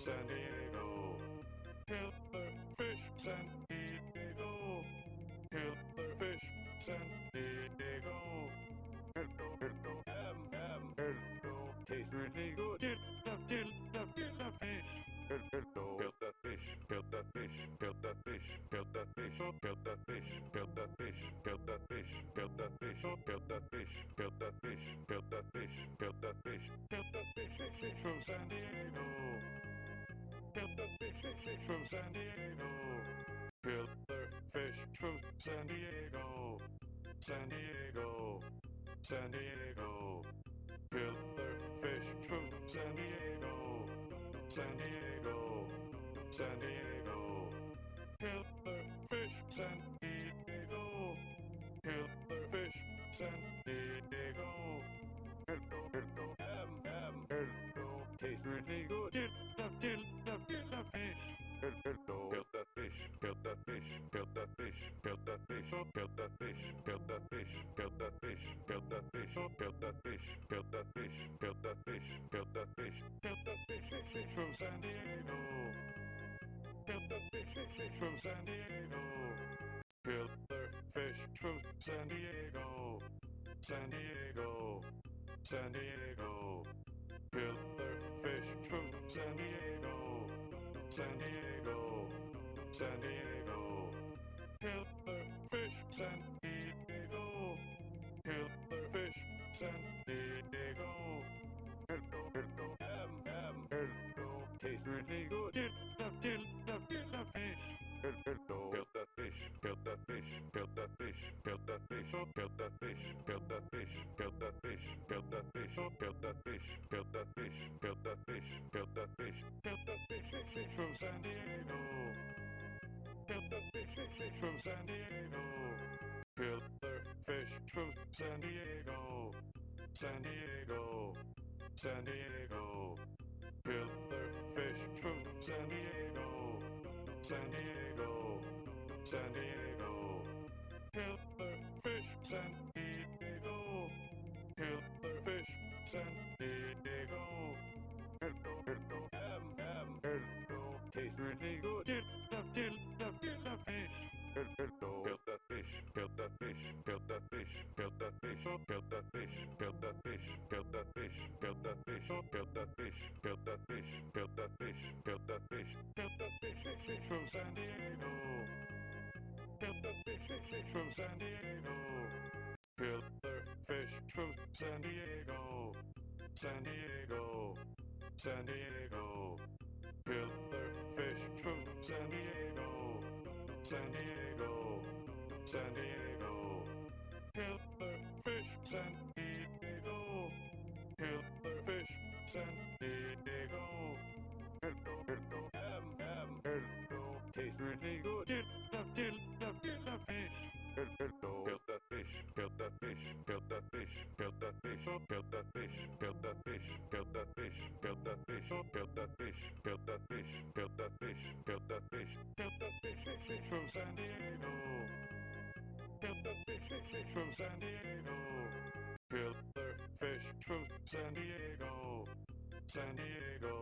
San Diego. Killer fish, San Diego. Killer fish, San Diego. Hello, hello, hello. Tastes really good. Killer fish. Hello, kill that fish, kill that fish, kill that fish, kill that fish, oh, kill that fish, kill that fish, kill that fish, kill that fish, oh, kill that fish, kill that fish, kill that fish, kill that fish, kill that fish from San Diego. Kill that fish from San Diego. Killer fish from San Diego. San Diego. San Diego. Killer fish from San Diego. San Diego. San Diego. Killer fish San Diego. Killer fish San Diego. Hello, hello, hello. Tastes really good. Kill fish. Hello, kill that fish, kill that fish, kill that fish, kill that fish, oh, kill that fish, kill that fish, kill that fish, kill that fish, oh, kill that fish, kill that fish, kill that fish, kill that fish, kill that fish from San Diego. Kill that fish from San Diego. Killer fish from San Diego. San Diego. San Diego. Killer fish from San Diego. San Diego. San Diego. Killer fish San Diego. Killer fish San Diego. Hello, hello, hello. Tastes really good. Kill fish. Hello, kill that fish, kill that fish, kill that fish, kill that fish, oh, kill that fish, kill that fish, kill that fish, kill that fish, oh, kill that fish, kill that fish, kill that fish, kill that fish, kill that fish from San Diego. Kill that fish from San Diego. Killer fish from San Diego. San Diego. San Diego. Killer fish from San Diego. San Diego. San Diego. Killer fish San Diego. Killer fish San Diego. Hello, hello, hello. Tastes really good. Kill fish. Hello, kill that fish, kill that fish, kill that fish, kill that fish, oh, kill that fish, kill that fish, kill that fish, kill that fish, oh, kill that fish, kill that fish, kill that fish, kill that fish, kill that fish from San Diego. Kill that fish from San Diego. Killer fish from San Diego. San Diego. San Diego. Killer fish from San Diego. San Diego. San Diego. Killer fish San Diego. Killer fish San Diego. Hello, hello, hello. Tastes really good. Kill fish. Hello, kill that fish, kill that fish, kill that fish, kill that fish, oh, kill that fish, kill that fish, kill that fish, kill that fish, oh, kill that fish, kill that fish, kill that fish, kill that fish, kill that fish from San Diego. Kill that fish from San Diego. Killer fish from San Diego. San Diego.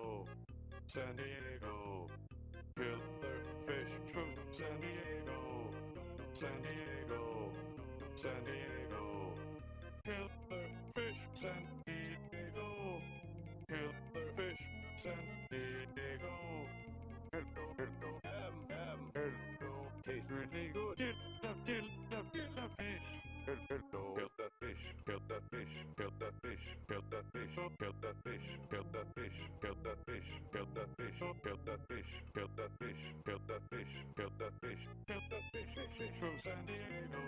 San Diego. Killer fish from San Diego. San Diego. San Diego. Killer fish San Diego. Killer fish San Diego. Hello, hello, hello. Tastes really good. Kill fish. Hello, kill that fish, kill that fish, kill that fish, kill that fish, oh, kill that fish, kill that fish, kill that fish, kill that fish, oh, kill that fish, kill that fish, kill that fish, kill that fish, kill that fish from San Diego.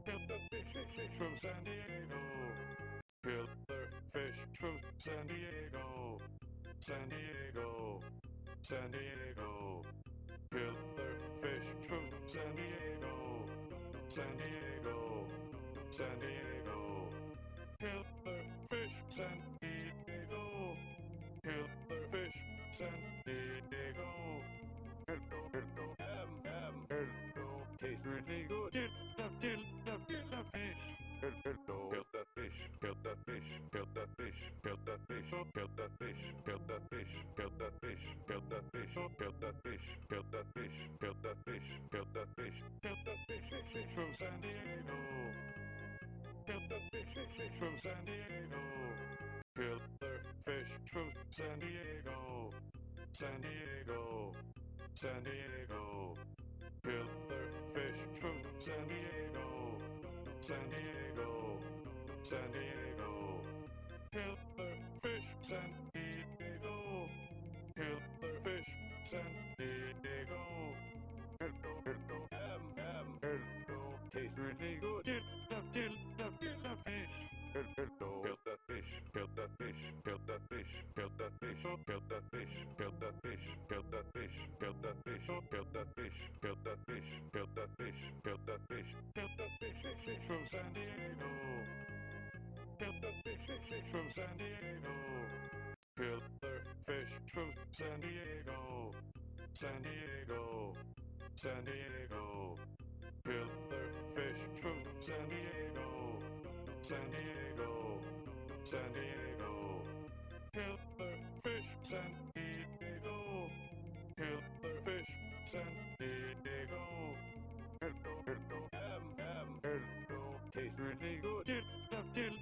Kill that fish from San Diego. Killer fish from San Diego. San Diego. San Diego. Killer fish from San Diego. San Diego. San Diego. Killer fish San Diego. Killer fish San Diego. Hello, hello, hello. Tastes really good. Kill fish. Hello, kill that fish, kill that fish, kill that fish, kill that fish, oh, kill that fish, kill that fish, kill that San Diego. Killer fish from San Diego. Killer fish from San Diego. San Diego. San Diego. Killer fish from San Diego. San Diego. San Diego. Killer fish San Diego. Killer fish San Diego. Hello, hello, tastes really good. Kill the fish. Hello, kill that fish, kill that fish, kill that fish, kill that fish, kill that fish, kill that fish, kill that fish, kill that fish, kill that fish, kill that fish, kill that fish, kill that fish, kill that fish from San Diego. Kill that fish from San Diego. Killer fish from San Diego. San Diego. San Diego. Killer fish from San Diego. San Diego. San Diego. Killer fish San Diego. Killer fish San Diego. Hello, hello, hello, tastes really good. Kill the fish.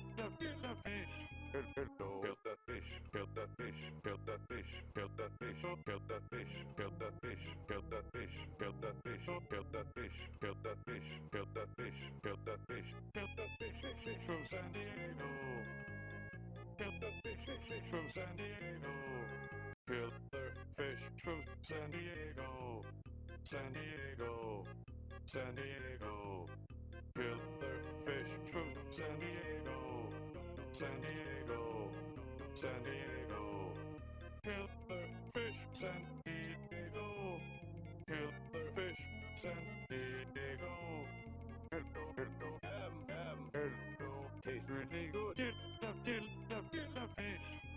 Hello, kill that fish, kill that fish, kill that fish, kill that fish, kill that fish, kill that fish, kill that fish, kill that fish, kill that fish, kill that fish, kill that fish, kill that fish, kill that fish from San Diego. Kill that fish from San Diego. Killer fish from San Diego. San Diego. San Diego. Killer fish from San Diego. San Diego. San Diego. Killer fish San Diego. Killer fish San Diego. Hello, hello, hello, tastes really good. Kill the fish.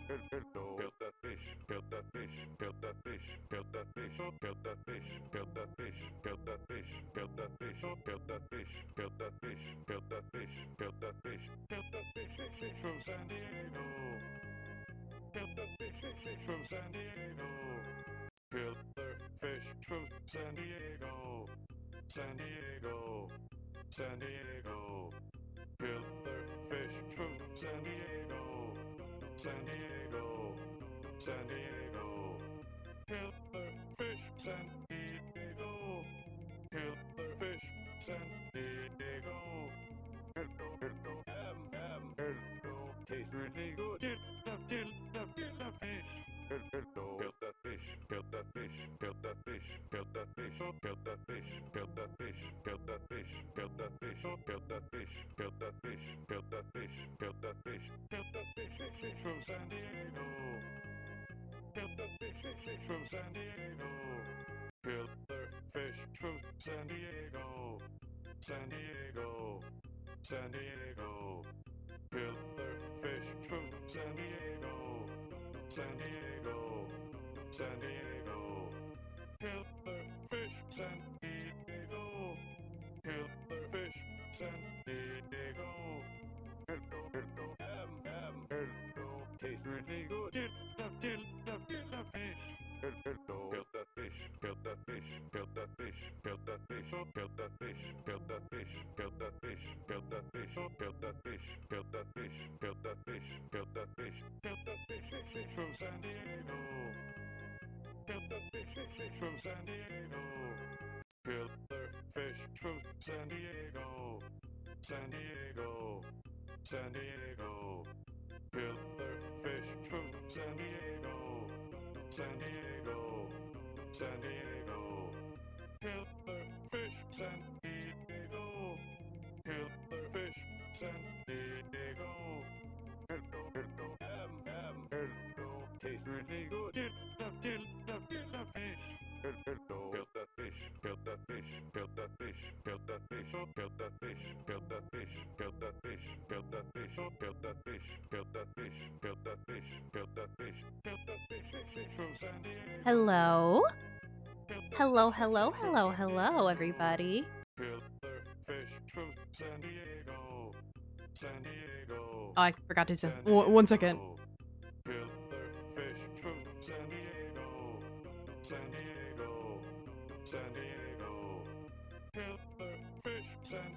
Hello, kill that fish, kill that fish, kill that fish, kill that fish, kill that fish, kill that fish, kill that fish, kill that fish, kill that fish, kill that fish, kill that fish, kill that fish, kill that fish from San Diego. Kill that fish from San Diego. Killer fish from San Diego. San Diego. San Diego. Killer fish from San Diego. San Diego. San Diego. Killer fish San Diego. Killer fish San Diego. Hello, hello, hello, tastes really good. Kill the fish. Hello, kill that fish, kill that fish, kill that fish, kill that fish, kill that fish, kill that fish, kill that fish, kill that fish, kill that fish, kill that fish, kill that fish, kill that fish, kill that fish from San Diego. Kill that fish from San Diego. Killer fish from San Diego. San Diego. San Diego. Killer fish from San Diego. San Diego. San Diego. Killer fish San Diego. Killer fish San Diego. Hello, hello, hello, tastes really good. Kill the fish. Hello, kill that fish, kill that fish, kill that fish, kill that fish, kill that fish, kill that fish, kill that fish, kill that fish, kill that fish, kill that fish, kill that fish, kill that fish, kill that fish from San Diego. Kill that fish from San Diego. Killer fish from San Diego. San Diego. San Diego. Killer fish from San Diego. San Diego. San Diego. Killer fish San Diego. Killer fish San Diego. Hello, hello, hello, tastes really good. Kill the fish. Hello, kill that fish, kill that fish, kill that fish, kill that fish, kill that fish, kill that fish, kill that fish, kill that fish, kill that fish, kill that fish, kill that fish, kill that fish, kill that fish from San Diego. Hello? Hello, hello, hello, hello, everybody. Killer fish from San Diego. San Diego. Oh, I forgot to say. One second. Killer fish from San Diego. San Diego. San Diego. Killer fish San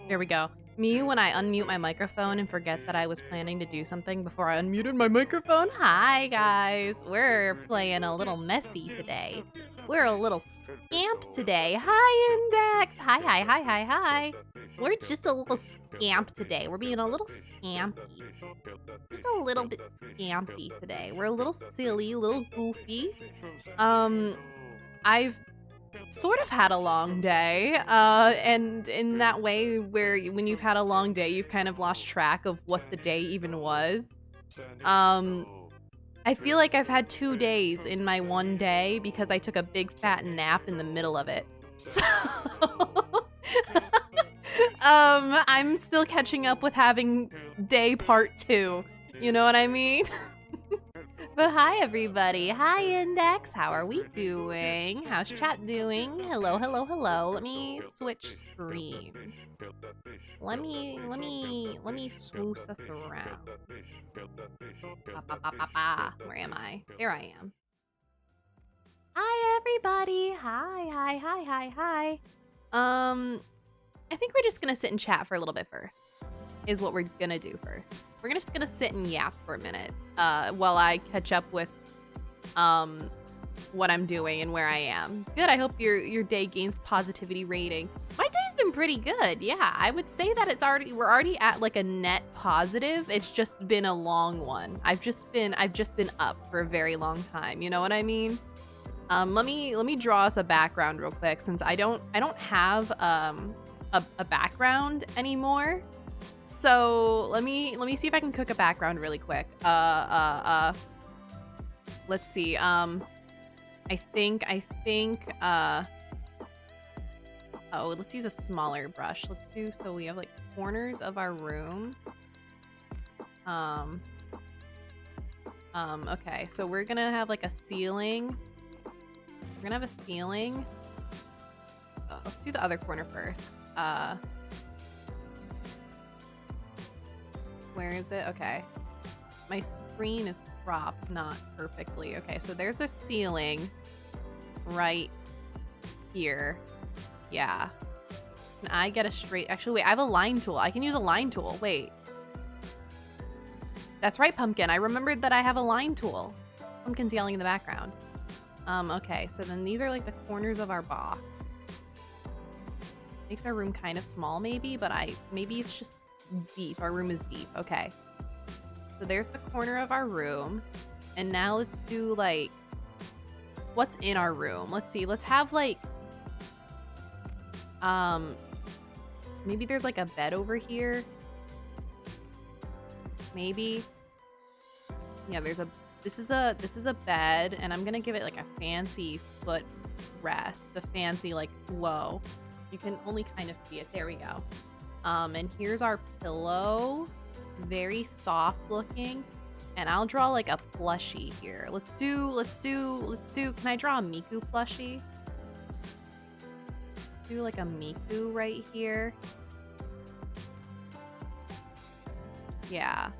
There we go. Me when I unmute my microphone and forget that I was planning to do something before I unmuted my microphone. Hi, guys. We're playing a little messy today. We're a little scamp today. Hi, Index. Hi, hi, hi, hi, hi. We're just a little scamp today. We're being a little scampy. Just a little bit scampy today. We're a little silly, a little goofy. I've sort of had a long day, and in that way where when you've had a long day, you've kind of lost track of what the day even was. I feel like I've had 2 days in my one day because I took a big fat nap in the middle of it. So, I'm still catching up with having day part 2. You know what I mean? But hi, everybody. Hi, Index. How are we doing? How's chat doing? Hello, hello, hello. Let me switch screens. Let me swoosh us around. Where am I? There I am. Hi, everybody. Hi, hi, hi, hi, hi. I think we're just gonna sit and chat for a little bit first. Is what we're gonna do first. We're just gonna sit and yap for a minute while I catch up with what I'm doing and where I am. Good. I hope your day gains positivity rating. My day's been pretty good. Yeah, I would say that we're already at like a net positive. It's just been a long one. I've just been up for a very long time. You know what I mean? Let me draw us a background real quick since I don't have a background anymore. So let me see if I can cook a background really quick. Let's see. I think oh, let's use a smaller brush. Let's do so we have like corners of our room. Okay, so we're gonna have like a ceiling. We're gonna have a ceiling. Let's do the other corner first. Where is it? Okay. My screen is cropped not perfectly. Okay, so there's a ceiling right here. Yeah. Can I get a straight... Actually, wait, I have a line tool. I can use a line tool. Wait. That's right, Pumpkin. I remembered that I have a line tool. Pumpkin's yelling in the background. Okay, so then these are like the corners of our box. Makes our room kind of small, maybe, but maybe it's just deep. Our room is deep. Okay. So there's the corner of our room. And now let's do like what's in our room. Let's see. Let's have like maybe there's like a bed over here. Maybe. Yeah, this is a bed, and I'm gonna give it like a fancy foot rest. A fancy like whoa. You can only kind of see it. There we go. And here's our pillow. Very soft looking. And I'll draw like a plushie here. Let's do, can I draw a Miku plushie? Do like a Miku right here. Yeah.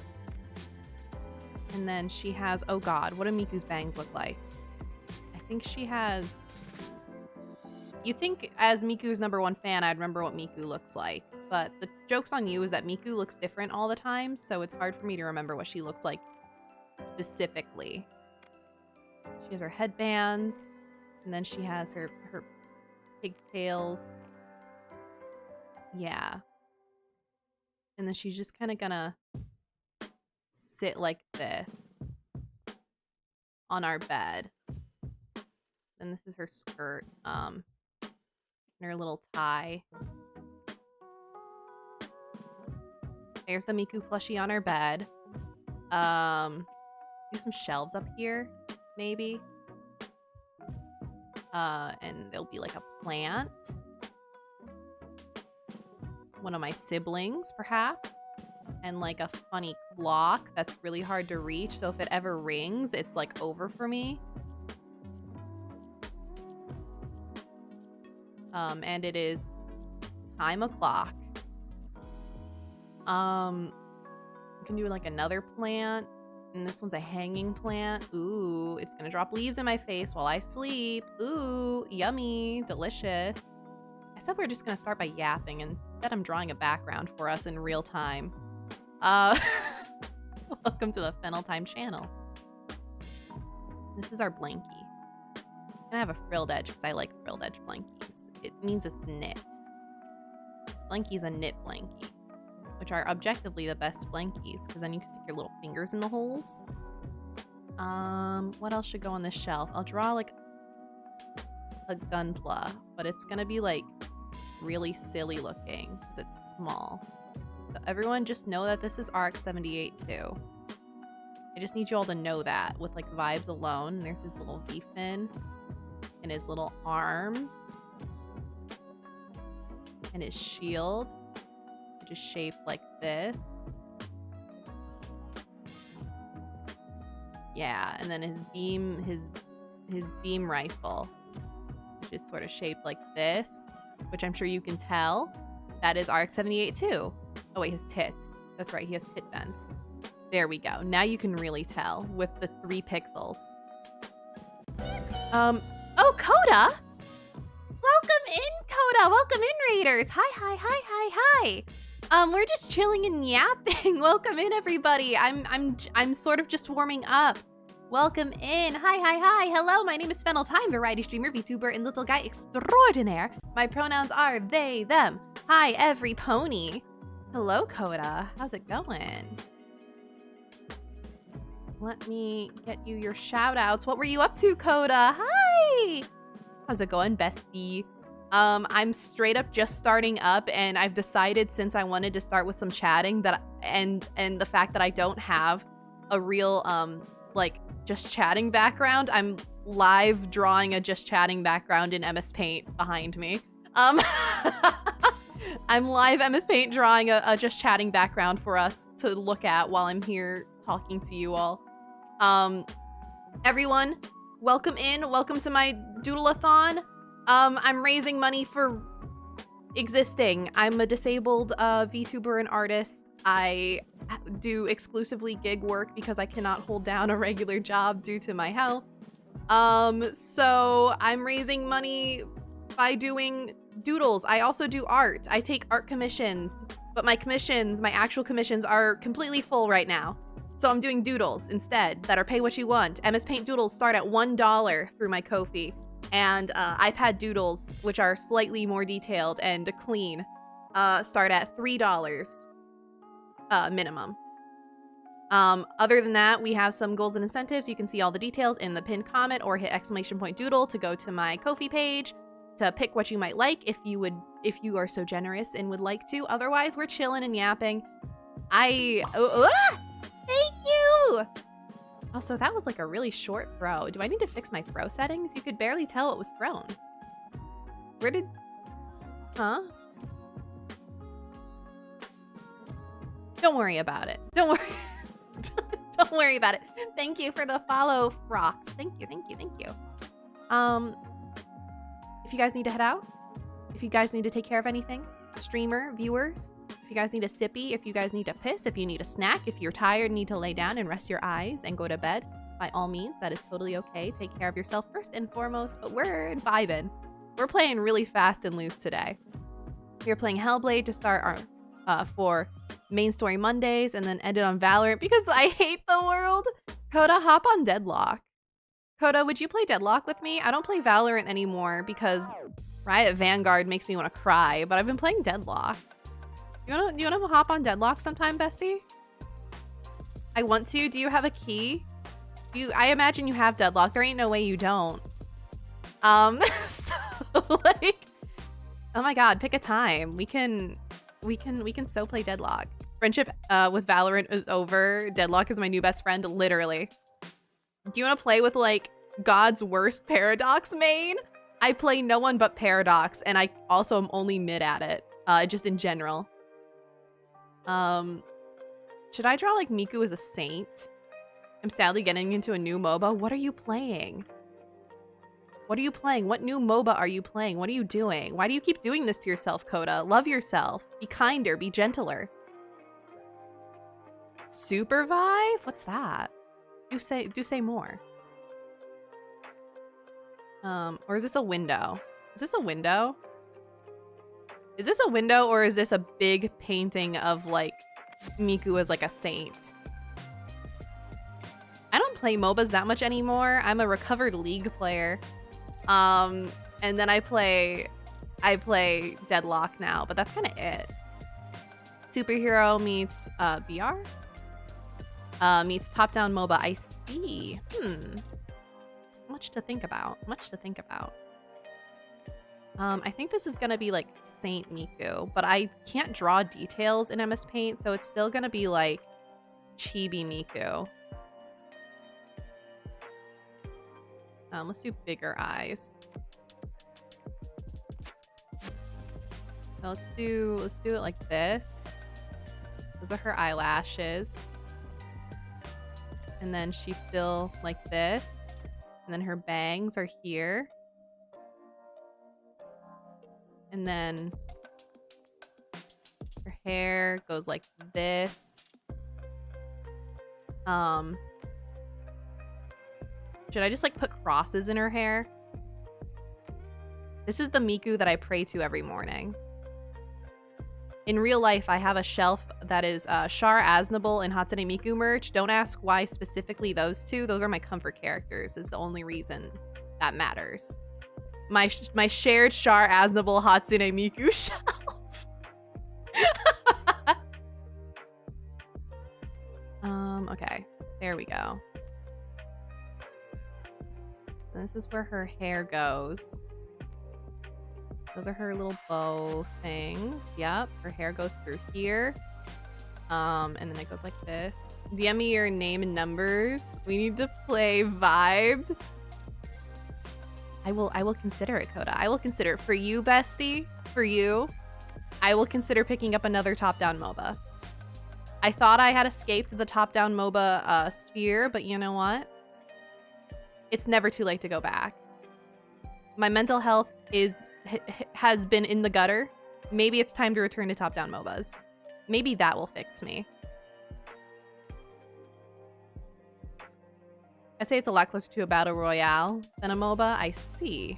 And then she has, oh god, what do Miku's bangs look like? I think she has... You think as Miku's #1 fan, I'd remember what Miku looks like. But the joke's on you is that Miku looks different all the time, so it's hard for me to remember what she looks like specifically. She has her headbands, and then she has her pigtails. Yeah. And then she's just kind of gonna sit like this on our bed. And this is her skirt, and her little tie. There's the Miku plushie on our bed. Do some shelves up here, maybe. And there'll be like a plant. One of my siblings, perhaps. And like a funny clock that's really hard to reach, so if it ever rings, it's like over for me. And it is time o'clock. We can do like another plant, and this one's a hanging plant. Ooh, it's gonna drop leaves in my face while I sleep. Ooh, yummy, delicious. I said we were just gonna start by yapping, and instead I'm drawing a background for us in real time. Welcome to the Fennel-Thyme channel. This is our blankie. I'm gonna have a frilled edge because I like frilled edge blankies. It means it's knit. This blankie's a knit blankie, which are objectively the best blankies because then you can stick your little fingers in the holes. What else should go on this shelf? I'll draw like a gunpla, but it's gonna be like really silly looking because it's small. So everyone just know that this is RX-78 too. I just need you all to know that with like vibes alone. There's his little V-fin and his little arms and his shield, which is shaped like this. Yeah, and then his beam rifle, which is sort of shaped like this, which I'm sure you can tell that is RX-78 too. Oh wait, his tits. That's right, he has tit vents. There we go. Now you can really tell with the 3 pixels. Oh, Coda! Welcome in, Coda! Welcome in, Raiders! Hi. We're just chilling and yapping. Welcome in, everybody. I'm sort of just warming up. Welcome in. Hi. Hello, my name is Fennel-Thyme, variety streamer, VTuber, and little guy extraordinaire. My pronouns are they, them. Hi, every pony. Hello, Coda. How's it going? Let me get you your shout-outs. What were you up to, Coda? Hi! How's it going, bestie? I'm straight up just starting up, and I've decided since I wanted to start with some chatting that and the fact that I don't have a real like just chatting background, I'm live drawing a just chatting background in MS Paint behind me. I'm live MS Paint drawing a just chatting background for us to look at while I'm here talking to you all. Everyone, welcome in. Welcome to my Doodleathon. I'm raising money for existing. I'm a disabled VTuber and artist. I do exclusively gig work because I cannot hold down a regular job due to my health. So I'm raising money by doing doodles. I also do art. I take art commissions, but my actual commissions are completely full right now. So I'm doing doodles instead that are pay what you want. MS Paint doodles start at $1 through my Ko-fi. And iPad doodles, which are slightly more detailed and clean, start at $3 minimum. Other than that, we have some goals and incentives. You can see all the details in the pinned comment or hit !doodle to go to my Ko-fi page to pick what you might like if you are so generous and would like to. Otherwise, we're chilling and yapping. Thank you! Also, that was like a really short throw. Do I need to fix my throw settings? You could barely tell it was thrown. Huh? Don't worry about it. Don't worry. Don't worry about it. Thank you for the follow, Frocks. Thank you. If you guys need to head out, if you guys need to take care of anything, streamer, viewers, if you guys need a sippy, if you guys need to piss, if you need a snack, if you're tired and need to lay down and rest your eyes and go to bed, by all means, that is totally okay. Take care of yourself first and foremost, but we're vibing. We're playing really fast and loose today. We're playing Hellblade to start our for main story Mondays and then ended on Valorant because I hate the world. Coda, hop on Deadlock. Coda, would you play Deadlock with me? I don't play Valorant anymore because Riot Vanguard makes me want to cry, but I've been playing Deadlock. You wanna hop on Deadlock sometime, bestie? I want to. Do you have a key? I imagine you have Deadlock. There ain't no way you don't. So like, oh my god, pick a time. We can so play Deadlock. Friendship with Valorant is over. Deadlock is my new best friend, literally. Do you want to play with like God's worst Paradox main? I play no one but Paradox, and I also am only mid at it, just in general. Should I draw like Miku as a saint? I'm sadly getting into a new MOBA. What are you playing? What are you playing? What new MOBA are you playing? What are you doing? Why do you keep doing this to yourself, Coda? Love yourself. Be kinder. Be gentler. Supervive? What's that? Do say more. Or is this a window? Is this a window? Is this a window or is this a big painting of like Miku as like a saint? I don't play MOBAs that much anymore. I'm a recovered League player. And then I play Deadlock now, but that's kind of it. Superhero meets VR? Meets top-down MOBA. I see. Much to think about. Much to think about. I think this is gonna be like Saint Miku, but I can't draw details in MS Paint, so it's still gonna be like Chibi Miku. Let's do bigger eyes. So let's do it like this. Those are her eyelashes. And then she's still like this. And then her bangs are here. And then her hair goes like this. Should I just like put crosses in her hair? This is the Miku that I pray to every morning. In real life, I have a shelf that is Char Aznable and Hatsune Miku merch. Don't ask why specifically those two. Those are my comfort characters, is the only reason that matters. My shared Char Aznable Hatsune Miku shelf. Okay. There we go. This is where her hair goes. Those are her little bow things. Yep, her hair goes through here. And then it goes like this. DM me your name and numbers. We need to play Vibed. I will consider it, Coda. I will consider it. For you, bestie, for you, I will consider picking up another top-down MOBA. I thought I had escaped the top-down MOBA sphere, but you know what? It's never too late to go back. My mental health has been in the gutter. Maybe it's time to return to top-down MOBAs. Maybe that will fix me. I'd say it's a lot closer to a battle royale than a MOBA. I see.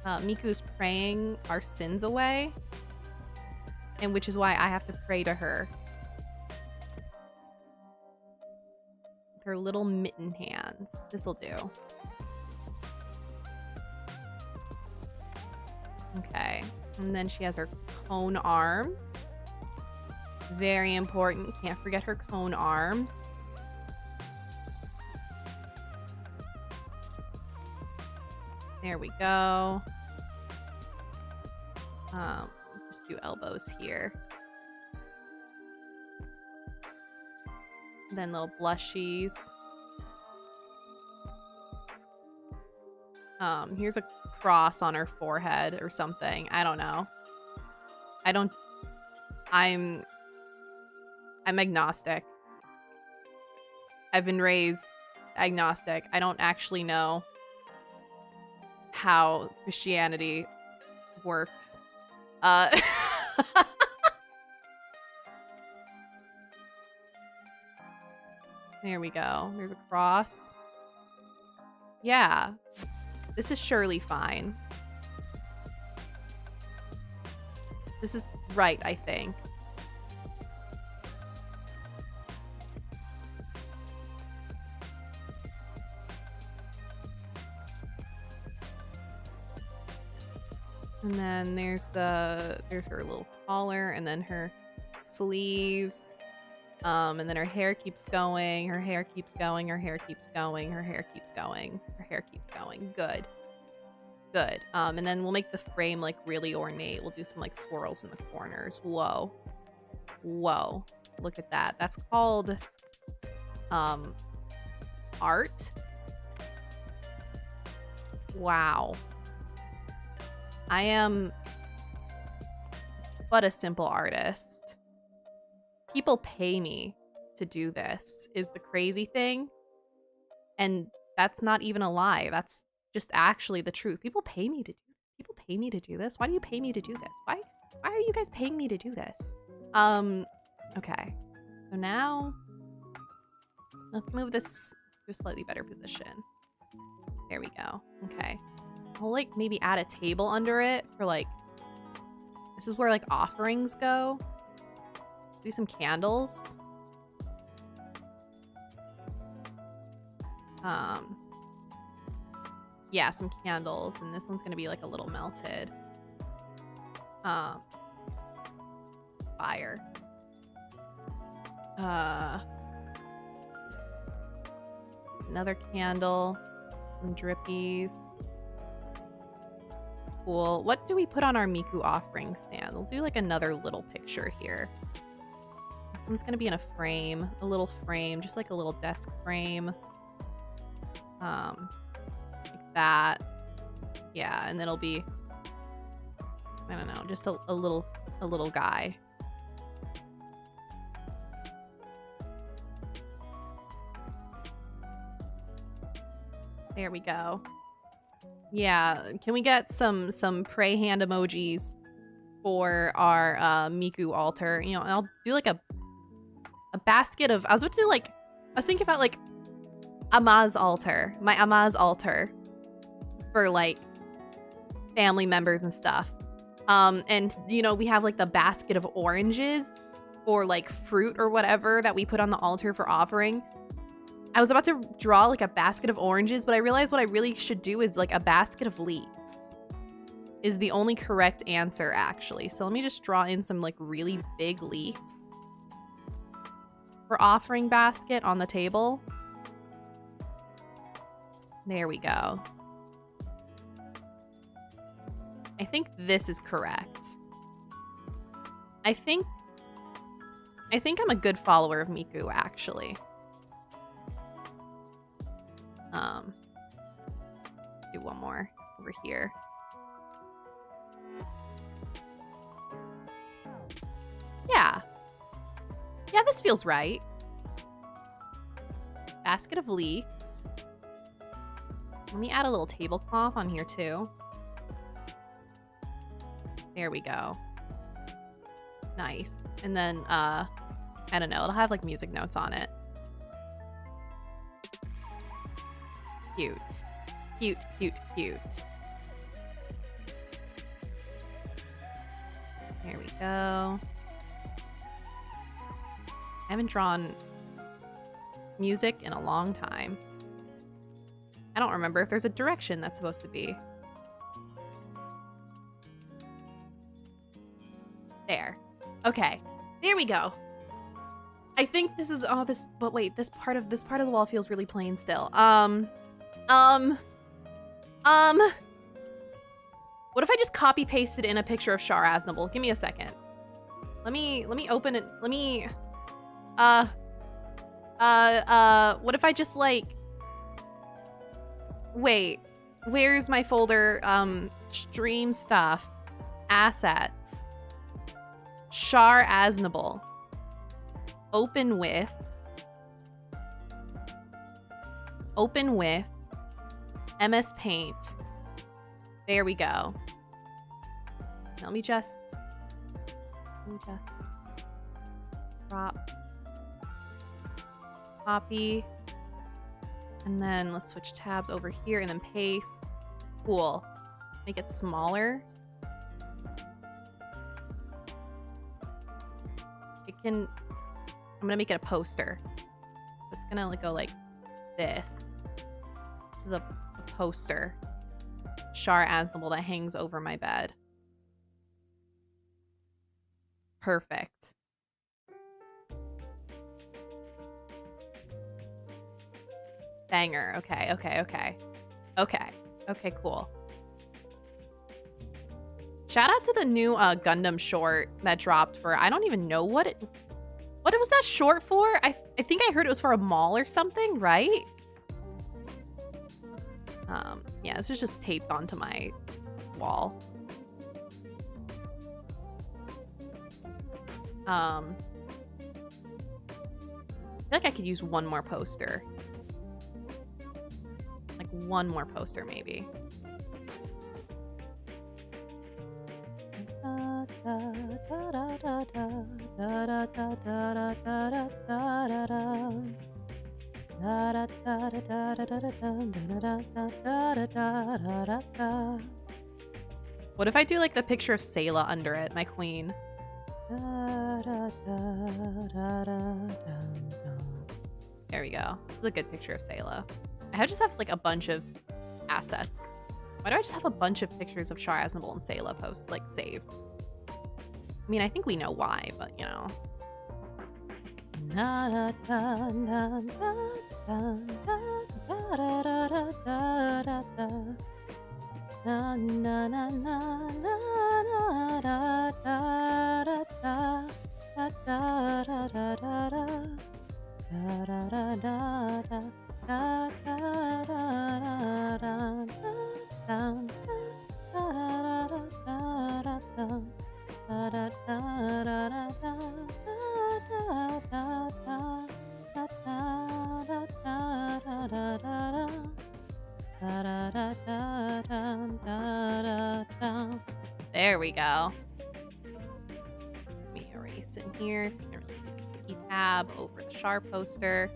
Miku's praying our sins away, and which is why I have to pray to her. With her little mitten hands. This'll do. Okay, and then she has her cone arms. Very important. Can't forget her cone arms. There we go. Just do elbows here. And then little blushies. Here's a cross on her forehead or something. I don't know. I'm agnostic. I've been raised agnostic. I don't actually know how Christianity works. There we go. There's a cross. Yeah. This is surely fine. This is right, I think. And then there's her little collar, and then her sleeves. And then her hair keeps going, her hair keeps going, her hair keeps going, her hair keeps going, her hair keeps going. Good. Good. And then we'll make the frame like really ornate. We'll do some like swirls in the corners. Whoa. Whoa. Look at that. That's called art. Wow. I am but a simple artist. People pay me to do this is the crazy thing. And that's not even a lie. That's just actually the truth. People pay me to do this. Why do you pay me to do this? Why are you guys paying me to do this? Okay. So now let's move this to a slightly better position. There we go. Okay. We'll like maybe add a table under it for like This is where like offerings go. Do some candles. Yeah, some candles, and this one's gonna be like a little melted. Fire. Another candle. Some drippies. Cool. What do we put on our Miku offering stand? We'll do like another little picture here. This one's gonna be in a frame, a little frame, just like a little desk frame. Like that. Yeah, and it'll be, I don't know, just a little guy. There we go. Yeah, can we get some pray hand emojis for our Miku altar? You know, and I'll do like a basket of, I was thinking about like Ama's altar, my Ama's altar for like family members and stuff. And you know, we have like the basket of oranges or like fruit or whatever that we put on the altar for offering. I was about to draw like a basket of oranges, but I realized what I really should do is like a basket of leeks is the only correct answer actually. So let me just draw in some like really big leeks for offering basket on the table. There we go. I think this is correct. I think I'm a good follower of Miku actually. Do one more over here. Yeah. Yeah, this feels right. Basket of leeks. Let me add a little tablecloth on here too. There we go. Nice. And then, I don't know, it'll have like music notes on it. Cute. Cute, cute, cute. There we go. I haven't drawn music in a long time. I don't remember if there's a direction that's supposed to be. There. Okay. There we go. I think this is but wait, this part of the wall feels really plain still. What if I just copy pasted in a picture of Char Aznable? Give me a second. Let me open it. Let me what if I just like, wait, where's my folder? Stream stuff, assets, Char Aznable, open with MS Paint. There we go. Let me just crop, copy, and then let's switch tabs over here and then paste. Cool. Make it smaller. I'm gonna make it a poster. It's gonna like go like this. This is a poster. Char Aznable that hangs over my bed. Perfect. Banger. Okay, okay, okay. Okay. Okay, cool. Shout out to the new Gundam short that dropped for, I don't even know what was that short for? I think I heard it was for a mall or something, right? Yeah, this is just taped onto my wall. I feel like I could use one more poster. Like one more poster, maybe. What if I do like the picture of Sayla under it, my queen? There we go. This is a good picture of Sayla. I just have like a bunch of assets. Why do I just have a bunch of pictures of Shar Aznable and Sayla post like saved? I mean, I think we know why, but you know. There we go. Let me erase in here so you can really see the sticky tab over the Shar poster.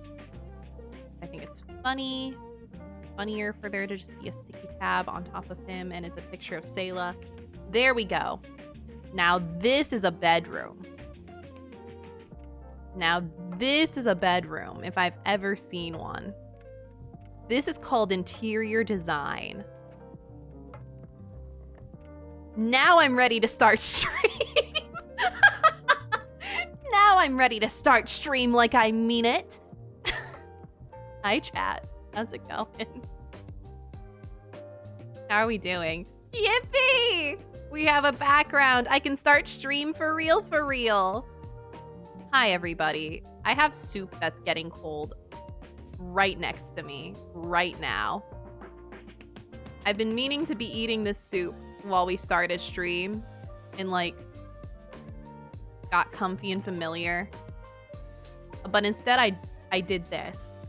I think it's funnier for there to just be a sticky tab on top of him, and it's a picture of Sayla. There we go. Now this is a bedroom. Now this is a bedroom, if I've ever seen one. This is called interior design. Now I'm ready to start stream. Now I'm ready to start stream like I mean it. Hi, chat. How's it going? How are we doing? Yippee! We have a background. I can start stream for real, for real. Hi, everybody. I have soup that's getting cold right next to me right now. I've been meaning to be eating this soup while we started stream and like got comfy and familiar. But instead I did this.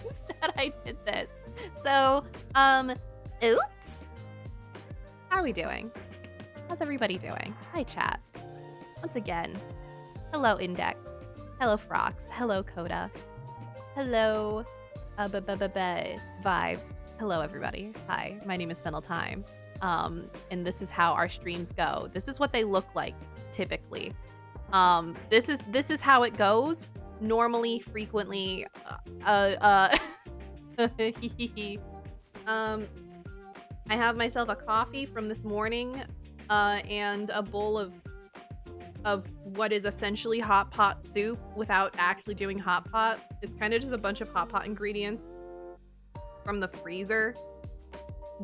Instead I did this. So, oops. How are we doing? How's everybody doing? Hi, chat. Once again, hello, Index. Hello, Frox. Hello, Coda. Hello, Vibes. Hello, everybody. Hi, my name is Fennel-Thyme. And this is how our streams go. This is what they look like, typically. This is how it goes. Normally, frequently, I have myself a coffee from this morning, and a bowl of what is essentially hot pot soup without actually doing hot pot. It's kind of just a bunch of hot pot ingredients from the freezer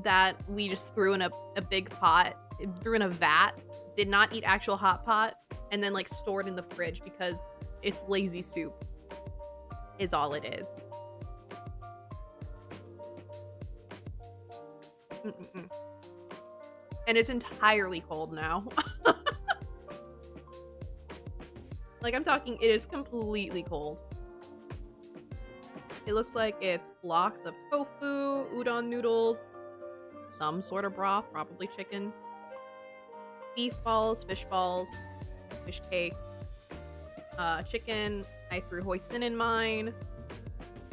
that we just threw in a big pot, threw in a vat, did not eat actual hot pot, and then like stored in the fridge because it's lazy soup is all it is. And it's entirely cold now. Like, I'm talking, it is completely cold. It looks like it's blocks of tofu, udon noodles, some sort of broth, probably chicken, beef balls, fish cake, chicken. I threw hoisin in mine,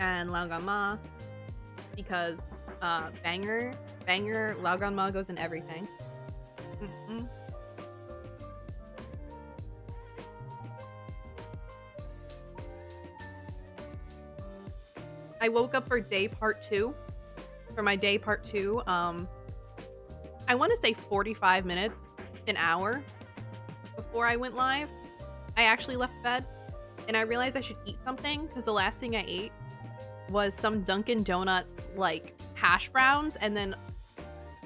and laoganma, because banger, laoganma goes in everything. I woke up for day part 2. For my day part 2, I want to say 45 minutes, an hour before I went live. I actually left bed and I realized I should eat something because the last thing I ate was some Dunkin' Donuts like hash browns, and then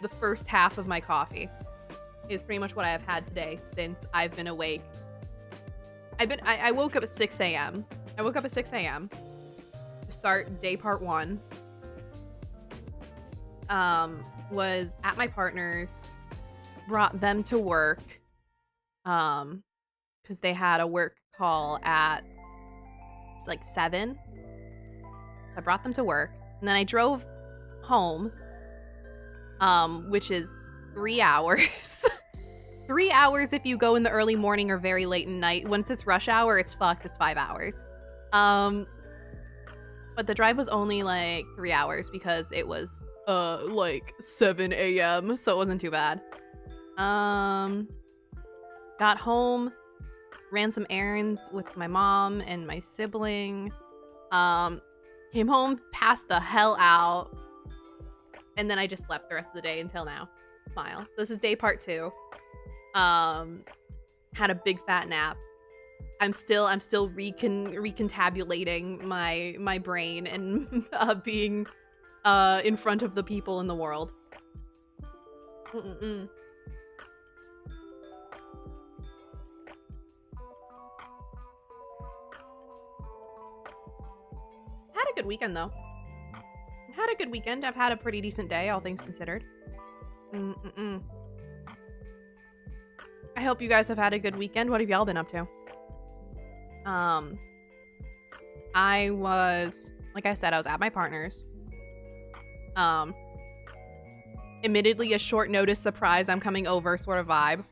the first half of my coffee is pretty much what I have had today since I've been awake. I woke up at 6 a.m. I woke up at 6 a.m. to start day part 1. Was at my partner's, brought them to work, because they had a work call at like 7. I brought them to work, and then I drove home, which is 3 hours. 3 hours if you go in the early morning or very late at night. Once it's rush hour, it's fucked. It's 5 hours. But the drive was only like 3 hours because it was like 7 a.m. So it wasn't too bad. Got home, ran some errands with my mom and my sibling. Came home, passed the hell out, and then I just slept the rest of the day until now. Smile. So this is day part 2. Had a big fat nap. I'm still recontabulating my brain and being in front of the people in the world. Had a good weekend though. Had a good weekend. I've had a pretty decent day, all things considered. I hope you guys have had a good weekend. What have y'all been up to? I was, like I said, I was at my partner's. Admittedly a short notice surprise, I'm coming over sort of vibe.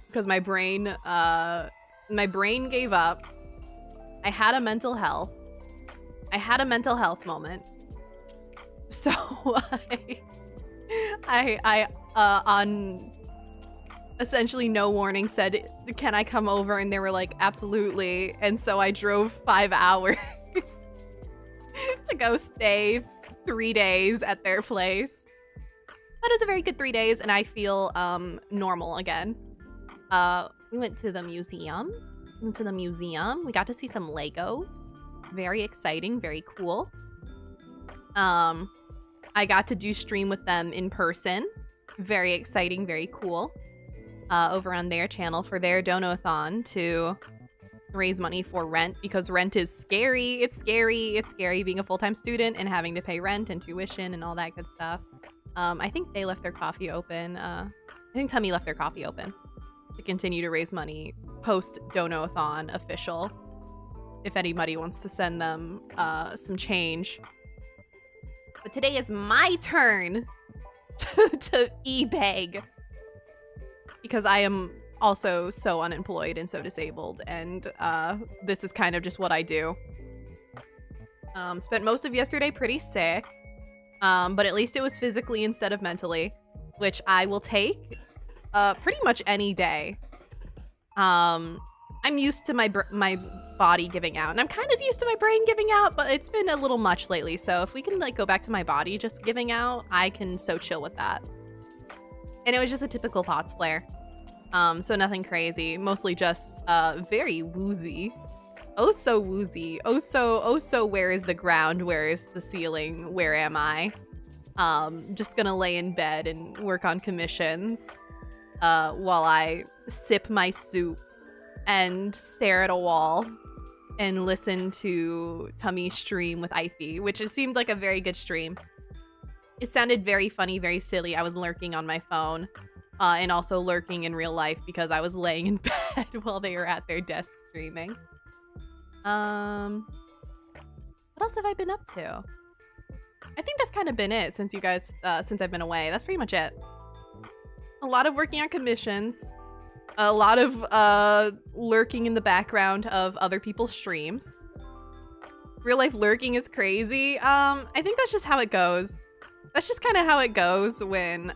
Because my brain gave up. I had a mental health moment. So I on essentially no warning said, can I come over? And they were like, absolutely. And so I drove 5 hours to go stay 3 days at their place. That is a very good 3 days, and I feel normal again. We went to the museum. We got to see some Legos. Very exciting, very cool. I got to do stream with them in person. Very exciting, very cool. Over on their channel for their Doodleathon to raise money for rent, because rent is scary. It's scary being a full-time student and having to pay rent and tuition and all that good stuff. I think they left their coffee open. I think Tummy left their coffee open to continue to raise money post Doodleathon official, if anybody wants to send them some change. But today is my turn to e-beg, because I am also so unemployed and so disabled, and this is kind of just what I do. Spent most of yesterday pretty sick, but at least it was physically instead of mentally, which I will take pretty much any day. I'm used to my body giving out, and I'm kind of used to my brain giving out, but it's been a little much lately, so if we can like go back to my body just giving out, I can so chill with that. And it was just a typical POTS flare. So nothing crazy, mostly just very woozy. Oh so woozy. Oh so where is the ground? Where is the ceiling? Where am I? Just gonna lay in bed and work on commissions while I sip my soup and stare at a wall and listen to Tummy stream with Ify, which it seemed like a very good stream. It sounded very funny, very silly. I was lurking on my phone. And also lurking in real life because I was laying in bed while they were at their desk streaming. What else have I been up to? I think that's kind of been it since you guys, since I've been away. That's pretty much it. A lot of working on commissions. A lot of lurking in the background of other people's streams. Real life lurking is crazy. I think that's just how it goes. That's just kind of how it goes when,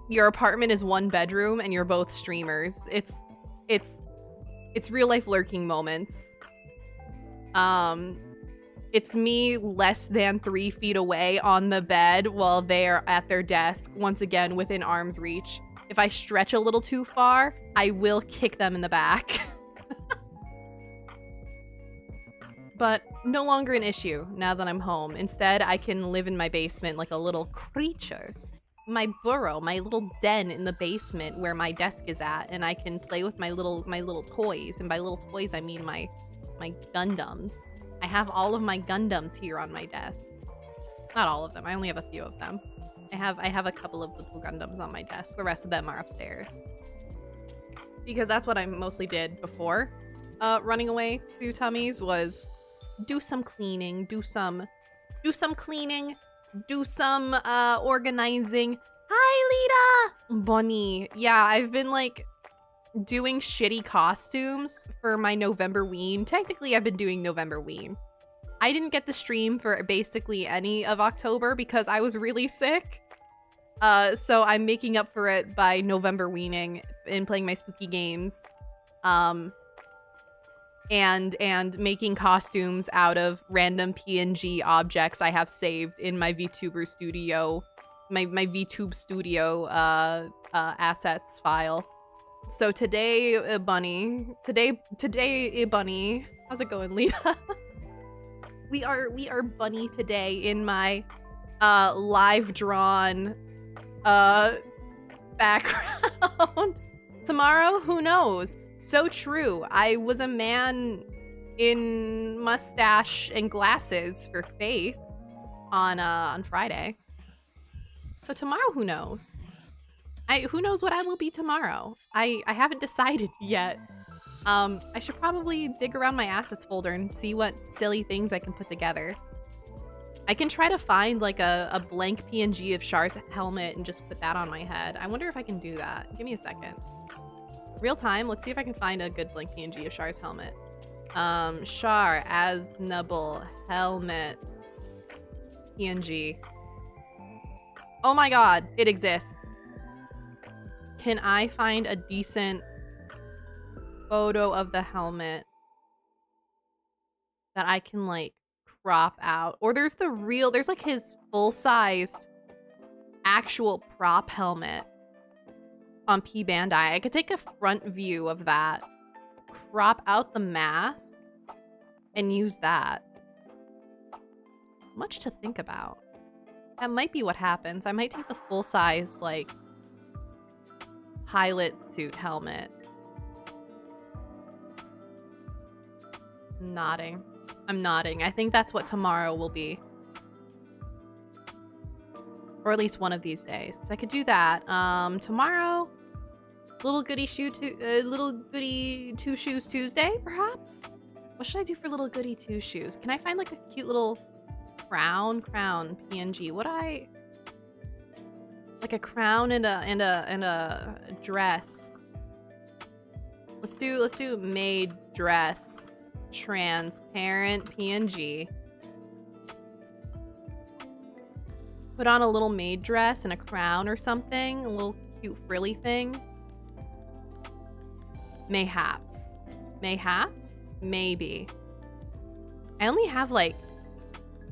your apartment is 1 bedroom and you're both streamers. It's real life lurking moments. It's me less than 3 feet away on the bed while they're at their desk, once again within arm's reach. If I stretch a little too far, I will kick them in the back. But no longer an issue now that I'm home. Instead, I can live in my basement like a little creature. My burrow, my little den in the basement where my desk is at, and I can play with my little toys. And by little toys, I mean my Gundams. I have all of my Gundams here on my desk. Not all of them. I only have a few of them. I have a couple of little Gundams on my desk. The rest of them are upstairs. Because that's what I mostly did before running away to Tummy's, was do some cleaning, do some cleaning, do some organizing. Hi, Lita! Bunny. Yeah, I've been like doing shitty costumes for my November Ween. Technically, I've been doing November Ween. I didn't get to stream for basically any of October because I was really sick. So I'm making up for it by November weaning and playing my spooky games. And making costumes out of random PNG objects I have saved in my VTuber studio, my VTube studio assets file. So today, Bunny. Today, Bunny. How's it going, Lita? we are Bunny today in my live drawn background. Tomorrow, who knows? So true. I was a man in mustache and glasses for Faith on Friday. So tomorrow, who knows? Who knows what I will be tomorrow? I haven't decided yet. I should probably dig around my assets folder and see what silly things I can put together. I can try to find like a blank PNG of Char's helmet and just put that on my head. I wonder if I can do that. Give me a second. Real time, let's see if I can find a good blank PNG of Char's helmet. Char, Aznable, helmet, PNG. Oh my god, it exists. Can I find a decent photo of the helmet that I can like crop out? Or there's like his full-size actual prop helmet on P Bandai. I could take a front view of that, crop out the mask, and use that. Much to think about. That might be what happens. I might take the full-size, like, pilot suit helmet. I'm nodding. I'm nodding. I think that's what tomorrow will be. Or at least one of these days. Because I could do that. Tomorrow, little goody two shoes Tuesday, perhaps? What should I do for little goody two shoes? Can I find like a cute little crown PNG? Like a crown and a dress. Let's do maid dress, transparent PNG. Put on a little maid dress and a crown or something, a little cute frilly thing. Mayhaps. Maybe. I only have like,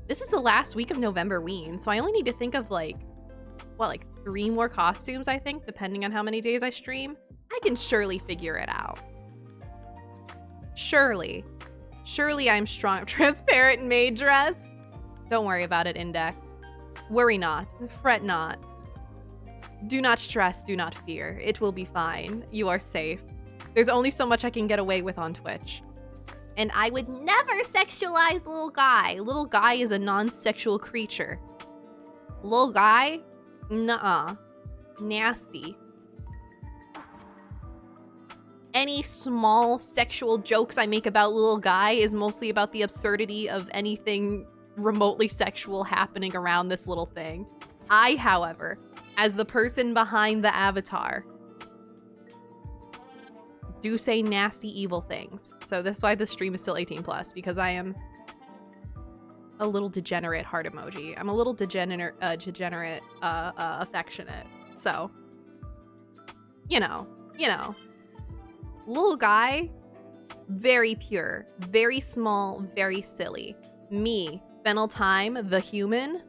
this is the last week of November ween, so I only need to think of like, what, like 3 more costumes, I think, depending on how many days I stream. I can surely figure it out. Surely I'm strong. Transparent maid dress. Don't worry about it, Index. Worry not, fret not. Do not stress, do not fear. It will be fine. You are safe. There's only so much I can get away with on Twitch. And I would never sexualize little guy. Little guy is a non-sexual creature. Little guy? Nuh-uh. Nasty. Any small sexual jokes I make about little guy is mostly about the absurdity of anything remotely sexual happening around this little thing. I, however, as the person behind the avatar, do say nasty, evil things. So that's why the stream is still 18+, because I am a little degenerate heart emoji. I'm a little degenerate, affectionate. So, you know. Little guy, very pure, very small, very silly. Me, Fennel-Thyme, the human.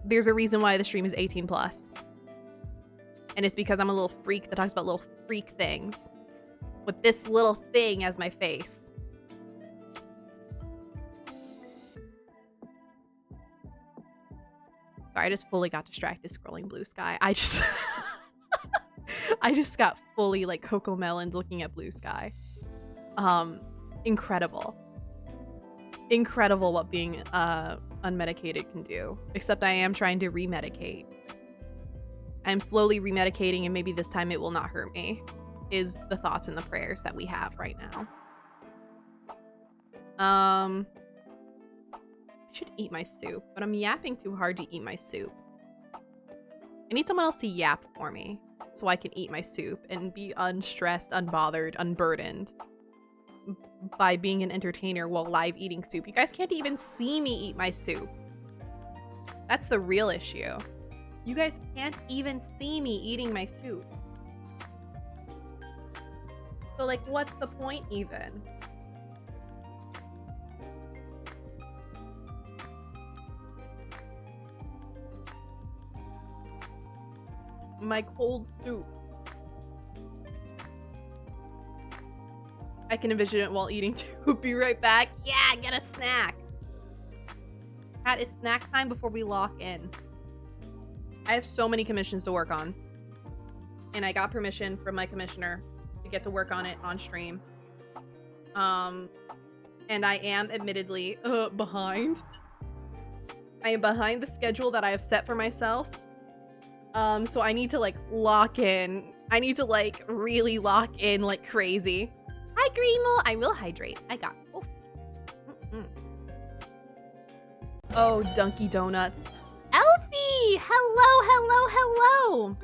There's a reason why the stream is 18+. And it's because I'm a little freak that talks about little freak things. With this little thing as my face. Sorry, I just fully got distracted scrolling Blue Sky. I just got fully like Coco Melons looking at Blue Sky. Incredible. Incredible what being unmedicated can do. Except I am trying to remedicate. I'm slowly remedicating, and maybe this time it will not hurt me, is the thoughts and the prayers that we have right now. I should eat my soup, but I'm yapping too hard to eat my soup. I need someone else to yap for me so I can eat my soup and be unstressed, unbothered, unburdened by being an entertainer while live eating soup. You guys can't even see me eat my soup. That's the real issue. You guys can't even see me eating my soup. So, like, what's the point even? My cold soup. I can envision it while eating too. Be right back. Yeah, get a snack. Cat, it's snack time before we lock in. I have so many commissions to work on. And I got permission from my commissioner to get to work on it on stream. And I am admittedly behind. I am behind the schedule that I have set for myself. So I need to like lock in. I need to like really lock in like crazy. Hi, Greenmole. I will hydrate. I got. Oh, oh Dunky Donuts. Elfie! Hello, hello, hello.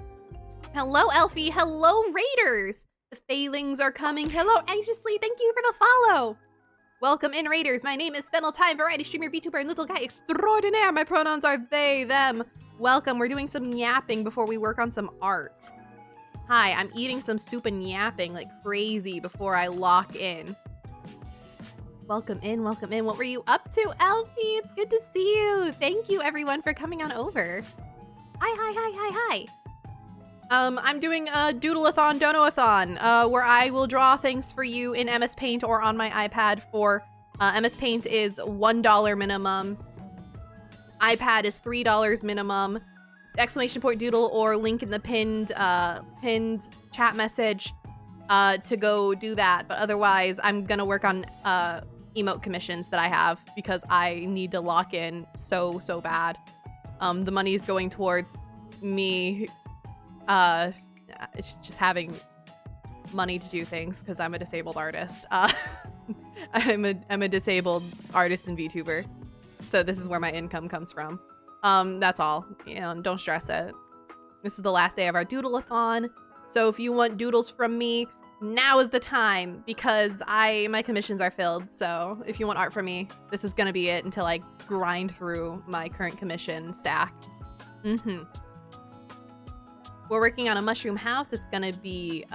Hello, Elfie. Hello, Raiders. The Failings are coming. Hello, Anxiously. Thank you for the follow. Welcome in, Raiders. My name is Fennel-Thyme, variety streamer, VTuber, and little guy extraordinaire. My pronouns are they, them. Welcome. We're doing some yapping before we work on some art. Hi, I'm eating some soup and yapping like crazy before I lock in. Welcome in, welcome in. What were you up to, Elfie? It's good to see you. Thank you, everyone, for coming on over. Hi, hi, hi, hi, hi. I'm doing a Doodleathon, Donoathon, where I will draw things for you in MS Paint or on my iPad for, MS Paint is $1 minimum. iPad is $3 minimum. Exclamation point doodle or link in the pinned chat message to go do that. But otherwise, I'm gonna work on emote commissions that I have because I need to lock in so bad. The money is going towards me it's just having money to do things because I'm a disabled artist. I'm a disabled artist and VTuber. So this is where my income comes from. That's all. You know, don't stress it. This is the last day of our Doodleathon. So if you want doodles from me, now is the time because my commissions are filled. So if you want art from me, this is gonna be it until I grind through my current commission stack. We're working on a mushroom house. It's gonna be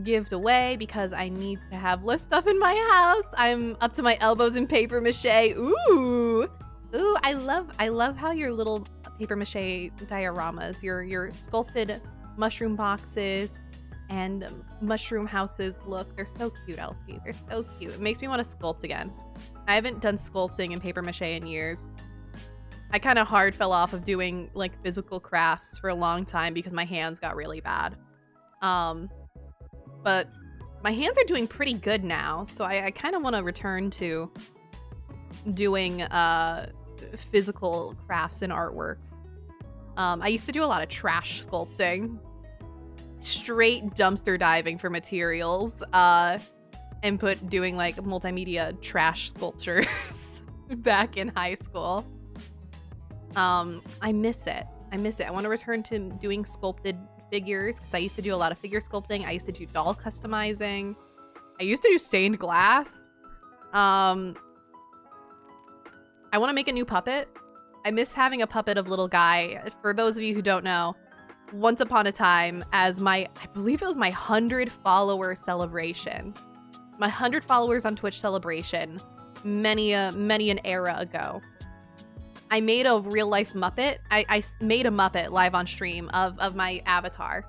given away because I need to have less stuff in my house. I'm up to my elbows in paper mache. Ooh, I love how your little paper mache dioramas, your sculpted mushroom boxes and mushroom houses look. They're so cute, Elfie. They're so cute. It makes me want to sculpt again. I haven't done sculpting in paper mache in years. I kind of hard fell off of doing like physical crafts for a long time because my hands got really bad. But my hands are doing pretty good now, so I kind of want to return to doing physical crafts and artworks. I used to do a lot of trash sculpting, straight dumpster diving for materials, and doing like multimedia trash sculptures back in high school. I miss it. I want to return to doing sculpted figures because I used to do a lot of figure sculpting. I used to do doll customizing. I used to do stained glass. I want to make a new puppet. I miss having a puppet of little guy. For those of you who don't know, once upon a time, as I believe it was my 100 follower celebration, my 100 followers on Twitch celebration, many an era ago, I made a real life Muppet. I made a Muppet live on stream of my avatar,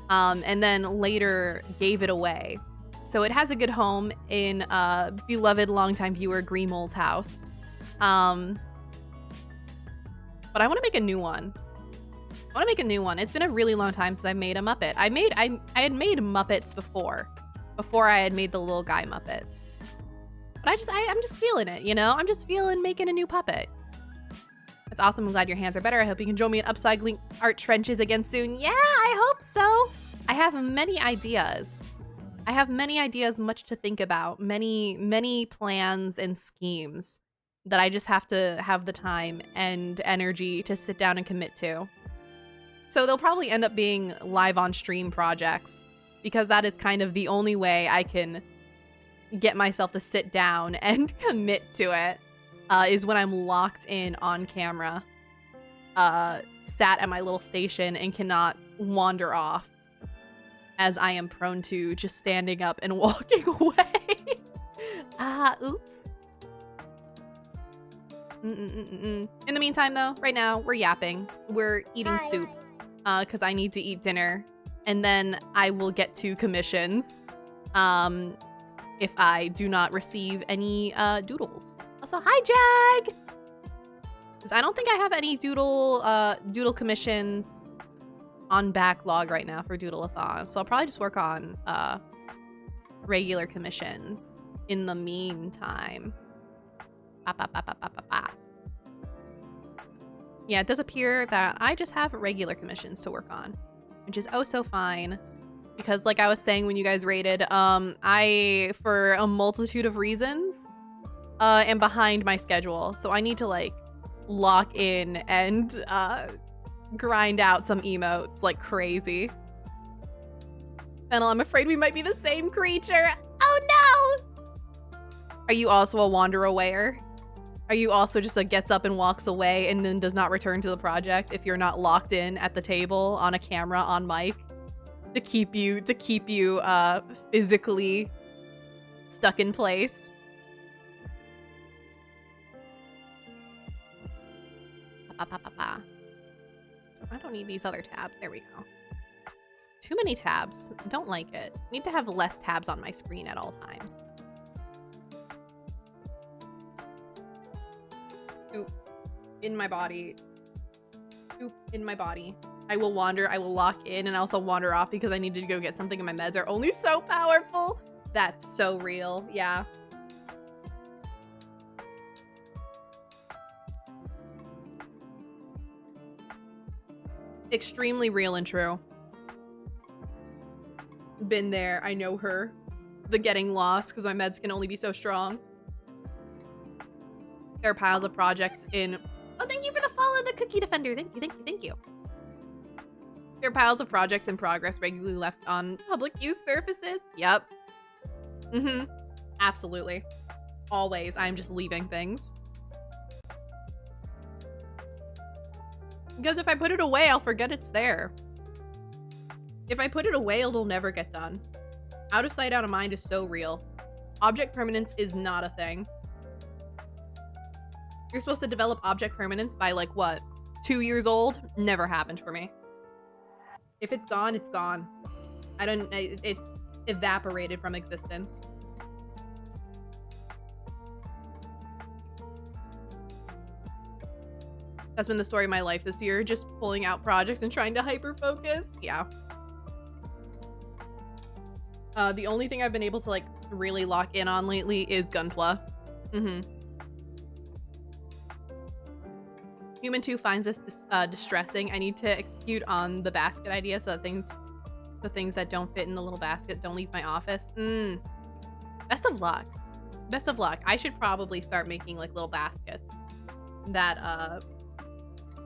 and then later gave it away. So it has a good home in beloved longtime viewer Greenmole's house. But I want to make a new one. It's been a really long time since I made a Muppet. I had made Muppets before I had made the little guy Muppet. But I'm just feeling it, you know? I'm just feeling making a new puppet. That's awesome. I'm glad your hands are better. I hope you can join me in upcycling art trenches again soon. Yeah, I hope so. I have many ideas. Much to think about. Many plans and schemes that I just have to have the time and energy to sit down and commit to. So they'll probably end up being live on stream projects because that is kind of the only way I can get myself to sit down and commit to it is when I'm locked in on camera, sat at my little station and cannot wander off, as I am prone to just standing up and walking away. Oops. In the meantime, though, right now, we're yapping. We're eating soup, because I need to eat dinner, and then I will get to commissions, if I do not receive any, doodles. Also, hi, Jag! Because I don't think I have any doodle commissions on backlog right now for Doodleathon, so I'll probably just work on, regular commissions in the meantime. Yeah, it does appear that I just have regular commissions to work on, which is oh so fine. Because like I was saying when you guys raided, I, for a multitude of reasons, am behind my schedule. So I need to like lock in and grind out some emotes like crazy. Fennel, I'm afraid we might be the same creature. Oh no! Are you also a wanderer? Are you also just a gets up and walks away and then does not return to the project if you're not locked in at the table on a camera on mic to keep you physically stuck in place? I don't need these other tabs. There we go. Too many tabs. Don't like it. Need to have less tabs on my screen at all times. Soup in my body. Soup in my body. I will wander. I will lock in and also wander off because I need to go get something and my meds are only so powerful. That's so real. Yeah. Extremely real and true. Been there. I know her. The getting lost because my meds can only be so strong. There are piles of projects in... Oh, thank you for the follow, the Cookie Defender. Thank you, thank you, thank you. There are piles of projects in progress regularly left on public use surfaces. Yep. Absolutely. Always. I'm just leaving things. Because if I put it away, I'll forget it's there. If I put it away, it'll never get done. Out of sight, out of mind is so real. Object permanence is not a thing. You're supposed to develop object permanence by, like, what? 2 years old? Never happened for me. If it's gone, it's gone. It's evaporated from existence. That's been the story of my life this year, just pulling out projects and trying to hyper-focus. Yeah. The only thing I've been able to, like, really lock in on lately is Gunpla. Human 2 finds this distressing. I need to execute on the basket idea so that the things that don't fit in the little basket don't leave my office. Best of luck. Best of luck. I should probably start making, like, little baskets that,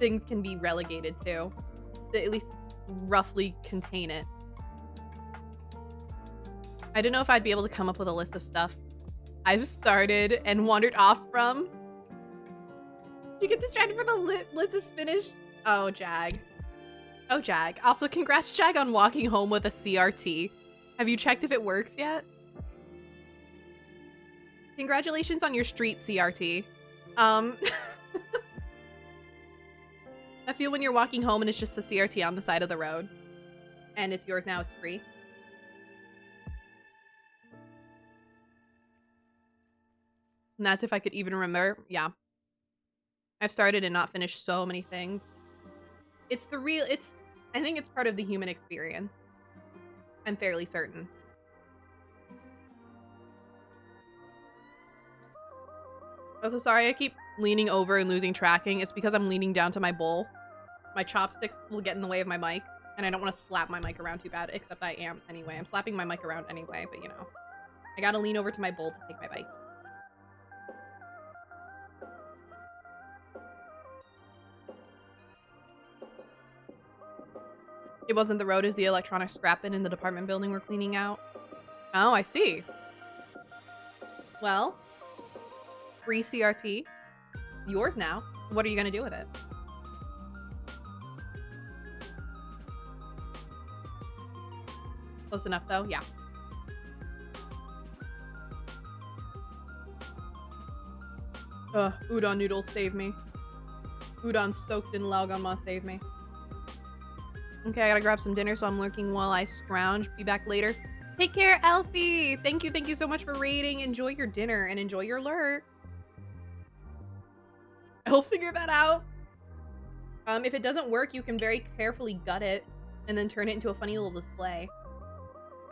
things can be relegated to at least roughly contain it. I don't know if I'd be able to come up with a list of stuff I've started and wandered off from. You get distracted for the list is finished. Oh, Jag. Oh, Jag. Also, congrats, Jag, on walking home with a CRT. Have you checked if it works yet? Congratulations on your street CRT. I feel when you're walking home and it's just a CRT on the side of the road. And it's yours now, it's free. And that's if I could even remember. Yeah. I've started and not finished so many things. It's the real, I think it's part of the human experience. I'm fairly certain. Also, sorry, I keep leaning over and losing tracking. It's because I'm leaning down to my bowl. My chopsticks will get in the way of my mic, and I don't want to slap my mic around too bad, except I am anyway. I'm slapping my mic around anyway, but you know. I gotta lean over to my bowl to take my bites. It wasn't the road, as the electronic scrap bin in the department building we're cleaning out. Oh, I see. Well, free CRT. Yours now. What are you gonna do with it? Close enough though, yeah. Udon noodles save me. Udon soaked in Laoganma save me. Okay, I gotta grab some dinner, so I'm lurking while I scrounge. Be back later. Take care, Elfie! Thank you so much for raiding. Enjoy your dinner and enjoy your lurk. I'll figure that out. If it doesn't work, you can very carefully gut it and then turn it into a funny little display.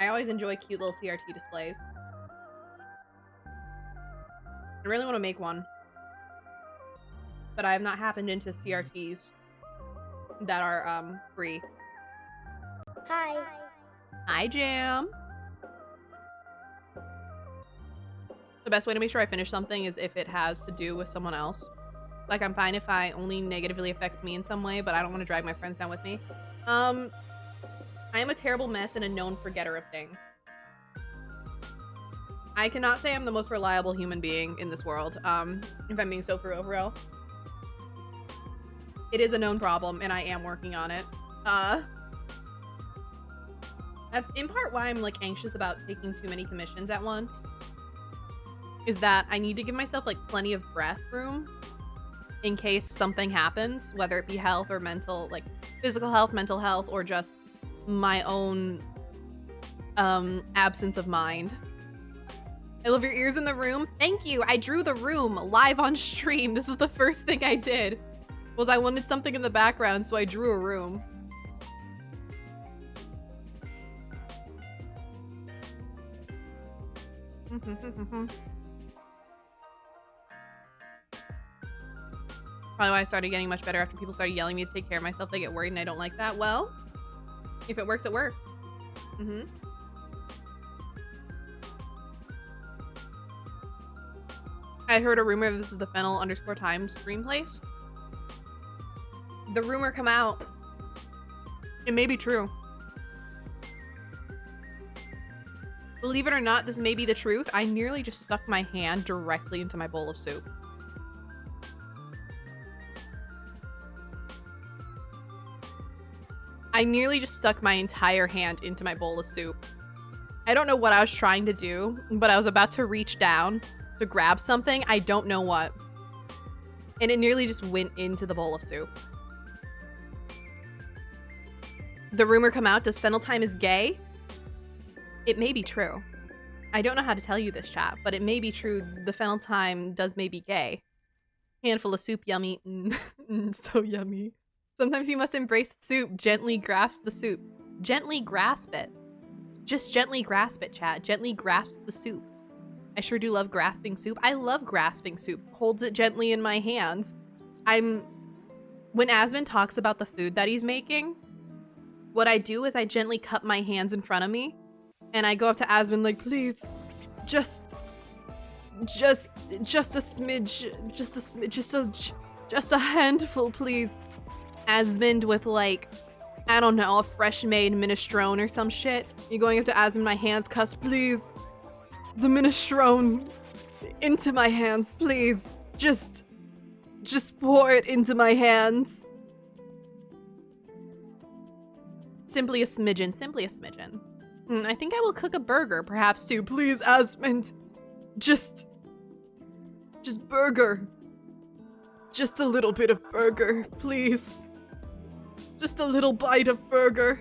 I always enjoy cute little CRT displays. I really want to make one, but I have not happened into CRTs that are free. Hi. Hi, Jam. The best way to make sure I finish something is if it has to do with someone else. Like, I'm fine if I only negatively affects me in some way, but I don't want to drag my friends down with me. I am a terrible mess and a known forgetter of things. I cannot say I'm the most reliable human being in this world, if I'm being so for real. It is a known problem, and I am working on it. That's in part why I'm, like, anxious about taking too many commissions at once. Is that I need to give myself, like, plenty of breath room in case something happens, whether it be health or mental, like, physical health, mental health, or just my own, absence of mind. I love your ears in the room. Thank you. I drew the room live on stream. This is the first thing I did. Was I wanted something in the background, so I drew a room. Probably why I started getting much better after people started yelling at me to take care of myself. They get worried and I don't like that. Well, if it works, it works. I heard a rumor that this is the Fennel_Thyme stream place. The rumor come out. It may be true. Believe it or not, this may be the truth. I nearly just stuck my hand directly into my bowl of soup. I nearly just stuck my entire hand into my bowl of soup. I don't know what I was trying to do, but I was about to reach down to grab something. I don't know what. And it nearly just went into the bowl of soup. The rumor come out, does Fennel-Thyme is gay? It may be true. I don't know how to tell you this, chat, but it may be true. The Fennel-Thyme does may be gay. Handful of soup, yummy. So yummy. Sometimes you must embrace the soup. Gently grasp the soup. Gently grasp it. Just gently grasp it, chat. Gently grasp the soup. I sure do love grasping soup. I love grasping soup. Holds it gently in my hands. When Asmund talks about the food that he's making, what I do is I gently cup my hands in front of me, and I go up to Asmund like, please, just a smidge, just a handful, please. Asmund with, like, I don't know, a fresh made minestrone or some shit. You're going up to Asmund, my hands cussed, please. The minestrone into my hands, please. Just pour it into my hands. Simply a smidgen, simply a smidgen. I think I will cook a burger, perhaps too. Please, Asmund. Just burger. Just a little bit of burger, please. Just a little bite of burger.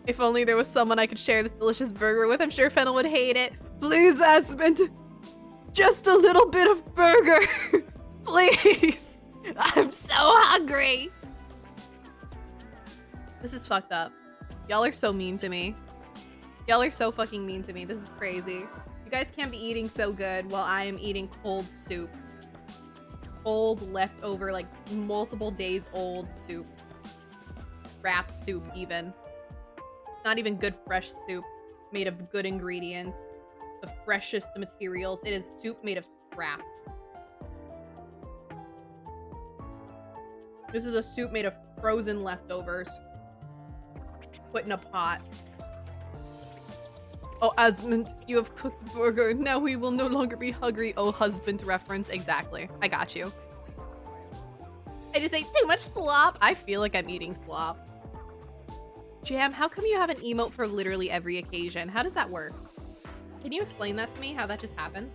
If only there was someone I could share this delicious burger with. I'm sure Fennel would hate it. Please, Asmund. Just a little bit of burger. Please. I'm so hungry. This is fucked up. Y'all are so mean to me. Y'all are so fucking mean to me. This is crazy. You guys can't be eating so good while I am eating cold soup. Old, leftover, like multiple days old soup. Scrap soup, even. Not even good fresh soup made of good ingredients. The freshest materials. It is soup made of scraps. This is a soup made of frozen leftovers. Put in a pot. Oh, Asmund, you have cooked the burger. Now we will no longer be hungry. Oh, husband reference. Exactly. I got you. I just ate too much slop. I feel like I'm eating slop. Jam, how come you have an emote for literally every occasion? How does that work? Can you explain that to me, how that just happens?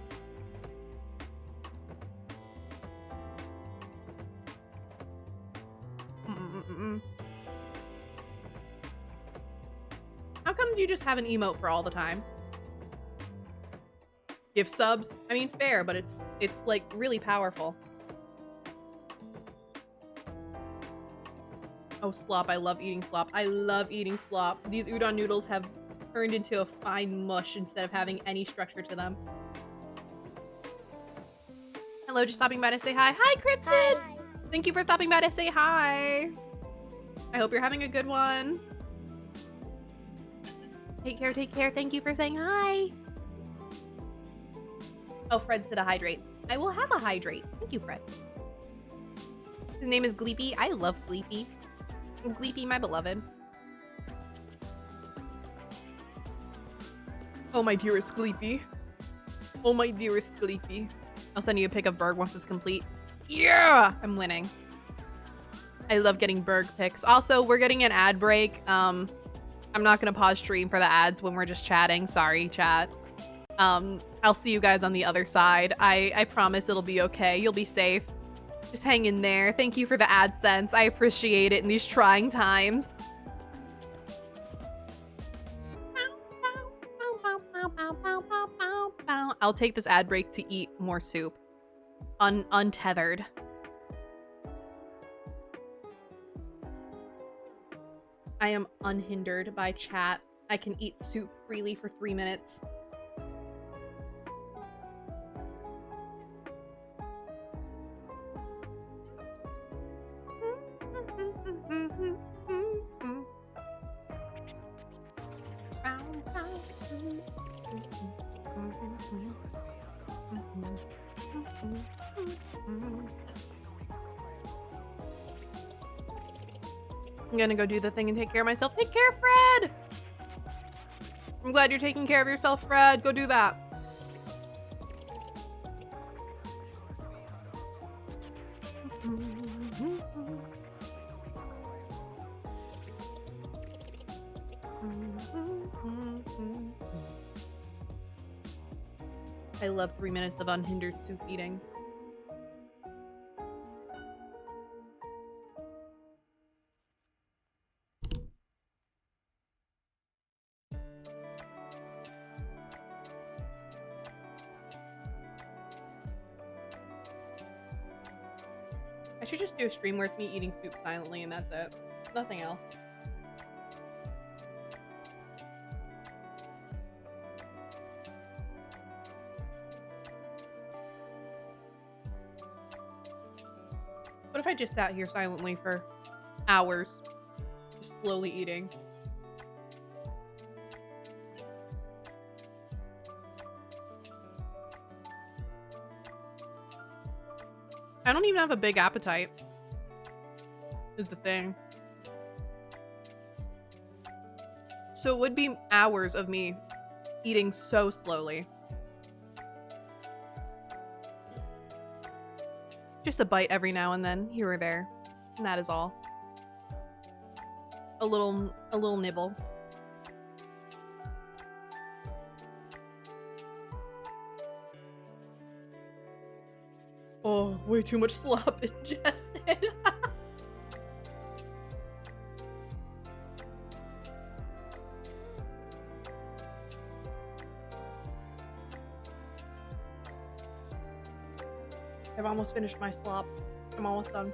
How come you just have an emote for all the time? Gift subs? I mean, fair, but it's like really powerful. Oh, slop. I love eating slop. I love eating slop. These udon noodles have turned into a fine mush instead of having any structure to them. Hello, just stopping by to say hi. Hi, Cryptids! Hi. Thank you for stopping by to say hi. I hope you're having a good one. Take care, take care. Thank you for saying hi. Oh, Fred said a hydrate. I will have a hydrate. Thank you, Fred. His name is Gleepy. I love Gleepy. Gleepy, my beloved. Oh, my dearest Gleepy. Oh, my dearest Gleepy. I'll send you a pic of Berg once it's complete. Yeah! I'm winning. I love getting Berg pics. Also, we're getting an ad break. I'm not gonna pause stream for the ads when we're just chatting. Sorry, chat. I'll see you guys on the other side. I promise it'll be okay. You'll be safe. Just hang in there. Thank you for the AdSense. I appreciate it in these trying times. I'll take this ad break to eat more soup. Untethered. I am unhindered by chat. I can eat soup freely for 3 minutes. I'm gonna go do the thing and take care of myself. Take care, Fred! I'm glad you're taking care of yourself, Fred. Go do that. I love 3 minutes of unhindered soup eating. I should just do a stream with me eating soup silently and that's it. Nothing else. What if I just sat here silently for hours, just slowly eating? I don't even have a big appetite, is the thing. So it would be hours of me eating so slowly. Just a bite every now and then, here or there. And that is all. A little nibble. Oh, way too much slop ingested. I've almost finished my slop. I'm almost done.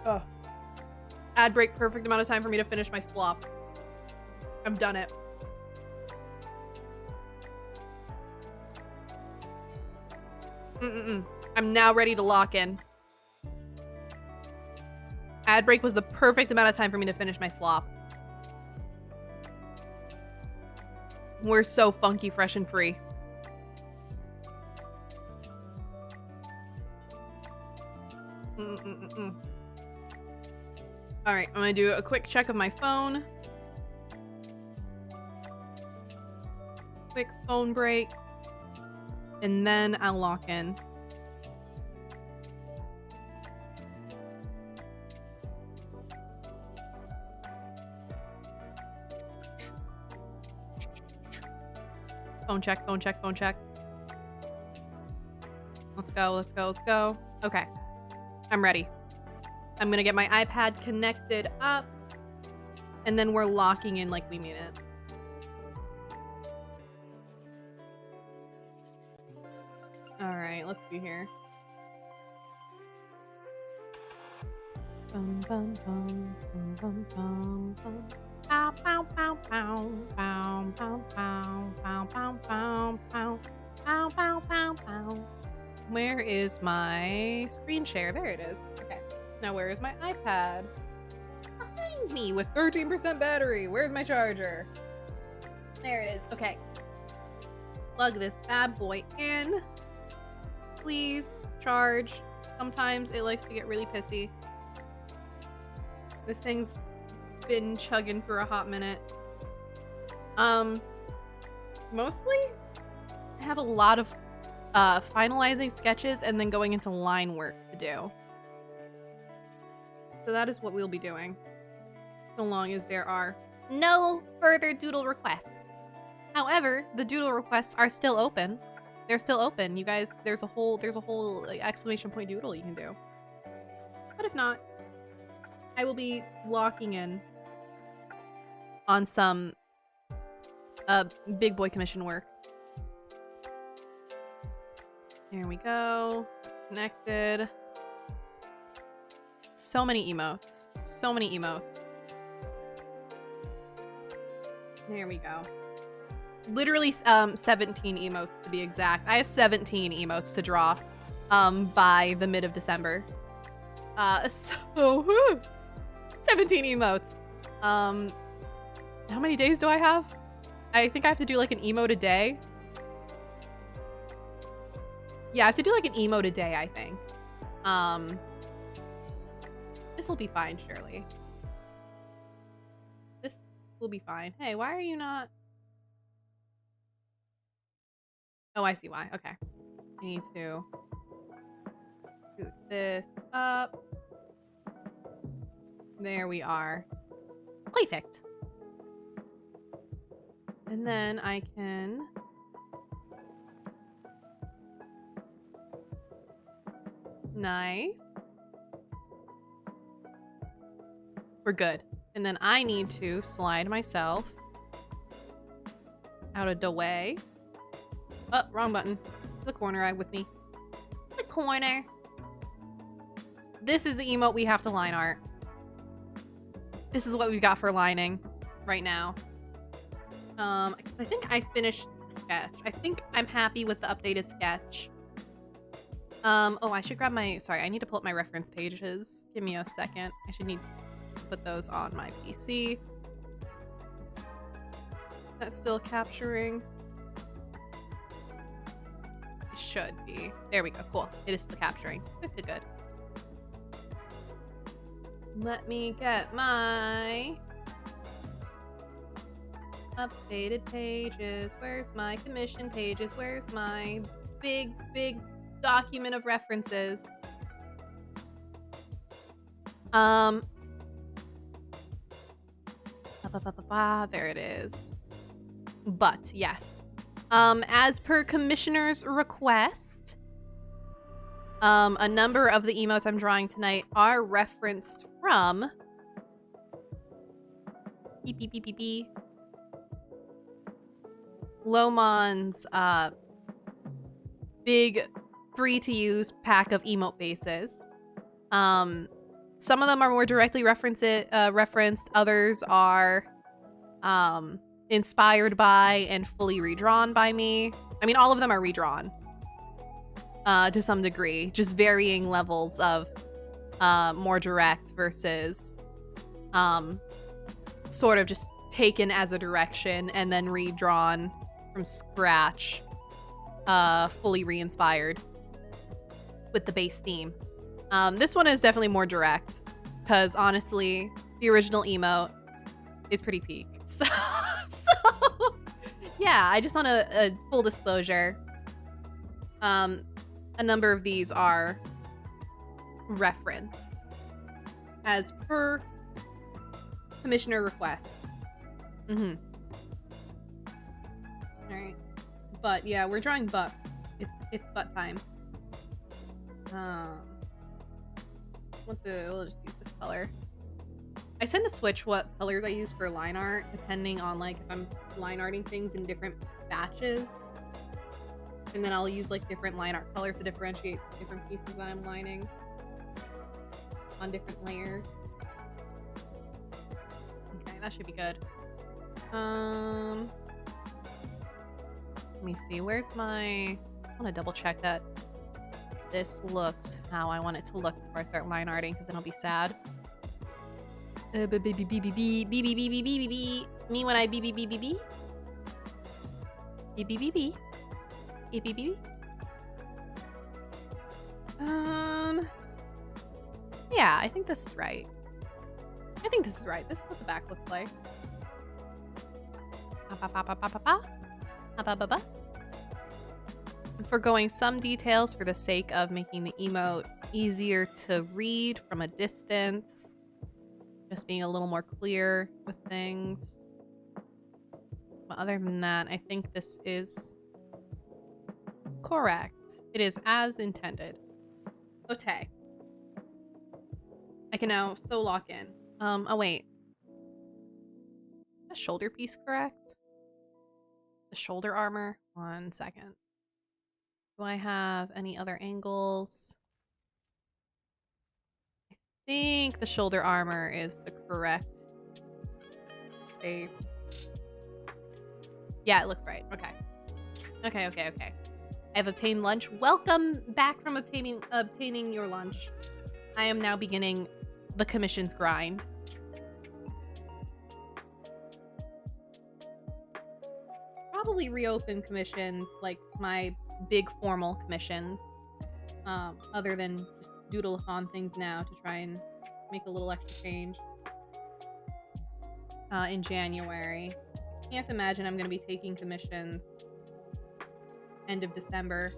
Ugh. Ad break, perfect amount of time for me to finish my slop. I've done it. I'm now ready to lock in. Ad break was the perfect amount of time for me to finish my slop. We're so funky, fresh, and free. Alright, I'm gonna do a quick check of my phone. Quick phone break. And then I'll lock in. Phone check, phone check, phone check. Let's go, let's go, let's go. Okay. I'm ready. I'm gonna get my iPad connected up. And then we're locking in like we mean it. Alright, let's see here. Bum, bum, bum, bum, bum, bum, bum. Pow, pow, pow, pow, pow, pow, pow, pow, pow, pow, pow, pow, pow, pow, pow. Where is my screen share? There it is. Okay. Now where is my iPad? Behind me with 13% battery. Where's my charger? There it is. Okay. Plug this bad boy in. Please charge. Sometimes it likes to get really pissy. This thing's been chugging for a hot minute. Mostly I have a lot of finalizing sketches and then going into line work to do. So that is what we'll be doing. So long as there are no further doodle requests. However, the doodle requests are still open. They're still open. You guys, there's a whole like, exclamation point doodle you can do. But if not, I will be locking in on some big boy commission work. There we go. Connected. So many emotes. So many emotes. There we go. Literally 17 emotes to be exact. I have 17 emotes to draw by the mid of December. So whew, 17 emotes. How many days do I have? I think I have to do like an emote a day. Yeah, I have to do like an emote a day, I think. This will be fine, surely. This will be fine. Hey, why are you not? Oh, I see why. Okay. I need to scoot this up. There we are. Perfect. And then I can... Nice. We're good. And then I need to slide myself out of the way. Oh, wrong button. The corner with me. The corner. This is the emote we have to line art. This is what we've got for lining right now. I think I finished the sketch. I think I'm happy with the updated sketch. Oh, I should grab my... Sorry, I need to pull up my reference pages. Give me a second. I should need to put those on my PC. That's still capturing. It should be. There we go. Cool. It is still capturing. Good, good. Let me get my updated pages. Where's my commission pages? Where's my big document of references? There it is. But yes, as per commissioner's request, a number of the emotes I'm drawing tonight are referenced from Lomon's big free-to-use pack of emote bases. Some of them are more directly referenced. Others are inspired by and fully redrawn by me. I mean, all of them are redrawn to some degree, just varying levels of more direct versus sort of just taken as a direction and then redrawn from scratch, fully re-inspired with the base theme. This one is definitely more direct, because honestly, the original emote is pretty peak. So yeah, I just want a full disclosure. A number of these are reference as per commissioner request. All right, but yeah, we're drawing butt. It's butt time. We'll just use this color. I tend to switch what colors I use for line art depending on like if I'm line arting things in different batches. And then I'll use like different line art colors to differentiate different pieces that I'm lining on different layers. Okay, that should be good. Let me see, where's my... I want to double check that this looks how I want it to look before I start line arting, because then I'll be sad. Me when I B. Yeah, I think this is right. This is what the back looks like. I'm foregoing some details for the sake of making the emote easier to read from a distance. Just being a little more clear with things. But other than that, I think this is correct. It is as intended. Okay. I can now so lock in. Oh wait. Is the shoulder piece correct? The shoulder armor? 1 second. Do I have any other angles? I think the shoulder armor is the correct shape. Yeah, it looks right. Okay. Okay. I have obtained lunch. Welcome back from obtaining your lunch. I am now beginning the commission's grind. Probably reopen commissions, like my big formal commissions, other than just Doodleathon things now to try and make a little extra change in January. Can't imagine I'm going to be taking commissions end of December.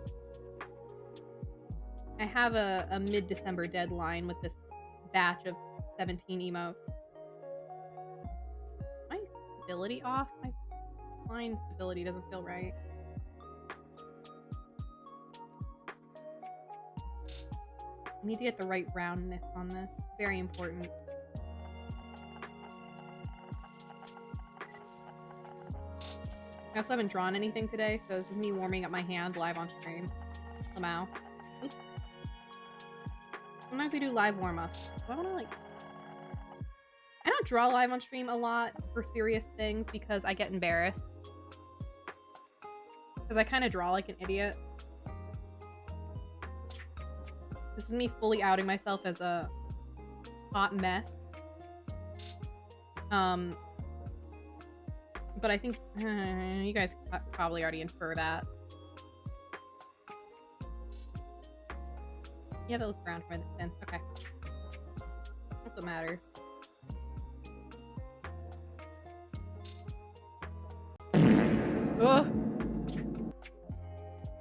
I have a mid-December deadline with this batch of 17 emotes. My stability off? My line stability doesn't feel right. I need to get the right roundness on this. Very important. I also haven't drawn anything today, so this is me warming up my hand live on stream. Somehow. Oops. Sometimes we do live warm-ups. Do I want to, like... I don't draw live on stream a lot for serious things because I get embarrassed. Because I kind of draw like an idiot. This is me fully outing myself as a hot mess. But I think you guys probably already infer that. Yeah, that looks round from a distance. Okay. That's what matters. Ugh.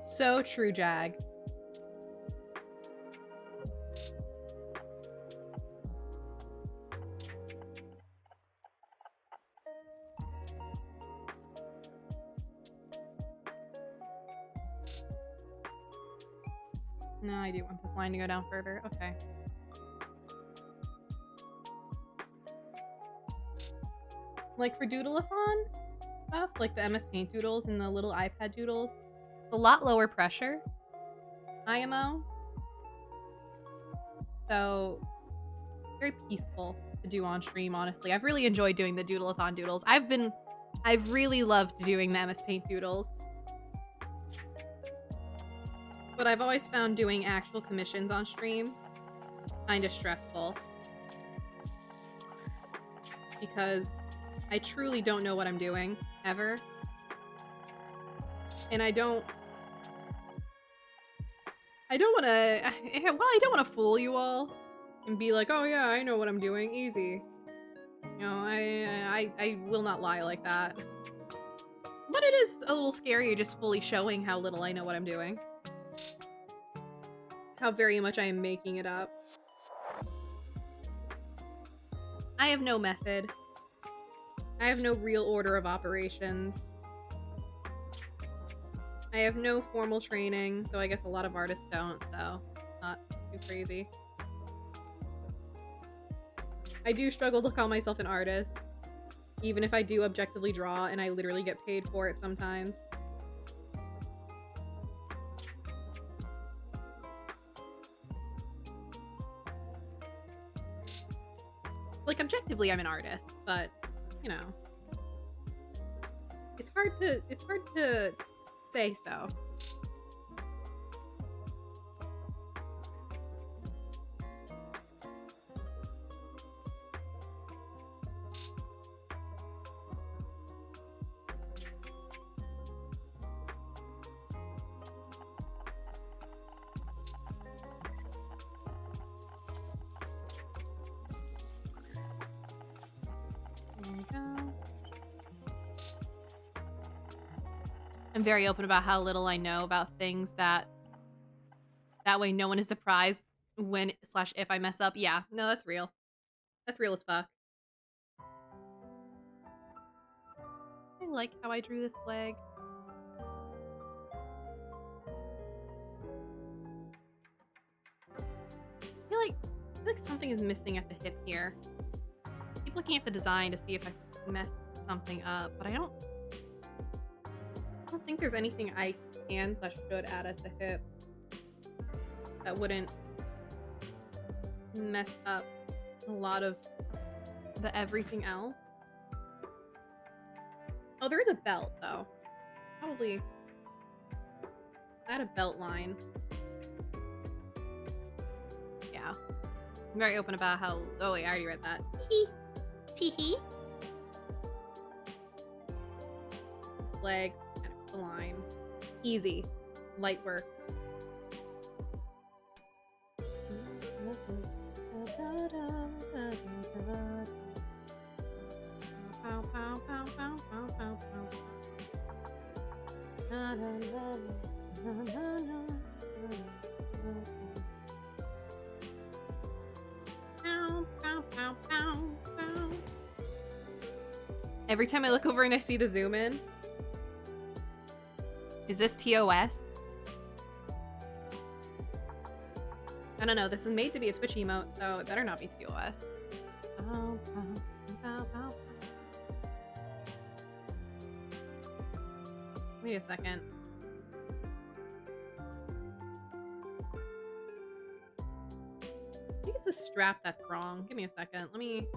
So true, Jag. No, I do want this line to go down further. Okay. Like for Doodleathon stuff, like the MS Paint doodles and the little iPad doodles, it's a lot lower pressure IMO. So, very peaceful to do on stream, honestly. I've really enjoyed doing the Doodleathon doodles. I've really loved doing the MS Paint doodles. But I've always found doing actual commissions on stream kind of stressful. Because I truly don't know what I'm doing, ever. And I don't wanna, well, I don't wanna fool you all and be like, oh yeah, I know what I'm doing, easy. You know, I will not lie like that. But it is a little scary just fully showing how little I know what I'm doing. How very much I am making it up. I have no method. I have no real order of operations. I have no formal training, though I guess a lot of artists don't, so it's not too crazy. I do struggle to call myself an artist, even if I do objectively draw and I literally get paid for it sometimes. Like, objectively, I'm an artist, but, you know, it's hard to say so. There we go. I'm very open about how little I know about things that way no one is surprised when / if I mess up. Yeah, no, that's real. That's real as fuck. I like how I drew this leg. I feel like something is missing at the hip here. I keep looking at the design to see if I messed something up, but I don't think there's anything I can / should add at the hip that wouldn't mess up a lot of the everything else. Oh, there is a belt though. Probably add a belt line. Yeah. I'm very open about how, oh wait, I already read that. Hee. Tee-hee. This leg, kind of the line. Easy. Light work. Every time I look over and I see the zoom in. Is this TOS? I don't know, this is made to be a Twitch emote, so it better not be TOS. Wait a second. I think it's the strap that's wrong. Give me a second. Let me...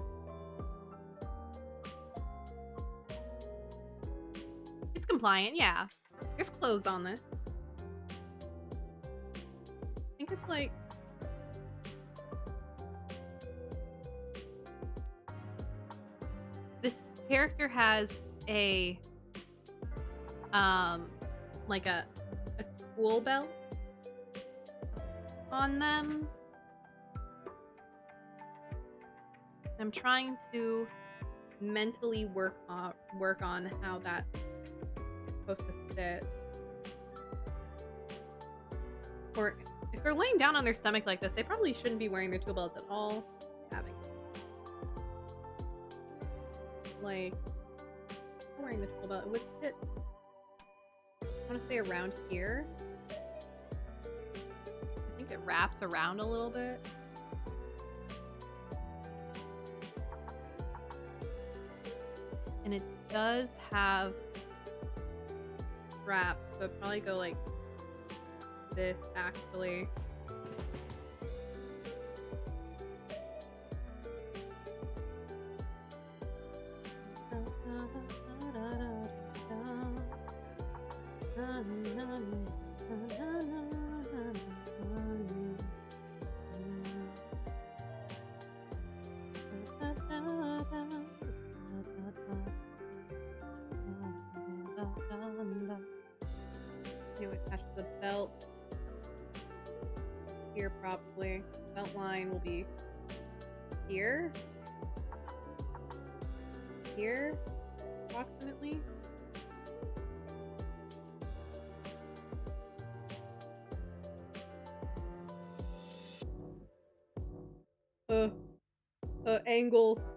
It's compliant, yeah. There's clothes on this. I think it's like... This character has a... like a tool belt on them. I'm trying to mentally work on how that's supposed to sit. Or if they're laying down on their stomach like this, they probably shouldn't be wearing their tool belts at all. Having like wearing the tool belt, what's it? I want to say around here. I think it wraps around a little bit. And it does have straps, so it'd probably go like this actually. New attach the belt. Here, probably. Belt line will be here. Here, approximately. Angles.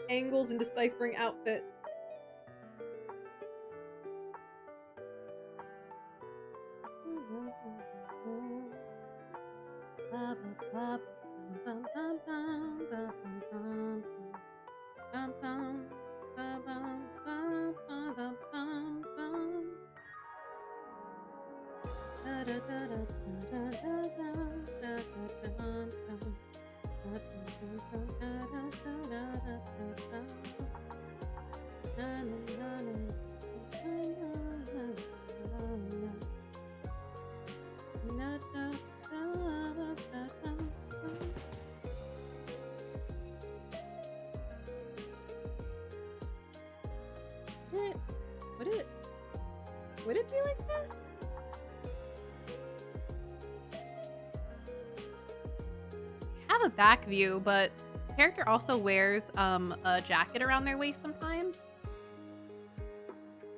Angles and deciphering outfits. Would it be like this? I have a back view, but the character also wears a jacket around their waist sometimes.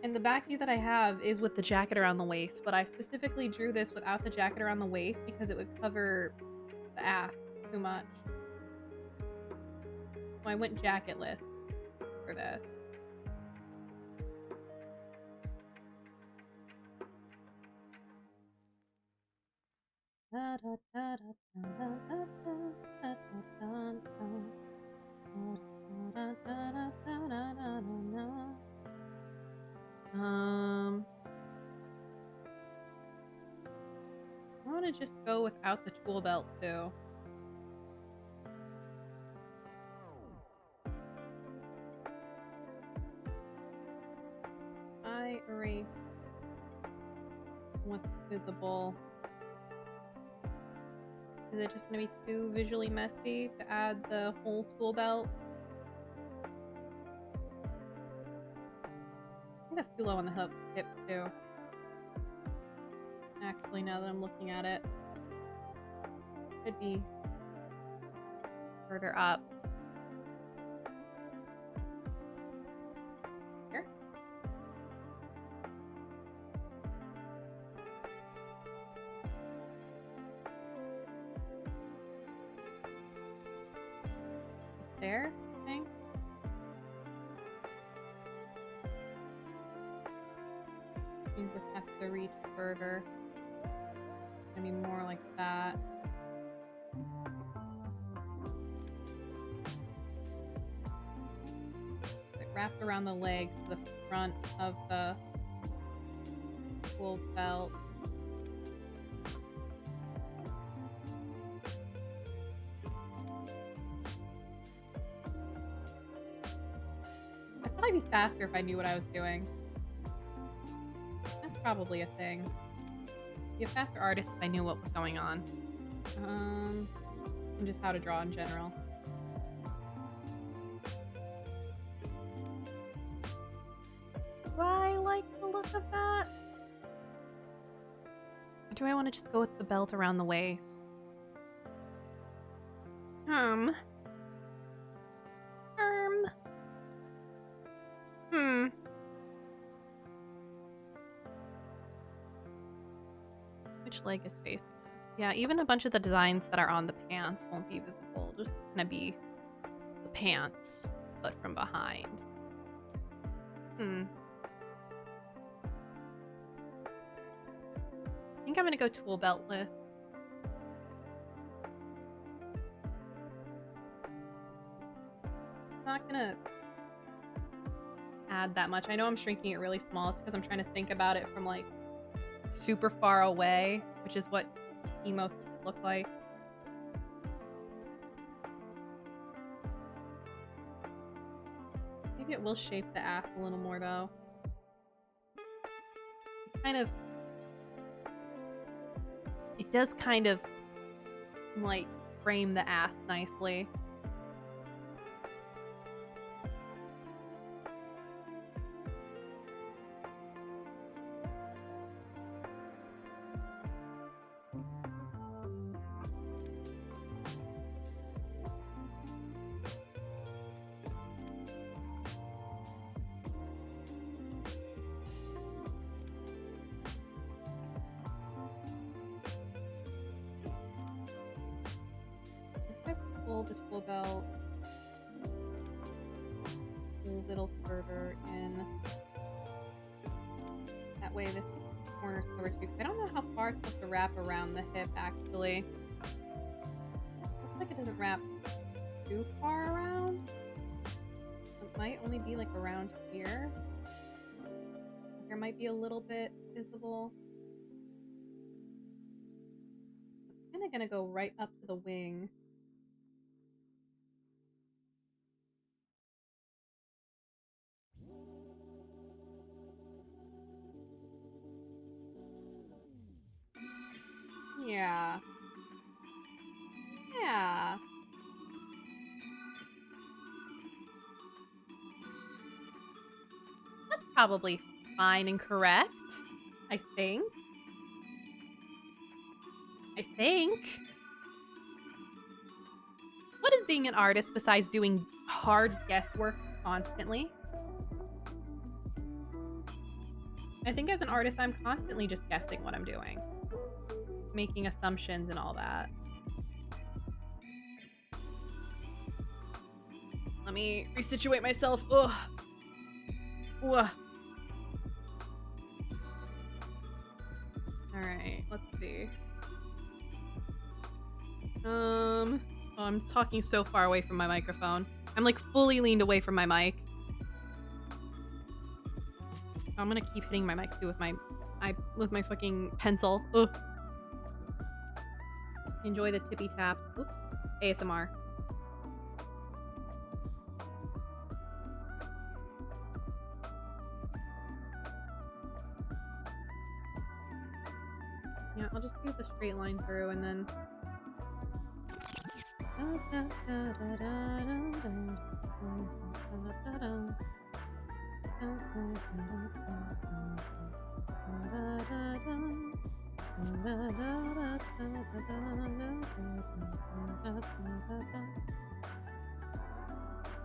And the back view that I have is with the jacket around the waist, but I specifically drew this without the jacket around the waist because it would cover the ass too much. So I went jacketless for this. I want to just go without the tool belt too. I erase what's visible. Is it just going to be too visually messy to add the whole tool belt? I think that's too low on the hip too. Actually, now that I'm looking at it, should be further up. Here. There, I think. Means this has to reach further. Maybe more like that. It wraps around the leg to the front of the tool belt. I thought I'd be faster if I knew what I was doing. That's probably a thing. Be a faster artist if I knew what was going on. And just how to draw in general. Do I like the look of that? Or do I want to just go with the belt around the waist? Which leg is facing us? Yeah, even a bunch of the designs that are on the pants won't be visible. Just gonna be the pants, but from behind. I think I'm gonna go tool beltless. Not gonna add that much. I know I'm shrinking it really small. It's because I'm trying to think about it from like super far away, which is what emotes look like. Maybe it will shape the ass a little more though. It does kind of like frame the ass nicely. the tool belt a little further in. That way this corner's covered too. I don't know how far it's supposed to wrap around the hip, actually. Looks like it doesn't wrap too far around. It might only be like around here. There might be a little bit visible. It's kind of gonna go right up to the wing. Yeah. Yeah. That's probably fine and correct. I think. What is being an artist besides doing hard guesswork constantly? I think as an artist, I'm constantly just guessing what I'm doing. Making assumptions and all that. Let me resituate myself. Ugh. Ugh. Alright, let's see. Oh, I'm talking so far away from my microphone. I'm like fully leaned away from my mic. I'm gonna keep hitting my mic too with my fucking pencil. Ugh. Enjoy the tippy taps. Oops. ASMR. Yeah, I'll just use the straight line through and then...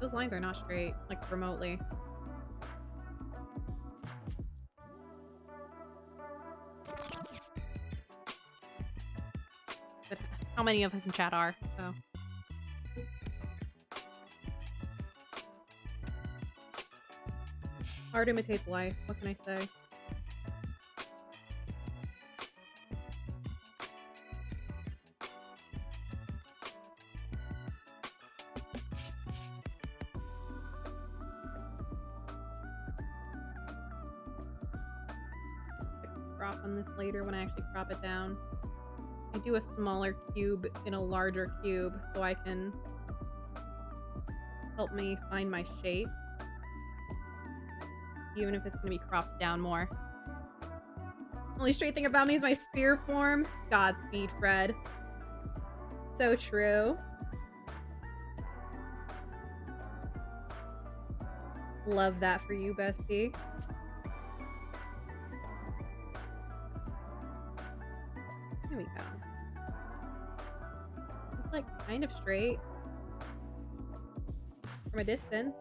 Those lines are not straight, like remotely. But how many of us in chat are, so... Art imitates life, what can I say? Crop on this later when I actually crop it down. I do a smaller cube in a larger cube so I can help me find my shape. Even if it's gonna be cropped down more. Only straight thing about me is my spear form. Godspeed, Fred. So true. Love that for you, bestie. There we go. It's like kind of straight from a distance.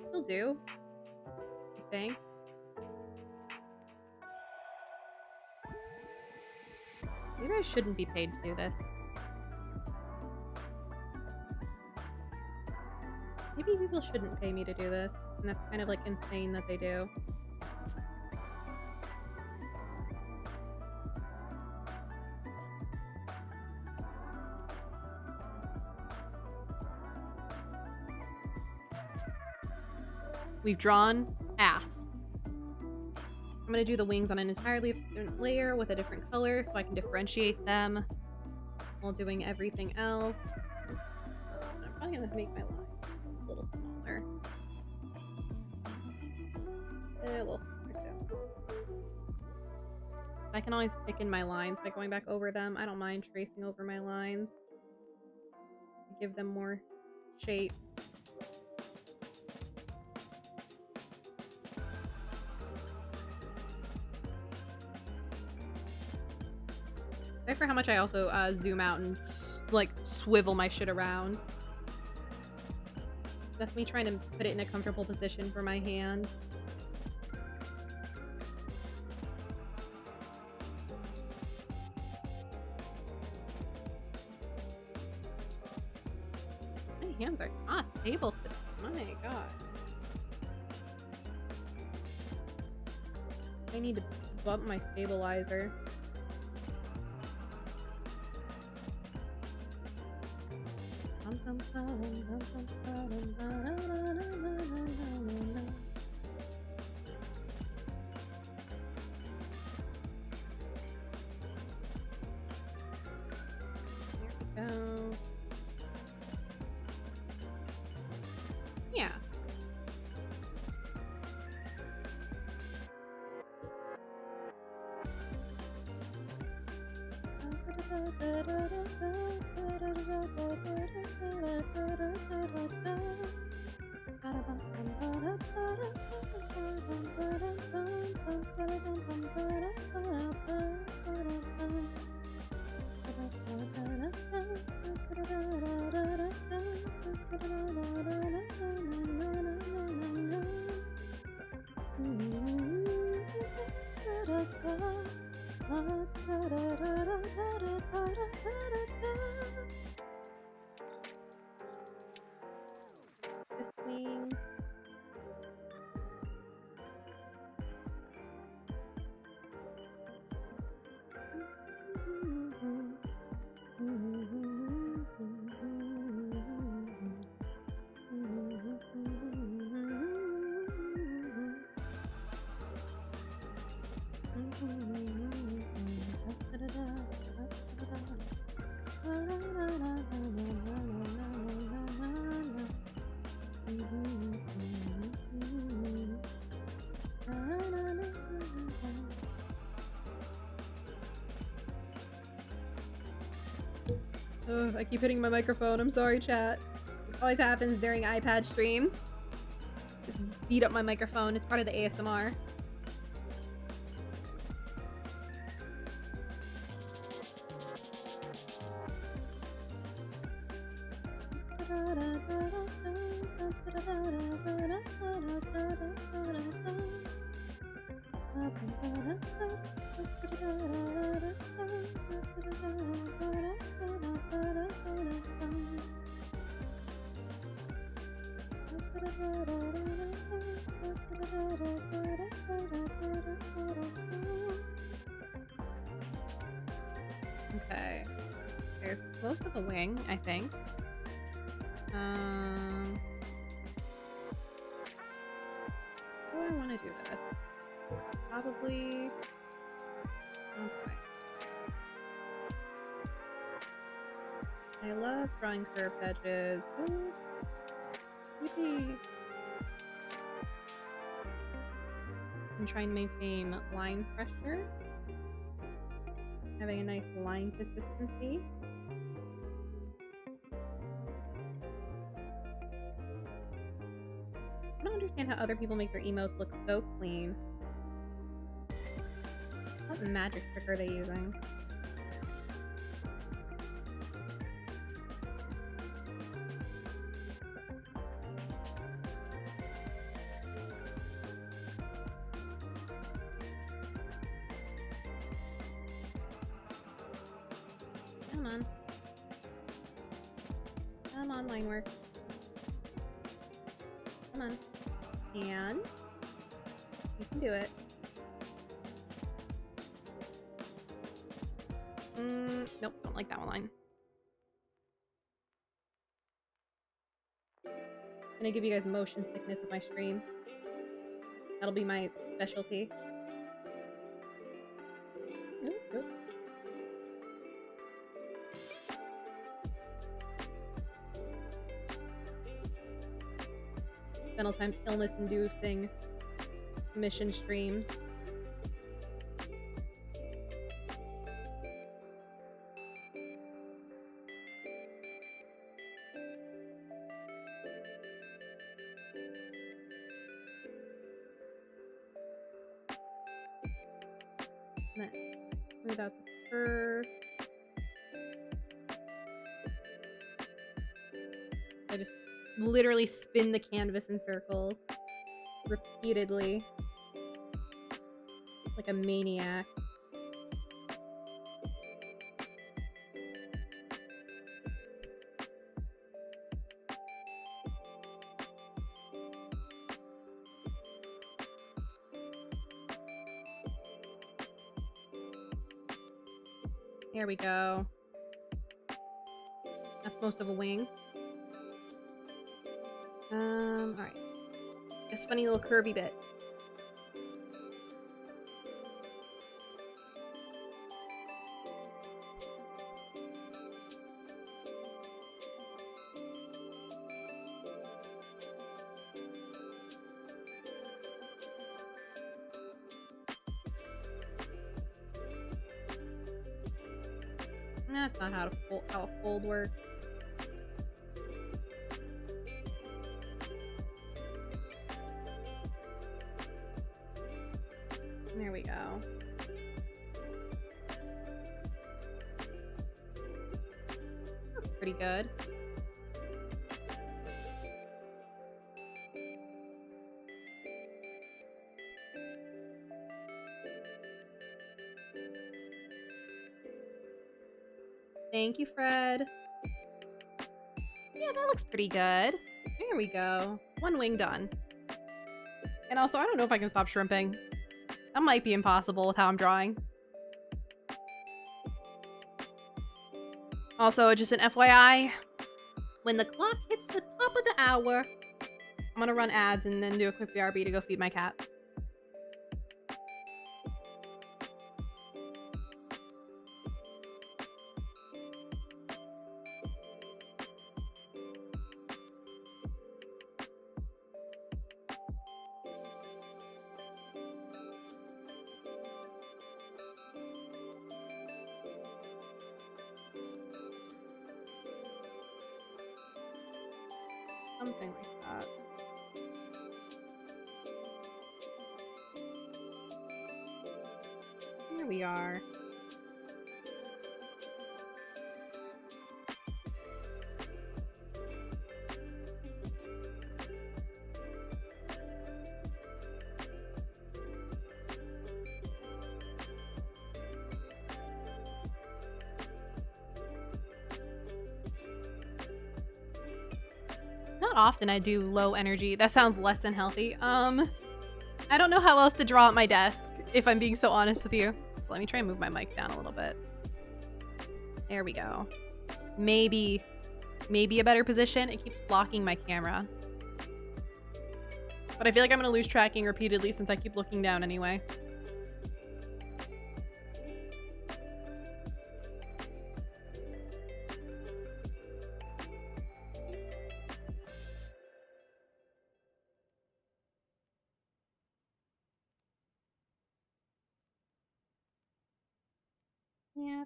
It'll do, I think. Maybe I shouldn't be paid to do this. Maybe people shouldn't pay me to do this, and that's kind of like insane that they do. We've drawn ass. I'm gonna do the wings on an entirely different layer with a different color so I can differentiate them while doing everything else. I'm probably gonna make my line a little smaller. A little smaller too. I can always thicken my lines by going back over them. I don't mind tracing over my lines. Give them more shape. Sorry for how much I also zoom out and like swivel my shit around. That's me trying to put it in a comfortable position for my hand. hands are not stable today. My god. I need to bump my stabilizer. There we go. Yeah. This wing. Ugh, I keep hitting my microphone. I'm sorry, chat. This always happens during iPad streams. Just beat up my microphone. It's part of the ASMR. Okay. There's most of the wing, I think. How do I want to do this? Probably... Okay. I love drawing curved edges. Ooh. Yippee! And try and maintain line pressure. Having a nice line consistency. I don't understand how other people make their emotes look so clean. What magic trick are they using? Come on. Come on, line work. Come on. And you can do it. Nope, don't like that one line. I'm gonna give you guys motion sickness with my stream. That'll be my specialty. Oop. Fennel-Thyme's illness-inducing mission streams. Let's smooth out this curve. I just literally spin the canvas in circles repeatedly like a maniac. There we go. That's most of a wing. Alright. This funny little curvy bit. That's not how a fold works. There we go. That's pretty good. Thank you, Fred. Yeah, that looks pretty good. There we go. One wing done. And also, I don't know if I can stop shrimping. That might be impossible with how I'm drawing. Also, just an FYI, when the clock hits the top of the hour, I'm gonna run ads and then do a quick BRB to go feed my cat. Something like that. Here we are. Not often I do low energy. That sounds less than healthy. I don't know how else to draw at my desk, if I'm being so honest with you. So let me try and move my mic down a little bit. There we go. Maybe a better position. It keeps blocking my camera. But I feel like I'm gonna lose tracking repeatedly since I keep looking down anyway. Yeah,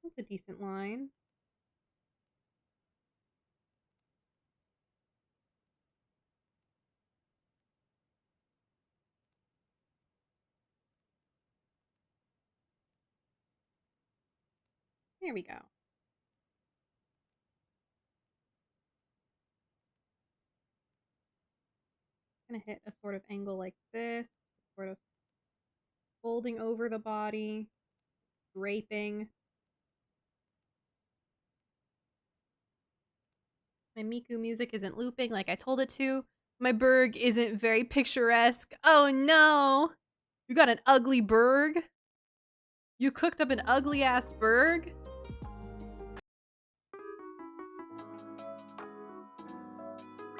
that's a decent line. There we go. Gonna hit a sort of angle like this, sort of folding over the body, draping. My Miku music isn't looping like I told it to. My berg isn't very picturesque. Oh no! You got an ugly berg? You cooked up an ugly ass berg?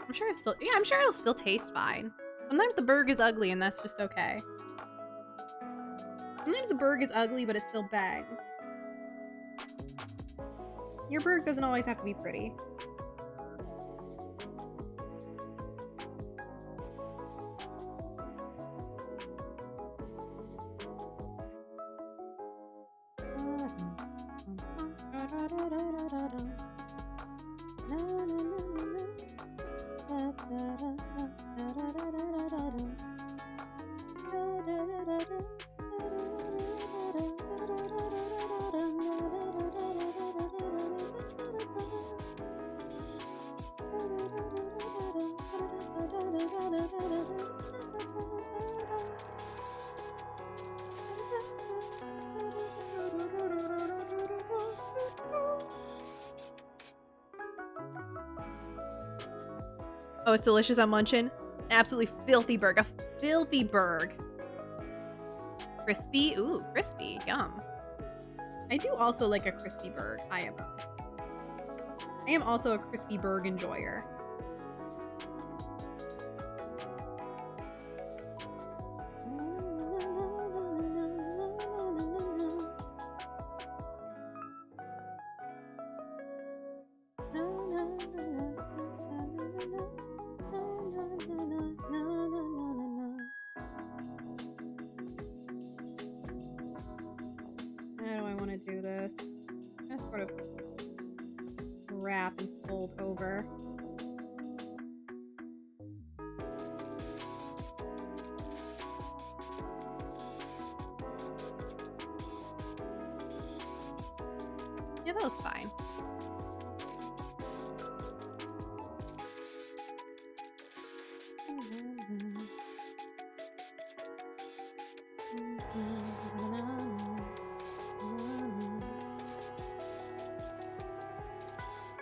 I'm sure it's still, yeah, I'm sure it'll still taste fine. Sometimes the berg is ugly and that's just okay. Sometimes the berg is ugly but it still bangs. Your berg doesn't always have to be pretty. Oh, it's delicious. I'm munching. An absolutely filthy burg. A filthy burg. Crispy. Ooh, crispy. Yum. I do also like a crispy burg. I am also a crispy burg enjoyer. How do I want to do this? Just sort of wrap and fold over. Yeah, that looks fine.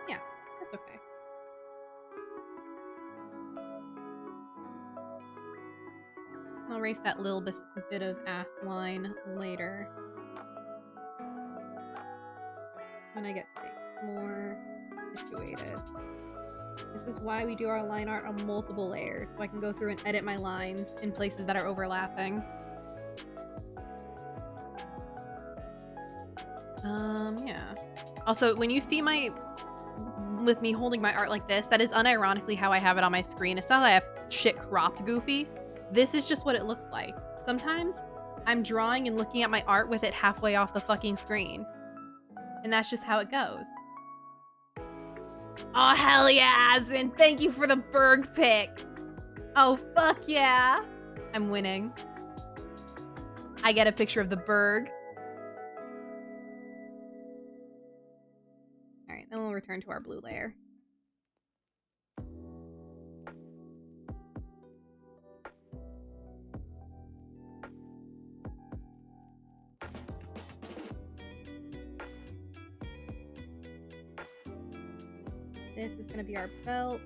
Yeah, that's okay. I'll erase that little bit of ass line later. When I get things more situated. This is why we do our line art on multiple layers, so I can go through and edit my lines in places that are overlapping. Yeah. Also, when you see with me holding my art like this, that is unironically how I have it on my screen. It's not that I have shit cropped goofy. This is just what it looks like. Sometimes I'm drawing and looking at my art with it halfway off the fucking screen. And that's just how it goes. Oh, hell yeah, Asvin. Thank you for the Berg pick. Oh, fuck yeah. I'm winning. I get a picture of the Berg. All right, then we'll return to our blue layer. This is going to be our belt.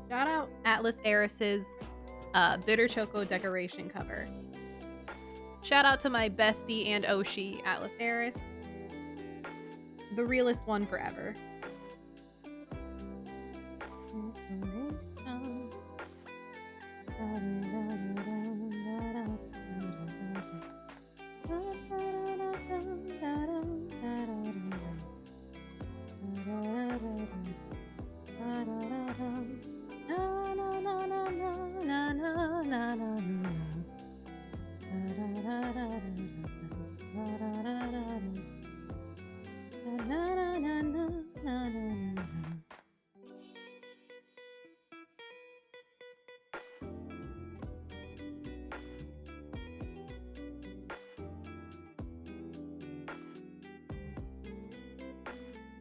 Shout out Atlas Eris's Bitter Choco decoration cover. Shout out to my bestie and Oshi, Atlas Eris. The realest one forever.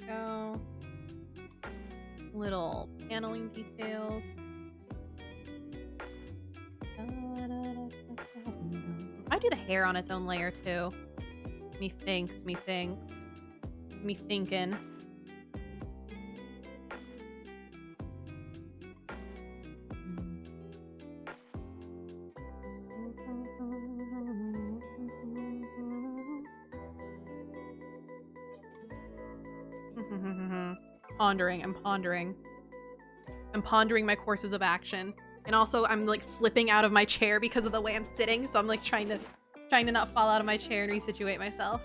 Go. Little paneling details. I do the hair on its own layer too. Me thinks. Me thinking. I'm pondering my courses of action. And also I'm like slipping out of my chair because of the way I'm sitting, so I'm like trying to not fall out of my chair and resituate myself.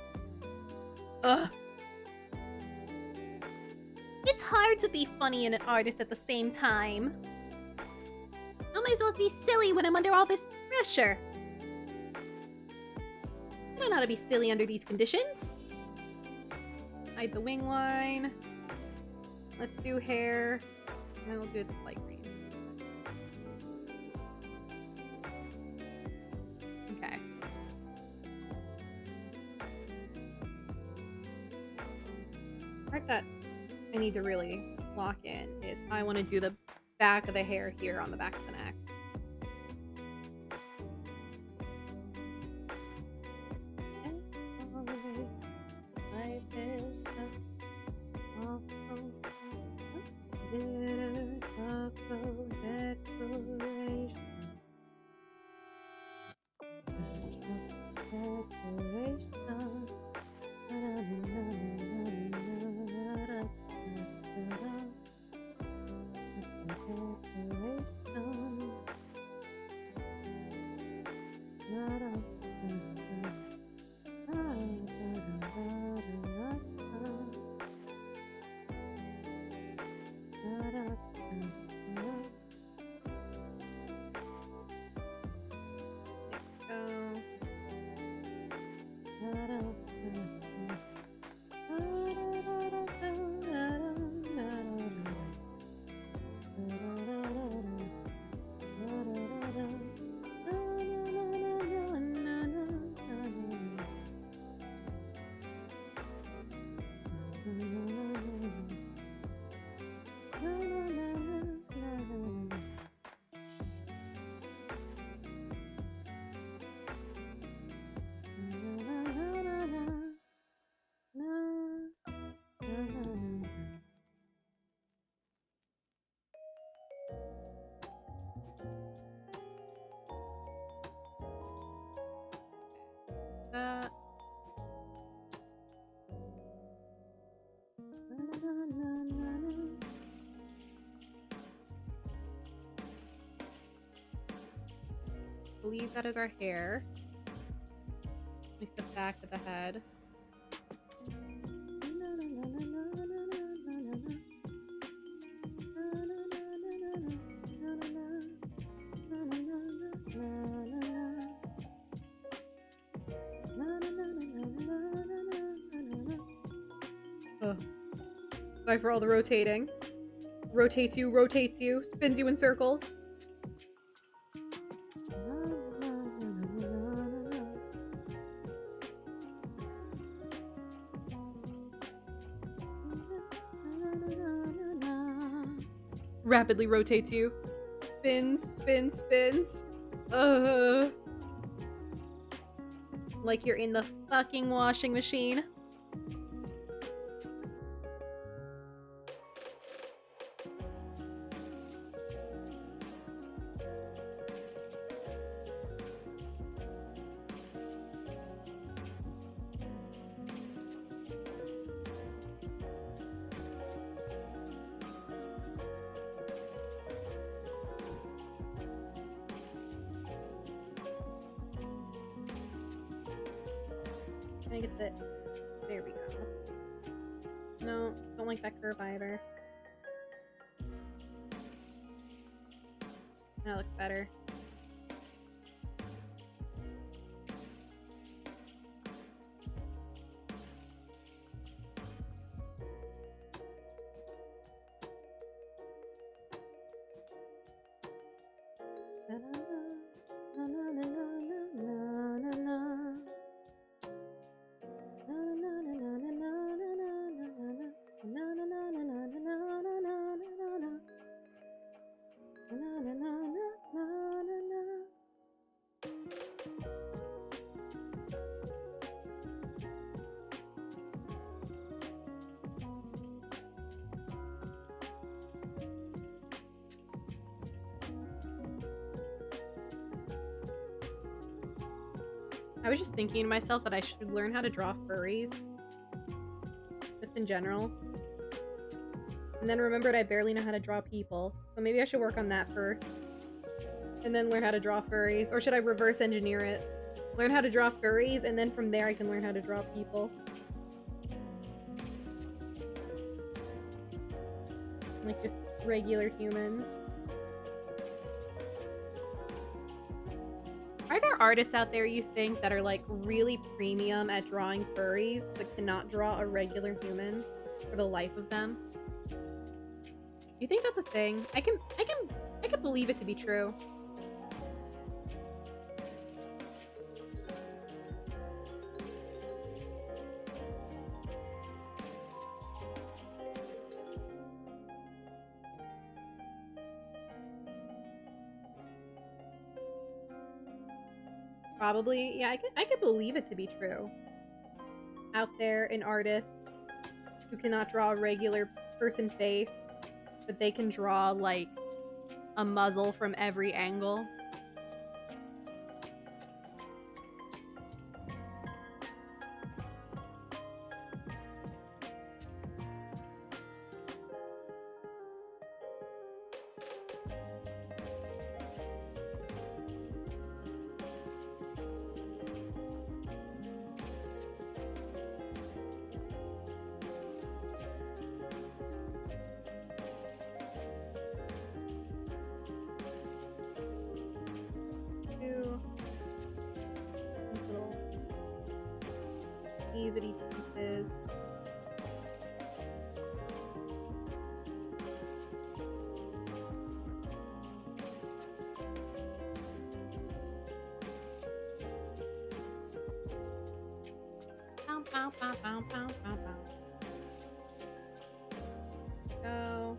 Ugh. It's hard to be funny and an artist at the same time. How am I supposed to be silly when I'm under all this pressure? I don't know how to be silly under these conditions. Hide the wing line. Let's do hair. And we'll do this light green. Okay. The part that I need to really lock in is I want to do the back of the hair here on the back of the neck. I believe that is our hair. At least the back of the head. Sorry for all the rotating. Rotates you, spins you in circles. Rapidly rotates you. Spins, spins, spins. Like you're in the fucking washing machine. Can I get the... There we go. No, don't like that curve either. That looks better. I was just thinking to myself that I should learn how to draw furries. Just in general. And then remembered I barely know how to draw people. So maybe I should work on that first. And then learn how to draw furries. Or should I reverse engineer it? Learn how to draw furries, and then from there I can learn how to draw people. Like just regular humans. Are there artists out there, you think, that are like really premium at drawing furries but cannot draw a regular human for the life of them? You think that's a thing? I can believe it to be true. Probably, yeah, I could believe it to be true. Out there, an artist who cannot draw a regular person face, but they can draw like a muzzle from every angle. Easy pieces. Bow, bow, bow, bow, bow, bow, bow. Go.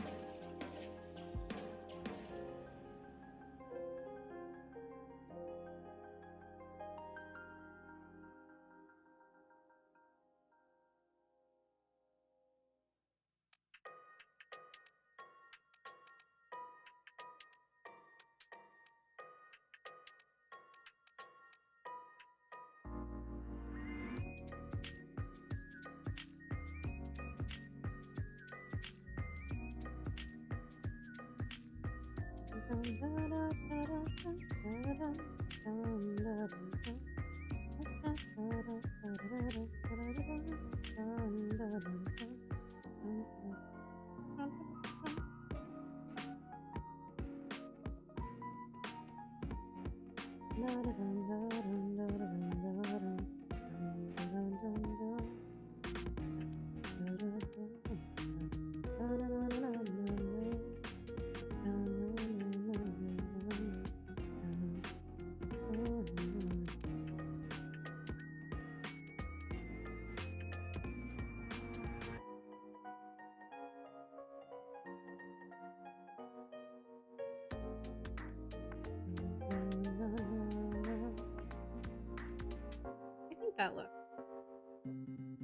I think that looks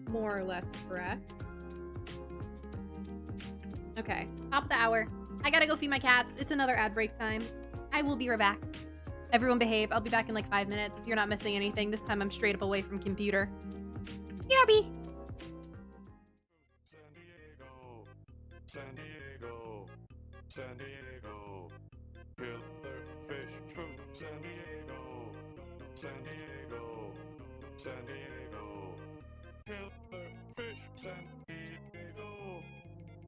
more or less correct. Okay, top of the hour. I gotta go feed my cats. It's another ad break time. I will be right back. Everyone behave. I'll be back in like 5 minutes. You're not missing anything. This time I'm straight up away from computer. Yabby! San Diego, San Diego, pillar fish from San Diego, San Diego, San Diego, pillar fish San Diego,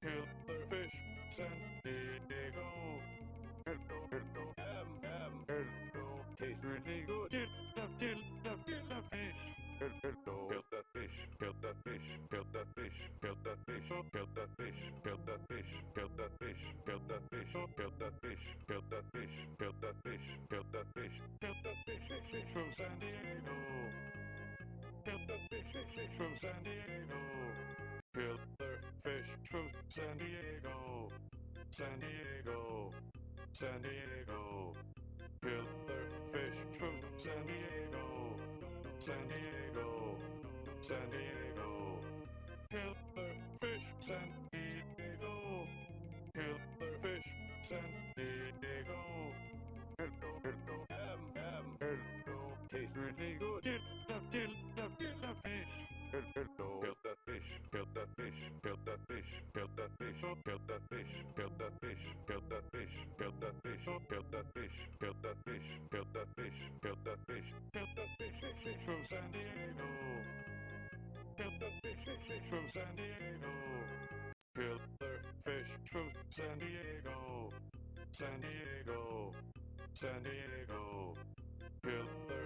pillar fish San Diego. Hello, hello, tastes really good. Kill the fish. Hello, kill that fish, kill that fish, kill that fish, kill that fish, kill that fish, kill that fish, kill that fish, kill that fish, kill that fish, kill that fish, kill that fish, kill that fish, kill that fish from San Diego. Kill that fish from San Diego. Killer fish from San Diego. San Diego, San Diego. Killer fish from San Diego. San Diego, San Diego. Killer fish, San Diego. Killer fish, San Diego. Hello, hello, tastes really good. Kill the fish. Hello, kill that fish, kill that fish, kill that fish, kill that fish, kill that fish, kill that fish, kill that fish, kill that fish, kill that fish, kill that fish, kill that fish, kill that fish, kill that fish from San Diego. Kill that fish from San Diego. Killer fish from San Diego. San Diego, San Diego. Killer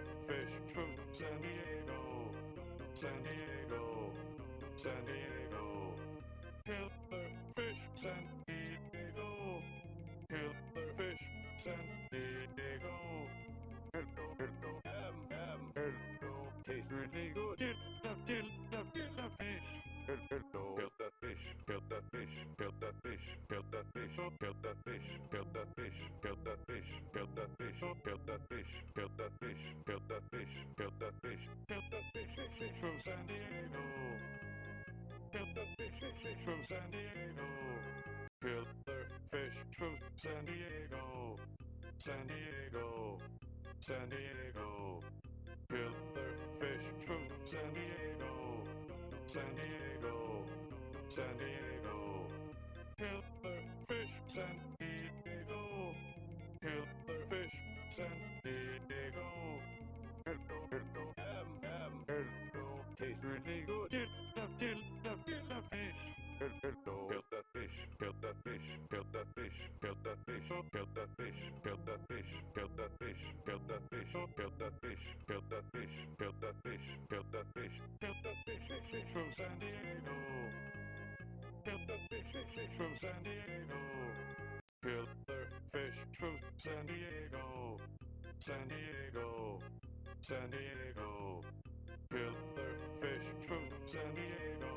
kill that fish, kill that fish, kill that fish, kill that fish, kill that fish, kill that fish, kill that fish, kill that fish, kill that fish from San Diego. Kill that fish from San Diego. Killer fish from San Diego. San Diego. San Diego. Killer fish from San Diego. San Diego. San Diego. Killer fish San Diego. Killer fish San Diego. Hello, hello, tastes really good. Kill the fish. Hello, kill that fish, kill that fish, kill that fish, kill that fish, kill that fish, kill that fish, kill that fish, kill that fish, kill that fish, kill that fish, kill that fish, kill that fish, kill that fish from San Diego. Kill that fish from San Diego. Killer fish from San Diego. San Diego. San Diego. Killer fish from San Diego.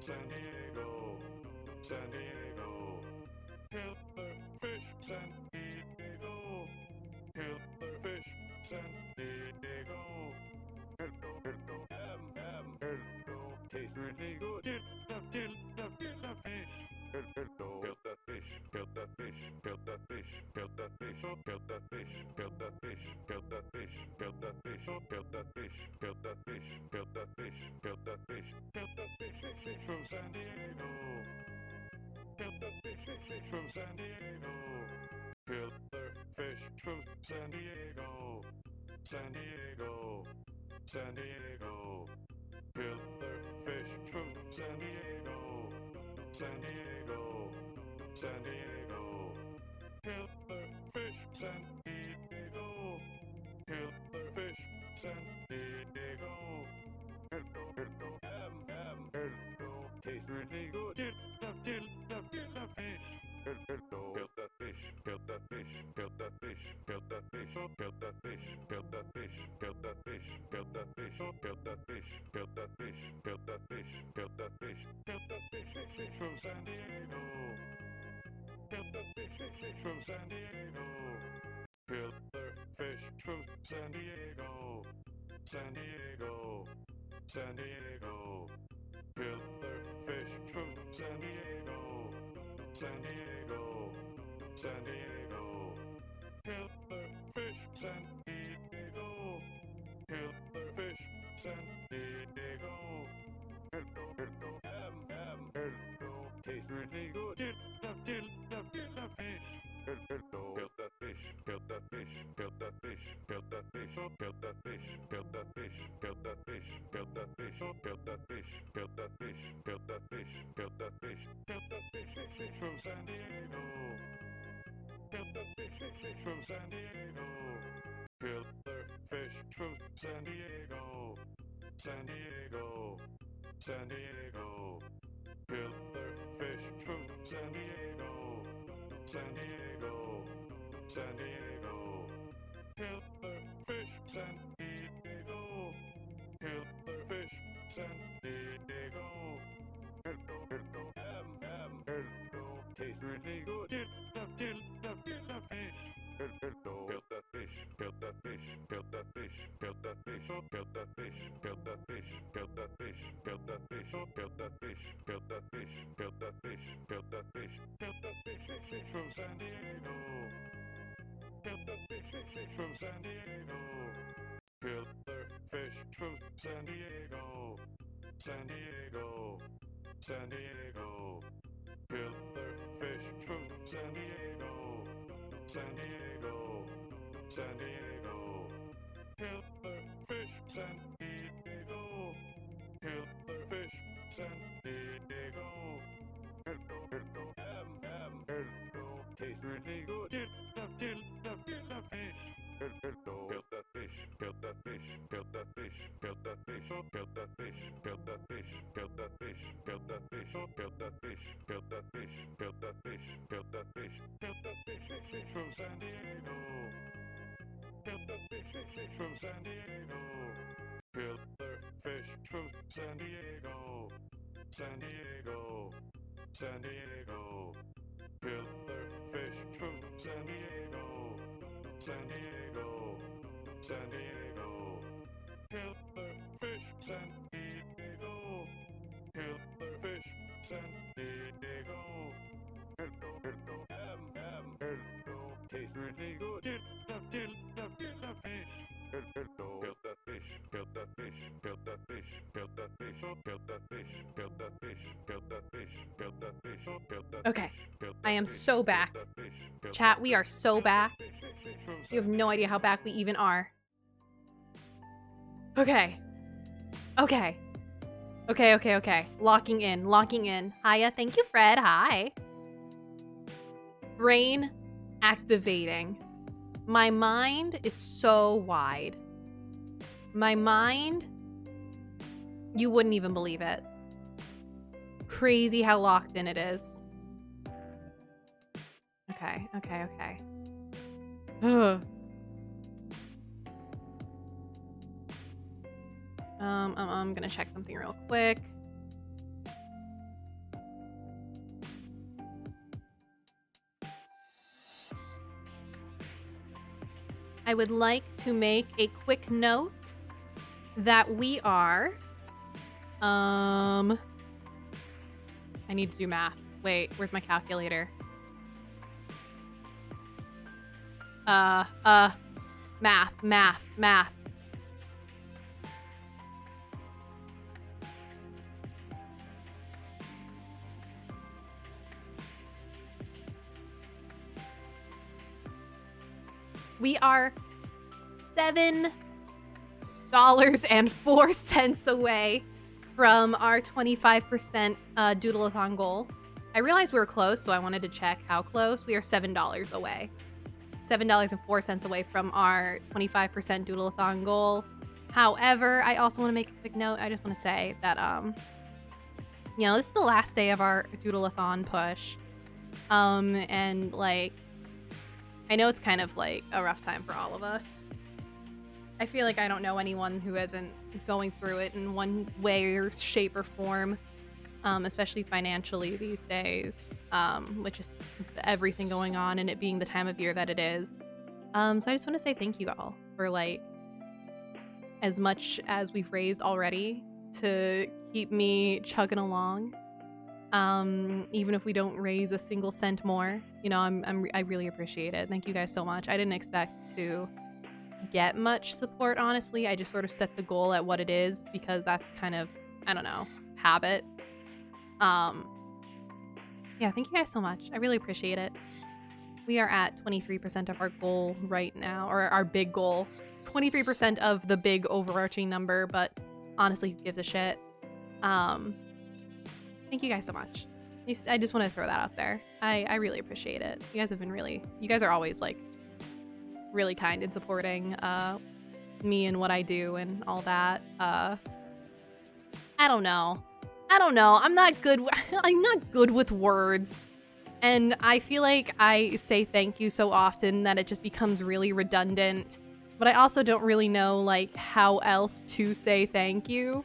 San Diego. San Diego. Killer fish San Diego. Killer fish San Diego. Hello, hello, tastes really good. Kill the fish. Hello, kill that fish, kill that fish, kill that fish, kill that fish, kill that fish, kill that fish, kill that fish, kill that fish, kill that fish, kill that fish, kill that fish, kill that fish, kill that fish from San Diego. Kill that fish from San Diego. Killer fish from San Diego. San Diego. San Diego. Killer fish from San Diego. San Diego. San Diego. Killer fish San Diego. Killer fish San Diego. Hello, hello, hello, tastes really good. Kill the fish. Hello, kill that fish, kill that fish, kill that fish, kill that fish, kill that fish, kill that fish, kill that fish, kill that fish, kill that fish, kill that fish, kill that fish, kill that fish, kill that fish from San Diego. Kill that fish from San Diego. Killer fish from San Diego. San Diego. San Diego. Killer fish from San Diego. San Diego. San Diego. Killer fish San Diego. Killer fish San Diego. Hello, hello, hello, tastes really good. Kill the fish. Hello, kill that fish, kill that fish, kill that fish, kill that fish, kill that fish, kill that fish, kill that fish, kill that fish, kill that fish, kill that fish, kill that fish, kill that fish, kill that fish from San Diego. Kill that fish from San Diego. Killer fish from San Diego. San Diego. San Diego. Killer fish from San Diego. San Diego. San Diego. Killer fish San Diego. Killer fish San Diego. Hello, hello, hello, tastes really good. Kill the fish. Hello, kill that fish, kill that fish, kill that fish, kill that fish, kill that fish, kill that fish, kill that fish, kill that fish, kill that fish, kill that fish, kill that fish, kill that fish, kill that fish from San Diego. Kill that fish from San Diego. Killer fish from San Diego. San Diego. San Diego. Killer fish from San Diego. San Diego. San Diego. Killer fish San Diego. Killer fish San Diego. Hello, hello, hello, tastes really good. Kill the fish. Hello, kill that fish, kill that fish, kill that fish, kill that fish, kill that fish, kill that fish, kill that fish, kill that fish, kill that fish, kill that fish, kill that fish, kill that fish, kill that fish from San Diego. Kill that fish from San Diego. Killer fish from San Diego. San Diego. San Diego. Killer San Diego, San Diego. Killer fish, San Diego. Killer fish, San Diego. Hello, hello, tastes really good. Kill the fish. Hello, kill that fish, kill that fish, kill that fish, kill that fish, kill that fish, kill that fish, kill that fish, kill that fish, kill that Okay, fish. I am so back. Chat, we are so back. You have no idea how back we even are. Okay. Okay. Okay. Locking in. Hiya, thank you, Fred. Hi. Brain activating. My mind is so wide. My mind, you wouldn't even believe it. Crazy how locked in it is. Okay. Ugh. I'm gonna check something real quick. I would like to make a quick note that we are, I need to do math. Wait, where's my calculator? Math. We are $7.04 away from our 25% Doodleathon goal. I realized we were close, so I wanted to check how close. We are $7 away. $7.04 away from our 25% Doodleathon goal. However, I also want to make a quick note. I just want to say that, you know, this is the last day of our Doodleathon push. And, like, I know it's kind of, like, a rough time for all of us. I feel like I don't know anyone who isn't going through it in one way or shape or form, especially financially these days, with just everything going on and it being the time of year that it is. So I just want to say thank you all for, like, as much as we've raised already to keep me chugging along. Even if we don't raise a single cent more, you know, I really appreciate it. Thank you guys so much. I didn't expect to get much support, honestly. I just sort of set the goal at what it is because that's kind of, I don't know, habit. Yeah, thank you guys so much. I really appreciate it. We are at 23% of our goal right now, or our big goal. 23% of the big overarching number, but honestly, who gives a shit? Thank you guys so much. I just want to throw that out there. I really appreciate it. You guys have been you guys are always, like, really kind in supporting me and what I do and all that. I don't know. I'm not good with words. And I feel like I say thank you so often that it just becomes really redundant. But I also don't really know, like, how else to say thank you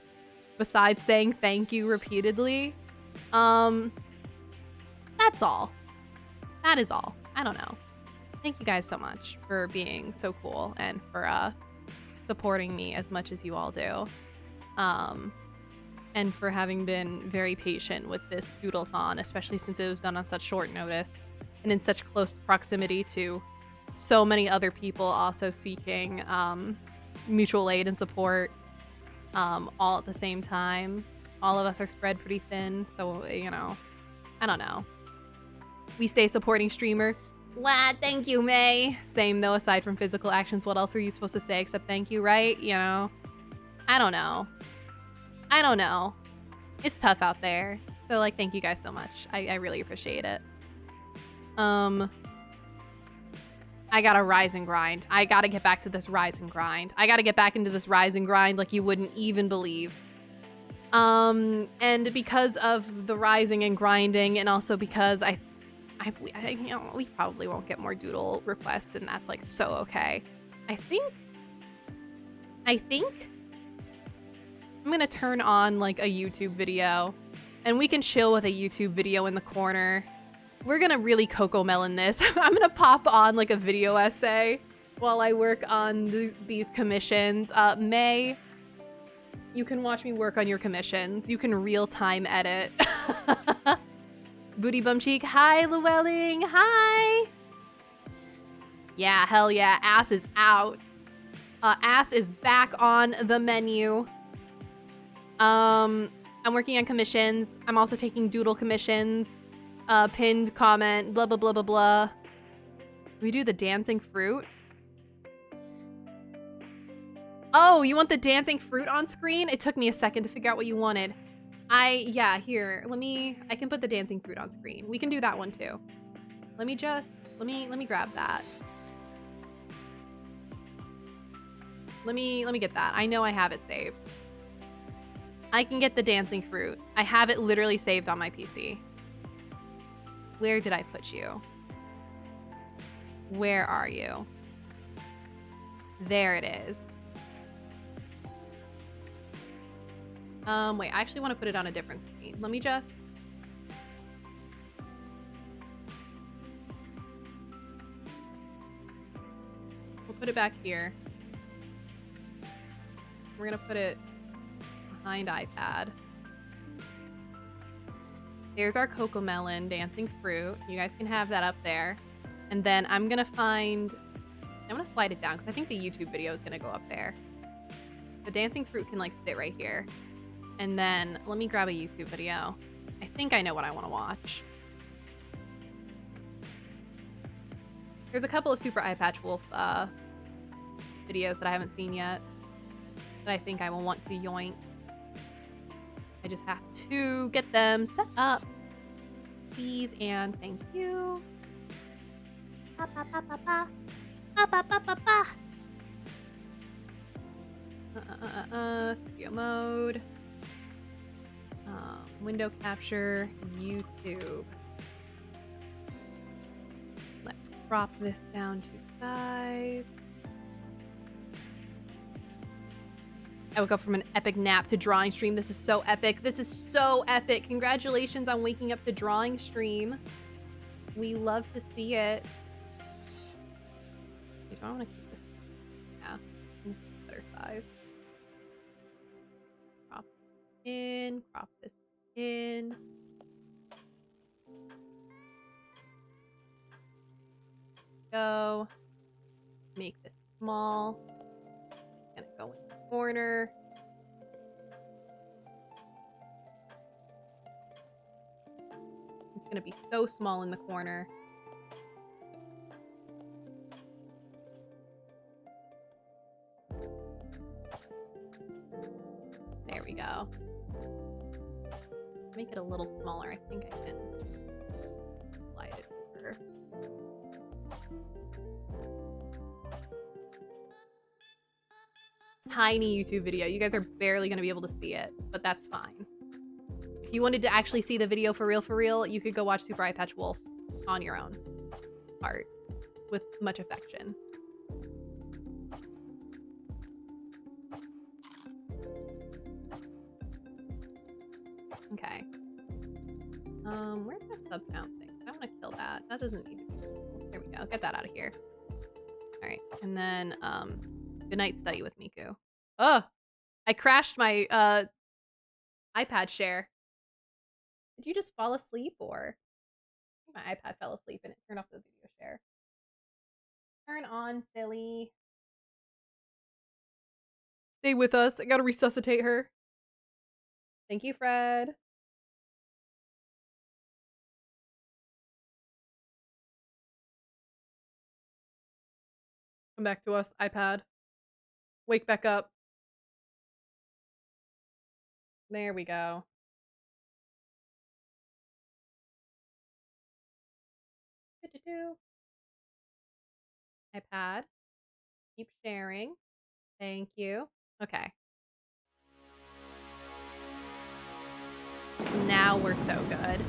besides saying thank you repeatedly. That's all. That is all. I don't know. Thank you guys so much for being so cool and for supporting me as much as you all do. And for having been very patient with this Doodleathon, especially since it was done on such short notice and in such close proximity to so many other people also seeking mutual aid and support all at the same time. All of us are spread pretty thin, so, you know, I don't know. We stay supporting streamer. Wow, thank you, May. Same, though, aside from physical actions, what else are you supposed to say except thank you, right? You know? I don't know. It's tough out there. So, like, thank you guys so much. I really appreciate it. I gotta rise and grind. I gotta get back to this rise and grind. I gotta get back into this rise and grind like you wouldn't even believe. And because of the rising and grinding, and also because I you know, we probably won't get more doodle requests, and that's, like, so okay. I think I'm gonna turn on, like, a YouTube video, and we can chill with a YouTube video in the corner. We're gonna really Cocomelon this. I'm gonna pop on, like, a video essay while I work on these commissions. May, you can watch me work on your commissions. You can real-time edit. Booty Bum Cheek, hi, Llewellyn, hi! Yeah, hell yeah, ass is out. Ass is back on the menu. I'm working on commissions. I'm also taking doodle commissions. Pinned comment, blah, blah, blah, blah, blah. We do the dancing fruit. Oh, you want the dancing fruit on screen? It took me a second to figure out what you wanted. Yeah, here, I can put the dancing fruit on screen. We can do that one too. Let me grab that. Let me get that. I know I have it saved. I can get the dancing fruit. I have it literally saved on my PC. Where did I put you? Where are you? There it is. Wait, I actually want to put it on a different screen. Let me just... We'll put it back here. We're gonna put it behind iPad. There's our Cocomelon dancing fruit. You guys can have that up there. And then I'm gonna slide it down because I think the YouTube video is gonna go up there. The dancing fruit can like sit right here. And then let me grab a YouTube video. I think I know what I want to watch. There's a couple of Super Eye Patch Wolf videos that I haven't seen yet that I think I will want to yoink. I just have to get them set up. Please and thank you. Pa pa pa pa pa. Pa pa pa pa pa. Studio mode. Window capture, YouTube. Let's crop this down to size. I woke up from an epic nap to drawing stream. This is so epic. This is so epic. Congratulations on waking up to drawing stream. We love to see it. Do I want to keep this? Yeah, better size. Crop this in, crop this in. Go. Make this small. Gonna go in the corner. It's gonna be so small in the corner. There we go. Make it a little smaller. I think I can slide it over. Tiny YouTube video. You guys are barely going to be able to see it, but that's fine. If you wanted to actually see the video for real, you could go watch Super Eye Patch Wolf on your own part with much affection. Okay. Where's the sub count thing? I want to kill that. That doesn't need to be visible. There we go. Get that out of here. All right. And then, good night study with Miku. Oh, I crashed my, iPad share. Did you just fall asleep or? My iPad fell asleep and it turned off the video share. Turn on, silly. Stay with us. I gotta resuscitate her. Thank you, Fred. Come back to us, iPad. Wake back up. There we go. iPad. Keep sharing. Thank you. Okay. Now we're so good.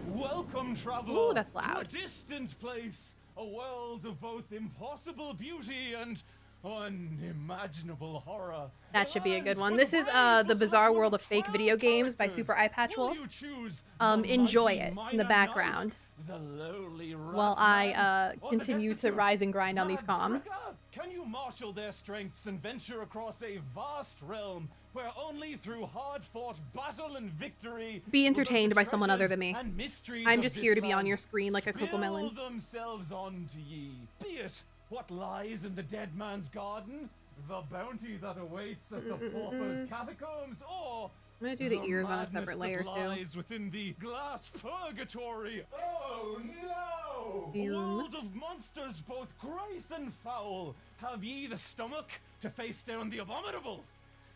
Welcome, traveler. Ooh, that's loud. To a distant place, a world of both impossible beauty and unimaginable horror. That should be a good And one. for This is brave The little Bizarre group World of of Fake 12 Video Games by characters, Super Eye Patch will Wolf. you choose Enjoy mighty it in Minor the Knight, background the lowly while Rat I Man, or the continue to destitute rise and grind on these Mad comms. Trigger? Can you marshal their strengths and venture across a vast realm where only through hard-fought battle and victory Be will the entertained by someone other treasures than me. and mysteries I'm of just this here to be on land your screen like a cocomelon. spill themselves onto ye? Be it what lies in the dead man's garden, the bounty that awaits at the pauper's catacombs, or I'm gonna do the ears on a madness separate layer that too. lies within the glass purgatory. Oh no! A Boom. world of monsters, both great and foul. Have ye the stomach to face down the abominable?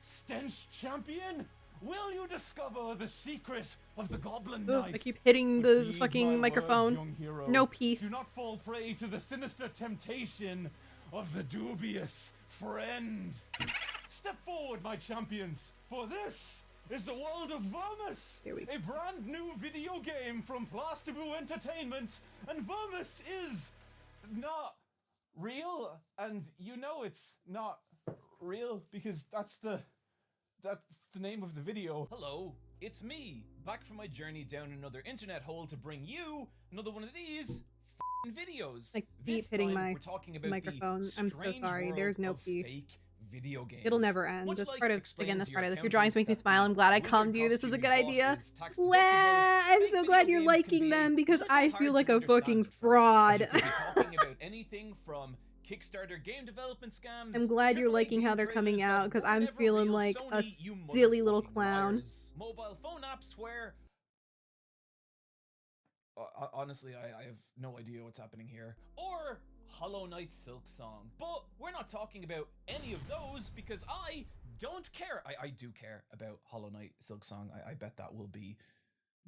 Stench champion, will you discover the secret of the Goblin Ooh, Knight? I keep hitting But the heed fucking my words, microphone. young hero. No peace. Do not fall prey to the sinister temptation of the dubious friend. Step forward, my champions, for this is the world of Vermis, Here we go. a brand new video game from Plastaboo Entertainment, and Vermis is not real, and you know it's not real because that's the name of the video. Hello, it's me, back from my journey down another internet hole to bring you another one of these f***ing videos. Like, This deep hitting time, my we're talking about microphone. the I'm so strange sorry, world there's no of peace. fake video games. It'll never end. Much That's like part of, explaining again, that's to part of this. Your accountant drawings make me that smile. the I'm glad I wizard calmed you. This is a costume good you bought idea. is tax Wow, deductible. I'm Fake so video glad you're games can liking be them a because little I hard feel to like a understand fucking at first, as fraud. you could be talking about anything from Kickstarter game development scams. I'm glad you're AAA liking how game they're coming trailers out that because were I'm never feeling real. like a Sony, you silly little motherfucking clown. liars. Mobile phone apps where honestly, I have no idea what's happening here. Or Hollow Knight Silk Song. But we're not talking about any of those because I don't care. I do care about Hollow Knight Silk Song. I bet that will be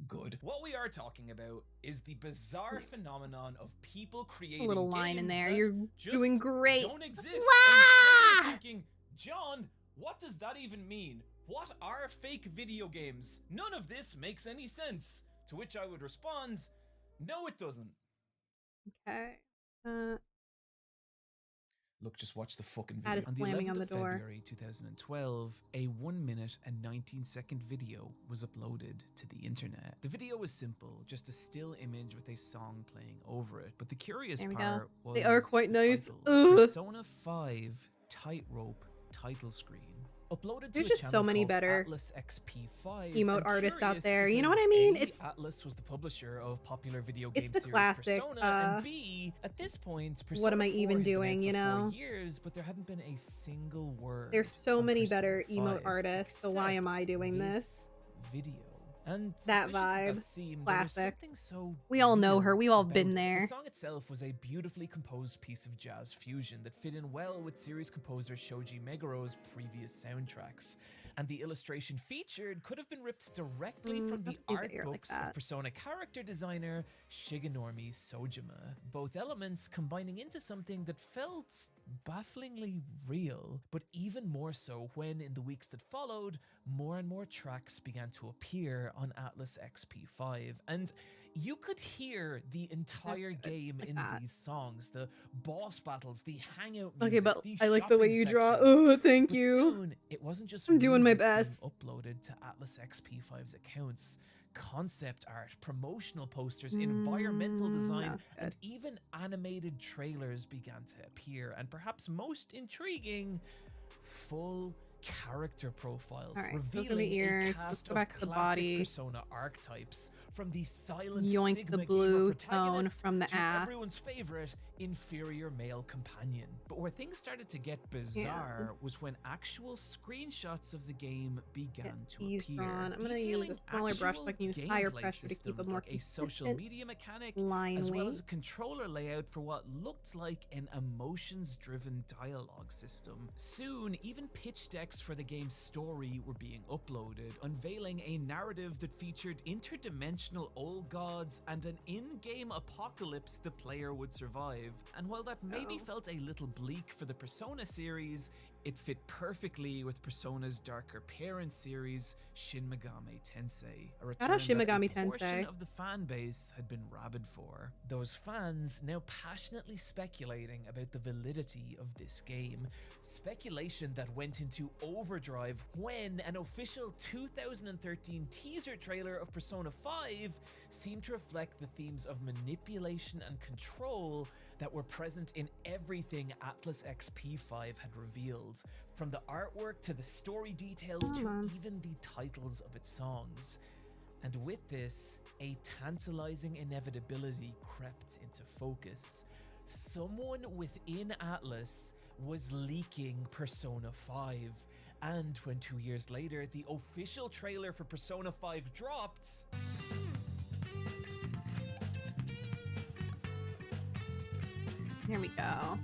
good. What we are talking about is the bizarre phenomenon of people creating A little line in games there. that You're just doing great. don't exist. And Wah! you're thinking, John, what does that even mean? What are fake video games? None of this makes any sense. To which I would respond, no, it doesn't. Okay. Look, just watch the fucking That video. is On the slamming 11th on the of door. February 2012, a 1 minute and 19-second video was uploaded to the internet. The video was simple, just a still image with a song playing over it. But the curious There we go. part was They are quite the nice. title, Ugh. Persona 5 Tightrope title screen. Uploaded There's to a just so channel many called better Atlas XP5. emote and artists out curious there. You know what I because mean? A, It's Atlas was the publisher of popular video It's game the series classic, Persona, and B, at this point, Persona what am I 4 even had been out doing, for you 4 know? years, but there hadn't been a single word. there's so on many Persona better emote 5 artists, so why am I except doing this? video. And That suspicious as vibe. that seemed, there was Classic. something so We all know real her. We've all about been it. there. The song itself was a beautifully composed piece of jazz fusion that fit in well with series composer Shoji Meguro's previous soundtracks. And the illustration featured could have been ripped directly from the let's leave it art here like books of that. Persona character designer Shigenori Sojima. Both elements combining into something that felt bafflingly real, but even more so when, in the weeks that followed, more and more tracks began to appear on Atlas XP5. And you could hear the entire game like in that. these songs, the boss battles, the hangout Okay, music, but the I like the way shopping you draw. sections. Oh, thank But you. soon, it wasn't just I'm doing my music being best. uploaded to Atlas XP5's accounts. Concept art, promotional posters, environmental design, that's and even animated trailers began to appear. And perhaps most intriguing, full character profiles, All right, those are the revealing ears. a Let's cast go of back to the classic body. Persona archetypes, from the silent Yoink Sigma the blue gamer tone protagonist from the to ass. everyone's favorite inferior male companion. But where things started to get bizarre was when actual screenshots of the game began to these appear, drawn. I'm gonna use detailing a smaller brush so I can use higher gameplay pressure to keep a systems more like a social consistent media mechanic, line as well weight. as a controller layout for what looked like an emotions-driven dialogue system. Soon, even pitch decks for the game's story were being uploaded, unveiling a narrative that featured interdimensional old gods and an in-game apocalypse the player would survive. And while that maybe felt a little bleak for the Persona series, It fit perfectly with Persona's darker parent series, Shin Megami Tensei, a return Shin that Megami a portion Tensei. of the fan base had been rabid for. Those fans now passionately speculating about the validity of this game, speculation that went into overdrive when an official 2013 teaser trailer of Persona 5 seemed to reflect the themes of manipulation and control that were present in everything Atlas XP5 had revealed, from the artwork to the story details to even the titles of its songs. And with this, a tantalizing inevitability crept into focus. Someone within Atlas was leaking Persona 5. And when 2 years later, the official trailer for Persona 5 dropped, here we go.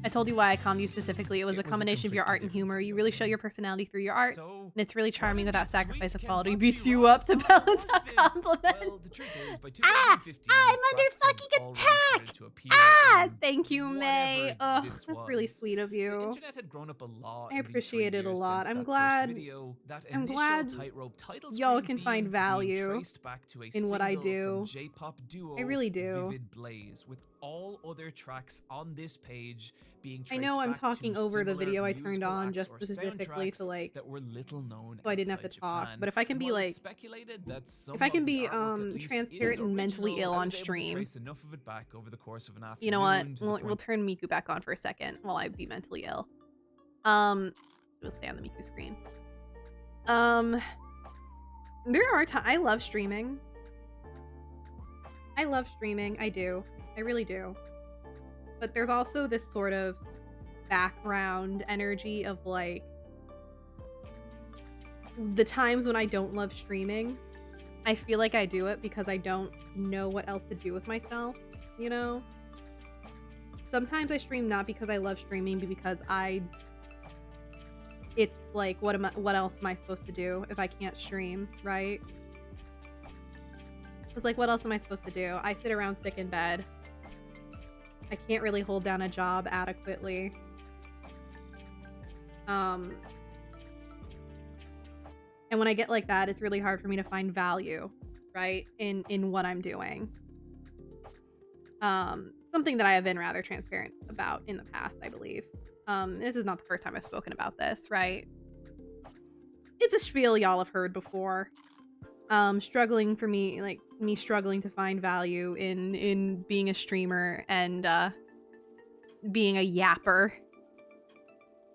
I told you why I calmed you specifically. It was a combination of your art and humor. You really show your personality through your art, and it's really charming without sacrifice of quality. Beats you up to balance out compliments. well, the truth is, by 2015, I'm under Props had fucking already attack! started to appear in Thank you, May. whatever Oh, this that's really was. sweet of The you. internet had grown up a lot. I in the 3 appreciate it a years lot. since I'm that glad- First video. That I'm initial glad tightrope title y'all screen can theme find being value traced back to a in what I single do. from J-pop duo I really do. Vivid Blaze, with all other tracks on this page being I traced know I'm back talking to over the similar video I turned musical on acts just or specifically to soundtracks like, that were little known so I didn't have to outside talk. Japan. But if I can And be while like, it's speculated that some if I can of the be artwork at least transparent is and mentally original, ill I on was able to stream. trace enough of it back over the course of an afternoon. You know what? to the We'll point turn Miku back on for a second while I be mentally ill. We'll stay on the Miku screen. There are times I love streaming. I love streaming. I do. I really do. But there's also this sort of background energy of like the times when I don't love streaming. I feel like I do it because I don't know what else to do with myself, you know? Sometimes I stream not because I love streaming, but because it's like, what else am I supposed to do if I can't stream, right? It's like, what else am I supposed to do? I sit around sick in bed. I can't really hold down a job adequately. And when I get like that, it's really hard for me to find value, right, in what I'm doing. Something that I have been rather transparent about in the past, I believe. This is not the first time I've spoken about this, right? It's a spiel y'all have heard before. Struggling for me, like me struggling to find value in being a streamer and being a yapper.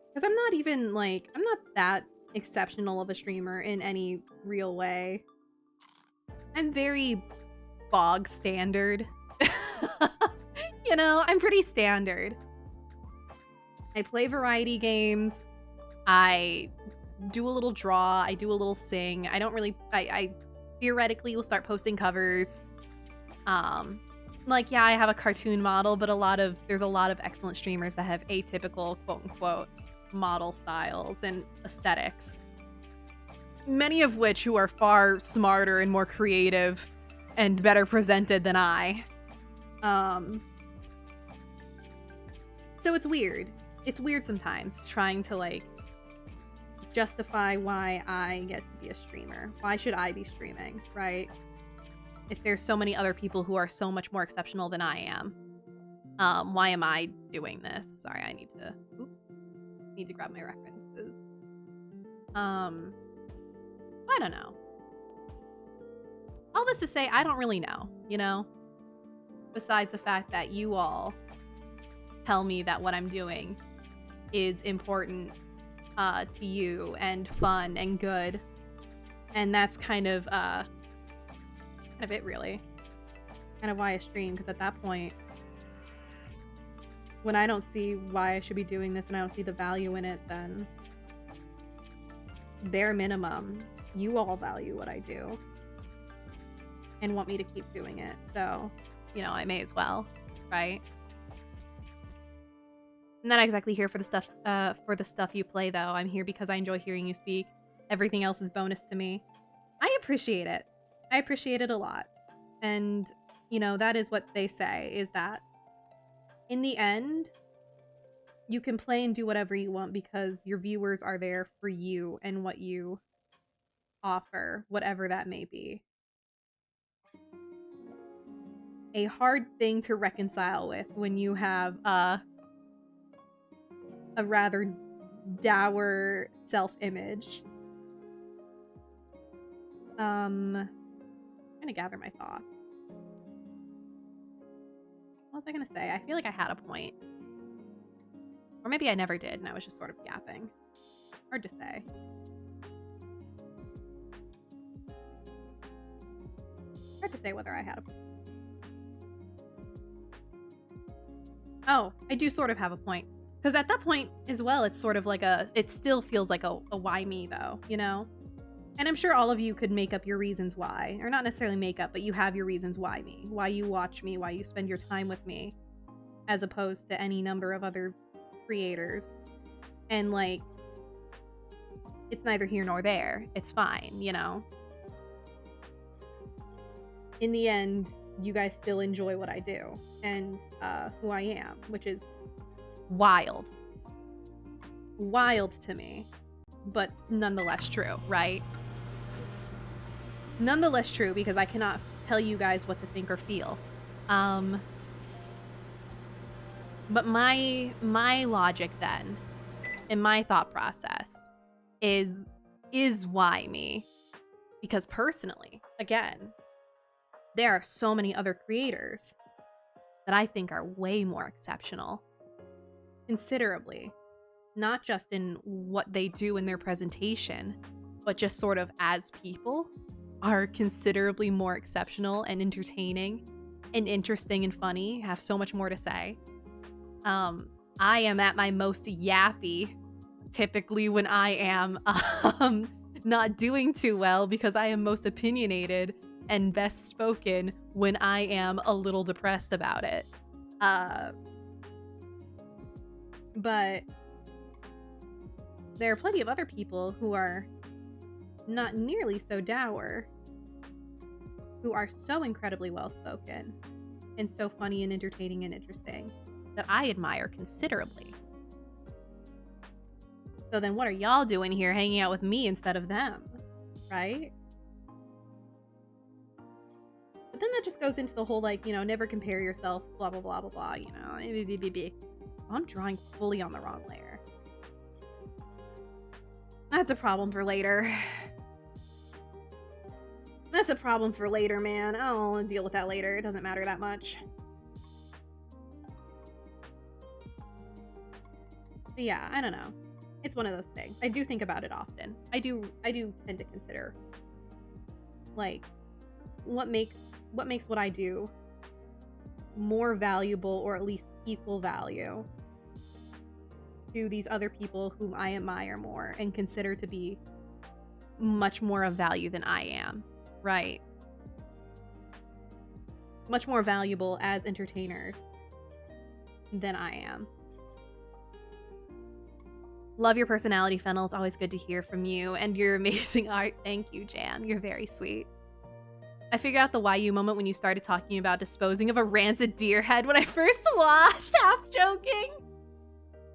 Because I'm not even like, I'm not that exceptional of a streamer in any real way. I'm very bog standard. You know, I'm pretty standard. I play variety games. I do a little draw. I do a little sing. I don't really, I theoretically will start posting covers. Like, yeah, I have a cartoon model, but there's a lot of excellent streamers that have atypical, quote unquote, model styles and aesthetics. Many of which who are far smarter and more creative and better presented than I. So it's weird. It's weird sometimes trying to like justify why I get to be a streamer. Why should I be streaming, right? If there's so many other people who are so much more exceptional than I am. Why am I doing this? Sorry, I need to grab my references. I don't know. All this to say, I don't really know, you know? Besides the fact that you all tell me that what I'm doing is important to you and fun and good. And that's kind of it, really. Kind of why I stream, because at that point, when I don't see why I should be doing this and I don't see the value in it, then bare minimum, you all value what I do and want me to keep doing it. So, you know, I may as well, right? I'm not exactly here for the stuff you play, though. I'm here because I enjoy hearing you speak. Everything else is bonus to me. I appreciate it. I appreciate it a lot. And, you know, that is what they say, is that in the end, you can play and do whatever you want because your viewers are there for you and what you offer, whatever that may be. A hard thing to reconcile with when you have a rather dour self-image. I'm gonna gather my thoughts. What was I gonna say? I feel like I had a point. Or maybe I never did and I was just sort of yapping. Hard to say. Hard to say whether I had a point. Oh, I do sort of have a point. Because at that point as well, it's sort of like it still feels like a why me though, you know? And I'm sure all of you could make up your reasons why. Or not necessarily make up, but you have your reasons why me. Why you watch me, why you spend your time with me. As opposed to any number of other creators. And like, it's neither here nor there. It's fine, you know? In the end, you guys still enjoy what I do. And who I am, which is wild. Wild to me. But nonetheless true, right? Nonetheless true, because I cannot tell you guys what to think or feel. But my logic then, and my thought process, is why me? Because personally, again, there are so many other creators that I think are way more exceptional. Considerably. Not just in what they do in their presentation, but just sort of as people are considerably more exceptional and entertaining and interesting and funny, have so much more to say. I am at my most yappy typically when I am not doing too well because I am most opinionated and best spoken when I am a little depressed about it. But there are plenty of other people who are not nearly so dour, who are so incredibly well-spoken and so funny and entertaining and interesting that I admire considerably. So then what are y'all doing here hanging out with me instead of them, right? But then that just goes into the whole, like, you know, never compare yourself, blah, blah, blah, blah, blah, you know. I'm drawing fully on the wrong layer. That's a problem for later. That's a problem for later, man. I'll deal with that later. It doesn't matter that much. But yeah, I don't know. It's one of those things. I do think about it often. I do tend to consider, like, what makes what I do more valuable, or at least equal value to these other people whom I admire more and consider to be much more of value than I am, right? Much more valuable as entertainers than I am. Love your personality, Fennel. It's always good to hear from you and your amazing art. Thank you, Jam. You're very sweet. I figured out the YU moment when you started talking about disposing of a rancid deer head when I first watched, half joking.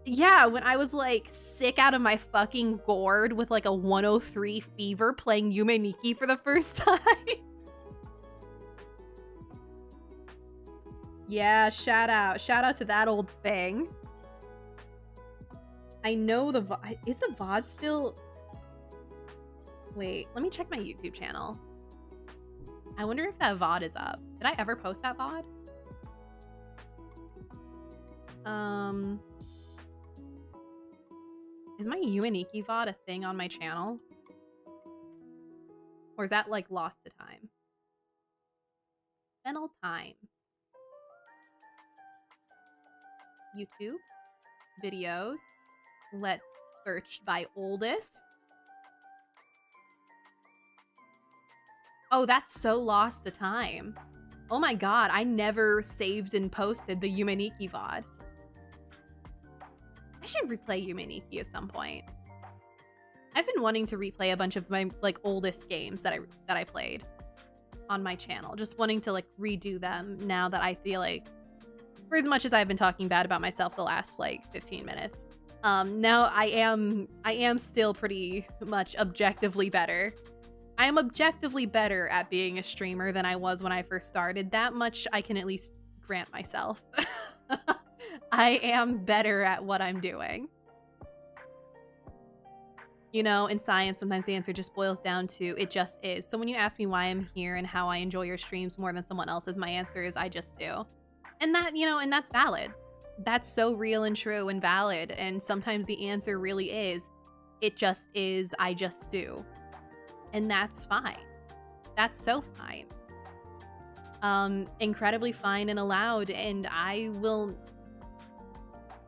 Yeah, when I was like sick out of my fucking gourd with like a 103 fever playing Yume Nikki for the first time. Yeah, shout out to that old thing. I know the VOD, is the VOD still? Wait, let me check my YouTube channel. I wonder if that VOD is up. Did I ever post that VOD? Is my Ueniki VOD a thing on my channel? Or is that like lost to time? Fennel-Thyme. YouTube. Videos. Let's search by oldest. Oh, that's so lost to time. Oh my god, I never saved and posted the Yume Nikki VOD. I should replay Yume Nikki at some point. I've been wanting to replay a bunch of my like oldest games that I played on my channel. Just wanting to like redo them now that I feel like for as much as I've been talking bad about myself the last like 15 minutes, now I am still pretty much objectively better. I am objectively better at being a streamer than I was when I first started. That much I can at least grant myself. I am better at what I'm doing. You know, in science, sometimes the answer just boils down to it just is. So when you ask me why I'm here and how I enjoy your streams more than someone else's, my answer is I just do. And that, you know, and that's valid. That's so real and true and valid. And sometimes the answer really is, it just is, I just do. And that's fine. That's so fine. Incredibly fine and allowed. And I will,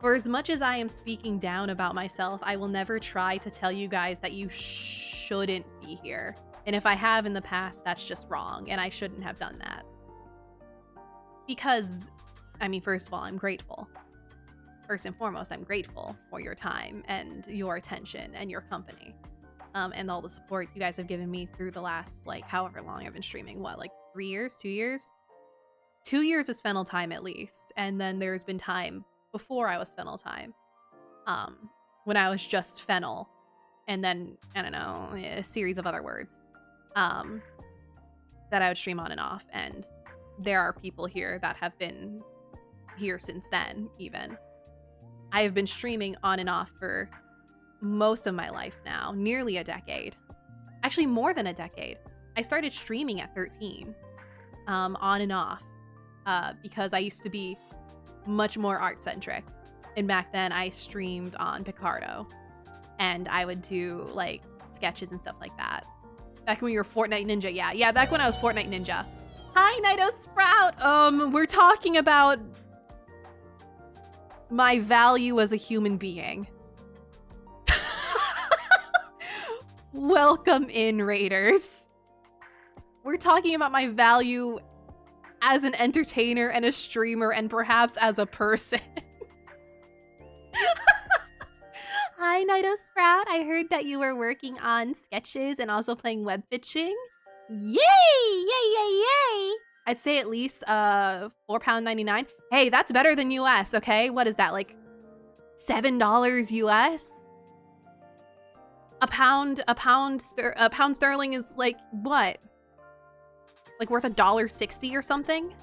for as much as I am speaking down about myself, I will never try to tell you guys that you shouldn't be here. And if I have in the past, that's just wrong. And I shouldn't have done that. Because, I mean, first of all, I'm grateful. First and foremost, I'm grateful for your time and your attention and your company. And all the support you guys have given me through the last, like, however long I've been streaming. What, like 3 years? 2 years? 2 years is Fennel-Thyme at least. And then there's been time before I was Fennel-Thyme. When I was just Fennel. And then, I don't know, a series of other words. That I would stream on and off. And there are people here that have been here since then, even. I have been streaming on and off for most of my life now, nearly a decade. Actually, more than a decade. I started streaming at 13, on and off, because I used to be much more art-centric. And back then, I streamed on Picardo, and I would do, like, sketches and stuff like that. Back when we were Fortnite Ninja, yeah, back when I was Fortnite Ninja. Hi, Nido Sprout! We're talking about my value as a human being. Welcome in, Raiders. We're talking about my value as an entertainer and a streamer and perhaps as a person. Hi, Nido Sprout. I heard that you were working on sketches and also playing web fishing. Yay! Yay, yay, yay! I'd say at least £4.99. Hey, that's better than US, okay? What is that, like $7 US? A pound sterling is like what? Like worth $1.60 or something?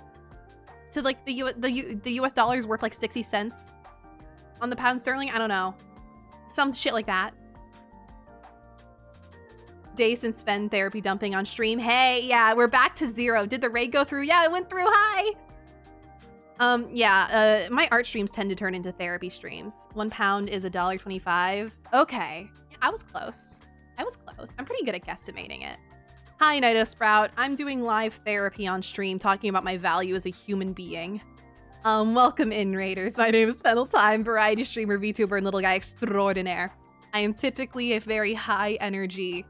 So like the US dollar is worth like 60 cents on the pound sterling? I don't know. Some shit like that. Day since Fen therapy dumping on stream. Hey, yeah, we're back to 0. Did the raid go through? Yeah, it went through. Hi. My art streams tend to turn into therapy streams. £1 is $1.25. Okay. I was close. I'm pretty good at guesstimating it. Hi, Nido Sprout. I'm doing live therapy on stream talking about my value as a human being. Welcome in, Raiders. My name is Fennel-Thyme, variety streamer, VTuber, and little guy extraordinaire. I am typically a very high energy,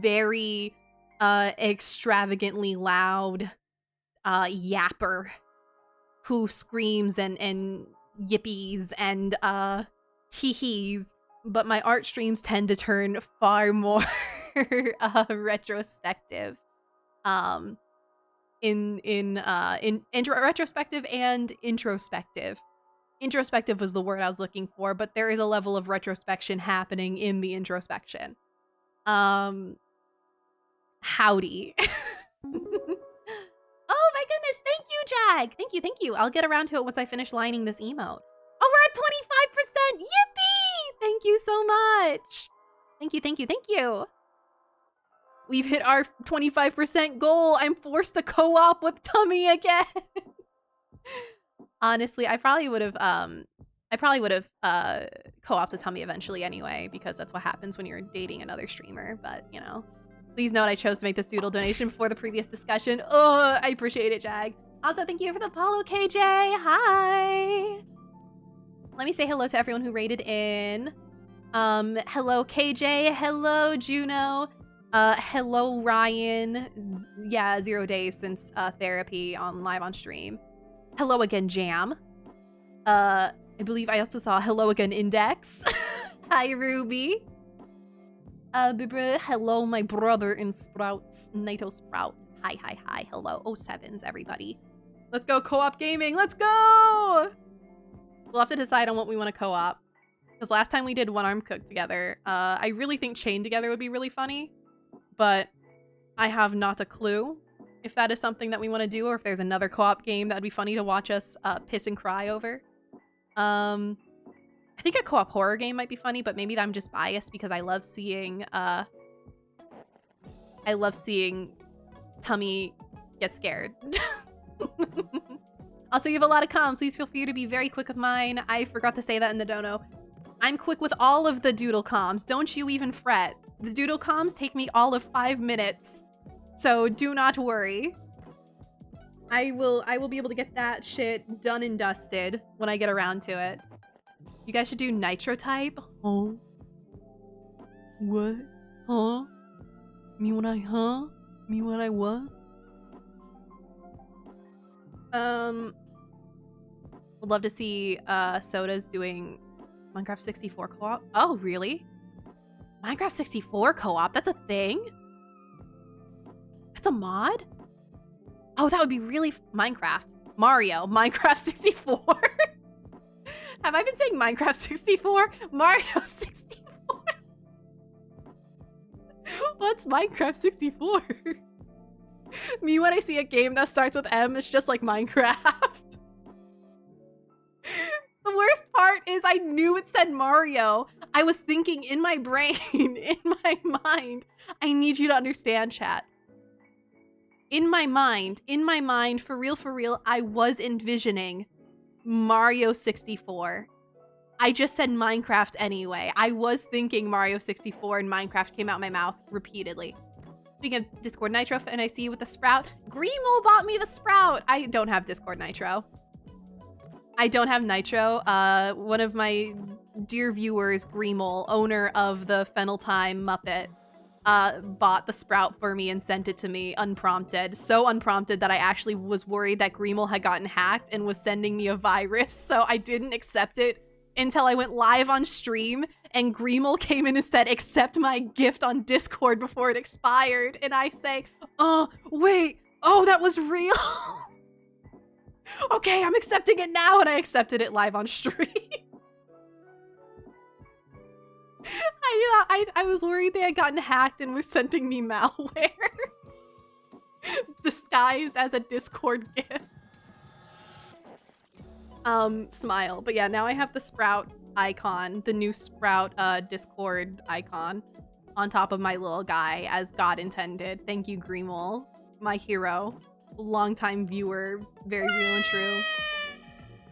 very extravagantly loud yapper who screams and yippies and hee-hees. But my art streams tend to turn far more retrospective. Retrospective and introspective. Introspective was the word I was looking for, but there is a level of retrospection happening in the introspection. Howdy. Oh my goodness, thank you, Jag. Thank you. I'll get around to it once I finish lining this emote. Oh, we're at 25%. Yippee! Thank you so much. Thank you. We've hit our 25% goal. I'm forced to co-op with Tummy again. Honestly, I probably would have co-opted Tummy eventually anyway, because that's what happens when you're dating another streamer, but you know. Please note I chose to make this doodle donation before the previous discussion. Oh, I appreciate it, Jag. Also, thank you for the follow, KJ. Hi. Let me say hello to everyone who rated in. Hello, KJ. Hello, Juno. Hello, Ryan. Yeah, 0 days since therapy live on stream. Hello again, Jam. I believe I also saw hello again, Index. Hi, Ruby. Hello, my brother in Sprouts, Naito Sprout. Hi. Hello. 07s, everybody. Let's go co-op gaming. Let's go. We'll have to decide on what we want to co-op. Because last time we did One Arm Cook together, I really think Chained Together would be really funny. But I have not a clue if that is something that we want to do or if there's another co-op game that would be funny to watch us piss and cry over. I think a co-op horror game might be funny, but maybe I'm just biased because I love seeing Tummy get scared. Also, you have a lot of comms. Please feel free to be very quick with mine. I forgot to say that in the dono. I'm quick with all of the doodle comms. Don't you even fret. The doodle comms take me all of 5 minutes. So do not worry. I will be able to get that shit done and dusted when I get around to it. You guys should do Nitro type. Huh? What? Huh? Me when I huh? Me when I what? Would love to see Soda's doing Minecraft 64 co-op. Oh, really? Minecraft 64 co-op? That's a thing? That's a mod? Oh, that would be really Minecraft. Mario. Minecraft 64? Have I been saying Minecraft 64? Mario 64? What's Minecraft 64? Me when I see a game that starts with M, it's just like Minecraft. The worst part is I knew it said Mario. I was thinking in my brain, in my mind, I need you to understand, chat. In my mind, for real, I was envisioning Mario 64. I just said Minecraft anyway. I was thinking Mario 64 and Minecraft came out my mouth repeatedly. Speaking of Discord Nitro, and I see you with the Sprout. Greemole bought me the Sprout. I don't have Discord Nitro. I don't have Nitro. One of my dear viewers, Greemole, owner of the Fennel-Thyme Muppet, bought the Sprout for me and sent it to me unprompted. So unprompted that I actually was worried that Greemole had gotten hacked and was sending me a virus, so I didn't accept it until I went live on stream and Greemole came in and said, accept my gift on Discord before it expired. And I say, oh, wait, oh, that was real. Okay, I'm accepting it now. And I accepted it live on stream. I was worried they had gotten hacked and were sending me malware. Disguised as a Discord gift. Smile. But yeah, now I have the Sprout icon, the new Sprout Discord icon on top of my little guy as God intended. Thank you, Greemole, my hero, longtime viewer, very real and true.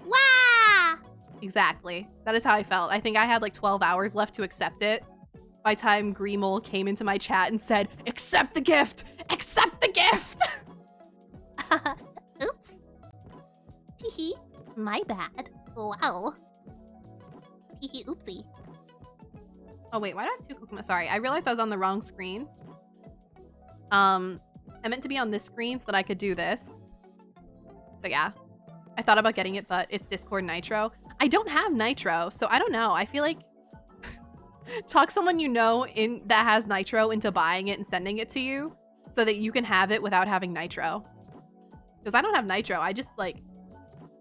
Wah! Exactly. That is how I felt. I think I had like 12 hours left to accept it. By the time Greemole came into my chat and said, accept the gift! Accept the gift! Oops. Teehee. My bad. Wow. Teehee oopsie. Oh wait, why do I have two Kokomo? Sorry, I realized I was on the wrong screen. I meant to be on this screen so that I could do this. So yeah. I thought about getting it, but it's Discord Nitro. I don't have Nitro, so I don't know. I feel like talk someone you know that has Nitro into buying it and sending it to you so that you can have it without having Nitro. Because I don't have Nitro. I just like,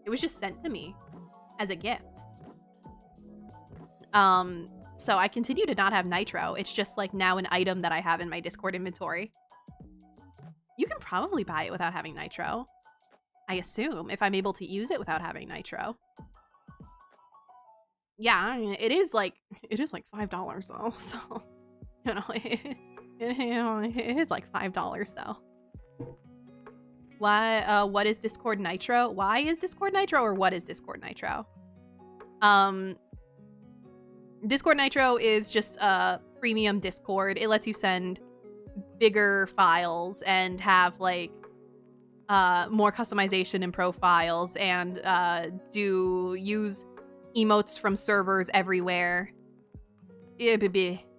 it was just sent to me as a gift. So I continue to not have Nitro. It's just like now an item that I have in my Discord inventory. You can probably buy it without having Nitro. I assume, if I'm able to use it without having Nitro. Yeah, I mean, it is like $5 though, so you know, it is like $5 though. Why what is Discord Nitro? Why is Discord Nitro, or what is Discord Nitro? Discord Nitro is just a premium Discord. It lets you send bigger files and have like more customization in profiles and use emotes from servers everywhere.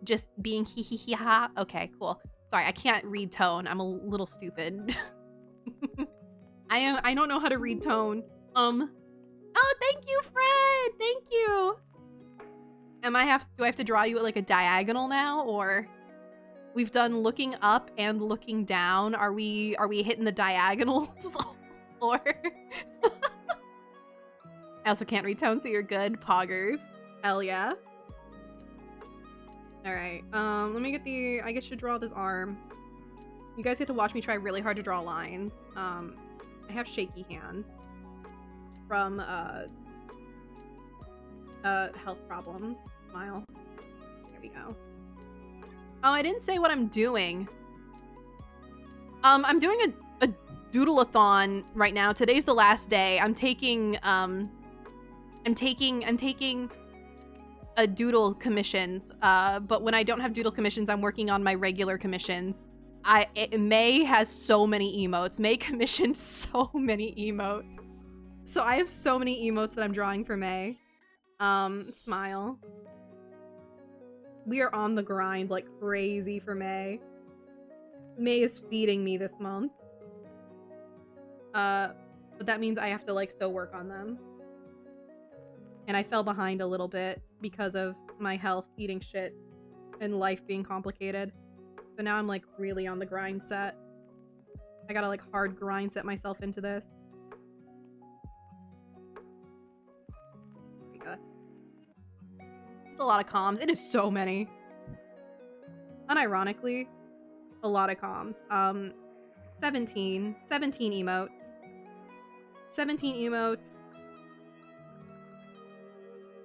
Just being hee hee hee ha. Okay, cool. Sorry, I can't read tone. I'm a little stupid. I don't know how to read tone. Oh, thank you, Fred. Thank you. Do I have to draw you at like a diagonal now, or we've done looking up and looking down? Are we hitting the diagonals lore. I also can't read tone, so you're good. Poggers. Hell yeah. Alright, let me get the... I guess I should draw this arm. You guys get to watch me try really hard to draw lines. I have shaky hands from, health problems. Smile. There we go. Oh, I didn't say what I'm doing. I'm doing a Doodleathon right now. Today's the last day. I'm taking a doodle commissions, but when I don't have doodle commissions, I'm working on my regular commissions. May has so many emotes. May commissioned so many emotes. So I have so many emotes that I'm drawing for May. Smile. We are on the grind like crazy for May. May is feeding me this month. But that means I have to like so work on them. And I fell behind a little bit because of my health, eating shit, and life being complicated. So now I'm like really on the grind set. I gotta like hard grind set myself into this. There we go. It's a lot of comms. It is so many. Unironically, a lot of comms. 17 emotes. 17 emotes.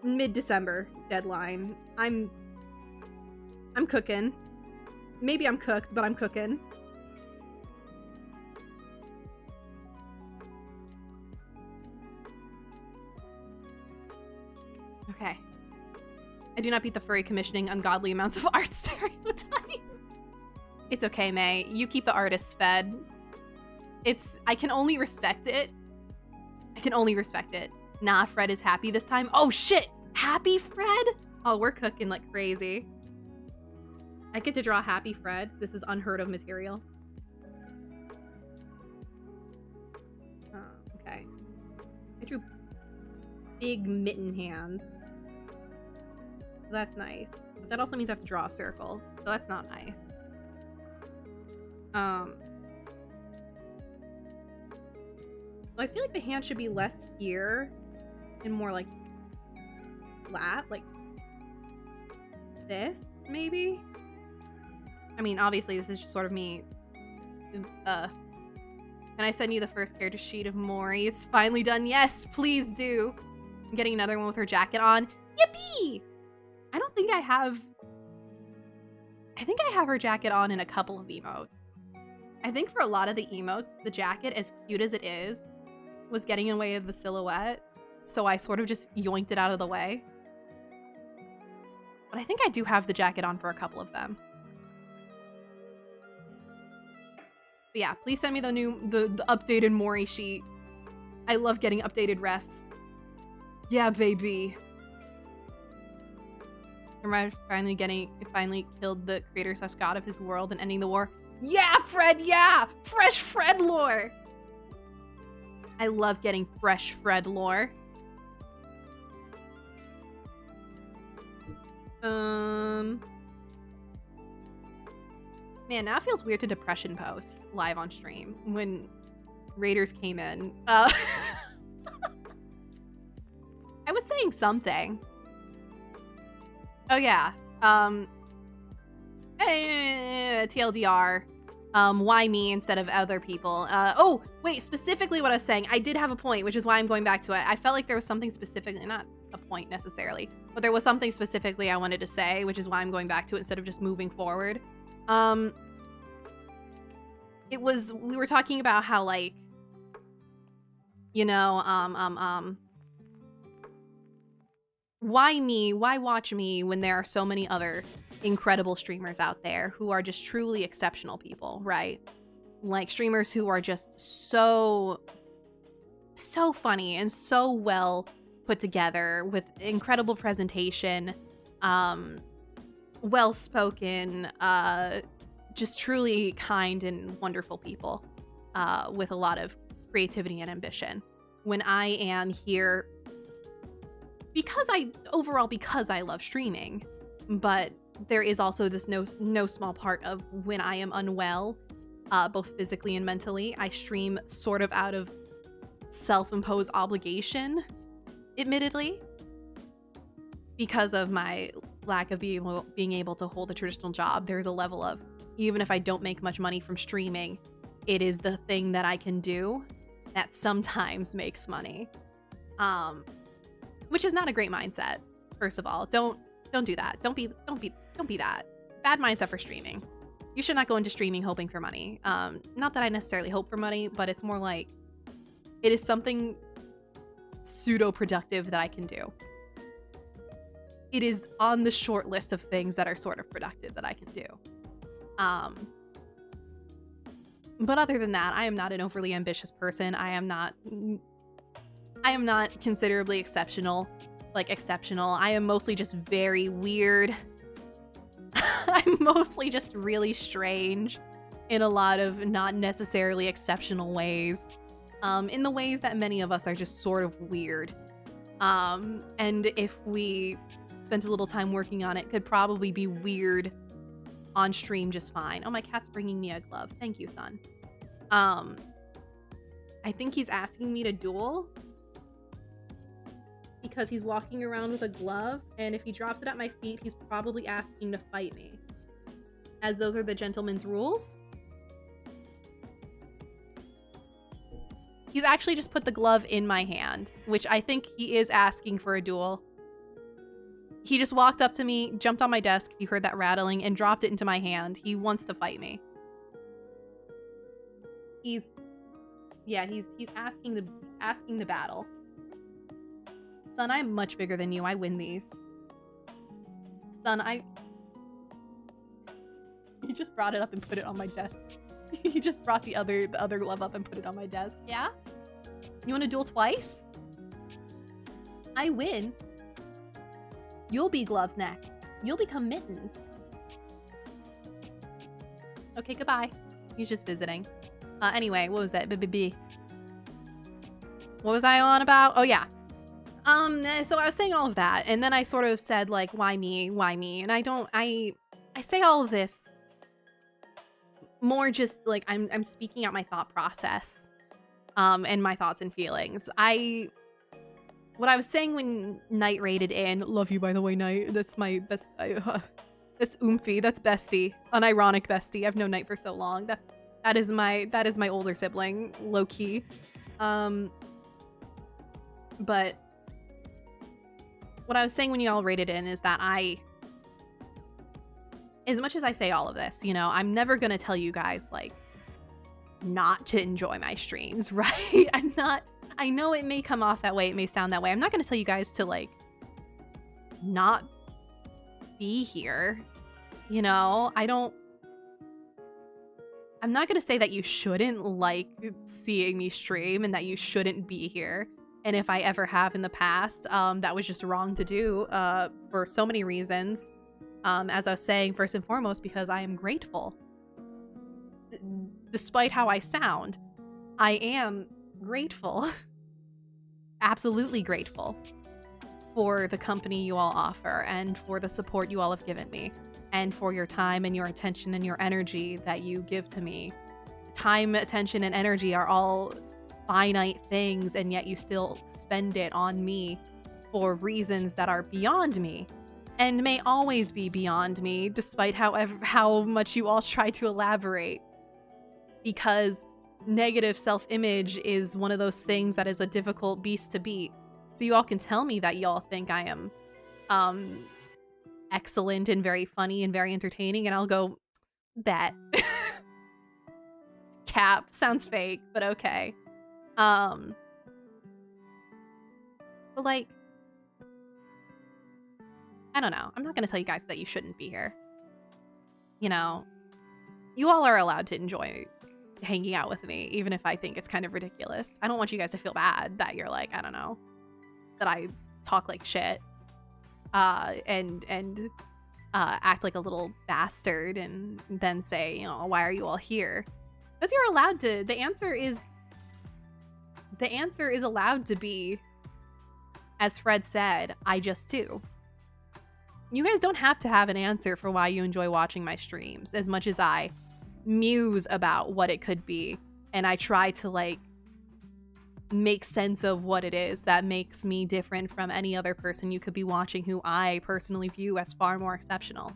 Mid-December deadline. I'm cooking. Maybe I'm cooked, but I'm cooking. Okay. I do not beat the furry commissioning ungodly amounts of art stereotype. It's okay, May. You keep the artists fed. I can only respect it. I can only respect it. Nah, Fred is happy this time. Oh shit! Happy Fred? Oh, we're cooking like crazy. I get to draw Happy Fred. This is unheard of material. Oh, okay. I drew big mitten hands. So that's nice. But that also means I have to draw a circle. So that's not nice. I feel like the hand should be less here and more like flat, like this, maybe? I mean, obviously this is just sort of me. Can I send you the first character sheet of Mori? It's finally done. Yes, please do. I'm getting another one with her jacket on. Yippee! I don't think I have... I think I have her jacket on in a couple of emotes. I think for a lot of the emotes, the jacket, as cute as it is, was getting in the way of the silhouette, so I sort of just yoinked it out of the way. But I think I do have the jacket on for a couple of them. But yeah, please send me the updated Mori sheet. I love getting updated refs. Yeah, baby. Finally killed the creator/god of his world and ending the war. Yeah, Fred, yeah! Fresh Fred lore! I love getting fresh Fred lore. Man, now it feels weird to depression post live on stream when raiders came in. I was saying something. Oh yeah. TLDR. Why me instead of other people? Oh, wait, specifically what I was saying. I did have a point, which is why I'm going back to it. I felt like there was something specifically, not a point necessarily, but there was something specifically I wanted to say, which is why I'm going back to it instead of just moving forward. We were talking about how, like, you know, why me? Why watch me when there are so many other incredible streamers out there who are just truly exceptional people, right? Like streamers who are just so funny and so well put together with incredible presentation, well spoken, just truly kind and wonderful people with a lot of creativity and ambition. When I am here because I love streaming, but there is also this no small part of when I am unwell, both physically and mentally. I stream sort of out of self-imposed obligation, admittedly, because of my lack of being able to hold a traditional job. There's a level of, even if I don't make much money from streaming, it is the thing that I can do that sometimes makes money. Which is not a great mindset. First of all, don't do that. Don't be that. Bad mindset for streaming. You should not go into streaming hoping for money. Not that I necessarily hope for money, but it's more like it is something pseudo-productive that I can do. It is on the short list of things that are sort of productive that I can do. But other than that, I am not an overly ambitious person. I am not considerably exceptional. I am mostly just very weird. I'm mostly just really strange in a lot of not necessarily exceptional ways. In the ways that many of us are just sort of weird. And if we spent a little time working on it, could probably be weird on stream just fine. Oh, my cat's bringing me a glove. Thank you, son. I think he's asking me to duel because he's walking around with a glove, and if he drops it at my feet, he's probably asking to fight me, as those are the gentleman's rules. He's actually just put the glove in my hand, which I think he is asking for a duel. He just walked up to me, jumped on my desk, if you heard that rattling, and dropped it into my hand. He wants to fight me. He's asking the battle. Son, I'm much bigger than you. I win these. Son, He just brought it up and put it on my desk. He just brought the other glove up and put it on my desk. Yeah? You want to duel twice? I win. You'll be gloves next. You'll become mittens. Okay, goodbye. He's just visiting. Anyway, what was that? What was I on about? Oh, yeah. So I was saying all of that, and then I sort of said, like, why me? Why me? And I say all of this more just, like, I'm speaking out my thought process, and my thoughts and feelings. What I was saying when Knight raided in, love you, by the way, Knight. That's my best, that's oomphy, that's bestie. Unironic bestie. I've known Knight for so long. That is my older sibling, low-key. But what I was saying when y'all raided in is that as much as I say all of this, you know, I'm never gonna tell you guys, like, not to enjoy my streams, right? I know it may come off that way, it may sound that way. I'm not gonna tell you guys to, like, not be here, you know? I'm not gonna say that you shouldn't like seeing me stream and that you shouldn't be here. And if I ever have in the past, that was just wrong to do for so many reasons. As I was saying, first and foremost, because I am grateful. Despite how I sound, I am grateful. Absolutely grateful for the company you all offer and for the support you all have given me and for your time and your attention and your energy that you give to me. Time, attention, and energy are all finite things, and yet you still spend it on me for reasons that are beyond me and may always be beyond me, despite how much you all try to elaborate. Because negative self-image is one of those things that is a difficult beast to beat. So you all can tell me that y'all think I am excellent and very funny and very entertaining, and I'll go, bet. Cap. Sounds fake, but okay. But like, I don't know. I'm not gonna tell you guys that you shouldn't be here. You know, you all are allowed to enjoy hanging out with me, even if I think it's kind of ridiculous. I don't want you guys to feel bad that you're like, I don't know, that I talk like shit, and act like a little bastard and then say, you know, why are you all here? Because you're allowed to. The answer is allowed to be, as Fred said, I just do. You guys don't have to have an answer for why you enjoy watching my streams as much as I muse about what it could be. And I try to, like, make sense of what it is that makes me different from any other person you could be watching who I personally view as far more exceptional.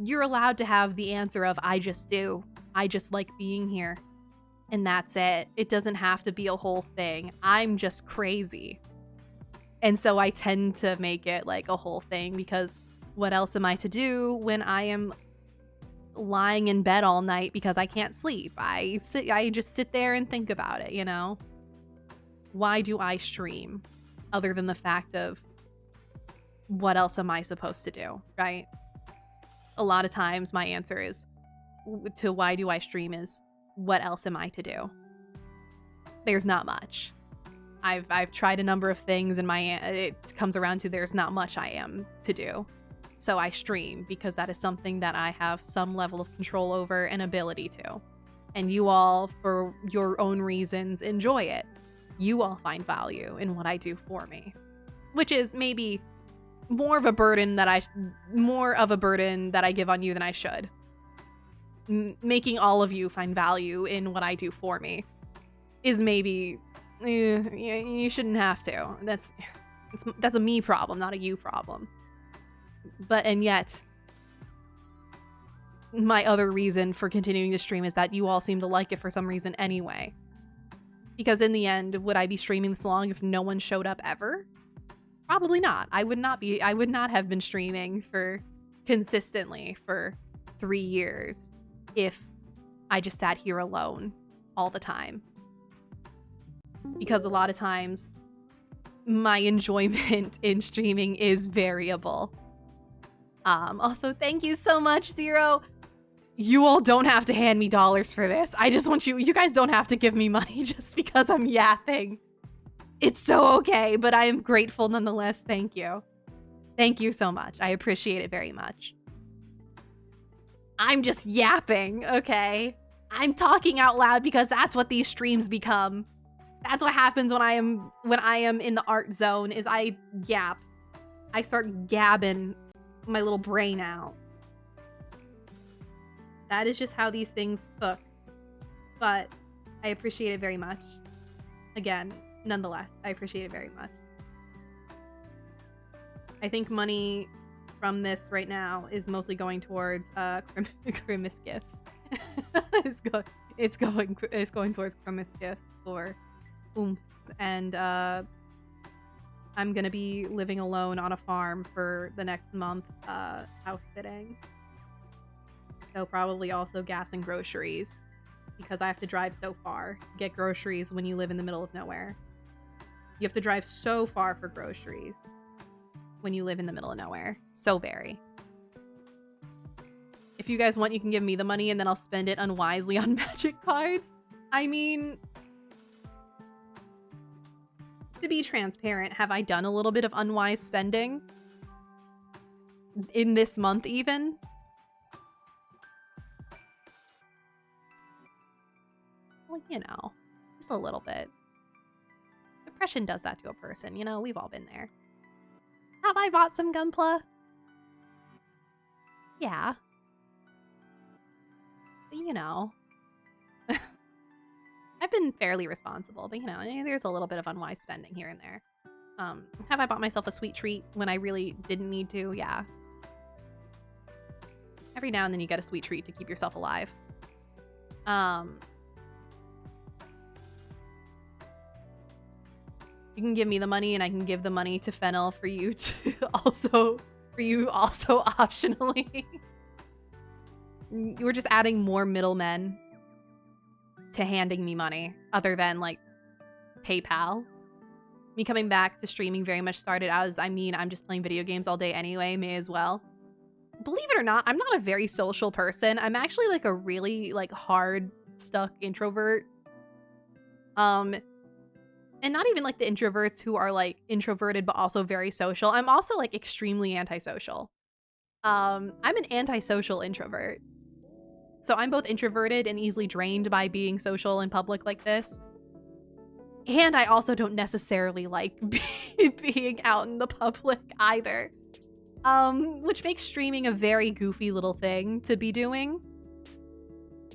You're allowed to have the answer of, I just do. I just like being here. And that's it. It doesn't have to be a whole thing. I'm just crazy. And so I tend to make it like a whole thing, because what else am I to do when I am lying in bed all night because I can't sleep? I just sit there and think about it, you know? Why do I stream? Other than the fact of, what else am I supposed to do, right? A lot of times my answer is to why do I stream is, what else am I to do? There's not much. I've tried a number of things, and it comes around to there's not much I am to do. So I stream because that is something that I have some level of control over and ability to. And you all, for your own reasons, enjoy it. You all find value in what I do for me, which is maybe more of a burden that I give on you than I should. Making all of you find value in what I do for me is maybe you shouldn't have to. That's a me problem, not a you problem. And yet, my other reason for continuing to stream is that you all seem to like it for some reason anyway. Because in the end, would I be streaming this long if no one showed up ever? Probably not. I would not have been streaming consistently for 3 years if I just sat here alone all the time. Because a lot of times my enjoyment in streaming is variable. Also, thank you so much, Zero. You all don't have to hand me dollars for this. I just want you guys don't have to give me money just because I'm yapping. It's so okay, but I am grateful nonetheless. Thank you. Thank you so much. I appreciate it very much. I'm just yapping, okay? I'm talking out loud because that's what these streams become. That's what happens when I am in the art zone, is I yap. I start gabbing my little brain out. That is just how these things cook. But I appreciate it very much. Again, nonetheless, I appreciate it very much. I think money from this right now is mostly going towards Christmas gifts. It's going towards Christmas gifts for oomps, and I'm gonna be living alone on a farm for the next month, house sitting. So probably also gas and groceries, because I have to drive so far to get groceries when you live in the middle of nowhere. You have to drive so far for groceries when you live in the middle of nowhere. So very. If you guys want, you can give me the money and then I'll spend it unwisely on magic cards. I mean, to be transparent, have I done a little bit of unwise spending in this month even? Well, you know, just a little bit. Depression does that to a person, you know, we've all been there. Have I bought some Gunpla? Yeah. But, you know, I've been fairly responsible, but, you know, there's a little bit of unwise spending here and there. Have I bought myself a sweet treat when I really didn't need to? Yeah. Every now and then you get a sweet treat to keep yourself alive. You can give me the money and I can give the money to Fennel for you also optionally. We're just adding more middlemen to handing me money other than like PayPal. Me coming back to streaming very much started as, I'm just playing video games all day anyway, may as well. Believe it or not, I'm not a very social person. I'm actually like a really like hard stuck introvert. And not even like the introverts who are like introverted but also very social. I'm also like extremely antisocial. I'm an antisocial introvert. So I'm both introverted and easily drained by being social in public like this. And I also don't necessarily like being out in the public either. Which makes streaming a very goofy little thing to be doing.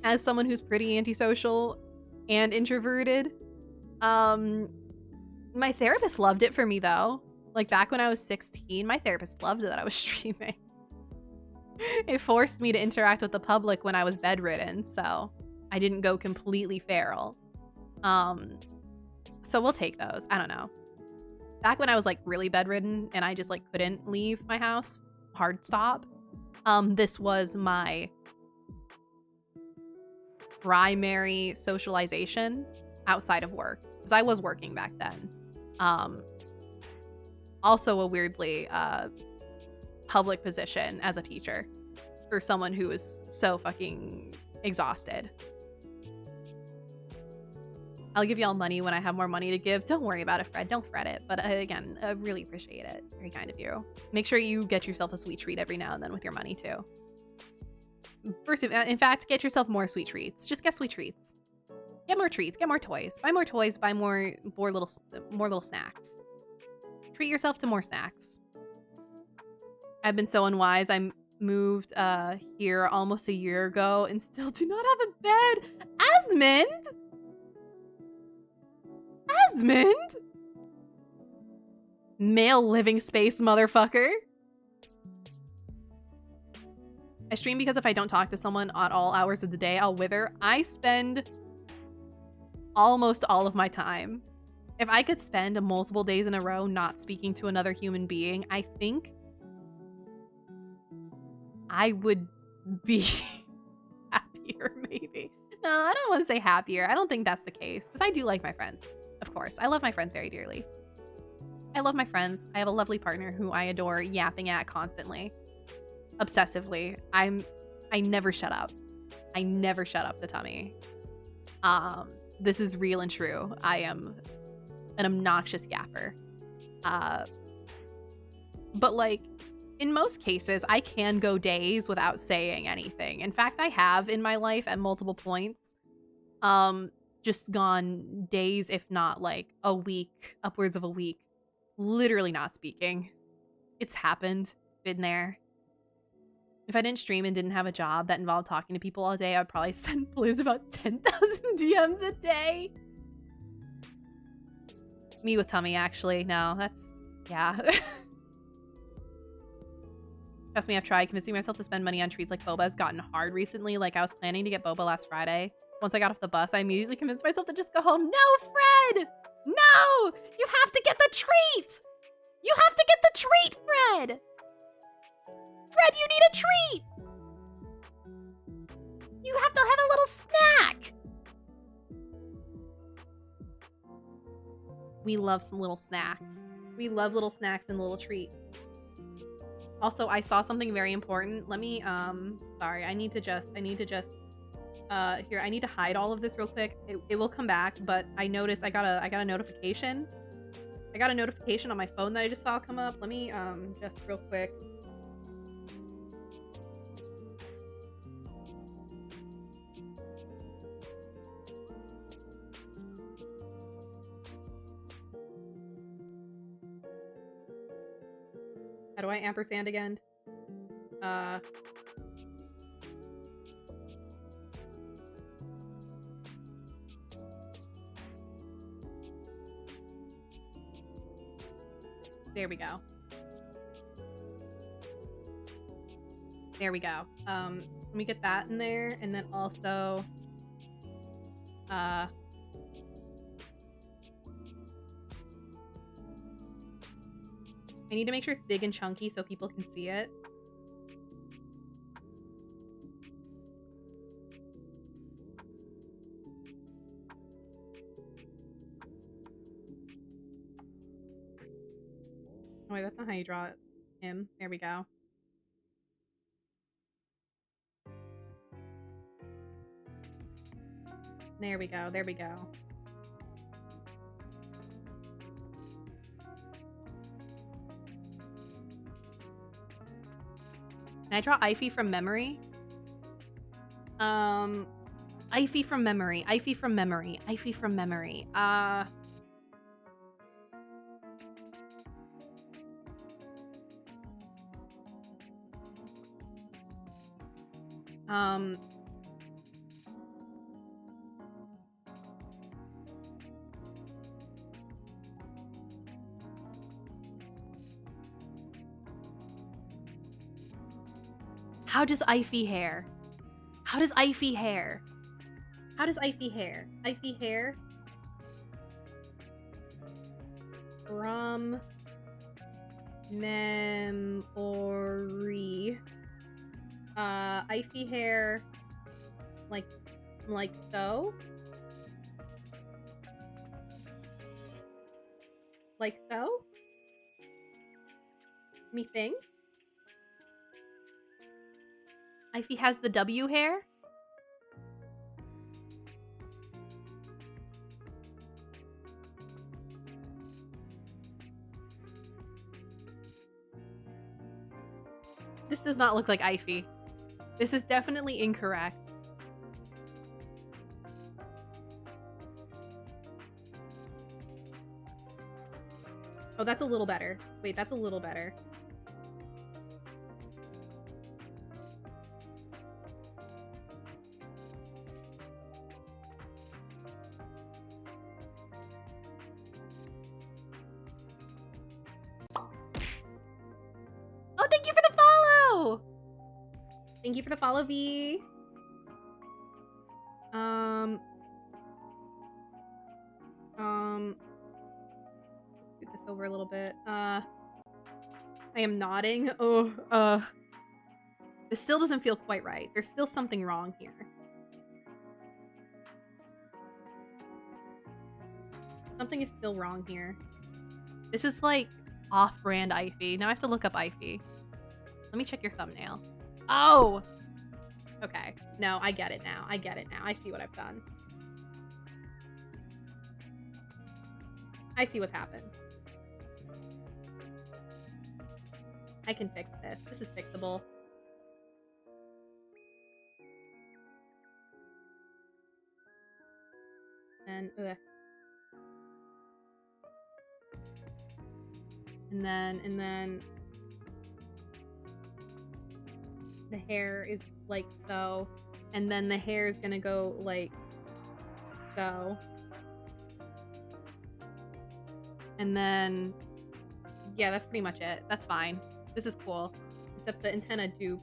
As someone who's pretty antisocial, and introverted. My therapist loved it for me though. Like back when I was 16, my therapist loved that I was streaming. It forced me to interact with the public when I was bedridden, so I didn't go completely feral. So we'll take those. I don't know. Back when I was like really bedridden and I just like couldn't leave my house, hard stop. This was my primary socialization outside of work because I was working back then. Also a weirdly public position as a teacher for someone who is so fucking exhausted. I'll give y'all money when I have more money to give. Don't worry about it, Fred. Don't fret it. But again, I really appreciate it. Very kind of you. Make sure you get yourself a sweet treat every now and then with your money too. First, in fact, get yourself more sweet treats. Just get sweet treats. Get more treats. Get more toys. Buy more toys. Buy more little snacks. Treat yourself to more snacks. I've been so unwise. I moved here almost a year ago and still do not have a bed. Asmund? Asmund? Male living space, motherfucker. I stream because if I don't talk to someone at all hours of the day, I'll wither. I spend almost all of my time. If I could spend multiple days in a row not speaking to another human being, I think I would be happier, maybe. No, I don't want to say happier. I don't think that's the case, because I do like my friends. Of course, I love my friends very dearly. I love my friends. I have a lovely partner who I adore yapping at constantly. Obsessively. I never shut up. I never shut up the tummy. This is real and true. I am an obnoxious yapper. But like, in most cases, I can go days without saying anything. In fact, I have in my life at multiple points. Just gone days, if not like a week, upwards of a week, literally not speaking. It's happened. Been there. If I didn't stream and didn't have a job that involved talking to people all day, I'd probably send Blizz about 10,000 DMs a day. Me with tummy, actually. No, that's... yeah. Trust me, I've tried. Convincing myself to spend money on treats like boba has gotten hard recently. Like, I was planning to get boba last Friday. Once I got off the bus, I immediately convinced myself to just go home. No, Fred! No! You have to get the treat! You have to get the treat, Fred! Fred, you need a treat! You have to have a little snack! We love some little snacks. We love little snacks and little treats. Also, I saw something very important. Let me, sorry, I need to just, here, I need to hide all of this real quick. It will come back, but I noticed I got a notification. I got a notification on my phone that I just saw come up. Let me, just real quick. How do I ampersand again? There we go. There we go. Let me get that in there, and then also, I need to make sure it's big and chunky so people can see it. Oh wait, that's not how you draw it. Him. There we go. There we go. There we go. Can I draw Ify from memory? Ify from memory. Ify from memory. Ify from memory. How does Ivy hair? How does Ivy hair? How does Ivy hair? Ivy hair from memory. Ivy hair like so? Like so? Methinks. Ivy has the W hair? This does not look like Ivy. This is definitely incorrect. Oh, that's a little better. Wait, that's a little better. Oh, thank you for the follow! Thank you for the follow, V. Just scoot this over a little bit. I am nodding. Oh, this still doesn't feel quite right. There's still something wrong here. Something is still wrong here. This is like off-brand Ivy. Now I have to look up Ivy. Let me check your thumbnail. Oh! Okay. No, I get it now. I get it now. I see what I've done. I see what's happened. I can fix this. This is fixable. And, and then the hair is like so, and then the hair is gonna go like so, and then yeah, that's pretty much it. That's fine. This is cool, except the antenna do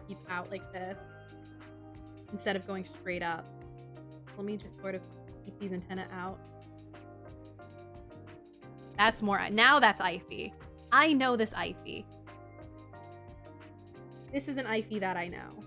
keep out like this instead of going straight up. Let me just sort of keep these antenna out. That's more. Now that's Ivy. I know this Ivy. This is an Ivy that I know.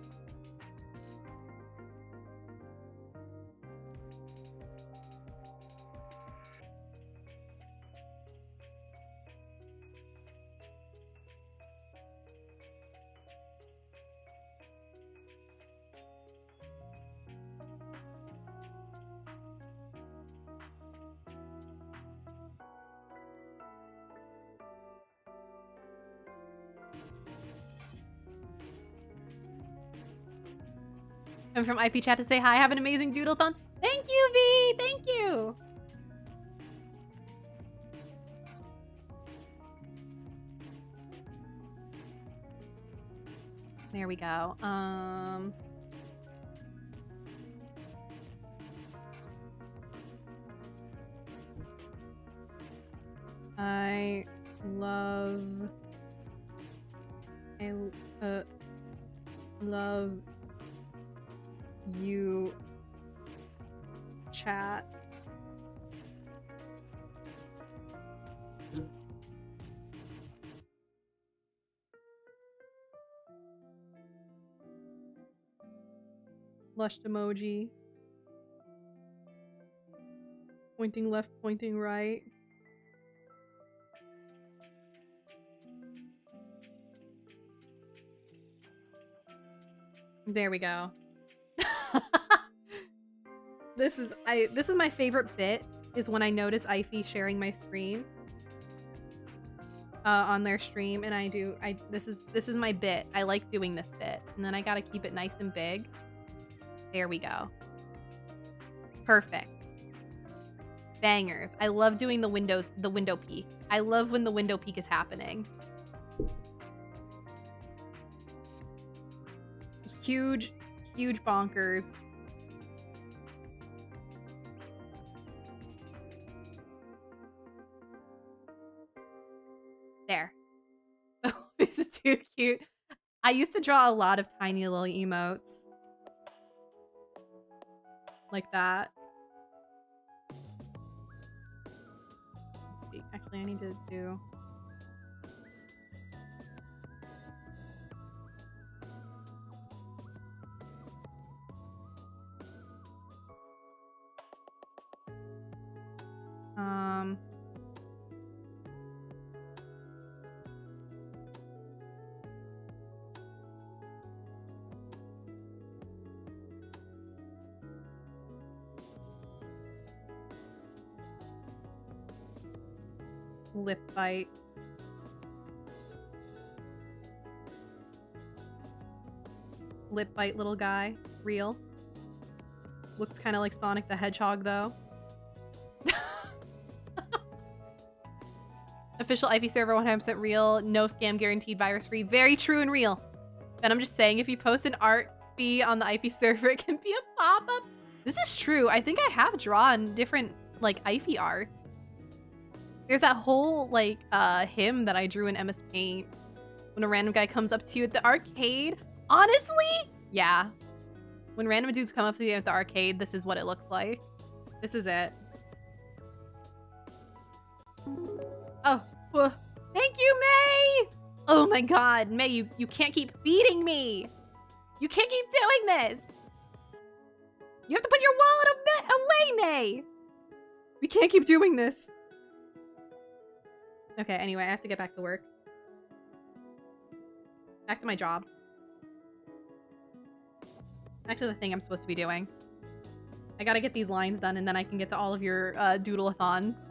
I'm from IP chat to say hi. Have an amazing Doodleathon. Thank you, V. Thank you. There we go. I love you, chat. Blushed emoji. Pointing left, pointing right. There we go. This is my favorite bit, is when I notice Ivy sharing my screen on their stream, and this is my bit. I like doing this bit, and then I gotta keep it nice and big. There we go. Perfect. Bangers. I love doing the window peek. I love when the window peek is happening. Huge bonkers. There. This is too cute. I used to draw a lot of tiny little emotes. Like that. Let's see. Actually, I need to do... Lip bite. Lip bite little guy. Real. Looks kind of like Sonic the Hedgehog though. Official IP server 100% real. No scam guaranteed, virus free. Very true and real. And I'm just saying, if you post an art fee on the IP server, it can be a pop-up. This is true. I think I have drawn different like IFE arts. There's that whole like hymn that I drew in MS Paint when a random guy comes up to you at the arcade. Honestly, yeah. When random dudes come up to you at the arcade, this is what it looks like. This is it. Oh, well, thank you, May! Oh my god, May, you can't keep feeding me! You can't keep doing this! You have to put your wallet away, May! We can't keep doing this. Okay, anyway, I have to get back to work. Back to my job. Back to the thing I'm supposed to be doing. I gotta get these lines done and then I can get to all of your Doodleathons.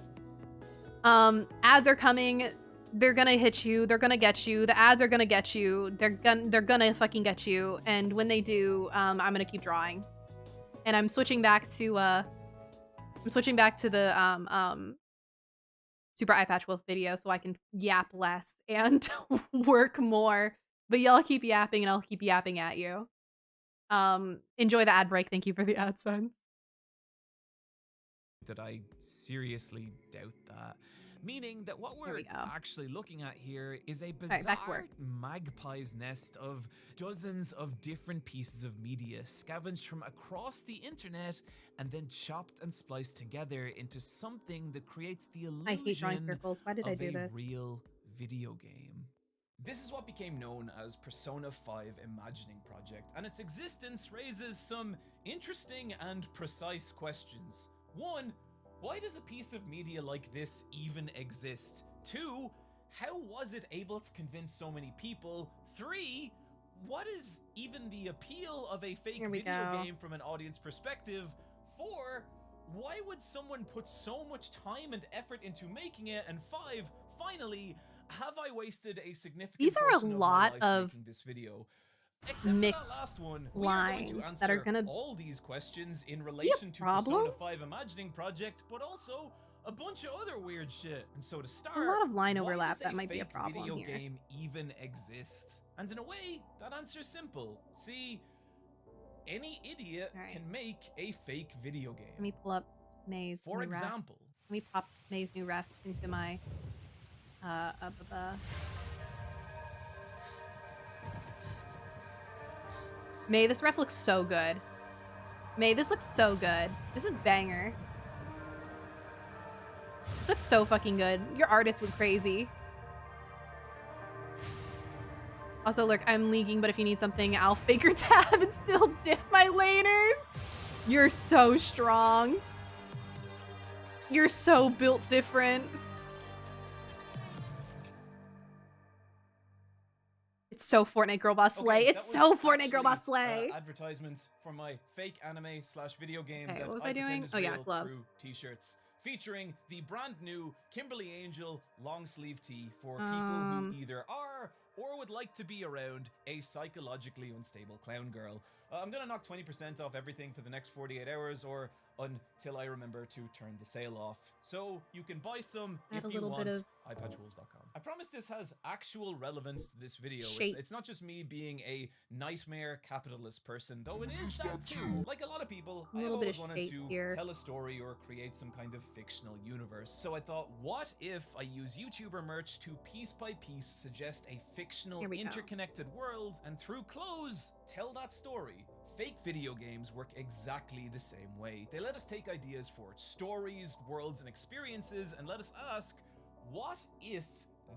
Ads are coming. They're gonna hit you. They're gonna get you. The ads are gonna get you. They're gonna fucking get you. And when they do, I'm gonna keep drawing. And I'm switching back to the Super Eye Patch Wolf video so I can yap less and work more. But y'all keep yapping and I'll keep yapping at you. Enjoy the ad break. Thank you for the AdSense. That I seriously doubt that. Meaning that what we're actually looking at here is a bizarre magpie's nest of dozens of different pieces of media scavenged from across the internet and then chopped and spliced together into something that creates the illusion I hate drawing circles. Why did I do this? Real video game. This is what became known as Persona 5 Imagining Project, and its existence raises some interesting and precise questions. 1. Why does a piece of media like this even exist? 2. How was it able to convince so many people? 3. What is even the appeal of a fake video game from an audience perspective? 4. Why would someone put so much time and effort into making it? And 5. Finally, have I wasted a significant portion of my life making this video? Except mixed for that last one, lines we are going to that are answer gonna all these questions in relation to Persona 5 Imagining Project, but also a bunch of other weird shit. And so to start, a lot of line overlap. Why does that might be a problem video here. game even exist? And in a way, that answer's simple. See, any idiot can make a fake video game. Let me pull up May's For new example, ref. Let me pop May's new ref into my May, this ref looks so good. May, this looks so good. This is banger. This looks so fucking good. Your artist went crazy. Also, look, I'm leaking, but if you need something, I'll faker tab and still diff my laners. You're so strong. You're so built different. It's so Fortnite Girl Boss Slay. It's so Fortnite Girl Boss Slay. Advertisements for my fake anime / video game Okay, that what was I I doing? pretend is Oh yeah, real gloves. through t-shirts, featuring the brand new Kimberly Angel long sleeve tee for people who either are or would like to be around a psychologically unstable clown girl. I'm gonna knock 20% off everything for the next 48 hours or until I remember to turn the sale off. So you can buy some if you want. eyepatchwolves.com. I promise this has actual relevance to this video. Shape. It's not just me being a nightmare capitalist person, though it is that too. Like a lot of people, A I little bit always of wanted shape to here. tell a story or create some kind of fictional universe. So I thought, what if I use YouTuber merch to piece by piece suggest a fictional Here we go. interconnected world, and through clothes tell that story? Fake video games work exactly the same way. They let us take ideas for stories, worlds, and experiences and let us ask, what if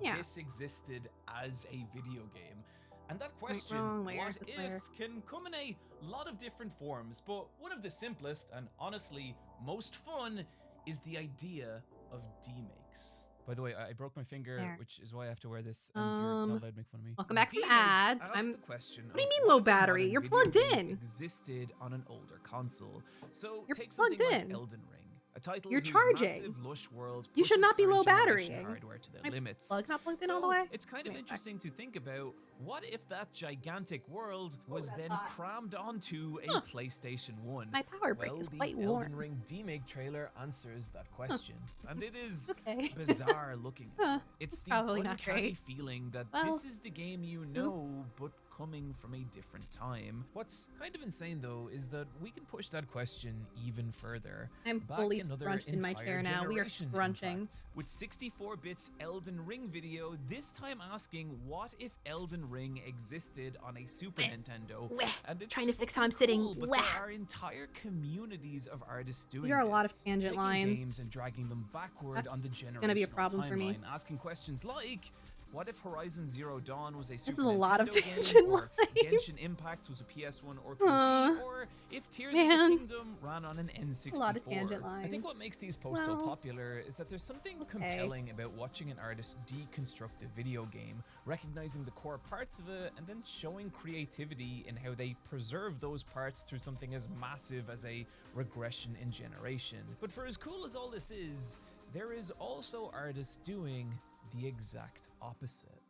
this existed as a video game? And that question, wrong, what where's this if, layer? can come in a lot of different forms, but one of the simplest and honestly most fun is the idea of demakes. By the way, I broke my finger, There. which is why I have to wear this, and you're not allowed to make fun of me. Welcome back from Demakes ads. ask I'm. the question What do you of mean what low if a battery? modern You're video plugged game in. existed on an older console. So You're take plugged something like in. Elden Ring, a title You're whose charging. massive lush world You should pushes not be current low generation batterying. hardware to their My limits. plug's not plugged in So all the way? it's kind of Wait, interesting to think about, what if that gigantic world was that's then hot. crammed onto a PlayStation 1? My power brick Well, is the quite Elden warm. Ring demake trailer answers that question, and it is Okay. bizarre looking. Huh, It's that's the probably not uncanny great. feeling that Well, this is the game you know, but coming from a different time. What's kind of insane though is that we can push that question even further. I'm Back fully another scrunched in my entire chair now. We are generation, in scrunching. fact. With 64 bits Elden Ring video, this time asking what if Elden Ring existed on a Super Nintendo. Weh. And it's Trying to fix how fucking I'm sitting. cool, but Weh. there are entire communities of artists doing There are a lot of this, tangent taking lines. games and dragging them backward That's on the generational gonna be a problem for me. timeline, asking questions like, what if Horizon Zero Dawn was a Super is a lot of Nintendo tangent game, or lines. Genshin Impact was a PS1 or PC, Aw, or if Tears of man. the Kingdom ran on an N64. A lot of tangent I think lines. what makes these posts so Well, popular is that there's something compelling about watching an artist deconstruct a video game, recognizing the core parts of it, and then showing creativity in how they preserve those parts through something as massive as a regression in generation. But for as cool as all this is, there is also artists doing the exact opposite.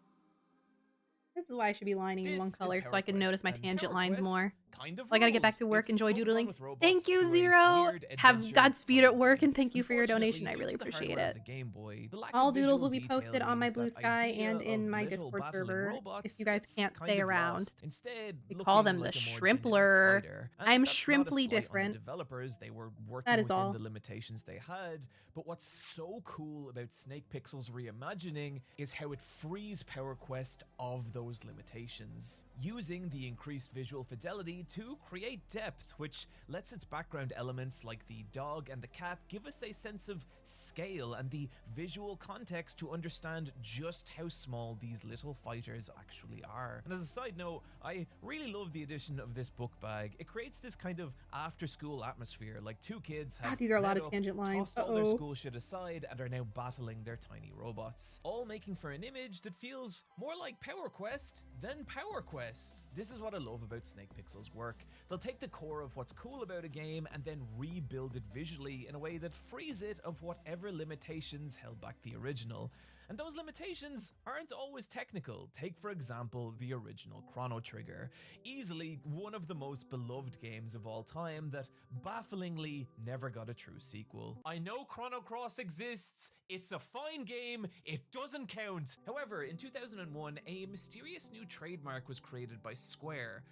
This is why I should be lining in This one is color so I can PowerQuest, notice my and tangent lines PowerQuest more. kind of Well, I gotta get back rules. to work, It's enjoy Pokemon doodling. with robots Thank you, through a Zero. weird Have adventure Godspeed at fun work, game. and thank you for your donation. I Unfortunately, really due to the appreciate hardware of it. the Game Boy, the lack All of doodles will visual be posted detail on my means Blue that Sky idea and in of my little Discord battling server robots if you guys gets can't kind stay of around. lost. Instead, They call them looking the like a more generic Shrimpler. fighter. And I'm that's not a shrimply slight on the different. developers. They were working That is within all. the limitations they had. But what's so cool about Snake Pixel's reimagining is how it frees PowerQuest of those limitations, using the increased visual fidelity to create depth, which lets its background elements like the dog and the cat give us a sense of scale and the visual context to understand just how small these little fighters actually are. And as a side note, I really love the addition of this book bag. It creates this kind of after-school atmosphere, like two kids have these are a lot met of up, tangent lines. tossed all their Uh-oh. school shit aside, and are now battling their tiny robots, all making for an image that feels more like PowerQuest than PowerQuest. This is what I love about Snake Pixel's work. They'll take the core of what's cool about a game and then rebuild it visually in a way that frees it of whatever limitations held back the original. And those limitations aren't always technical. Take, for example, the original Chrono Trigger. Easily one of the most beloved games of all time that bafflingly never got a true sequel. I know Chrono Cross exists, it's a fine game, it doesn't count. However, in 2001, a mysterious new trademark was created by Square,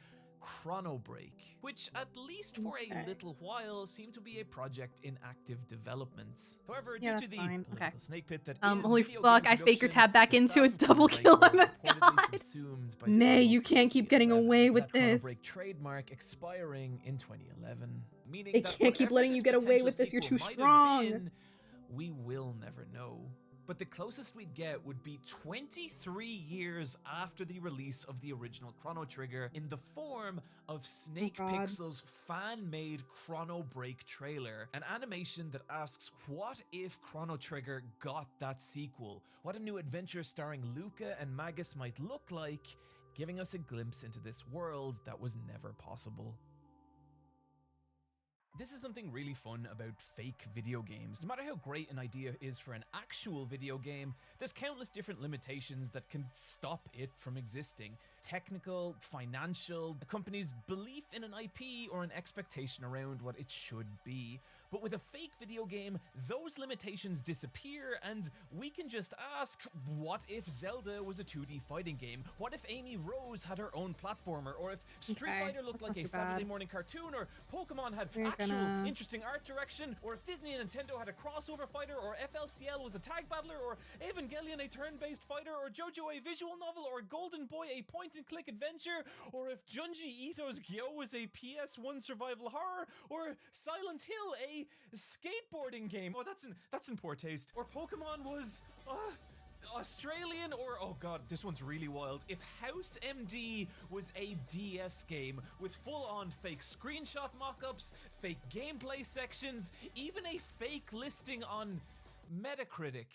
Chrono Break, which at least for a little while seemed to be a project in active development. However, Yeah, due that's to the fine. political Okay. snake pit that is Holy video fuck, game I faker production, tab back the into staff a of double Chrono kill. Break Oh my were reportedly god. subsumed by Nay, Final you can't Fantasy keep getting 11, away with that Chrono this. Break trademark expiring in 2011. Meaning They that can't keep whatever letting this you get away potential with this, you're sequel too might have strong. been, we will never know. But the closest we'd get would be 23 years after the release of the original Chrono Trigger in the form of Snake God. Pixel's fan-made Chrono Break trailer, an animation that asks what if Chrono Trigger got that sequel? What a new adventure starring Luca and Magus might look like, giving us a glimpse into this world that was never possible. This is something really fun about fake video games. No matter how great an idea is for an actual video game, there's countless different limitations that can stop it from existing. Technical, financial, a company's belief in an IP, or an expectation around what it should be. But with a fake video game, those limitations disappear, and we can just ask, what if Zelda was a 2D fighting game? What if Amy Rose had her own platformer? Or if Street Okay, Fighter looked that's like not a too bad. Saturday morning cartoon? Or Pokemon had We're actual gonna- interesting art direction? Or if Disney and Nintendo had a crossover fighter? Or FLCL was a tag battler? Or Evangelion a turn-based fighter? Or JoJo a visual novel? Or Golden Boy a point-and-click adventure? Or if Junji Ito's Gyo was a PS1 survival horror? Or Silent Hill a skateboarding game? Oh, that's in poor taste. Or Pokemon was Australian, or oh god, this one's really wild. If House MD was a DS game with full-on fake screenshot mock-ups, fake gameplay sections, even a fake listing on Metacritic.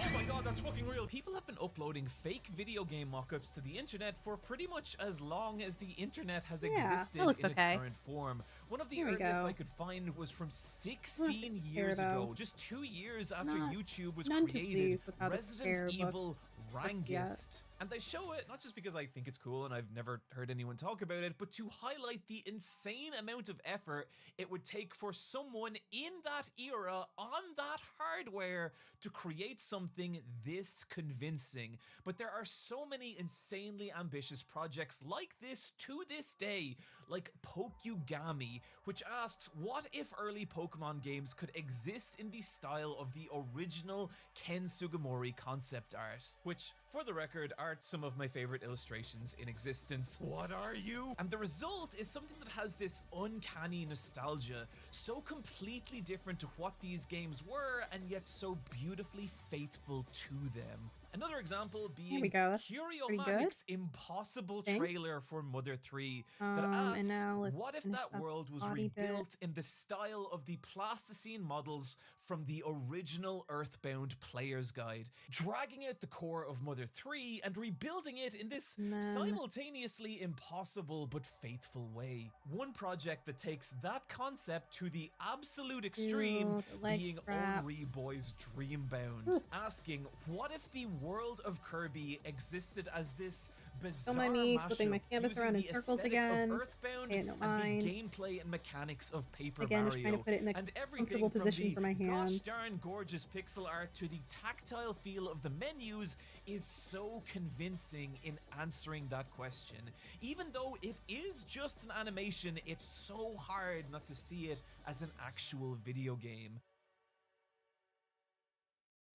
Oh my god, that's fucking real. People have been uploading fake video game mock-ups to the internet for pretty much as long as the internet has existed that looks in okay. its current form. One of the Here we earliest go. I could find was from 16 years Weirdo. ago, just 2 years after Not- YouTube was none too created. pleased with how this Resident pair Evil looked yet. Rangist. And they show it not just because I think it's cool and I've never heard anyone talk about it, but to highlight the insane amount of effort it would take for someone in that era on that hardware to create something this convincing. But there are so many insanely ambitious projects like this to this day, like Pokugami, which asks, what if early Pokemon games could exist in the style of the original Ken Sugimori concept art? Which, for the record, are some of my favorite illustrations in existence. What are you? And the result is something that has this uncanny nostalgia, so completely different to what these games were, and yet so beautifully faithful to them. Another example being we go, that's pretty Curiomatic's impossible Think. trailer for Mother 3 that And asks, now let's what if finish that up world was body bit. rebuilt in the style of the Plasticine models from the original Earthbound Player's Guide, dragging out the core of Mother 3 and rebuilding it in this And then- simultaneously impossible but faithful way. One project that takes that concept to the absolute extreme, Ew, the leg being strap. Henri Boy's Dreambound, Ooh. asking, what if the world of Kirby existed as this bizarre mind me mashup flipping my canvas fusing around in the circles aesthetic again. of Earthbound Okay, don't and mind. the gameplay and mechanics of Paper Again, just Mario, trying to put it in a and everything comfortable from position the for my gosh hand. darn gorgeous pixel art to the tactile feel of the menus is so convincing in answering that question. Even though it is just an animation, it's so hard not to see it as an actual video game.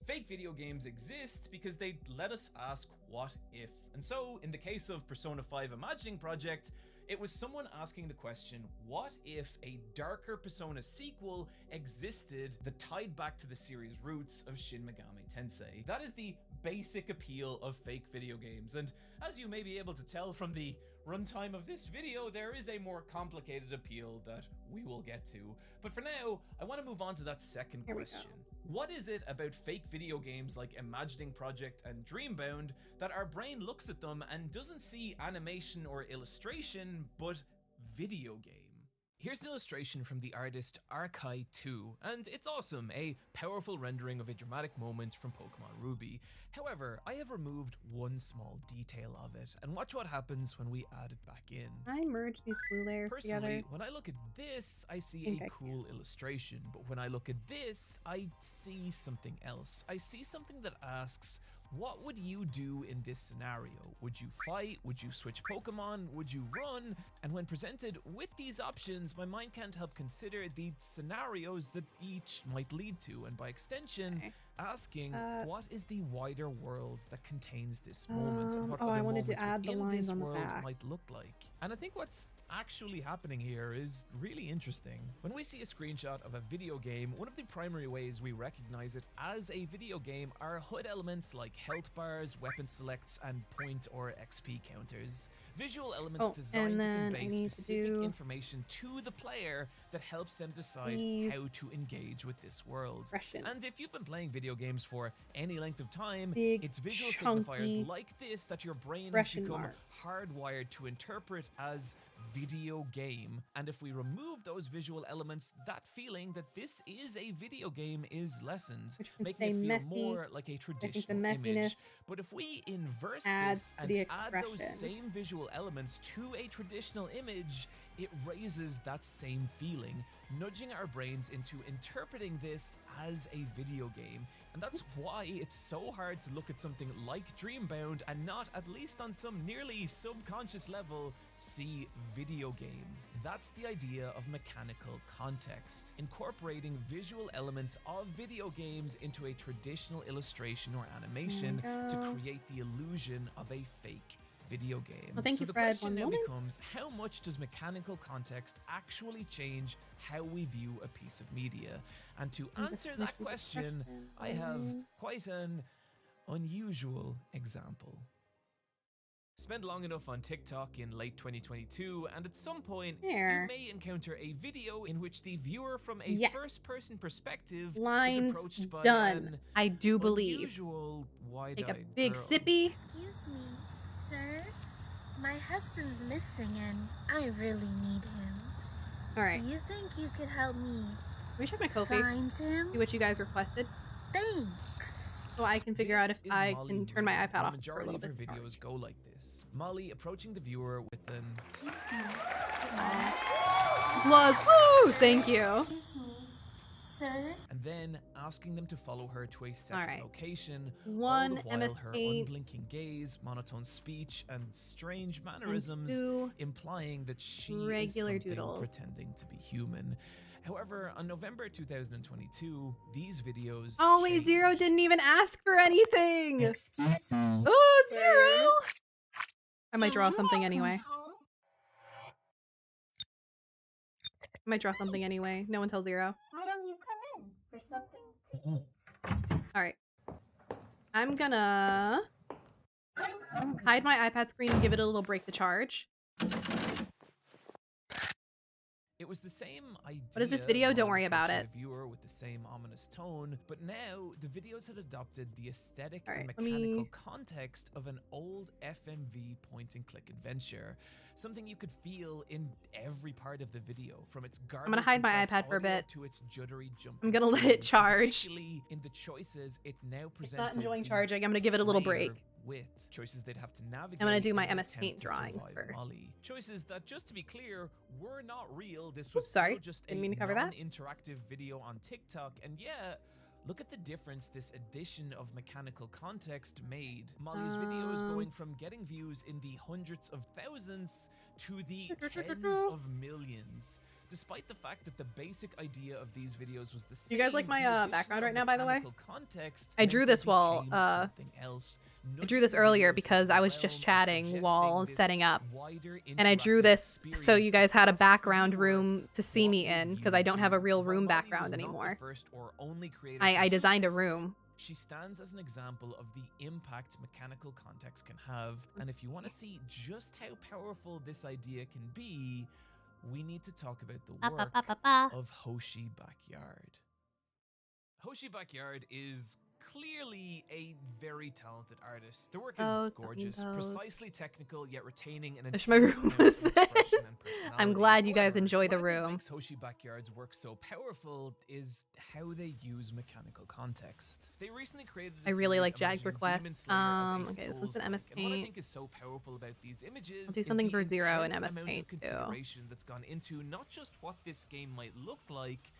Fake video games exist because they let us ask what if. And so, in the case of Persona 5 Imagining Project, it was someone asking the question, what if a darker Persona sequel existed that tied back to the series' roots of Shin Megami Tensei? That is the basic appeal of fake video games, and as you may be able to tell from the runtime of this video, there is a more complicated appeal that we will get to. But for now, I want to move on to that second Here we go. question. What is it about fake video games like Imagining Project and Dreambound that our brain looks at them and doesn't see animation or illustration, but video game? Here's an illustration from the artist Arkai2, and it's awesome, a powerful rendering of a dramatic moment from Pokemon Ruby. However, I have removed one small detail of it, and watch what happens when we add it back in. I merge these blue layers Personally, together. when I look at this, I see Think a I cool illustration, but when I look at this, I see something else. I see something that asks, what would you do in this scenario? Would you fight? Would you switch Pokemon? Would you run? And when presented with these options, my mind can't help consider the scenarios that each might lead to, and by extension, Okay. asking, what is the wider world that contains this moment, and what I other wanted to moments add the within lines this on the world back. might look like? And I think what's actually happening here is really interesting. When we see a screenshot of a video game, one of the primary ways we recognize it as a video game are HUD elements like health bars, weapon selects, and point or XP counters. Visual elements Oh, designed and to then I convey need to specific do information to the player that helps them decide these how to engage with this world. Russian. And if you've been playing video games for any length of time, Big, it's visual chunky signifiers like this that your brain has Russian become mark. hardwired to interpret as video game. And if we remove those visual elements, that feeling that this is a video game is lessened, Which can making it stay feel messy. more like a the traditional messiness image. But if we inverse adds this to and the add those expression. same visual elements to a traditional image, it raises that same feeling, nudging our brains into interpreting this as a video game. And that's why it's so hard to look at something like Dreambound and not, at least on some nearly subconscious level, see video game. That's the idea of mechanical context, incorporating visual elements of video games into a traditional illustration or animation to create the illusion of a fake video game. Well, thank so you, the Fred. question One now moment. becomes, how much does mechanical context actually change how we view a piece of media? And to answer that question, I have quite an unusual example. Spend long enough on TikTok in late 2022, and at some point, There. you may encounter a video in which the viewer from a first-person perspective is Lines approached by done. an I do believe. unusual wide-eyed Take a big girl. sippy. Excuse me, sir. My husband's missing and I really need him. All right. Do you think you could help me Let me check my Ko-fi. find him? See what you guys requested, Thanks. so I can figure out This if is I Molly can turn my Moon, iPad and off the for a majority little of bit. her videos go like this. Molly approaching the viewer with an Excuse me, sir. Applause. Woo! Thank you. Excuse me, sir. and then asking them to follow her to a second right. location, One all the while MS her Paint. unblinking gaze, monotone speech, and strange And mannerisms 2 implying that she regular is something doodles. pretending to be human. However, on November 2022, these videos Oh wait, Zero changed. didn't even ask for anything. Excuse me. Oh, sir. Zero. I might draw Can you something welcome anyway. home? I might draw something anyway. No one tell Zero. Why don't you come in for something to eat? All right. I'm gonna I'm hungry. hide my iPad screen and give it a little break to charge. It was the same idea. What is this video? Don't Molly worry about approaching it. The viewer with the same ominous tone, but now the videos had adopted the aesthetic All and right, let me- mechanical context of an old FMV point-and-click adventure. Something you could feel in every part of the video, from its gonna hide my compressed iPad for a audio bit. to its juddery jumping I'm gonna let it frames, and charge. Particularly in the choices it now It's presented. not enjoying the charging. I'm gonna give it a little break. player with choices they'd have to navigate. I'm gonna do in my an MS attempt Paint to drawings survive first. Molly. Choices that, just to be clear, were not real. This was Oops, sorry. still just Didn't a mean to cover that. non-interactive video on TikTok, and yeah, look at the difference this addition of mechanical context made. Molly's video is going from getting views in the hundreds of thousands to the tens of millions. Despite the fact that the basic idea of these videos was the same, You guys like my, the addition background of right now, by the way? mechanical context I drew meant they this while, became something else, I drew this nudging the earlier videos because into I the was just realm of chatting suggesting while this setting up. wider And I drew interactive this so you guys had a experience that asks the background viewer, room to see what me would in, because you I don't have a do? real While room Molly was background not the anymore. first or only creator to I do designed a this, room. she stands as an example of the impact mechanical context can have, and if you want to see just how powerful this idea can be, we need to talk about the Ba, ba, work ba, ba, ba. of Hoshi Backyard. Hoshi Backyard is clearly a very talented artist. The work So is gorgeous, something goes. precisely technical, yet retaining an Wish my intense room amount was of expression this. and I'm personality. glad you guys However, enjoy the what I think room. makes Hoshi Backyard's work so powerful is how they use mechanical context. They recently created a I really series like Jag's imagining Demon requests. Slayer as a Okay, this one's an MS Souls-like, and what I Paint. think is so powerful about these images I'll do is something the for Zero in intense MS amount of Paint, too. consideration that's gone into not just what this game might look like,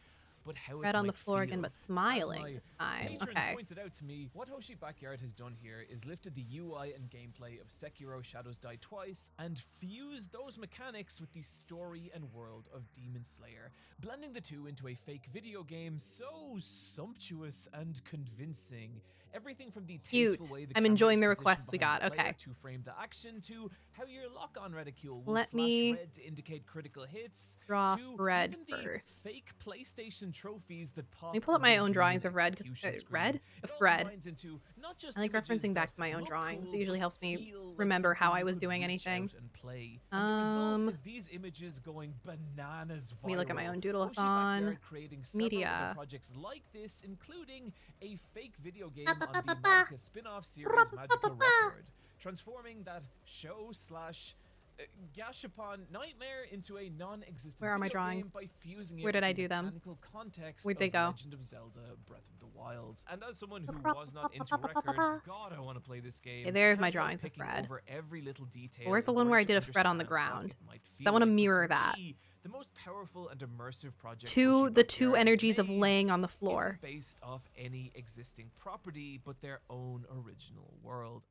but how Red it on the might floor again, feel. but As smiling my this time. patrons Okay. pointed out to me, what Hoshi Backyard has done here is lifted the UI and gameplay of Sekiro Shadows Die Twice and fused those mechanics with the story and world of Demon Slayer, blending the two into a fake video game so sumptuous and convincing. Everything from the tasteful Cute. way the I'm camera enjoying is the positioned requests we behind got. the player Okay. to frame the action to how your lock-on reticule will Let flash me red to indicate critical hits draw to red even the first. fake PlayStation trophies that pop. Let me pull up on my the own Demon drawings of red. 'Cause, execution screen. red? It Of all red. combines into not just I like images referencing back that to my own look drawings. cool, It usually but helps me feel like remember how something I you was could doing reach anything. out and play. And the result is these images going bananas viral. Let me look at my own Hoshi Doodleathon. Backyard creating several Media. other projects like this, including a fake video game Ba, on ba, the ba, ba. Magica spin-off series Magical Record, transforming that show slash Gashapon Nightmare into a non-existent Where are my video game drawings? by fusing it Where did with I the do them? mechanical context Where'd they of go? Legend of Zelda Breath of the Wild. And as someone who was not into record, God, I want to play this game. Okay, there's I my can't help drawings of picking Fred. over every little detail Where's the in one where order I did to a Fred on the understand what ground? it might 'Cause I want to feel like. But mirror to that. me, the most powerful and immersive project The two Hoshi energies of Backyard has laying on the made floor. isn't based off any existing property, but their own original world.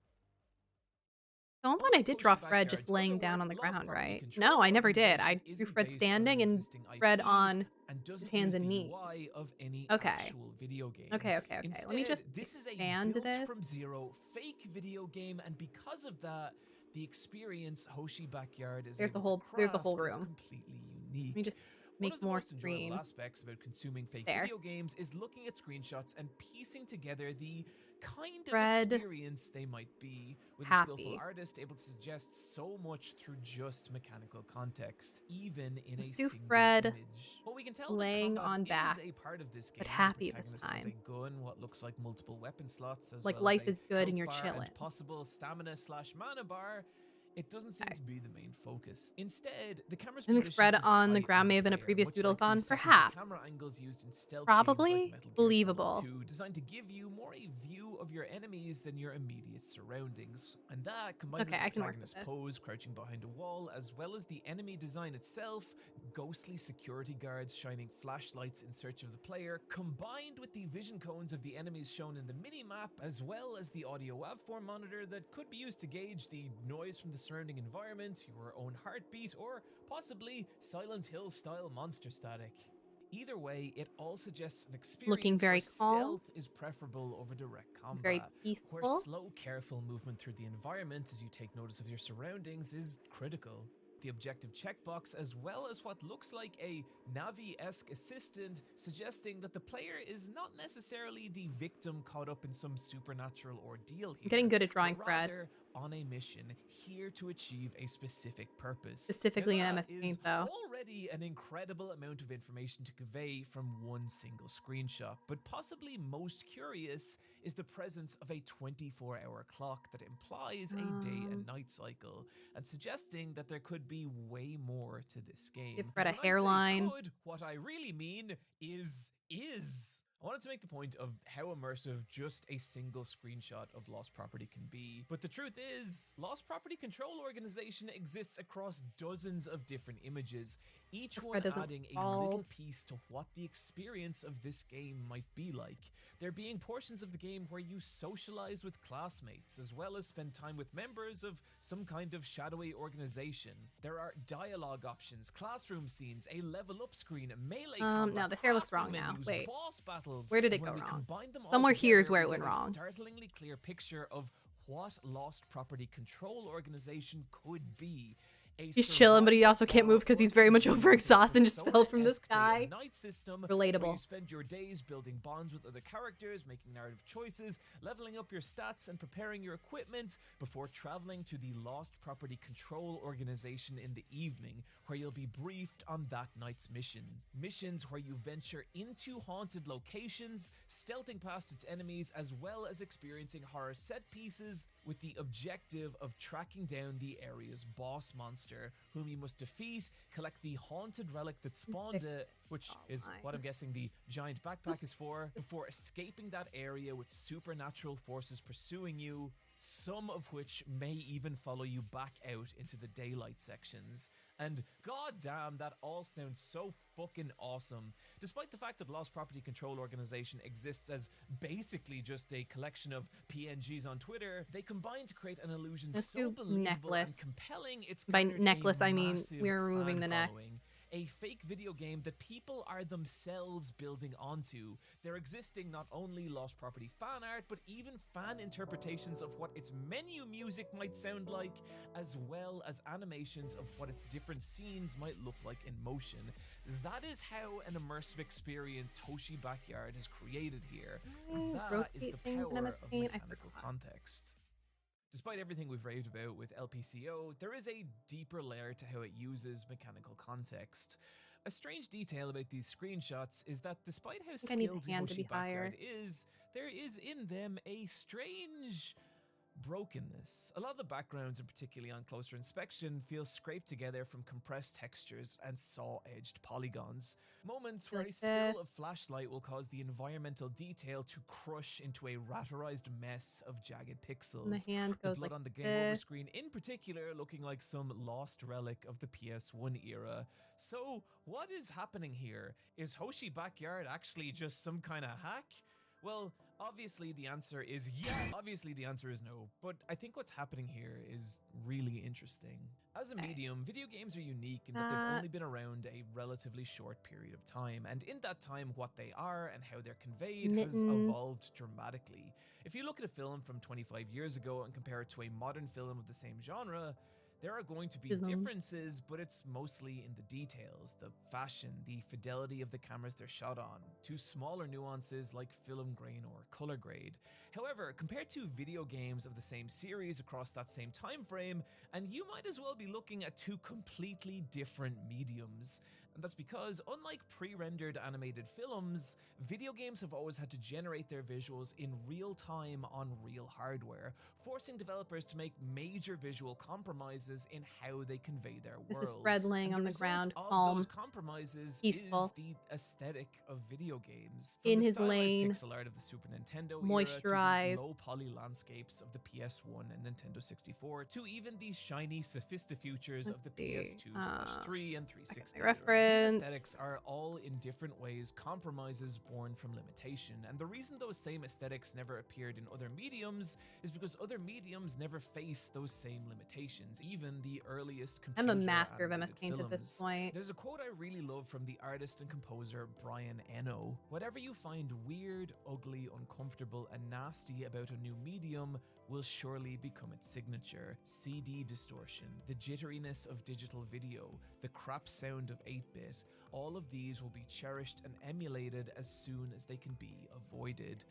At one point I did draw Fred just laying down on the ground, right? No, I never did. I drew Fred standing and Fred on his hands and knees. Of any Okay. actual video game. Okay. Instead, Let me just this is a expand built this. from zero fake video game, and because of that, the experience Hoshi Backyard is There's the able to whole- there's the whole craft is room. completely unique. Let me just One make of the more most enjoyable screen. aspects about consuming fake There. video games is looking at screenshots and piecing together the kind Fred of experience they might be, with a happy. skillful artist able to suggest so much through just mechanical context, even in Let's a do single Fred image. Well, we can tell laying that combat on back, is a part of this game. but happy The this protagonist has time. a gun, what looks like multiple weapon slots, as Like well life as a is good and health you're bar chilling. and possible stamina/mana bar. It doesn't seem Okay. to be the main focus. Instead, the camera's I think position Fred is on the tight ground may the have been a player, previous much like the Doodleathon, secondary perhaps. camera angles used in stealth Probably games like Metal Gear believable. Solid 2, designed to give you more a view of your enemies than your immediate surroundings. And that, combined Okay, with I the can work with protagonist's this. pose, crouching behind a wall, as well as the enemy design itself, ghostly security guards shining flashlights in search of the player, combined with the vision cones of the enemies shown in the mini-map, as well as the audio waveform monitor that could be used to gauge the noise from the surrounding environment, your own heartbeat, or possibly Silent Hill style monster static. Either way, it all suggests an experience Looking very where calm. stealth is preferable over direct combat, Very where peaceful. slow, careful movement through the environment as you take notice of your surroundings is critical. The objective checkbox, as well as what looks like a Navi-esque assistant, suggesting that the player is not necessarily the victim caught up in some supernatural ordeal here. I'm getting good at drawing but Fred. rather on a mission, here to achieve a specific purpose. Specifically Now in that MS Paint, is though. already an incredible amount of information to convey from one single screenshot, but possibly most curious is the presence of a 24-hour clock that implies a day and night cycle, and suggesting that there could be way more to this game. Give Fred a But when I say hairline. could, what I really mean is. I wanted to make the point of how immersive just a single screenshot of Lost Property can be. But the truth is, Lost Property Control Organization exists across dozens of different images, each one doesn't adding a fall. little piece to what the experience of this game might be like. There being portions of the game where you socialize with classmates, as well as spend time with members of some kind of shadowy organization. There are dialogue options, classroom scenes, a level up screen, melee combat, no, the hair looks crafting wrong now. menus, Wait. boss battles. Where did it When go we wrong? combine them all Somewhere here is together, where it we went get a wrong. startlingly clear picture of what Lost Property Control Organization could be. He's chilling, but he also can't move because he's very much overexhausted and just fell from the sky. Where you Relatable. spend your days building bonds with other characters, making narrative choices, leveling up your stats, and preparing your equipment before traveling to the Lost Property Control Organization in the evening, where you'll be briefed on that night's mission. Missions where you venture into haunted locations, stealthing past its enemies, as well as experiencing horror set pieces with the objective of tracking down the area's boss monster, whom you must defeat, collect the haunted relic that spawned it, which is my. what I'm guessing the giant backpack is for, before escaping that area with supernatural forces pursuing you, some of which may even follow you back out into the daylight sections. And goddamn, that all sounds so fucking awesome. Despite the fact that Lost Property Control Organization exists as basically just a collection of PNGs on Twitter, they combine to create an illusion Let's so do believable necklace. and compelling it's By garnered necklace, a I mean massive we're removing fan the neck. following. A fake video game that people are themselves building onto. They're existing not only Lost Property fan art, but even fan interpretations of what its menu music might sound like, as well as animations of what its different scenes might look like in motion. That is how an immersive experience Hoshi Backyard is created here. That is the rotate things in power MS of Paint. I mechanical forgot. context. Despite everything we've raved about with LPCO, there is a deeper layer to how it uses mechanical context. A strange detail about these screenshots is that despite how I need the skilled hand to Hoshi be higher. Backyard is, there is in them a strange Brokenness. A lot of the backgrounds, and particularly on closer inspection, feel scraped together from compressed textures and saw-edged polygons. Moments where a spill of flashlight will cause the environmental detail to crush into a ratterized mess of jagged pixels. And the hand The goes blood like on the game over this. screen in particular looking like some lost relic of the PS1 era. So, what is happening here? Is Hoshi Backyard actually just some kind of hack? Well, obviously the answer is yes. Obviously the answer is no, but I think what's happening here is really interesting. As a medium, video games are unique in that they've only been around a relatively short period of time, and in that time what they are and how they're conveyed has evolved dramatically. If you look at a film from 25 years ago and compare it to a modern film of the same genre, there are going to be differences, but it's mostly in the details, the fashion, the fidelity of the cameras they're shot on, to smaller nuances like film grain or color grade. However, compared to video games of the same series across that same time frame, and you might as well be looking at two completely different mediums. And that's because, unlike pre-rendered animated films, video games have always had to generate their visuals in real time on real hardware, forcing developers to make major visual compromises in how they convey their worlds. This is Fred laying on the ground, of calm, those compromises peaceful, is the aesthetic of video games. From in the his stylized lane, pixel art of the Super Nintendo era, to moisturized, the low poly landscapes of the PS1 and Nintendo 64, to even these shiny Sophista-futures of the PS2/3 and 360 era. These aesthetics are all in different ways compromises born from limitation, and the reason those same aesthetics never appeared in other mediums is because other mediums never face those same limitations, even the earliest computer I'm a master of MS Paint films. at this point. There's a quote I really love from the artist and composer Brian Eno. Whatever you find weird, ugly, uncomfortable, and nasty about a new medium will surely become its signature. CD distortion, the jitteriness of digital video, the crap sound of 8-bit, all of these will be cherished and emulated as soon as they can be avoided.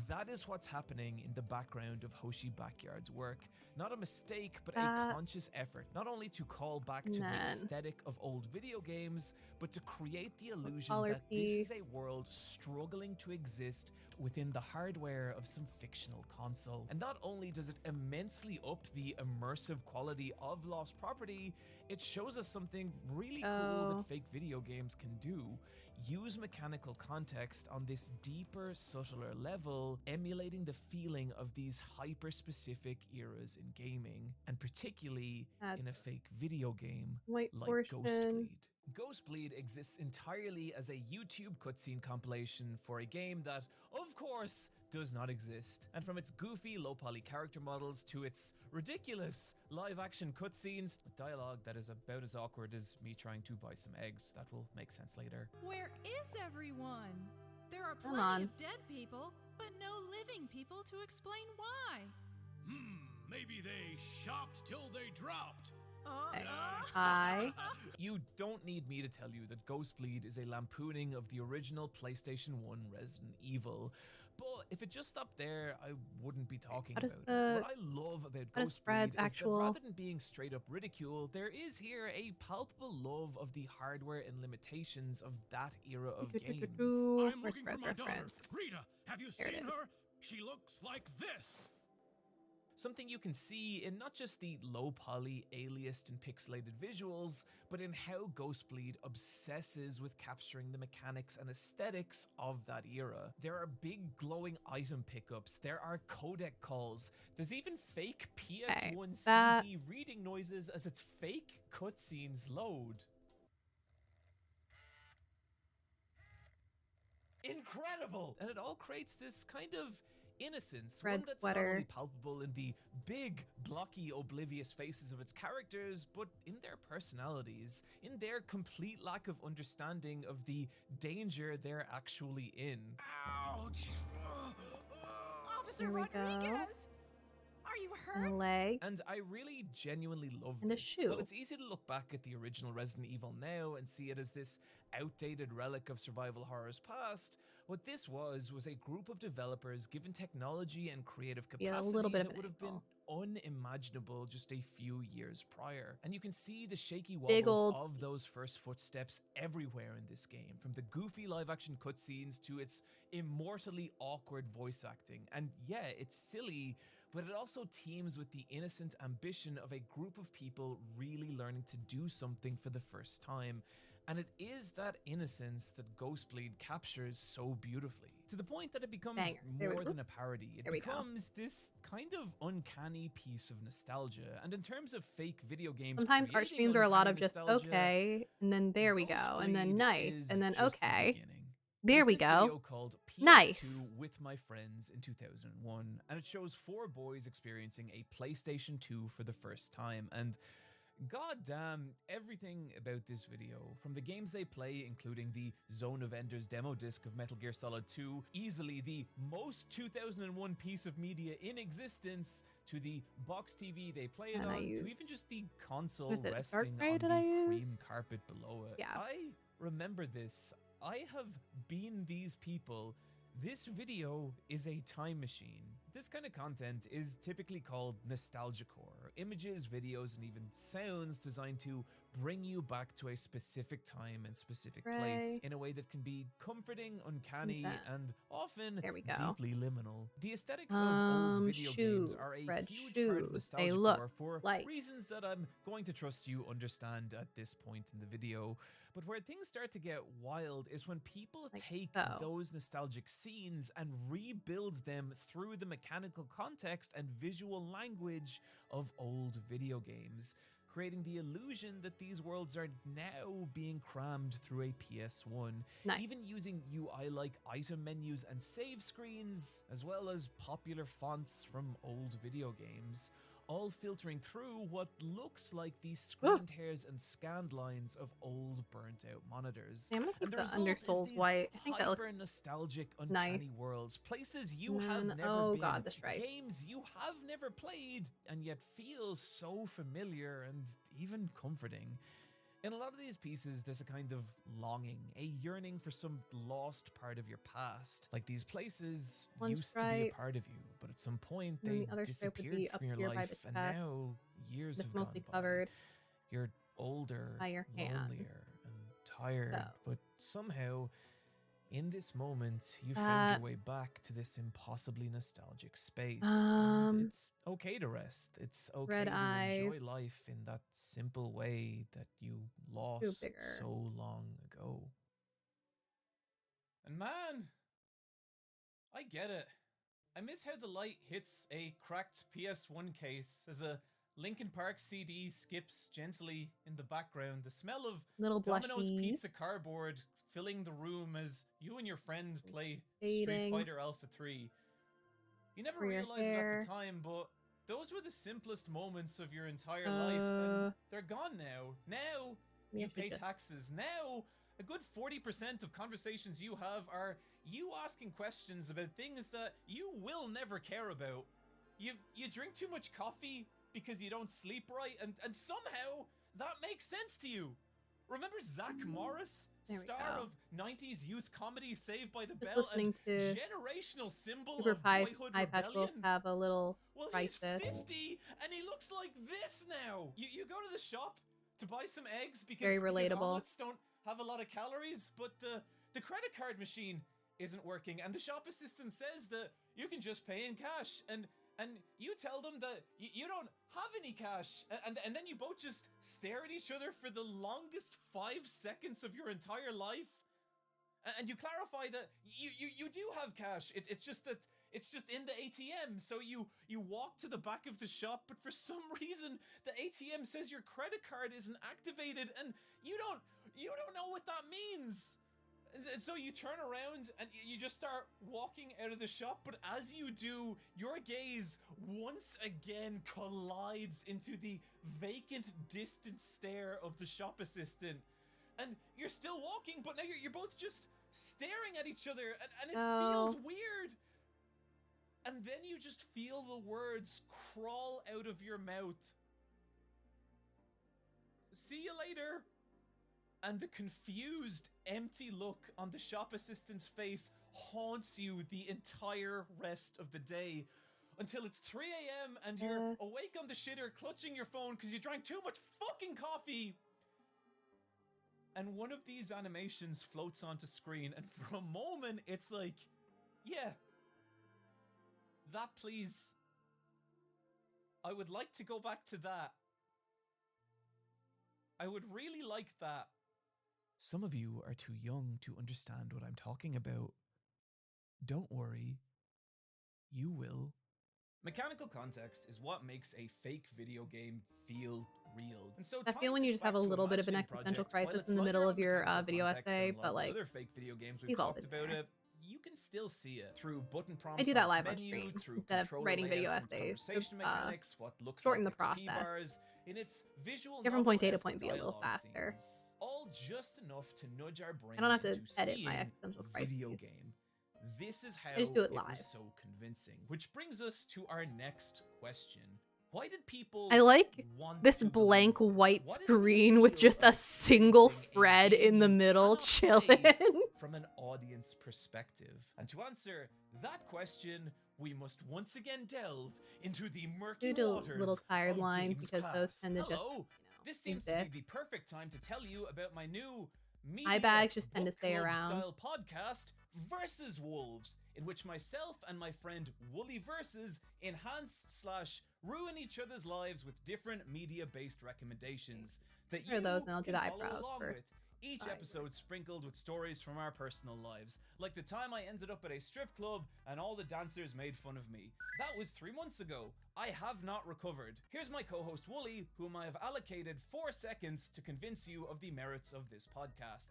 That is what's happening in the background of Hoshi Backyard's work. Not a mistake, but a conscious effort, not only to call back to the aesthetic of old video games, but to create the illusion that this is a world struggling to exist within the hardware of some fictional console. And not only does it immensely up the immersive quality of Lost Property, it shows us something really cool that fake video games can do. Use mechanical context on this deeper, subtler level, emulating the feeling of these hyper-specific eras in gaming, and particularly in a fake video game like Ghostbleed. Ghostbleed exists entirely as a YouTube cutscene compilation for a game that, of course, does not exist. And from its goofy, low-poly character models to its ridiculous live-action cutscenes, with dialogue that is about as awkward as me trying to buy some eggs. That will make sense later. Where is everyone? There are plenty of dead people, but no living people to explain why. Maybe they shopped till they dropped. You don't need me to tell you that Ghostbleed is a lampooning of the original PlayStation 1 Resident Evil. But if it just stopped there, I wouldn't be talking about it. What I love about Ghostbleed is that rather than being straight up ridicule, there is here a palpable love of the hardware and limitations of that era of games. I'm looking for my daughter. Rita, have you seen her? She looks like this. Something you can see in not just the low-poly, aliased and pixelated visuals, but in how Ghostbleed obsesses with capturing the mechanics and aesthetics of that era. There are big glowing item pickups, there are codec calls, there's even fake PS1 CD reading noises as its fake cutscenes load. Incredible! And it all creates this kind of innocence, one that's not only palpable in the big, blocky, oblivious faces of its characters, but in their personalities, in their complete lack of understanding of the danger they're actually in. Ouch! Officer Rodriguez! Are you hurt? Leg. And I really genuinely love and this. A shoe. Well, it's easy to look back at the original Resident Evil now and see it as this outdated relic of survival horror's past. What this was a group of developers given technology and creative capacity that would have been unimaginable just a few years prior. And you can see the shaky wobbles of those first footsteps everywhere in this game, from the goofy live-action cutscenes to its immortally awkward voice acting. And yeah, it's silly, but it also teems with the innocent ambition of a group of people really learning to do something for the first time. And it is that innocence that Ghostbleed captures so beautifully, to the point that it becomes more than a parody. It becomes this kind of uncanny piece of nostalgia. And in terms of fake video games, sometimes art streams are a lot of just okay, and then there we go, and then nice, and then okay. There we go. Called PS2 nice. with my friends in 2001, and it shows 4 boys experiencing a PlayStation 2 for the first time. And goddamn, everything about this video, from the games they play, including the Zone of Enders demo disc of Metal Gear Solid 2, easily the most 2001 piece of media in existence, to the box TV they play it on, to even just the console resting on the cream carpet below it. Yeah. I remember this. I have been these people. This video is a time machine. This kind of content is typically called nostalgiacore, images, videos, and even sounds designed to bring you back to a specific time and specific place in a way that can be comforting, uncanny, and often deeply liminal. The aesthetics of old video games are a huge part of nostalgiacore for reasons that I'm going to trust you understand at this point in the video. But where things start to get wild is when people take those nostalgic scenes and rebuild them through the mechanical context and visual language of old video games, creating the illusion that these worlds are now being crammed through a PS1, even using UI like item menus and save screens, as well as popular fonts from old video games, all filtering through what looks like the screened hairs and scanned lines of old burnt out monitors. I'm gonna keep the undersoles white. I think that looks nostalgic, uncanny worlds, places you have never been, games you have never played, and yet feel so familiar and even comforting. In a lot of these pieces, there's a kind of longing, a yearning for some lost part of your past. Like these places used to be a part of you, but at some point they disappeared from your life, and now years have gone by. You're older, lonelier, and tired, but somehow, in this moment, you found your way back to this impossibly nostalgic space. And it's okay to rest. It's okay to enjoy life in that simple way that you lost so long ago. And man, I get it. I miss how the light hits a cracked PS1 case as a Linkin Park CD skips gently in the background. The smell of Domino's pizza cardboard filling the room as you and your friend play Street Fighter Alpha 3. You never realized it at the time, but those were the simplest moments of your entire life, and they're gone now. Now you pay taxes. Now a good 40% of conversations you have are you asking questions about things that you will never care about. You drink too much coffee because you don't sleep right, and somehow that makes sense to you. Remember Zach Morris, star of 90s youth comedy Saved by the Bell, and generational symbol of boyhood rebellion? Have a little he's 50 and he looks like this now. You go to the shop to buy some eggs because omelets don't have a lot of calories, but the credit card machine isn't working, and the shop assistant says that you can just pay in cash, and you tell them that you don't have any cash, and then you both just stare at each other for the longest 5 seconds of your entire life, and you clarify that you do have cash. It's just that it's just in the ATM. So you walk to the back of the shop, but for some reason the ATM says your credit card isn't activated, and you don't know what that means. And so you turn around and you just start walking out of the shop, but as you do, your gaze once again collides into the vacant, distant stare of the shop assistant. And you're still walking, but now you're both just staring at each other, and it feels weird. And then you just feel the words crawl out of your mouth. See you later. And the confused, empty look on the shop assistant's face haunts you the entire rest of the day. Until it's 3 a.m. and you're awake on the shitter, clutching your phone because you drank too much fucking coffee. And one of these animations floats onto screen, and for a moment, it's like, yeah, that please. I would like to go back to that. I would really like that. Some of you are too young to understand what I'm talking about. Don't worry. You will. Mechanical context is what makes a fake video game feel real. And so I feel when you just have a little bit of an existential crisis in the middle of your video essay, but like, other fake video games we've all talked been about there. it, you can still see it through button prompts. I do that on its live on menu, stream through instead of controller writing video layouts and essays. conversation mechanics, what looks shorten like the XP process. bars, in its visual Different point A to novel-esque point B a little dialogue faster. scenes, all just enough to nudge our brain I don't have to into edit my seeing existential crises. video game. This is how I just do it was live. so convincing. Which brings us to our next question. Why did people I like want this to blank believe this? white What is the screen with appeal just of a single experiencing a thread game in the you middle cannot chilling. play from an audience perspective? And to answer that question, we must once again delve into the murky Due to waters little tired of lines games because those class. tend to just, Hello. This seems to exist. be the perfect time to tell you about my new Eye bags just tend to stay around. style podcast, Versus Wolves, in which myself and my friend Wooly Versus enhance/ruin each other's lives with different media-based recommendations that you those, and I'll do can the follow eyebrows along first. with. Each episode sprinkled with stories from our personal lives, like the time I ended up at a strip club and all the dancers made fun of me. That was 3 months ago. I have not recovered. Here's my co-host Wooly, whom I have allocated 4 seconds to convince you of the merits of this podcast.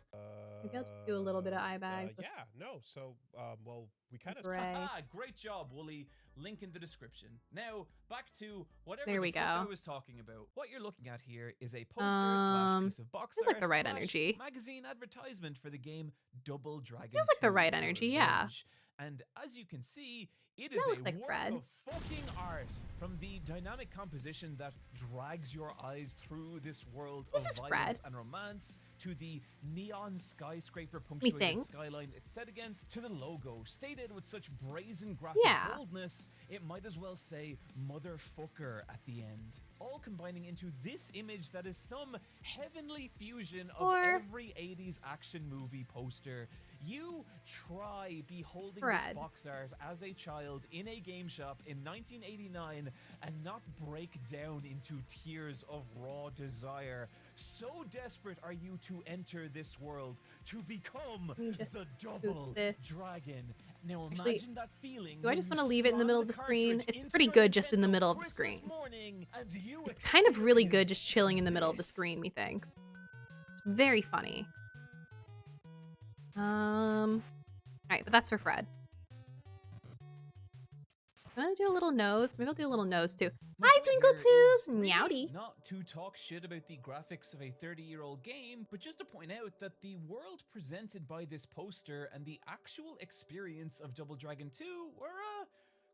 Maybe I'll just do a little bit of eye bags. Yeah, no. So, well, we kind of. Gray. Great job, Wooly. Link in the description. Now, back to whatever There we the fuck I go. was talking about. What you're looking at here is a poster / piece of box feels like art the right / energy. magazine advertisement for the game Double Dragon Feels like the 2: right The energy, yeah. Revenge. And as you can see, it is looks a like work Fred. of fucking art. From the dynamic composition that drags your eyes through this world This of is violence Fred. and romance, to the neon skyscraper think. punctuated skyline it's set against, to the logo stated with such brazen graphic Yeah. boldness, it might as well say motherfucker at the end. All combining into this image that is some heavenly fusion of Or- every 80s action movie poster. You try beholding Fred. this box art as a child in a game shop in 1989 and not break down into tears of raw desire. So desperate are you to enter this world, to become me just the Double this. Dragon. Now Actually, imagine that feeling. do I when just you want to leave it in the slide middle of the screen? cartridge It's into pretty your good just in the Nintendo middle of the Christmas screen. morning, and you It's kind of really good experience just chilling in the middle of the this. screen, methinks. It's very funny. Alright, but that's for Fred. I want to do a little nose. Maybe I'll do a little nose too. My Hi, point Twinkle here Toes! is really Meowdy. Not to talk shit about the graphics of a 30-year-old game, but just to point out that the world presented by this poster and the actual experience of Double Dragon 2 were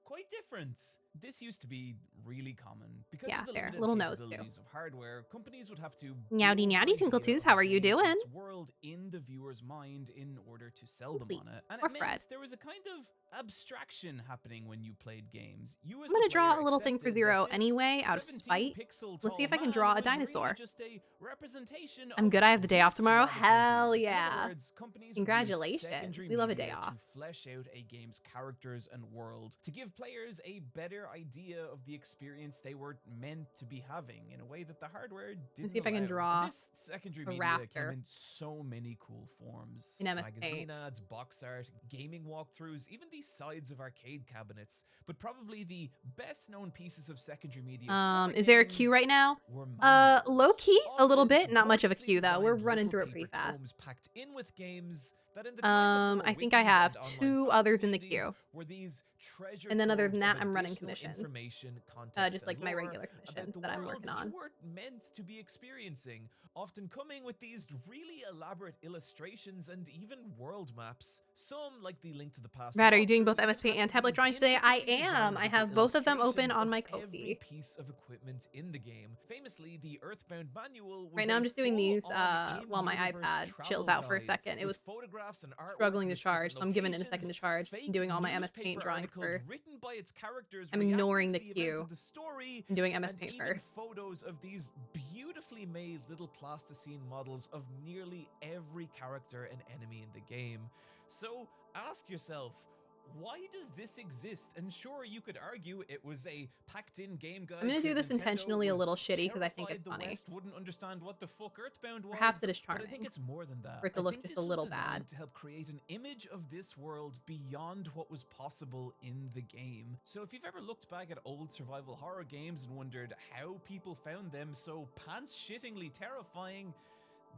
quite different. This used to be really common because Yeah, of the fair. limited Little nose, too. capabilities of hardware. Companies would have to Meowdy, build meowdy, an Twinkle idea Toes, of how the are you game and doing? its world in the viewer's mind in order to sell them Sweet. on it. And Or it Fred. meant there was a kind of abstraction happening when you played games. You as I'm gonna the draw player a little thing for accepted Zero that this anyway, out of 17 spite. pixel Let's see if I can tall draw a man was really dinosaur. just a representation I'm of good, I have the day off this tomorrow. radical Hell dude. In yeah. other words, companies would use Congratulations. secondary We love a media day to off. flesh out a game's characters and world, to give players a better idea of the experience they were meant to be having in a way that the hardware didn't see if I can allow. draw And this secondary a media raptor. came in so many cool forms. In MS Magazine Paint. ads, box art, gaming walkthroughs, even the sides of arcade cabinets. But probably the best known pieces of secondary media for Is there a games queue right now? were manuals. Low key, a little Often bit, not much of a gorgeously queue though. We're designed running little through it pretty paper fast. tomes packed in with games that in the time before I think I wikis have and online 2 fan others in the communities queue. were these treasure And then other than troves that, of I'm running additional commissions. information, context, Just like and my lore regular about commissions the that I'm working worlds on. you were meant to be experiencing, often coming with these really elaborate illustrations and even world maps. Some, like the Link to the Past. Rad, are you doing walkthrough, both even MS Paint had and tablet these drawings today? I intricately am. designed I little have both of them open illustrations on my of every Ko-fi. piece of equipment in the game. Famously, the Earthbound manual was Right now a I'm just doing these full-on while my in-universe iPad chills travel out for a guide second. It with was photographs and artwork struggling of to its different charge, so I'm giving it a second to locations, charge. I'm fake doing all my MS Paint newspaper drawings articles first. written by its characters I'm reacting ignoring to the the events queue. of the story, I'm doing MS and Paint even first. photos of these beautifully made little plasticine models of nearly every character and enemy in the game. So ask yourself, Why does this exist? And sure, you could argue it was a packed-in game guide. I'm gonna do this 'cause Nintendo intentionally a was little shitty because I think terrified it's the funny. West wouldn't understand what the fuck Earthbound was. Perhaps it is But I think charming it's more than that. for it to I look think just this a was little designed bad. to help create an image of this world beyond what was possible in the game. So if you've ever looked back at old survival horror games and wondered how people found them so pants-shittingly terrifying,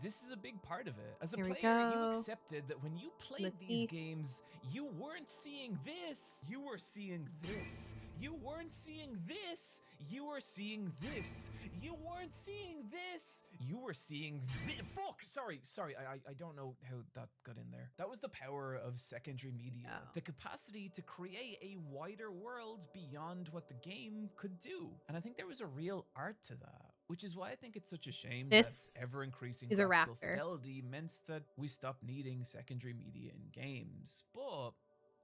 this is a big part of it. As a Here we player, you go. accepted that when you played these teeth. games, you weren't seeing this. You were seeing this. You weren't seeing this. You were seeing this. You weren't seeing this. You were seeing this. Fuck! Sorry. I don't know how that got in there. That was the power of secondary media. Oh. The capacity to create a wider world beyond what the game could do. And I think there was a real art to that. Which is why I think it's such a shame This that ever-increasing is a graphical raptor. fidelity meant that we stopped needing secondary media in games. But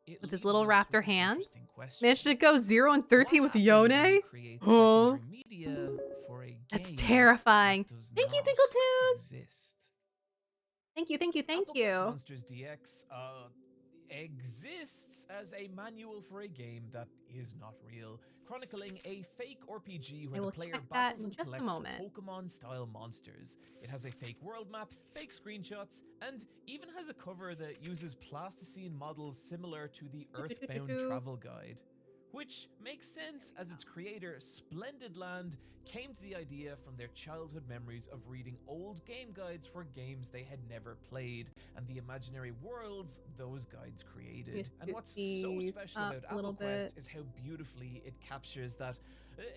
it With his leaves little us raptor with an hands? interesting question. Managed to go 0 and 13 with What happens when Yone? you create Huh? secondary media for a game That's terrifying. that does Thank you, not Tinkle Toes. exist? Thank you. Applequest Monsters DX exists as a manual for a game that is not real, chronicling a fake RPG where I the will player check that battles in and just a collects moment. Pokemon-style monsters. It has a fake world map, fake screenshots, and even has a cover that uses plasticine models similar to the Earthbound travel guide. Which makes sense as its creator, Splendid Land, came to the idea from their childhood memories of reading old game guides for games they had never played and the imaginary worlds those guides created. And what's so special about Applequest is how beautifully it captures that,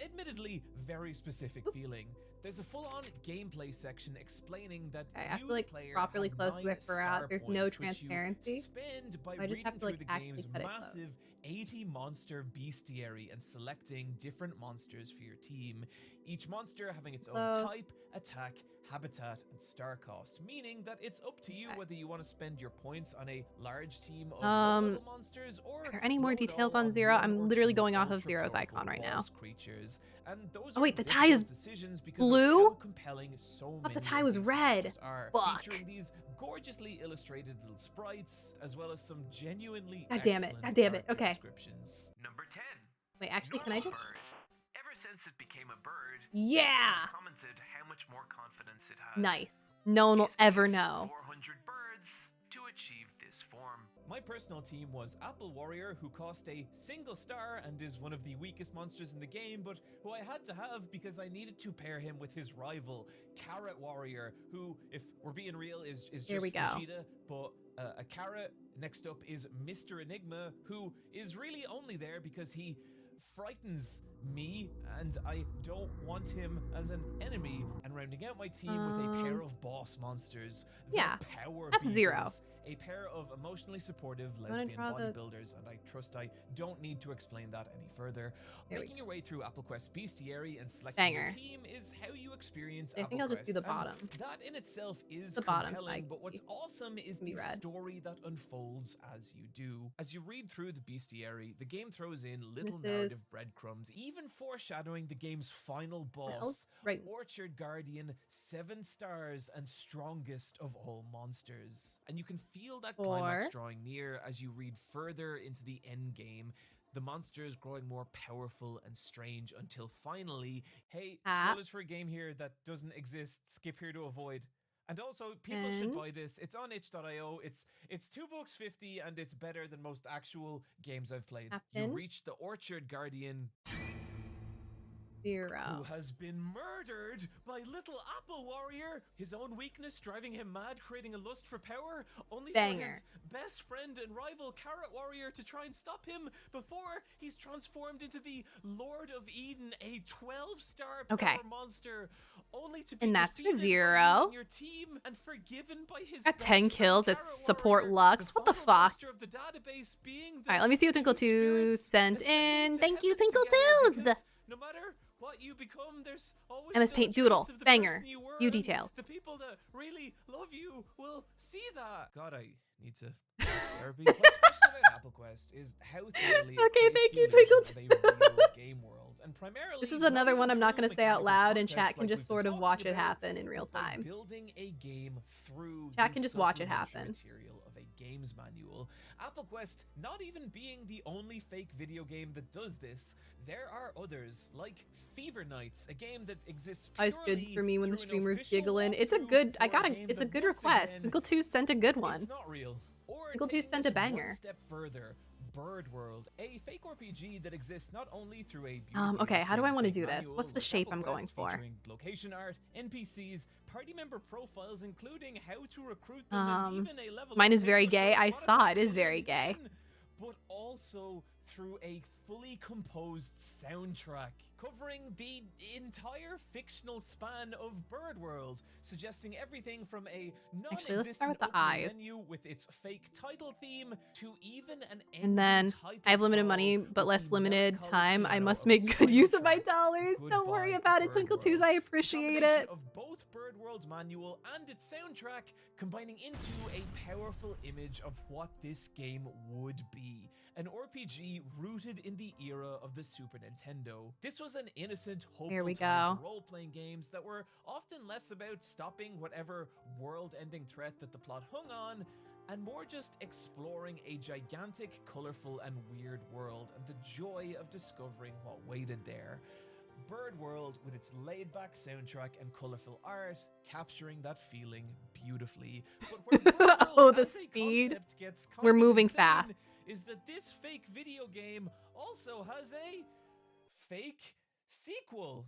admittedly, very specific feeling. There's a full-on gameplay section explaining that I have you, to like the player, properly have close the 9 for out. star There's no points, which you transparency. spend by I just reading have to through like the actually game's cut it close. massive 80 monster bestiary and selecting different monsters for your team. Each monster having its own type, attack, habitat, and star cost, meaning that it's up to you whether you want to spend your points on a large team of low-level monsters or Are there any more blow it details all on Zero? one I'm or literally two going off of Zero's ultra-powerful icon right now. boss creatures. And those Oh are wait, the tie is difficult decisions because blue? of how compelling so I thought many the tie of was these red. monsters are, Fuck. featuring these gorgeously illustrated little sprites, as well as some genuinely God damn it. excellent God damn it. character Okay. descriptions. Number 10. Wait, actually, can I just? Bird. Ever since it became a bird, Yeah. people commented how much more confidence it has. Nice. No one will It ever takes know. 400 birds to achieve this form. My personal team was Apple Warrior, who cost a single star and is one of the weakest monsters in the game, but who I had to have because I needed to pair him with his rival, Carrot Warrior, who, if we're being real, is just Here we go. Vegeta, but a carrot. Next up is Mr. Enigma, who is really only there because he frightens me, and I don't want him as an enemy. And rounding out my team with a pair of boss monsters, the yeah, Power that's Beagles, Zero. a pair of emotionally supportive wanna lesbian draw the- bodybuilders, and I trust I don't need to explain that any further. There we Making your way through Applequest Bestiary and selecting Banger. your team is how you experience I think I'll just do Applequest, the and bottom. that in itself is The bottom's compelling, like but what's awesome is be the red. story that unfolds as you do. As you read through the Bestiary, the game throws in little This is- narrative breadcrumbs, even foreshadowing the game's final boss, right. Orchard Guardian, 7 stars and strongest of all monsters. And you can feel that climax drawing near as you read further into the end game, the monsters growing more powerful and strange until finally, hey, spoilers for a game here that doesn't exist, skip here to avoid. And also, people should buy this. It's on itch.io. It's $2.50 and it's better than most actual games I've played. You reach the Orchard Guardian, Zero. who has been murdered by Little Apple Warrior, his own weakness driving him mad, creating a lust for power, only for his best friend and rival Carrot Warrior to try and stop him before he's transformed into the Lord of Eden, a 12-star power monster, only to be and that's for defeated by Zero. your team and forgiven by his Got best 10 friend, kills as Carrot support Warrior, Lux. the What the final fuck? monster of the database being the Alright, let me see what Twinkle 2 sent in. Thank you, Twinkle 2s! no matter what you become, there's always MS still Paint a Doodle. trace of the Banger. person you were, Few and details. The people that really love you will see that. God, I need to therapy. What's special about Applequest is how thoroughly Okay, thank you, Twinkle 2. game world, and primarily This is another one I'm not going to say out loud, and mechanical chat can context just like we've sort been of watch talking it about, happen in real but by time. building a game through Chat the can just watch it supplementary happen. material of a games manual. Apple Quest not even being the only fake video game that does this. There are others, like Fever Nights, a game that exists purely Always good for me when the through an streamers official giggling. It's a walkthrough good, for a game it's a that good once request. again, Twinkle 2 sent a good one. it's not real. Or Twinkle 2 taking sent a this banger. one step further, Bird World, a fake RPG that exists not only through a beautifully Okay, how do I illustrated want to fake do this? manual What's the like shape Apple I'm going Quest, for? featuring location art, NPCs, party member profiles, including how to recruit them, and even a level Mine of is very paper gay. showing I what saw attacks it is will very win, gay. but also through a fully composed soundtrack covering the entire fictional span of Bird World, suggesting everything from a Actually, let's start non-existent with the opening eyes. menu with its fake title theme to even an And then I have limited money, but less limited time. I must make good use of my dollars. Don't worry about it, Twinkle 2s. I appreciate it. Of both Bird World's manual and its soundtrack combining into a powerful image of what this game would be. An RPG rooted in the era of the Super Nintendo. This was an innocent, hopeful we time go. for role-playing games that were often less about stopping whatever world-ending threat that the plot hung on, and more just exploring a gigantic, colorful, and weird world and the joy of discovering what waited there. Bird World, with its laid-back soundtrack and colorful art, capturing that feeling beautifully. But where Bird World Oh, the as a speed. concept gets kind We're of moving insane fast. is that this fake video game also has a fake sequel.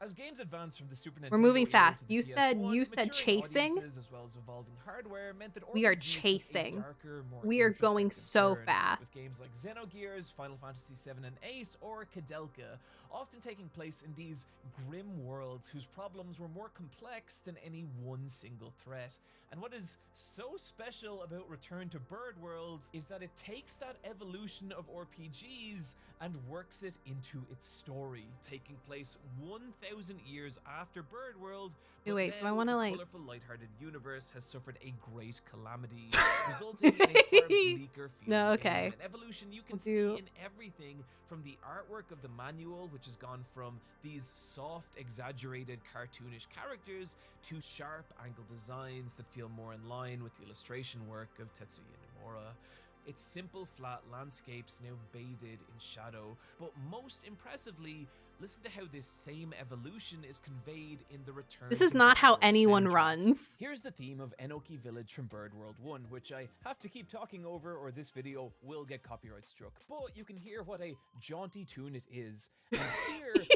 As games advance from the Super Nintendo We're moving era fast. to the You said PS1, maturing chasing. audiences as well as evolving hardware meant that We are RPGs took a chasing. darker, more We are going introspective so turn, fast. with games like Xenogears, Final Fantasy 7 and 8, or Kadelka, often taking place in these grim worlds whose problems were more complex than any one single threat. And what is so special about Return to Bird World is that it takes that evolution of RPGs and works it into its story, taking place 1,000 years after Bird World. But Wait, do I now wanna, the like- colorful, lighthearted universe has suffered a great calamity, resulting in a far bleaker feeling No, okay. game. An evolution you can We'll see do- in everything from the artwork of the manual, which has gone from these soft, exaggerated, cartoonish characters to sharp angle designs that feel more in line with the illustration work of Tetsuya Nomura. It's simple, flat landscapes now bathed in shadow, but most impressively, listen to how this same evolution is conveyed in the Return This to is not Bird how World anyone soundtrack. runs. Here's the theme of Enoki Village from Bird World 1, which I have to keep talking over or this video will get copyright struck. But you can hear what a jaunty tune it is. And here is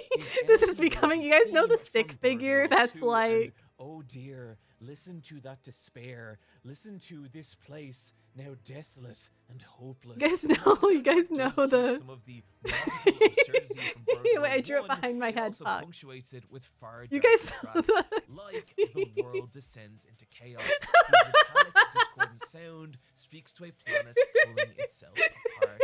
This is Enoki becoming, you Village's guys know the theme stick from Bird figure World that's 2, like- and oh dear, listen to that despair. Listen to this place now desolate and hopeless. You guys know- The you guys soundtrack know does keep the- some of the magical absurdity from Bird Wait, World I drew it 1. behind my It head, also fuck. punctuates it with far You darker guys know tracks, that? like the world descends into chaos. Whose metallic, discordant sound speaks to a planet pulling itself apart.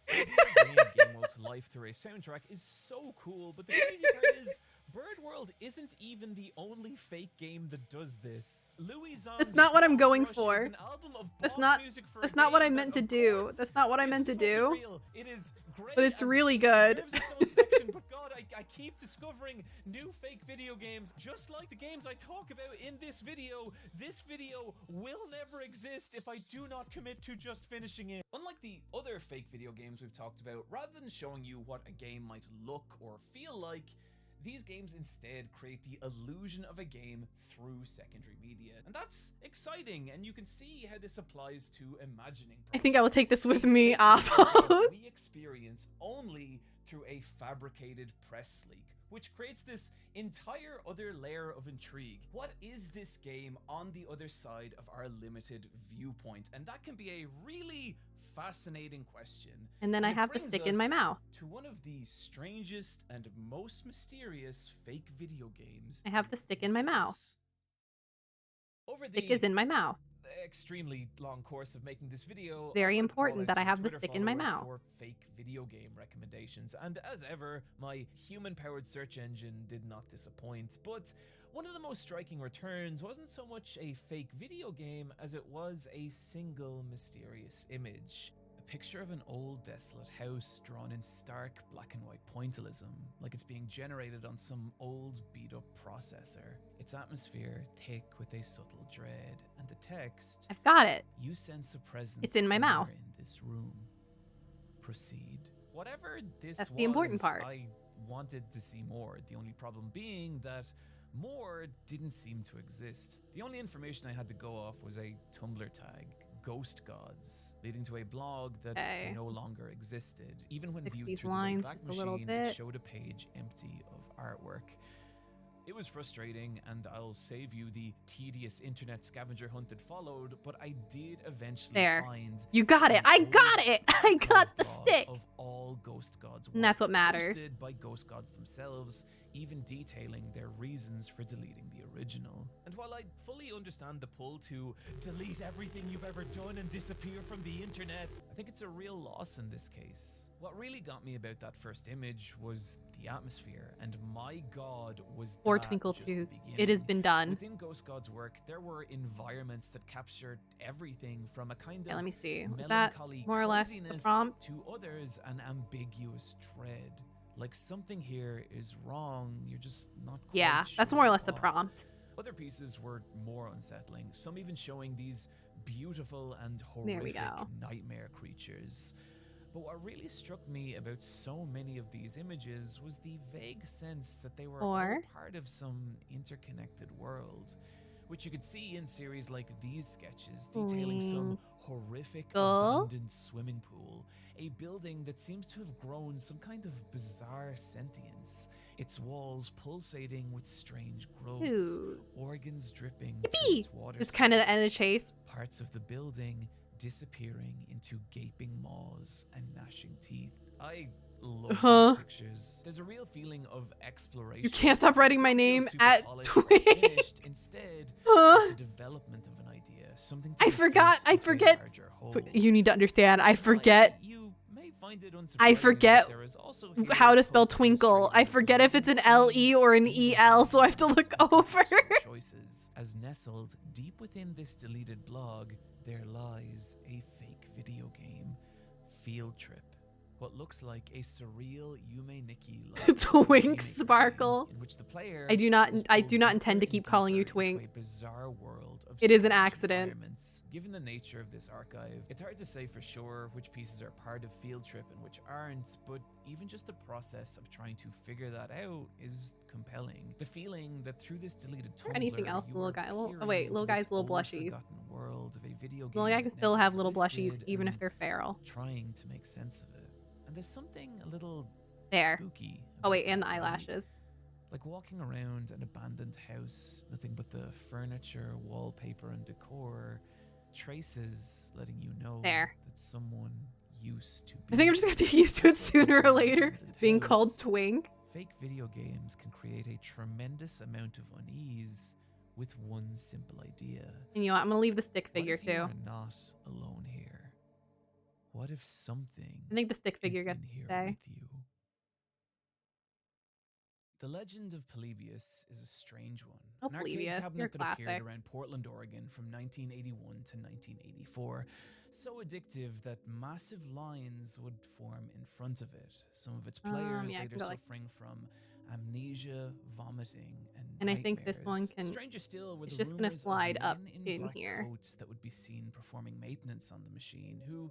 Bringing game world to life through a soundtrack is so cool, but the crazy part is Bird World isn't even the only fake game that does this. Louis Zong's That's not what I'm Boss going Rush is for. an album of That's boss not- music for a that's not what I game meant that, to of do. course, That's not what I is meant to fucking do. real. It is great, But it's and really good. deserves its own section, but God, I keep discovering new fake video games, just like the games I talk about in this video. This video will never exist if I do not commit to just finishing it. Unlike the other fake video games we've talked about, rather than showing you what a game might look or feel like, these games instead create the illusion of a game through secondary media. And that's exciting, and you can see how this applies to imagining. I think I will take this with me off. We experience only through a fabricated press leak, which creates this entire other layer of intrigue. What is this game on the other side of our limited viewpoint? And that can be a really fascinating question. And then I it have the brings stick in my us mouth. to one of the strangest and most mysterious fake video games. I have the stick in my mouth. existence. Over Stick the is in my mouth. extremely long course of making this video, It's very I put a call important out that to I my have the Twitter stick in my followers mouth. for fake video game recommendations, and as ever, my human-powered search engine did not disappoint. But one of the most striking returns wasn't so much a fake video game as it was a single mysterious image. A picture of an old desolate house drawn in stark black and white pointillism, like it's being generated on some old beat up processor. Its atmosphere thick with a subtle dread, and the text, I've got it. you sense a presence It's in my somewhere mouth. in this room. Proceed. Whatever this That's was, the important part. I wanted to see more, the only problem being that more didn't seem to exist. The only information I had to go off was a Tumblr tag, Ghost Gods, leading to a blog that no longer existed. Even when viewed through the Wayback Machine, it showed a page empty of artwork. It was frustrating, and I'll save you the tedious internet scavenger hunt that followed, but I did eventually find... You got it! I got it! I got the stick! ...of all Ghost Gods work, and that's what matters. posted by Ghost Gods themselves, even detailing their reasons for deleting the original. And while I fully understand the pull to delete everything you've ever done and disappear from the internet, I think it's a real loss in this case. What really got me about that first image was the atmosphere, and my god, was Or that Twinkle just the Twos. beginning. It has been done. Within Ghost God's work, there were environments that captured everything from a kind of let me see. Was that melancholy more or less the coziness prompt? to others an ambiguous dread. Like something here is wrong, you're just not quite Yeah, that's sure more or less the what. prompt. Other pieces were more unsettling, some even showing these beautiful and There we horrific go. nightmare creatures. But what really struck me about so many of these images was the vague sense that they were all part of some interconnected world, which you could see in series like these sketches detailing some horrific abandoned swimming pool, a building that seems to have grown some kind of bizarre sentience, its walls pulsating with strange growths, organs dripping through its water. It's kind of the end of the chase. Parts of the building disappearing into gaping maws and gnashing teeth. I love these pictures. There's a real feeling of exploration. You can't stop writing my name at Twitch. Instead, the development of an idea, something to I forget. You need to understand. I forget. I forget how to spell twinkle. I forget if it's an L-E or an E-L, so I have to look over. Choices. As nestled deep within this deleted blog, there lies a fake video game, Field Trip. What looks like a surreal Yume Nikki Twink Sparkle. In which the player I do not intend to keep calling you Twink. A bizarre world of it is an accident. Given the nature of this archive, it's hard to say for sure which pieces are part of Field Trip and which aren't, but even just the process of trying to figure that out is compelling. The feeling that through this deleted Tumblr, anything else, little guy? Oh wait, little guy's little blushies. World of a video game little guy can still have little blushies even if they're feral. Trying to make sense of it. And there's something a little spooky. Oh wait, and the eyelashes. Like walking around an abandoned house, nothing but the furniture, wallpaper, and decor, traces letting you know that someone used to be. I think I'm just gonna get used to it sooner or later, being called Twink. Fake video games can create a tremendous amount of unease with one simple idea. And you know what? I'm gonna leave the stick figure too. You're not alone here. What if something I think the stick figure gets to stay. With you? The legend of Polybius is a strange one. Oh, An arcade Polybius, cabinet you're that classic. appeared around Portland, Oregon from 1981 to 1984. So addictive that massive lines would form in front of it. Some of its players later suffering from amnesia, vomiting, and I think this one can. Stranger still were it's the just gonna rumors slide of up men in black here. coats that would be seen performing maintenance on the machine, who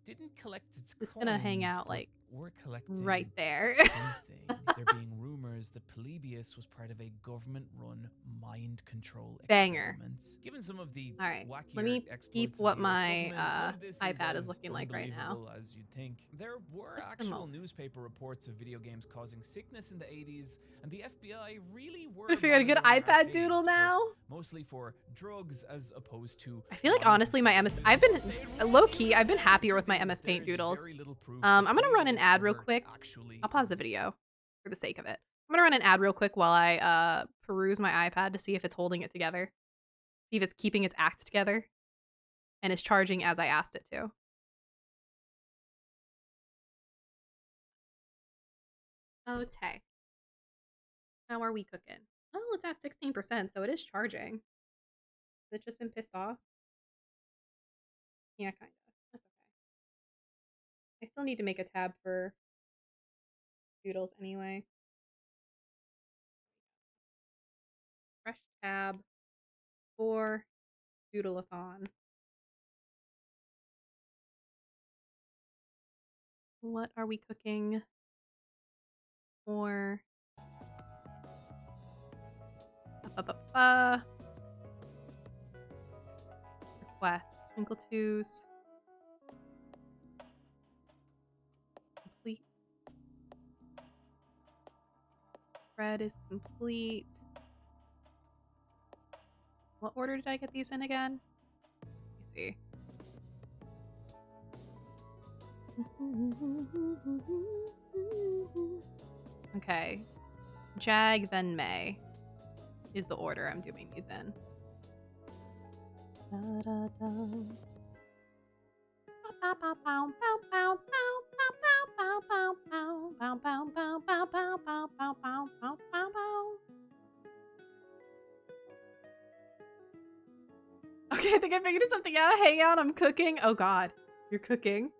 didn't collect its Just gonna hang coins, out but like were collecting right there. something. There being rumors that Polybius was part of a government-run mind control Banger. experiment. Given some of the All right, wackier let me exploits keep of what the US my government, none of this iPad is as looking like right now. unbelievable as you'd think. There were Just a actual moment. newspaper reports of video games causing sickness in the 80s, and the FBI really were. I'm gonna figure out a good monitoring iPad arcades, doodle but now. mostly for drugs as opposed to. I feel like honestly my MS I've been low-key, I've been happier with my MS Paint doodles. I'm gonna run an ad real quick. I'll pause the video for the sake of it. I'm gonna run an ad real quick while I peruse my iPad to see if it's holding it together. See if it's keeping its act together. And is charging as I asked it to. Okay. How are we cooking? Oh, it's at 16%, so it is charging. Has it just been pissed off? Yeah, kind of. That's okay. I still need to make a tab for Doodles anyway. Fresh tab for Doodleathon. What are we cooking for? Request. Twinkle Twos. Complete. Bread is complete. What order did I get these in again? Let me see. Okay. Jag, then May is the order I'm doing these in. Okay, I think I figured something out. Hang on, I'm cooking. Oh god, you're cooking.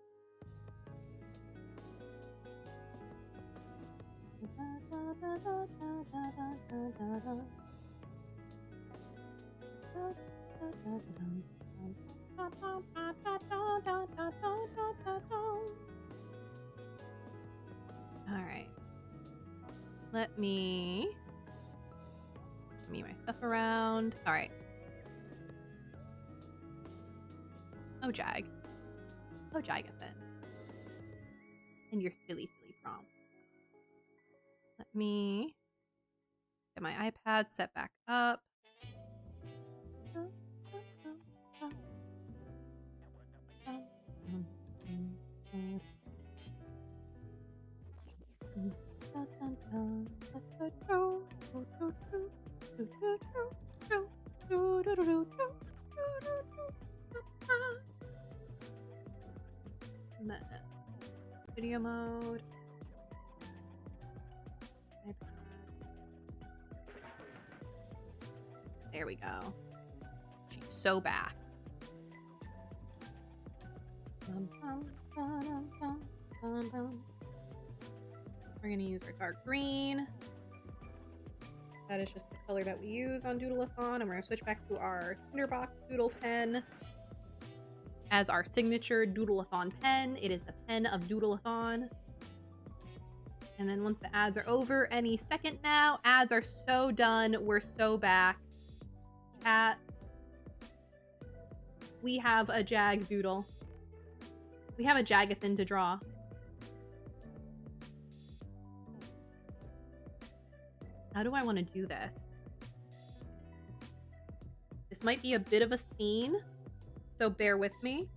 Alright. Let me move my stuff around. Alright. Oh, Jag. Oh, Jagathan. And your silly, silly prompt. Let me get my iPad set back up. Video mode. There we go. She's so back. We're gonna use our dark green. That is just the color that we use on Doodleathon, and we're gonna switch back to our Tinderbox Doodle pen as our signature Doodleathon pen. It is the pen of Doodleathon. And then once the ads are over, any second now, ads are so done. We're so back. Cat. We have a Jag Doodle. We have a Jagathan to draw. How do I want to do this? This might be a bit of a scene, so bear with me.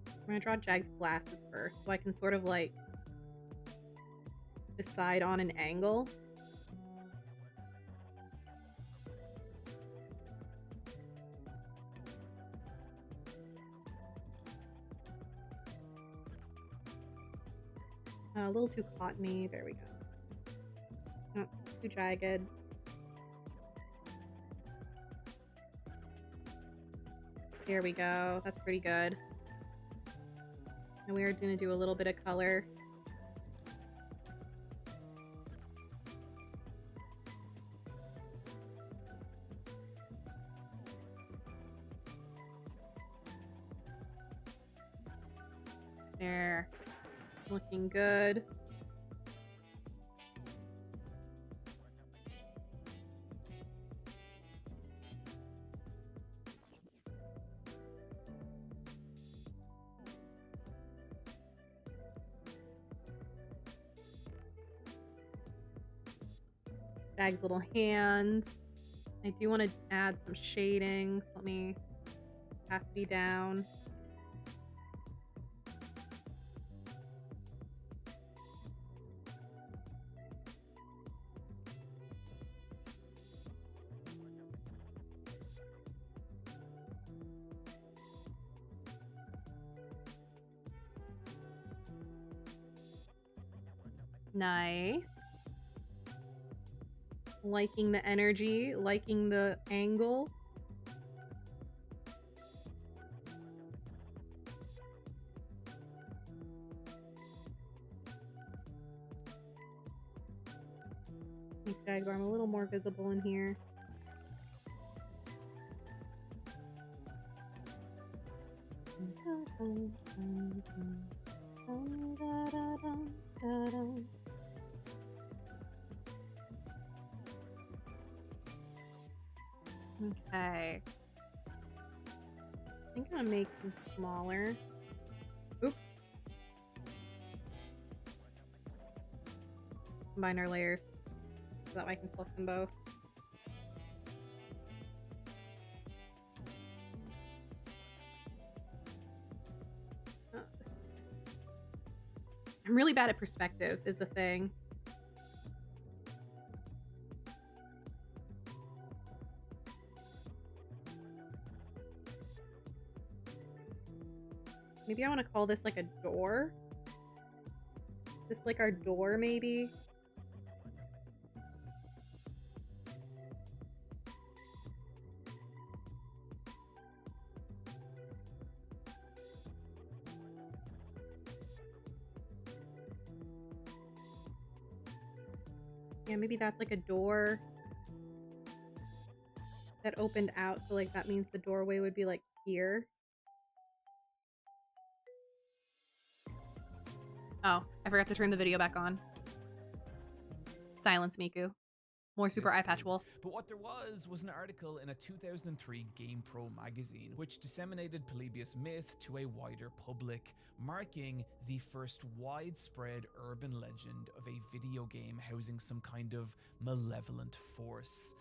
I'm gonna draw Jag's glasses first, so I can sort of like decide on an angle. A little too cottony. There we go. Oh, too jagged. There we go. That's pretty good. And we are going to do a little bit of color. There. Looking good. Jag's little hands. I do want to add some shading, so let me opacity down. Nice. Liking the energy, liking the angle. Make Jaguar a little more visible in here. Okay. I think I'm gonna make them smaller. Oops. Combine our layers so that way I can select them both. I'm really bad at perspective is the thing. Maybe I want to call this like a door. This like our door, maybe. Yeah, maybe that's like a door that opened out. So like that means the doorway would be like here. Oh, I forgot to turn the video back on. Silence, Miku. More super eye patch wolf. But what there was an article in a 2003 GamePro magazine which disseminated Polybius myth to a wider public, marking the first widespread urban legend of a video game housing some kind of malevolent force.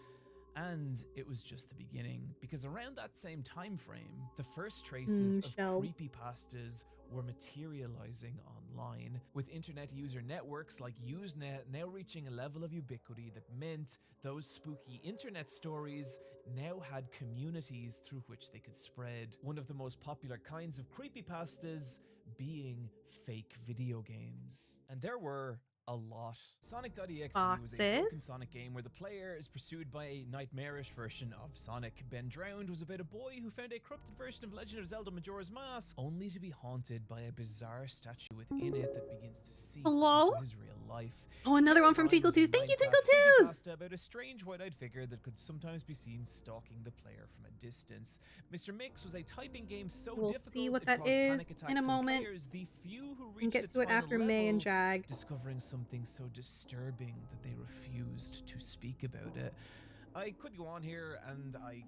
And it was just the beginning, because around that same time frame, the first traces of creepypastas were materializing online, with internet user networks like Usenet now reaching a level of ubiquity that meant those spooky internet stories now had communities through which they could spread. One of the most popular kinds of creepypastas being fake video games. And there were a lot. Sonic.exe was a broken Sonic game where the player is pursued by a nightmarish version of Sonic. Ben Drowned was about a boy who found a corrupted version of Legend of Zelda Majora's Mask, only to be haunted by a bizarre statue within it that begins to seep into his real life. Oh, another one from Tinkle2s. Thank you, Tinkle2s! About a strange white-eyed figure that could sometimes be seen stalking the player from a distance. Mr. Mix was a typing game so difficult see what that is in a moment. Players, the few who and get to it after May and Jag. Discovering something so disturbing that they refused to speak about it. I could go on here, and I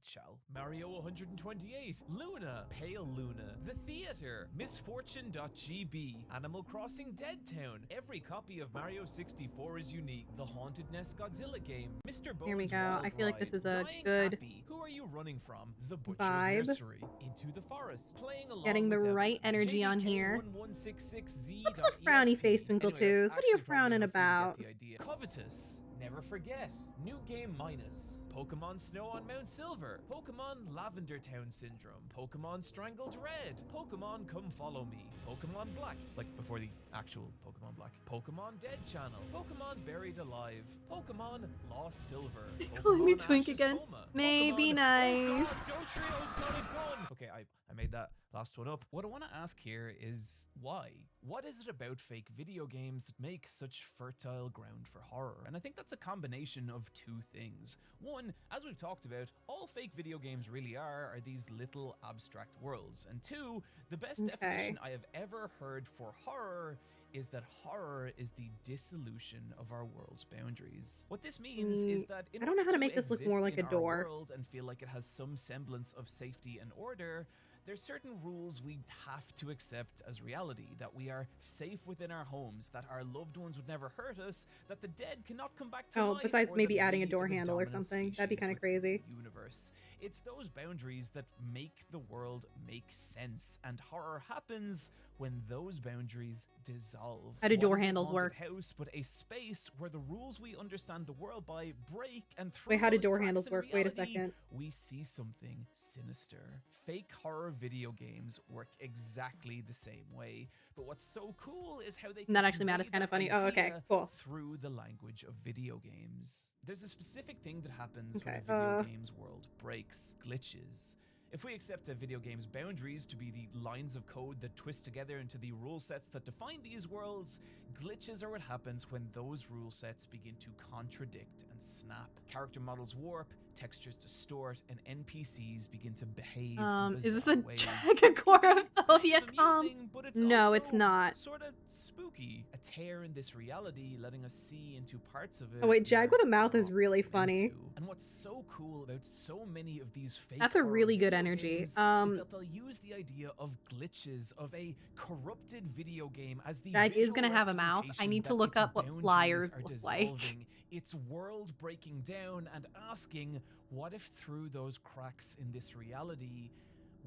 shall. Mario 128, Luna, Pale Luna, The Theater, Misfortune.gb, Animal Crossing Dead Town. Every copy of Mario 64 is unique. The Haunted Nest Godzilla game, Mr. Bones. Here we go. I feel like this is a Dying good Happy. Who are you running from? The Butcher's vibe. Nursery, Into the Forest, Playing Along Getting the with right Evan, energy on here. JVK1166Z. What's the frowny face, Twinkle2s? What are you frowning about? Covetous, Never Forget, New Game Minus, Pokemon Snow on Mount Silver, Pokemon Lavender Town Syndrome, Pokemon Strangled Red, Pokemon Come Follow Me, Pokemon Black, like before the actual Pokemon Black, Pokemon Dead Channel, Pokemon Buried Alive, Pokemon Lost Silver, Calling me Pokemon Twink Ash's again. Coma, Maybe Pokemon, nice. Oh God, Dotrio's got a gun! Okay, I made that last one up. What I want to ask here is why? What is it about fake video games that make such fertile ground for horror? And I think that's a combination of two things. One, as we've talked about, all fake video games really are these little abstract worlds. And two, the best definition I have ever heard for horror is that horror is the dissolution of our world's boundaries. What this means is that in I don't know order how to make this look more like a in our door. world and feel like it has some semblance of safety and order, there's certain rules we have to accept as reality, that we are safe within our homes, that our loved ones would never hurt us, that the dead cannot come back to life, besides or maybe that adding a we door are the handle or dominant something. That'd be kind of species crazy. within the universe. It's those boundaries that make the world make sense, and horror happens when those boundaries dissolve. How do What door is a handles haunted work? house but a space where the rules we understand the world by break, and through Wait, how do those door cracks handles in work? Wait a reality, second. we see something sinister. Fake horror video games work exactly the same way, but what's so cool is how they can Not actually mad, it's convey kind of that funny. Oh, okay, idea cool. through the language of video games. There's a specific thing that happens when Okay, a video game's world breaks: glitches. If we accept a video game's boundaries to be the lines of code that twist together into the rule sets that define these worlds, glitches are what happens when those rule sets begin to contradict and snap. Character models warp, textures distort, and NPCs begin to behave in Is this bizarre a ways. Dragophobia comp? Amusing, but it's No, also it's not. sort of spooky. A tear in this reality, letting us see into parts of it. Oh wait, Jag with a we're mouth is not really meant funny. to. And what's so cool about so many of these fake That's a horror really good video energy. games is that they'll use the idea of glitches, of a corrupted video game, as the Jag is visual gonna have a mouth. I representation need to that look its up what boundaries flyers are look like. dissolving, its world breaking down, and asking, what if through those cracks in this reality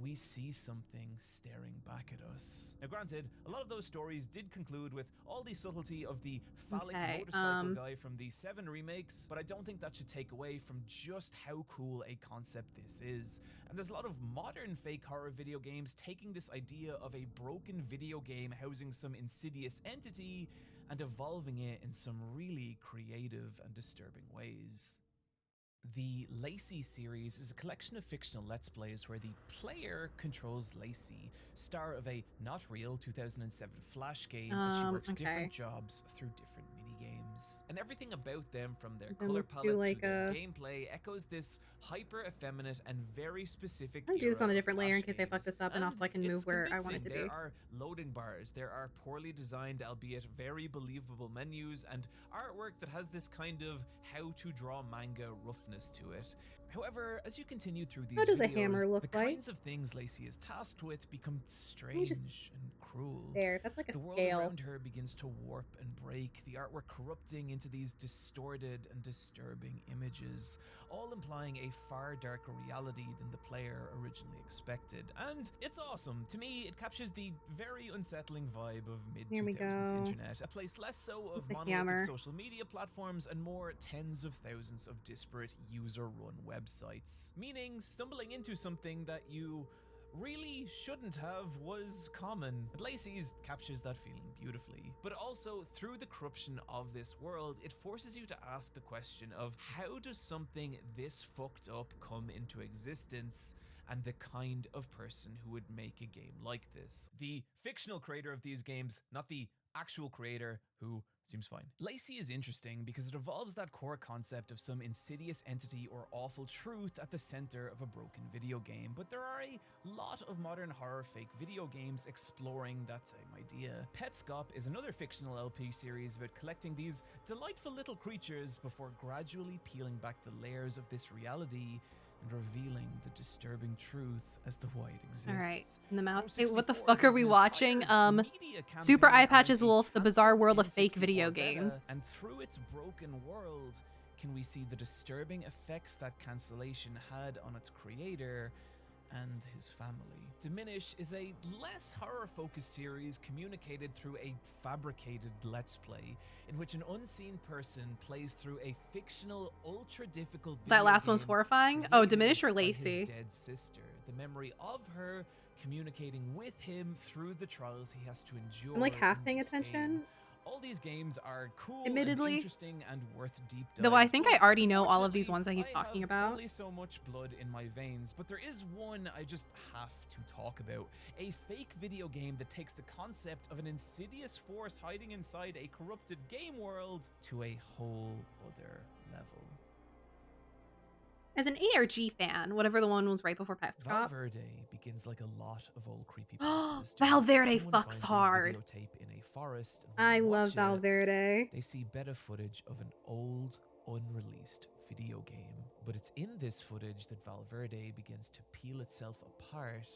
we see something staring back at us? Now granted, a lot of those stories did conclude with all the subtlety of the phallic motorcycle guy from the 7 remakes, but I don't think that should take away from just how cool a concept this is. And there's a lot of modern fake horror video games taking this idea of a broken video game housing some insidious entity and evolving it in some really creative and disturbing ways. The Lacey series is a collection of fictional Let's Plays where the player controls Lacey, star of a not real 2007 Flash game, as she works different jobs through different minigames. And everything about them, from their color palette to their gameplay, echoes this hyper effeminate and very specific I'll do this on a era of different layer in Flash case I fuck games. this up, and also I can move It's where I want it to convincing. be. There are loading bars, there are poorly designed, albeit very believable menus, and artwork that has this kind of how to draw manga roughness to it. However, as you continue through these How does a videos, hammer look the like? kinds of things Lacey is tasked with become strange and cruel. There, that's like a The world scale. around her begins to warp and break, the artwork corrupting into these distorted and disturbing images, all implying a far darker reality than the player originally expected. And it's awesome. To me, it captures the very unsettling vibe of Here we mid-2000s go. internet, a place less so of With the monolithic hammer. social media platforms and more tens of thousands of disparate user-run websites. Meaning, stumbling into something that you really shouldn't have was common. But Lacey's captures that feeling beautifully. But also, through the corruption of this world, it forces you to ask the question of how does something this fucked up come into existence, and the kind of person who would make a game like this. The fictional creator of these games, not the actual creator, who seems fine. Lacey is interesting because it evolves that core concept of some insidious entity or awful truth at the center of a broken video game, but there are a lot of modern horror fake video games exploring that same idea. Petscop is another fictional LP series about collecting these delightful little creatures before gradually peeling back the layers of this reality and revealing the disturbing truth as to why it exists. Alright, in the mouth. Pro Hey, what the 64 fuck are has we an watching? entire media Super campaign Eye Patches around a Wolf, The Bizarre concept World of in Fake 64 Video beta, Games. and through its broken world, can we see the disturbing effects that cancellation had on its creator and his family. Diminish is a less horror-focused series communicated through a fabricated Let's Play, in which an unseen person plays through a fictional, ultra-difficult video That last one's game horrifying? Oh, created Diminish or by his Lacey? dead sister, the memory of her communicating with him through the trials he has to endure. I'm like half in paying this attention. game. All these games are cool Admittedly. and interesting and worth deep dives. Though I think I but already know all of these unfortunately, ones that he's I talking have about. Only so much blood in my veins, but there is one I just have to talk about. A fake video game that takes the concept of an insidious force hiding inside a corrupted game world to a whole other level. As an ARG fan, whatever the one was right before Petscop. Valverde begins like a lot of old creepypastas. Valverde Someone fucks finds a hard. videotape in a forest, and when I they love watch it, Valverde. they see better footage of an old, unreleased video game. But it's in this footage that Valverde begins to peel itself apart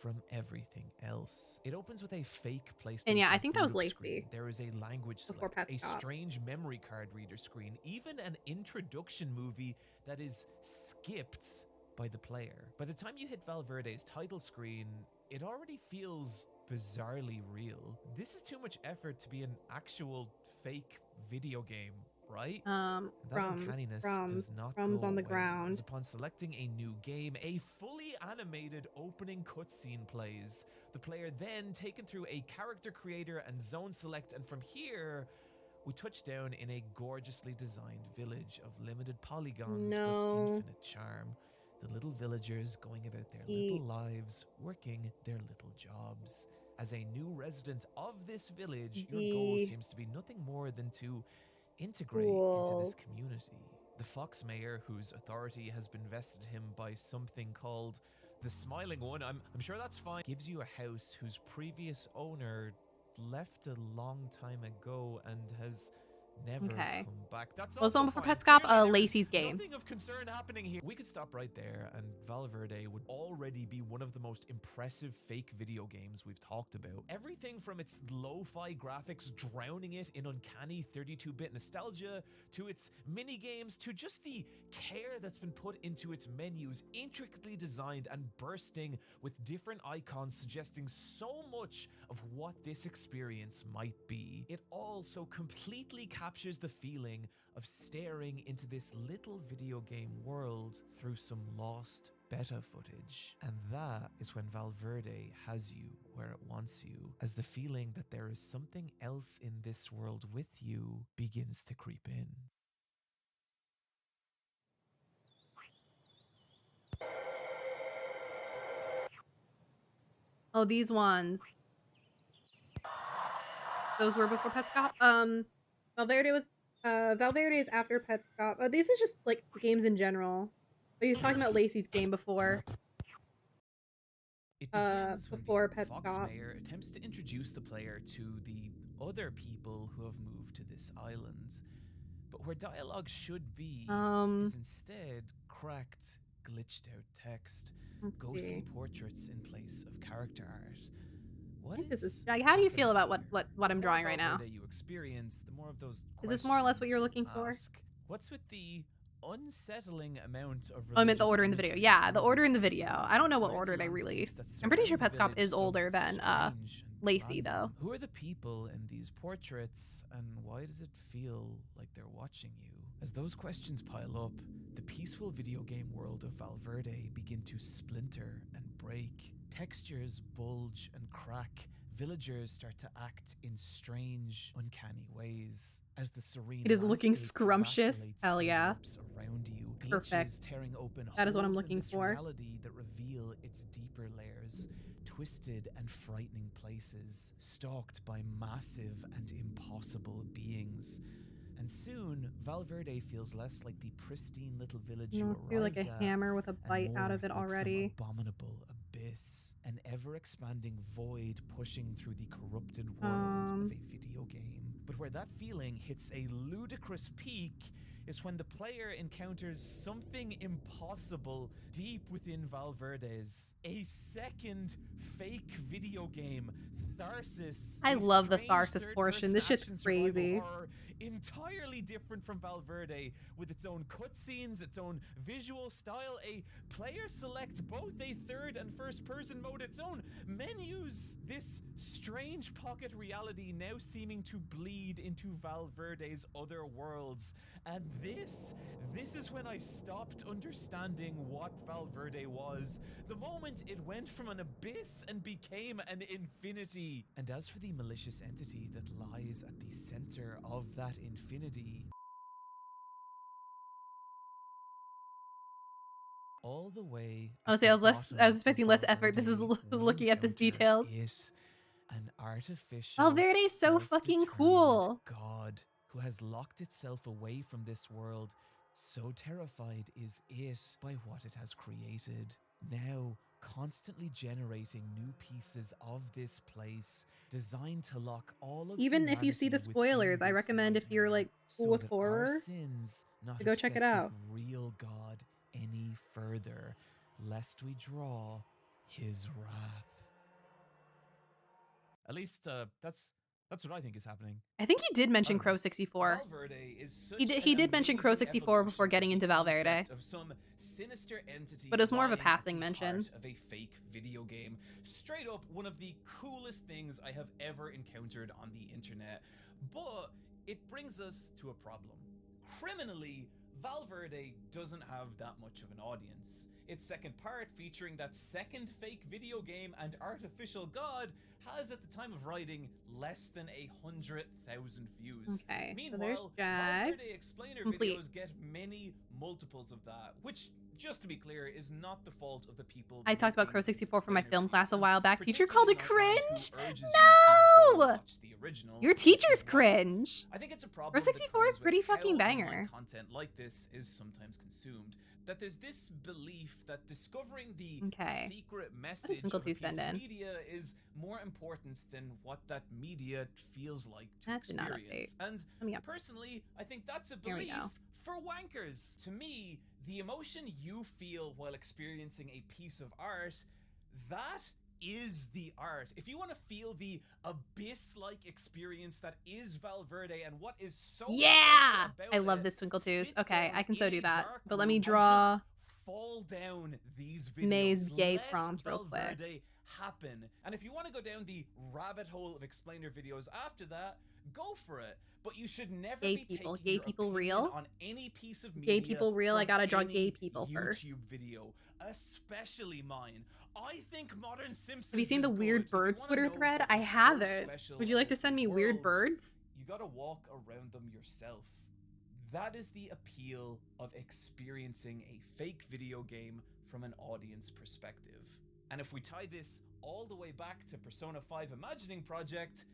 from everything else. It opens with a fake PlayStation. And yeah, I think that was boot-up Lacey. screen. There is a language Before select, a Petscop. strange memory card reader screen, even an introduction movie that is skipped by the player. By the time you hit Valverde's title screen, it already feels bizarrely real. This is too much effort to be an actual fake video game, right? That uncanniness does not crumbs go on the away, ground. as upon selecting a new game, a fully animated opening cutscene plays. The player then taken through a character creator and zone select, and from here, we touch down in a gorgeously designed village of limited polygons but infinite charm. The little villagers going about their little lives, working their little jobs. As a new resident of this village, your goal seems to be nothing more than to integrate into this community. The Fox Mayor, whose authority has been vested in him by something called the Smiling One, I'm sure that's fine, gives you a house whose previous owner left a long time ago and has never come back. That's was the also one before fine. Petscop? Lacey's game. Nothing of concern happening here. We could stop right there, and Valverde would already be one of the most impressive fake video games we've talked about. Everything from its lo-fi graphics drowning it in uncanny 32-bit nostalgia, to its mini games, to just the care that's been put into its menus, intricately designed and bursting with different icons suggesting so much of what this experience might be. It all so completely captures the feeling of staring into this little video game world through some lost beta footage. And that is when Valverde has you where it wants you, as the feeling that there is something else in this world with you begins to creep in. Oh, these ones. Those were before Petscop. Valverde is after Petscop. These is just like games in general. But he was talking about Lacey's game before. It begins when the Petscop. Fox Mayor attempts to introduce the player to the other people who have moved to this island. But where dialogue should be is instead cracked, glitched out text, ghostly portraits in place of character art. How do you feel about what I'm drawing right now? You experience, the more of those is this more or less what you're looking for? What's with the unsettling amount of I meant the order in the video. Yeah, the order in the video. I don't know what order they released. I'm pretty sure Petscop is older than Lacey, though. Who are the people in these portraits, and why does it feel like they're watching you? As those questions pile up, the peaceful video game world of Valverde begin to splinter and break. Textures bulge and crack. Villagers start to act in strange, uncanny ways. As the serene it is looking scrumptious. Hell yeah. Around you, perfect. Tearing open that is what I'm looking for. Reality that reveal its deeper layers. Twisted and frightening places, stalked by massive and impossible beings. And soon, Valverde feels less like the pristine little village you arrived like a hammer with a bite out of it already. Some abominable abyss, an ever-expanding void pushing through the corrupted world of a video game. But where that feeling hits a ludicrous peak is when the player encounters something impossible deep within Valverde's. A second fake video game, Tharsis. I love the Tharsis portion. This shit's crazy. Entirely different from Valverde, with its own cutscenes, its own visual style, a player select both a third and first person mode, its own menus. This strange pocket reality now seeming to bleed into Valverde's other worlds. And this is when I stopped understanding what Valverde was. The moment it went from an abyss and became an infinity. And as for the malicious entity that lies at the center of that infinity, all the way. I was expecting less effort. This is looking at this details. An artificial Valverde's so fucking cool. God who has locked itself away from this world. So terrified is it by what it has created. Now, constantly generating new pieces of this place, designed to lock all of even if you see the spoilers, I recommend if you're like cool with horror to go check it out. Real God any further, lest we draw his wrath. At least that's That's what I think is happening. I think he did mention Crow 64. He did mention Crow 64 before getting into Valverde. Of some sinister entity, but it was more of a lying at passing the mention. heart of a fake video game. Straight up, one of the coolest things I have ever encountered on the internet. But it brings us to a problem. Criminally, Valverde doesn't have that much of an audience. Its second part, featuring that second fake video game and artificial god, has at the time of writing less than 100,000 views. Okay, Meanwhile, so there's Valverde Explainer Complete. videos get many multiples of that, which, just to be clear, is not the fault of the people. I talked about making Crow 64 for my Explainer film class a videos, while back. Teacher called it particularly my cringe? friend who urges you to go No! watch the original, Your which teacher's is why cringe. I think it's a problem Crow 64 that is comes pretty with how fucking online banger. content like this is sometimes consumed. That there's this belief that discovering the Okay. secret What message did Twinkle of a 2 piece send of in? media is more important than what that media feels like to That did not experience. And Let me up. personally, I think that's a Here we belief go. for wankers. To me, the emotion you feel while experiencing a piece of art, that is the art. If you want to feel the abyss-like experience that is Valverde and what is so Yeah! special about I love it, this Twinkle 2s. sit Okay, down I can so in do a that. dark But let me room and draw just fall down these videos. May's gay Let prompt real quick. Valverde happen. And if you want to go down the rabbit hole of explainer videos after that, go for it. But you should never Gay be people. taking Gay your people opinion real? on any piece of media Gay people real? I from gotta draw any gay people YouTube first. video, especially mine. I think Modern Simpsons. Have you seen is the good. Weird If you Birds wanna Twitter know thread? what I is so haven't. special Would you like to about send me these weird worlds, birds? you gotta walk around them yourself. That is the appeal of experiencing a fake video game from an audience perspective. And if we tie this all the way back to Persona 5 Imagining Project,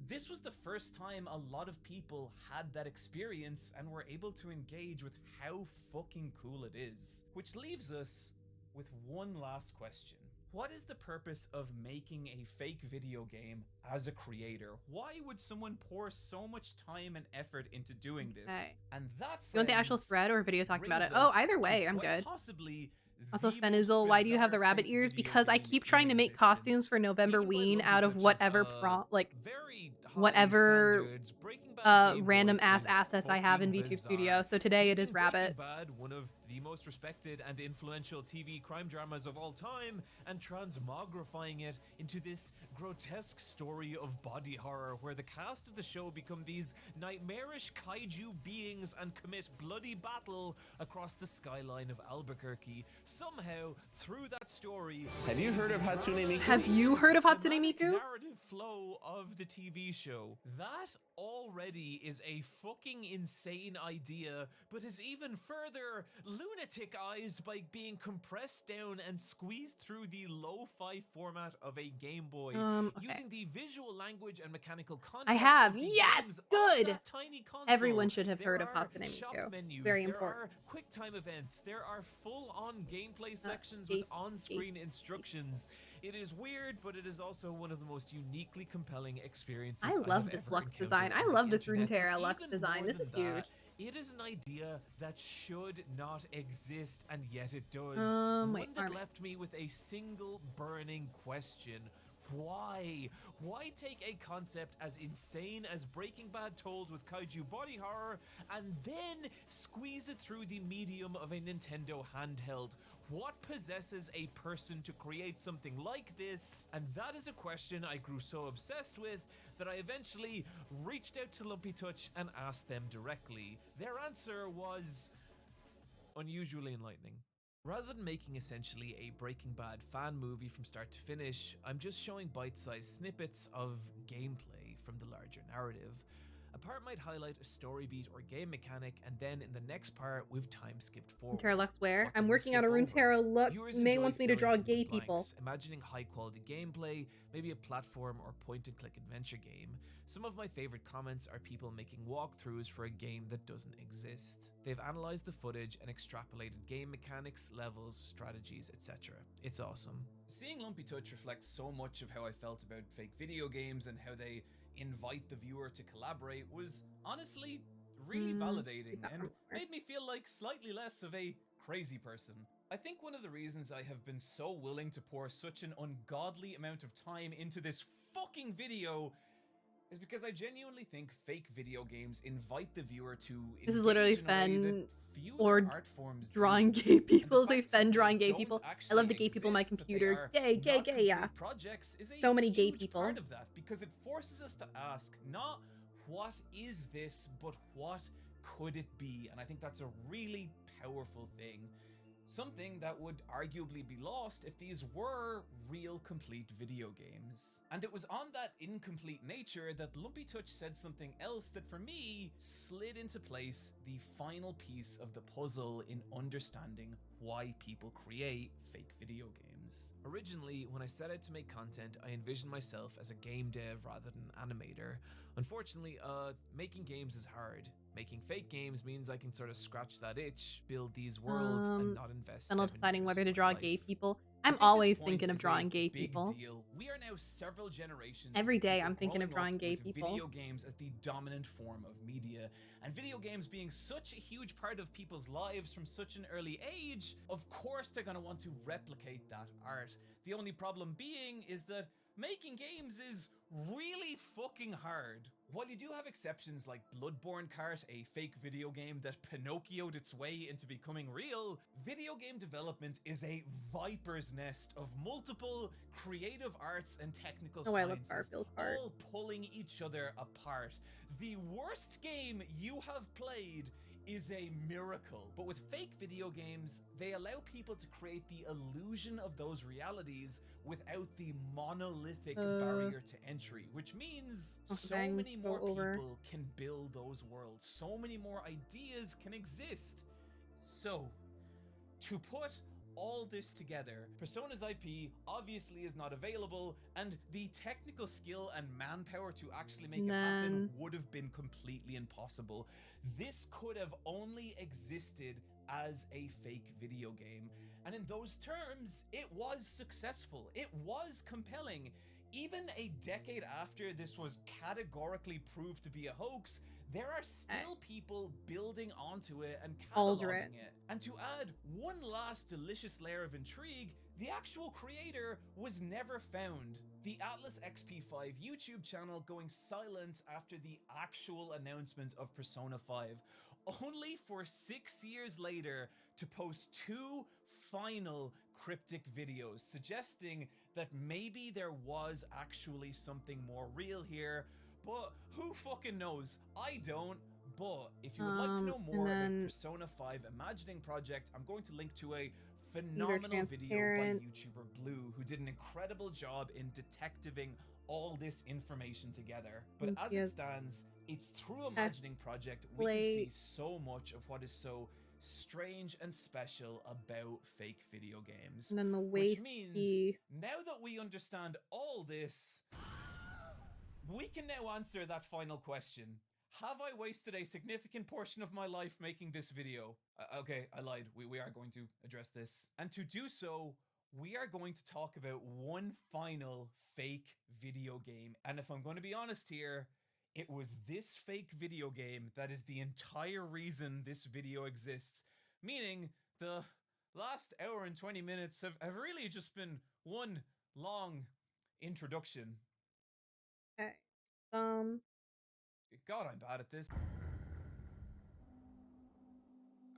this was the first time a lot of people had that experience and were able to engage with how fucking cool it is. Which leaves us with one last question. What is the purpose of making a fake video game as a creator? Why would someone pour so much time and effort into doing this? Okay. And that, You want the actual friends, thread or a video talking about it? brings Oh, us either to way, I'm quite good. possibly Also, the Fenizzle, most why do you have the bizarre rabbit fake ears? video Because I game keep in trying to make costumes for existence. November Even though Ween Lumpy out of touches, whatever very high whatever standards. Breaking Bad Game Boy random ass is assets I have in fucking VTube bizarre. Studio. So today it is Taking Rabbit. Breaking Bad, one of the most respected and influential TV crime dramas of all time, and transmogrifying it into this grotesque story of body horror where the cast of the show become these nightmarish kaiju beings and commit bloody battle across the skyline of Albuquerque. Somehow, through that story... Have you heard of Hatsune Miku? Have you heard of Hatsune thematic Miku? narrative flow of the TV show. That already is a fucking insane idea, but is even further lunaticized by being compressed down and squeezed through the lo-fi format of a Game Boy, Okay. using the visual language and mechanical context I have. of the Yes, games on good. that tiny console. Everyone should have There heard of are Hatsune shop Miku. menus, Very there important. are quick time events, there are full-on gameplay sections gay- with on-screen instructions. It is weird, but it is also one of the most uniquely compelling experiences I have love this ever Lux encountered design. I on the love this internet. Runeterra But Lux even design. more This than is huge. that, it is an idea that should not exist, and yet it does. Wait, One that Armin. left me with a single burning question. Why? Why take a concept as insane as Breaking Bad told with kaiju body horror and then squeeze it through the medium of a Nintendo handheld? What possesses a person to create something like this? And that is a question I grew so obsessed with that I eventually reached out to Lumpy Touch and asked them directly. Their answer was unusually enlightening. Rather than making essentially a Breaking Bad fan movie from start to finish, I'm just showing bite-sized snippets of gameplay from the larger narrative. A part might highlight a story beat or game mechanic, and then in the next part, we've time skipped forward. Runeterra Lux where? What I'm did we working on a skip over? Runeterra Lux. Viewers May enjoyed wants me to filling draw in the gay people. blanks, imagining high-quality gameplay, maybe a platform or point-and-click adventure game. Some of my favorite comments are people making walkthroughs for a game that doesn't exist. They've analyzed the footage and extrapolated game mechanics, levels, strategies, etc. It's awesome. Seeing Lumpy Touch reflects so much of how I felt about fake video games and how they invite the viewer to collaborate was honestly really validating and made me feel like slightly less of a crazy person. I think one of the reasons I have been so willing to pour such an ungodly amount of time into this fucking video is because I genuinely think fake video games invite the viewer to This is literally engage in a way Fen that few or other art forms drawing do. gay And people. the Say fact that Fen they drawing gay don't people. I actually love the gay people on my exist, that they computer. are Gay, gay, not gay, yeah. complete projects is a So many gay huge people. part of that, because it forces us to ask not what is this, but what could it be? And I think that's a really powerful thing. Something that would arguably be lost if these were real complete video games. And it was on that incomplete nature that Lumpy Touch said something else that for me slid into place the final piece of the puzzle in understanding why people create fake video games. Originally, when I set out to make content, I envisioned myself as a game dev rather than an animator. Unfortunately, making games is hard. Making fake games means I can sort of scratch that itch, build these worlds, and not invest. Fennel deciding whether to of draw my life. gay people. I I'm think always this point thinking of is a drawing gay big people. deal. We are now several generations Every into day people I'm thinking of growing drawing up gay with people. Video games as the dominant form of media, and video games being such a huge part of people's lives from such an early age, of course they're going to want to replicate that art. The only problem being is that making games is really fucking hard. While you do have exceptions like Bloodborne Kart, a fake video game that Pinocchio'd its way into becoming real, video game development is a viper's nest of multiple creative arts and technical sciences, all pulling each other apart. The worst game you have played is a miracle. But with fake video games, they allow people to create the illusion of those realities without the monolithic barrier to entry, which means so many more people can build those worlds. So many more ideas can exist. So, to put all this together, Persona's IP obviously is not available, and the technical skill and manpower to actually make it happen would have been completely impossible. This could have only existed as a fake video game, and in those terms, it was successful. It was compelling. Even a decade after this was categorically proved to be a hoax, there are still people building onto it and cataloging it. And to add one last delicious layer of intrigue, the actual creator was never found. The Atlas XP5 YouTube channel going silent after the actual announcement of Persona 5, only for 6 years later to post 2 final cryptic videos, suggesting that maybe there was actually something more real here. But who fucking knows? I don't. But if you would like to know more about Persona 5 Imagining Project, I'm going to link to a phenomenal video by YouTuber Blue, who did an incredible job in detectiving all this information together. But as it stands, it's through Imagining Project we can see so much of what is so strange and special about fake video games. And then the which means now that we understand all this, we can now answer that final question. Have I wasted a significant portion of my life making this video? Okay, I lied. We are going to address this. And to do so, we are going to talk about one final fake video game. And if I'm going to be honest here, it was this fake video game that is the entire reason this video exists. Meaning, the last hour and 20 minutes have really just been one long introduction. Okay. God, I'm bad at this.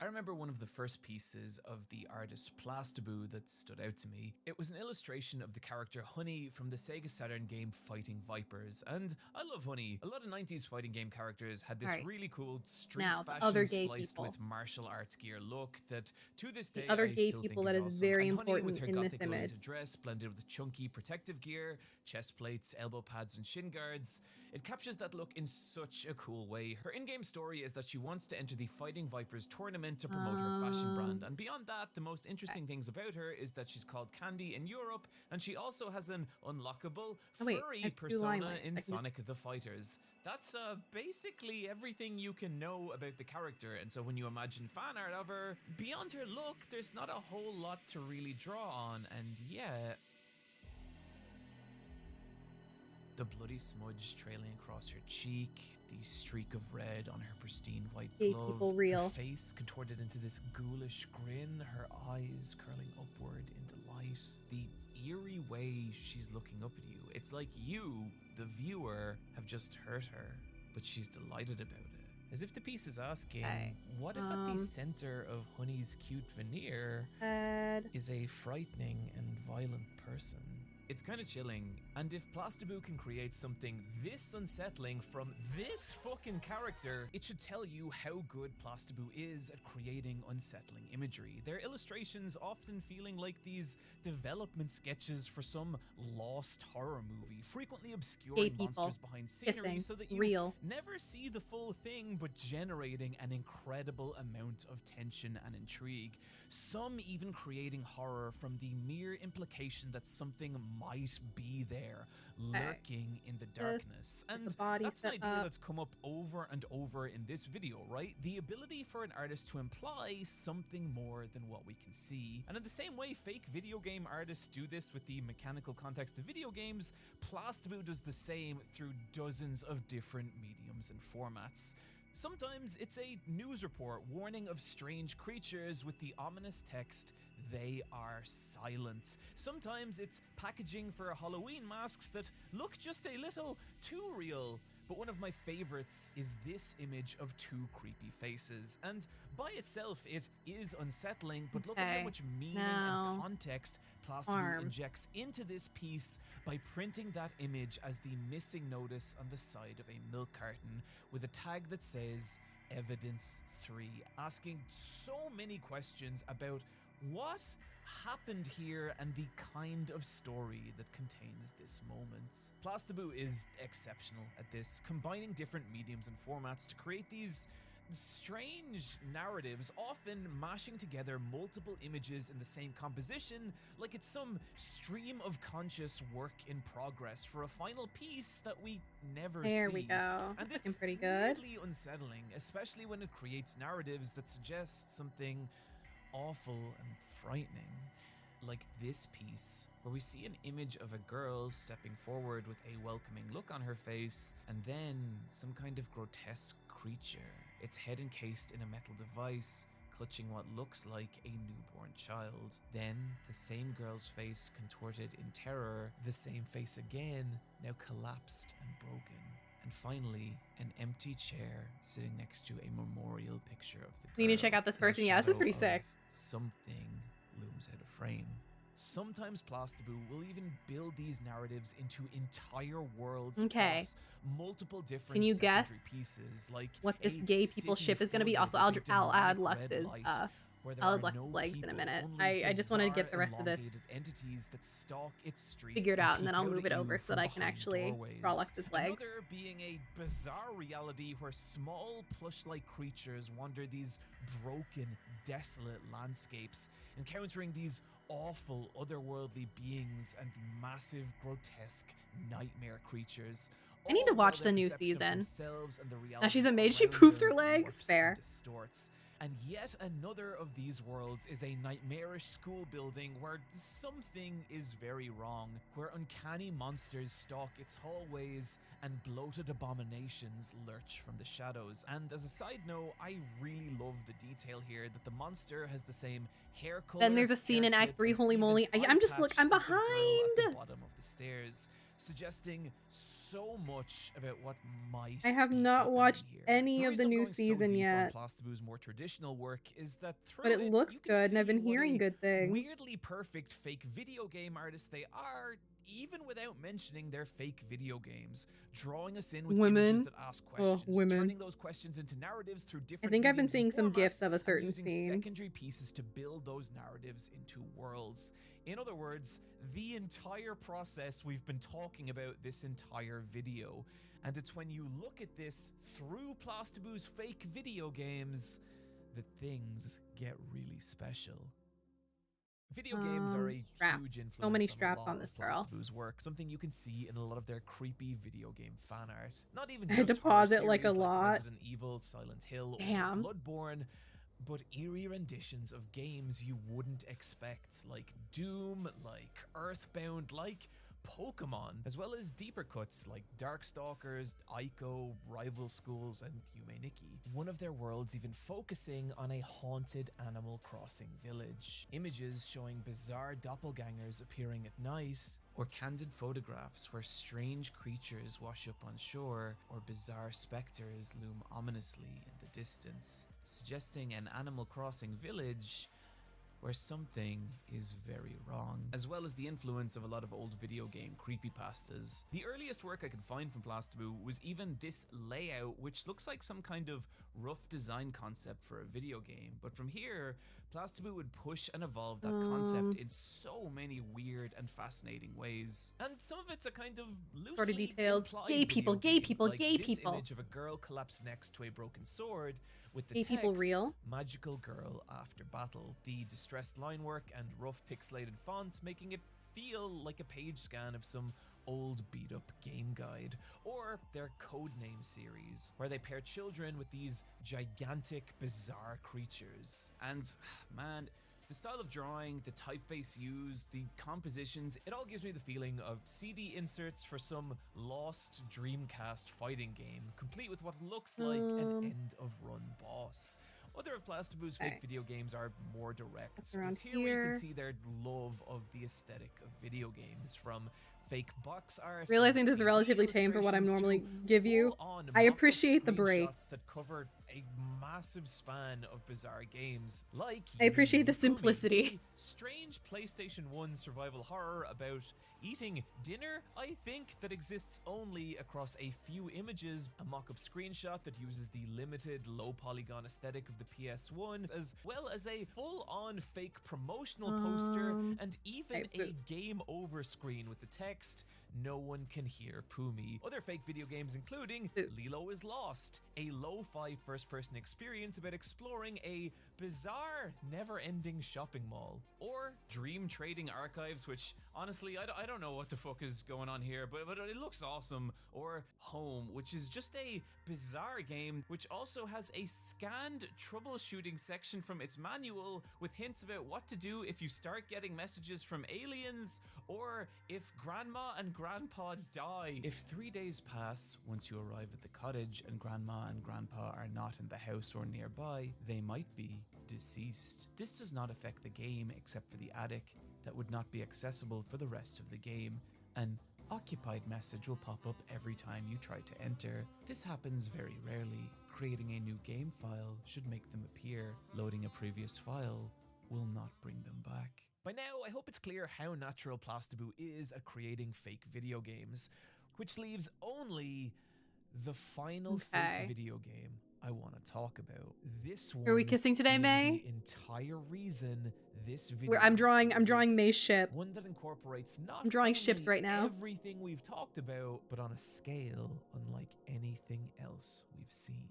I remember one of the first pieces of the artist Plastaboo that stood out to me. It was an illustration of the character Honey from the Sega Saturn game Fighting Vipers, and I love Honey. A lot of 90s fighting game characters had this really cool street fashion spliced with martial arts gear look that to this day I still think is awesome. Very and Honey important with her in gothic this image. Lolita dress blended with chunky protective gear, chest plates, elbow pads and shin guards. It captures that look in such a cool way. Her in-game story is that she wants to enter the Fighting Vipers tournament to promote her fashion brand, and beyond that, the most interesting things about her is that she's called Candy in Europe, and she also has an unlockable furry persona in Sonic the Fighters. That's basically everything you can know about the character, and so when you imagine fan art of her, beyond her look, there's not a whole lot to really draw on, and yeah. The bloody smudge trailing across her cheek, the streak of red on her pristine white Gay glove, people her real. face contorted into this ghoulish grin, her eyes curling upward in delight. The eerie way she's looking up at you. It's like you, the viewer, have just hurt her, but she's delighted about it. As if the piece is asking, what if at the center of Honey's cute veneer is a frightening and violent person? It's kind of chilling, and if Plastaboo can create something this unsettling from this fucking character, it should tell you how good Plastaboo is at creating unsettling imagery. Their illustrations often feeling like these development sketches for some lost horror movie, frequently obscuring monsters behind scenery so that you never see the full thing, but generating an incredible amount of tension and intrigue. Some even creating horror from the mere implication that something might be there, lurking in the darkness. And that's an idea that's come up over and over in this video, right? The ability for an artist to imply something more than what we can see. And in the same way fake video game artists do this with the mechanical context of video games, Plastaboo does the same through dozens of different mediums and formats. Sometimes it's a news report warning of strange creatures with the ominous text, "They are silent." Sometimes it's packaging for Halloween masks that look just a little too real. But one of my favorites is this image of two creepy faces. And by itself, it is unsettling, but look at how much meaning and context Plastaboo injects into this piece by printing that image as the missing notice on the side of a milk carton with a tag that says Evidence 3, asking so many questions about what happened here and the kind of story that contains this moment. Plastaboo is exceptional at this, combining different mediums and formats to create these strange narratives, often mashing together multiple images in the same composition like it's some stream of conscious work in progress for a final piece that we never see. There we go. And That's it's pretty good. weirdly unsettling, especially when it creates narratives that suggest something awful and frightening. Like this piece, where we see an image of a girl stepping forward with a welcoming look on her face, and then some kind of grotesque creature, its head encased in a metal device, clutching what looks like a newborn child. Then the same girl's face contorted in terror, the same face again, now collapsed and broken. And finally, an empty chair sitting next to a memorial picture of the girl. We need to check out this person. Yeah, this is pretty sick. Something looms out of frame. Sometimes Plastaboo will even build these narratives into entire worlds across multiple different Can you guess pieces, like what this gay people ship is going to be? Also, I'll add Lux's legs in a minute. I just want to get the rest of this figured out, and then I'll move it over so that I can actually draw Lux's legs. Another being a bizarre reality where small plush-like creatures wander these broken, desolate landscapes, encountering these awful otherworldly beings and massive, grotesque nightmare creatures. I need to watch the new season. Now she's a maid, she poofed her legs. Fair. And yet another of these worlds is a nightmarish school building where something is very wrong, where uncanny monsters stalk its hallways and bloated abominations lurch from the shadows. And as a side note, I really love the detail here that the monster has the same hair color. Then there's a scene in Act 3, holy moly. I'm just, look, I'm behind. At the bottom of the stairs, suggesting so much about what might. I have not watched any of the new season yet. Plastaboo's more traditional work is that but it looks good, and I've been hearing good things. Weirdly perfect fake video game artists they are, even without mentioning their fake video games, drawing us in with images that ask questions, turning those questions into narratives through different. I think I've been seeing some gifs of a certain using scene. Secondary pieces to build those narratives into worlds. In other words, the entire process we've been talking about this entire video. And it's when you look at this through Plastaboo's fake video games that things get really special. Video games are a huge influence so many straps on this girl. Plastaboo's work, something you can see in a lot of their creepy video game fan art. Not even I had to just pause horror it like a series lot. Resident Evil, Silent Hill, or Bloodborne, but eerie renditions of games you wouldn't expect, like Doom, like Earthbound, like Pokemon, as well as deeper cuts like Darkstalkers, Ico, Rival Schools, and Yume Nikki. One of their worlds even focusing on a haunted Animal Crossing village. Images showing bizarre doppelgangers appearing at night, or candid photographs where strange creatures wash up on shore, or bizarre specters loom ominously in the distance, suggesting an Animal Crossing village where something is very wrong, as well as the influence of a lot of old video game creepypastas. The earliest work I could find from Plastibu was even this layout, which looks like some kind of rough design concept for a video game. But from here, Plastibu would push and evolve that concept in so many weird and fascinating ways. And some of it's a kind of loosely Sort of details. implied Gay people, video gay game, people, like gay this people. image of a girl collapsed next to a broken sword with the Gay text, people real? Magical girl after battle. The distressed line work and rough pixelated fonts making it feel like a page scan of some old beat up game guide, or their Codename series, where they pair children with these gigantic bizarre creatures. And man, the style of drawing, the typeface used, the compositions, it all gives me the feeling of CD inserts for some lost Dreamcast fighting game, complete with what looks like an end of run boss. Other of Plastibu's fake video games are more direct. It's here where you can see their love of the aesthetic of video games, from fake box art. Realizing this is relatively tame for what I'm normally give you, I appreciate the break. That cover a massive span of bizarre games, like I appreciate the Yumi, simplicity. a strange PlayStation 1 survival horror about eating dinner, I think, that exists only across a few images, a mock-up screenshot that uses the limited low polygon aesthetic of the PS1, as well as a full-on fake promotional poster, and even a game over screen with the text, "No one can hear Pumi." Other fake video games including Lilo is Lost, a lo-fi first-person experience about exploring a bizarre, never-ending shopping mall, or Dream Trading Archives, which honestly, I don't know what the fuck is going on here, but it looks awesome, or Home, which is just a bizarre game which also has a scanned troubleshooting section from its manual with hints about what to do if you start getting messages from aliens, or if grandma and grandpa die. If 3 days pass once you arrive at the cottage and grandma and grandpa are not in the house or nearby, they might be deceased. This does not affect the game except for the attic that would not be accessible for the rest of the game. An occupied message will pop up every time you try to enter. This happens very rarely. Creating a new game file should make them appear. Loading a previous file will not bring them back. By now, I hope it's clear how natural Plastibu is at creating fake video games, which leaves only the final fake video game I want to talk about. This one. Are we kissing today, May? The entire reason this video I'm drawing May's ship. One that incorporates not I'm drawing only ships right now. everything we've talked about, but on a scale unlike anything else we've seen.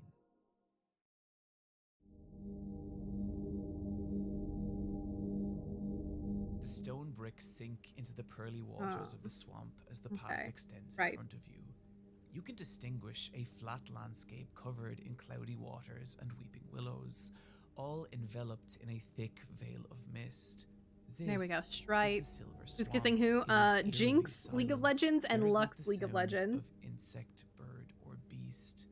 The stone bricks sink into the pearly waters of the swamp as the path extends in front of you. You can distinguish a flat landscape covered in cloudy waters and weeping willows, all enveloped in a thick veil of mist. There we go. Stripe. Who's Swamp. kissing who? It is eerily Jinx, League of silent. Legends, There and is not Lux, the League of sound Legends. of insect, bird, or beast.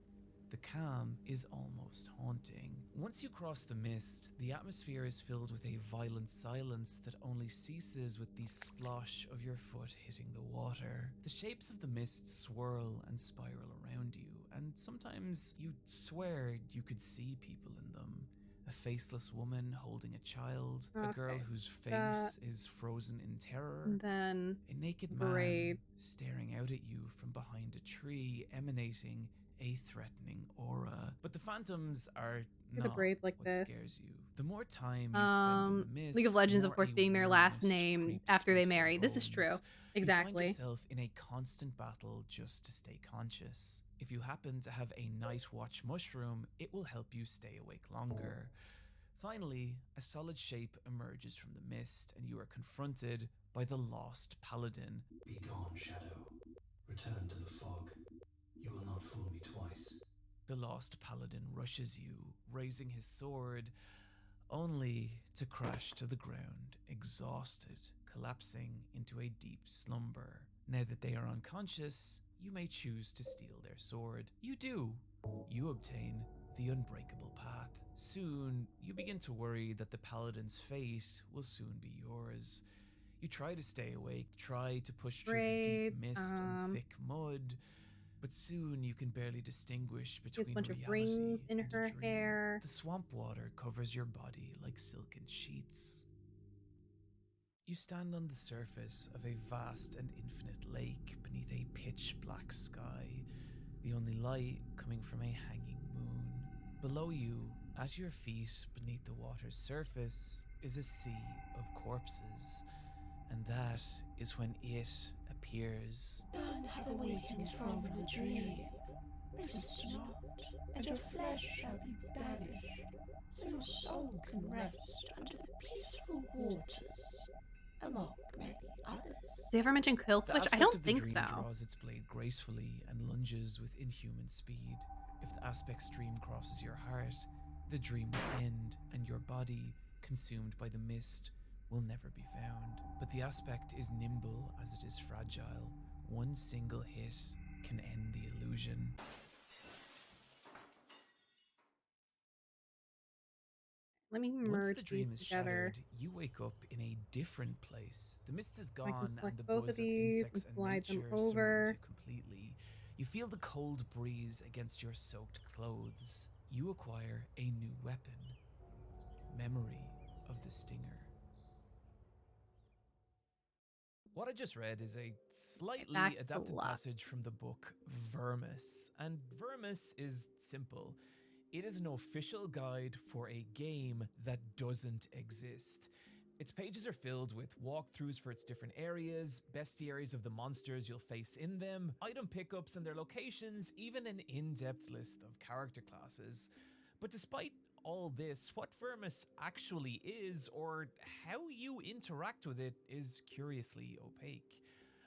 The calm is almost haunting. Once you cross the mist, the atmosphere is filled with a violent silence that only ceases with the splosh of your foot hitting the water. The shapes of the mist swirl and spiral around you, and sometimes you'd swear you could see people in them. A faceless woman holding a child, a girl whose face is frozen in terror, And then a naked man staring out at you from behind a tree, emanating a threatening aura. But the phantoms are the not braids like what this. scares you. The more time you spend in the mist, League of Legends, the of more course, a being their last weariness name creeps after they into your marry. This is true. bones. Exactly. You find yourself in a constant battle just to stay conscious. If you happen to have a night watch mushroom, it will help you stay awake longer. Finally, a solid shape emerges from the mist, and you are confronted by the lost paladin. Be gone, Shadow. Return to the fog. You will not fool me twice. The lost paladin rushes you, raising his sword, only to crash to the ground, exhausted, collapsing into a deep slumber. Now that they are unconscious, you may choose to steal their sword. You do. You obtain the unbreakable path. Soon, you begin to worry that the paladin's fate will soon be yours. You try to stay awake, try to push through the deep mist and thick mud, but soon you can barely distinguish between a bunch of reality rings in and her a dream. hair. The swamp water covers your body like silken sheets. You stand on the surface of a vast and infinite lake beneath a pitch black sky, the only light coming from a hanging moon. Below you, at your feet beneath the water's surface, is a sea of corpses, and that is when it appears. None have awakened from the dream. Resist not, and your flesh shall be banished, so your soul can rest under the peaceful waters, among many others. Did they ever mention kill switch? I don't think so. The dream draws its blade gracefully and lunges with inhuman speed. If the aspect stream crosses your heart, the dream will end, and your body, consumed by the mist, will never be found. But the aspect is nimble as it is fragile. One single hit can end the illusion. Let me merge Once the dream these is together. shattered, you wake up in a different place. The mist is I can gone, select and the both of buzz of these insects and and slide them nature over. surrounds you completely. You feel the cold breeze against your soaked clothes. You acquire a new weapon. Memory of the Stinger. What I just read is a slightly adapted passage from the book Vermis. And Vermis is simple. It is an official guide for a game that doesn't exist. Its pages are filled with walkthroughs for its different areas, bestiaries of the monsters you'll face in them, item pickups and their locations, even an in-depth list of character classes. But despite all this, what Vermis actually is, or how you interact with it, is curiously opaque.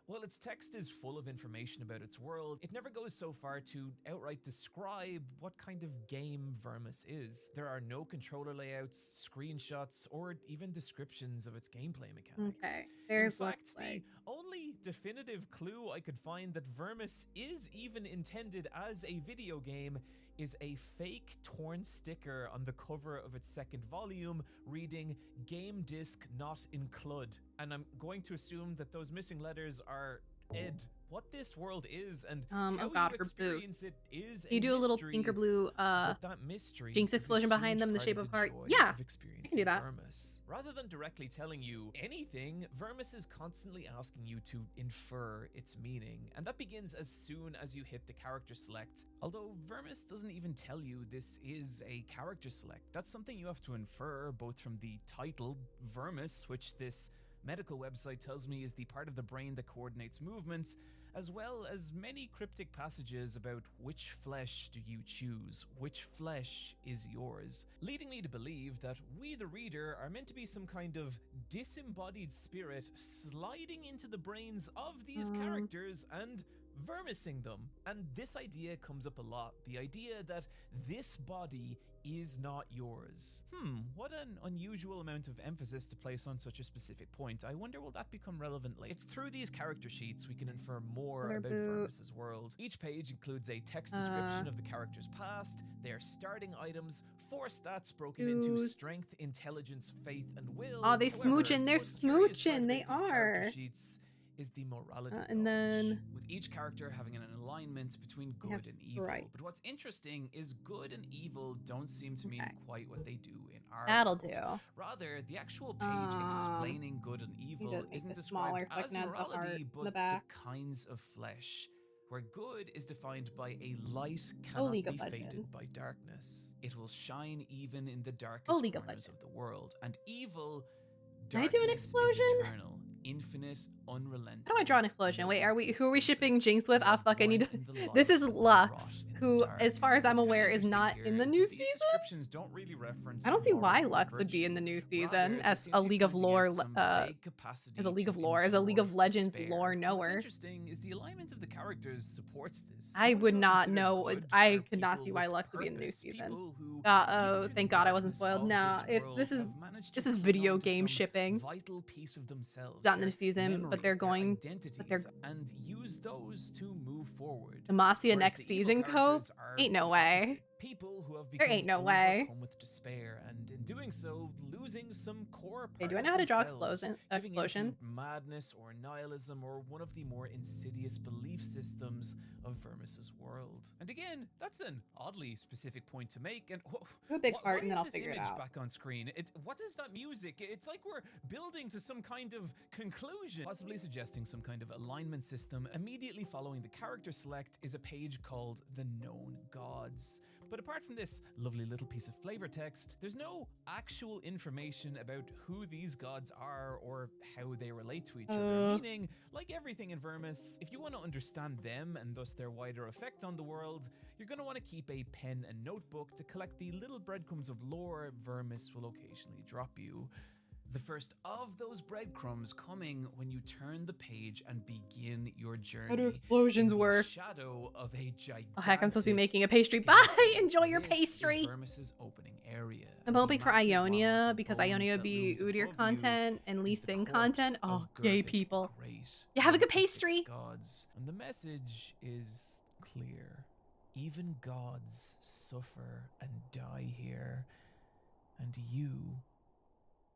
While its text is full of information about its world, it never goes so far to outright describe what kind of game Vermis is. There are no controller layouts, screenshots, or even descriptions of its gameplay mechanics. Okay, very In fact, the only definitive clue I could find that Vermis is even intended as a video game is a fake torn sticker on the cover of its second volume reading "Game Disc Not Includ." And I'm going to assume that those missing letters are Ed. What this world is and how you experience it is you do a little mystery, pink or blue but that mystery Jinx is a explosion behind huge them, the part shape of the heart. joy Yeah, of I can do that. Vermis. Rather than directly telling you anything, Vermis is constantly asking you to infer its meaning, and that begins as soon as you hit the character select. Although Vermis doesn't even tell you this is a character select. That's something you have to infer both from the title, Vermis, which this medical website tells me is the part of the brain that coordinates movements, as well as many cryptic passages about which flesh do you choose, which flesh is yours, leading me to believe that we, the reader, are meant to be some kind of disembodied spirit sliding into the brains of these characters and vermising them. And this idea comes up a lot, the idea that this body is not yours. What an unusual amount of emphasis to place on such a specific point. I wonder will that become relevant later. It's through these character sheets we can infer more about Vermis's world. Each page includes a text description of the character's past, their starting items, 4 stats broken into strength, intelligence, faith, and will. Oh, they smooching, they're smooching, they are. Sheets is the morality and then with each character having an alignment between good and evil. Right. But what's interesting is good and evil don't seem to mean quite what they do in our That'll world. do. Rather, the actual page explaining good and evil isn't described as morality, but the kinds of flesh, where good is defined by a light cannot be faded by darkness. It will shine even in the darkest corners of the world, and evil, Can I do an explosion? is eternal, infinite, unrelenting. How do I draw an explosion? Wait, who are we shipping Jinx with? Ah, fuck, I need to. This is Lux, who, as far as I'm aware, is not in the new season. Don't really reference I don't see why Lux would be in the new season as a League of Lore, as a League of Legends lore knower. What's interesting is the alignment of the characters supports this. I would not know. I could not see why Lux would be in the new season. Oh, thank God I wasn't spoiled. Nah, this is video game shipping. Vital piece of themselves. in the season, but they're going, identities, and use those to move forward. Demacia Whereas next the evil season, Cope? characters are Ain't no the way. opposite. People who have There become ain't no way. overcome with despair, and in doing so, losing some core Hey, part do I of know how to draw themselves, giving into explosions? madness or nihilism or one of the more insidious belief systems of Vermis's world. And again, that's an oddly specific point to make. And Do a big part, why and then is I'll this figure it image out. back on screen? What is that music? It's like we're building to some kind of conclusion, possibly suggesting some kind of alignment system. Immediately following the character select is a page called The Known Gods. But apart from this lovely little piece of flavor text, there's no actual information about who these gods are or how they relate to each other. Meaning, like everything in Vermis, if you want to understand them and thus their wider effect on the world, you're going to want to keep a pen and notebook to collect the little breadcrumbs of lore Vermis will occasionally drop you. The first of those breadcrumbs coming when you turn the page and begin your journey. How do explosions work? Shadow of a gigantic. Oh heck, I'm supposed to be making a pastry. Bye! Enjoy your pastry! Vermis's opening area. I'm hoping for Ionia, because Ionia would be Udyr content and Lee Sin content. Oh, yay, people. Yeah, have a good pastry! Gods. And the message is clear. Even gods suffer and die here. And you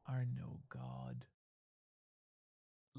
are no god.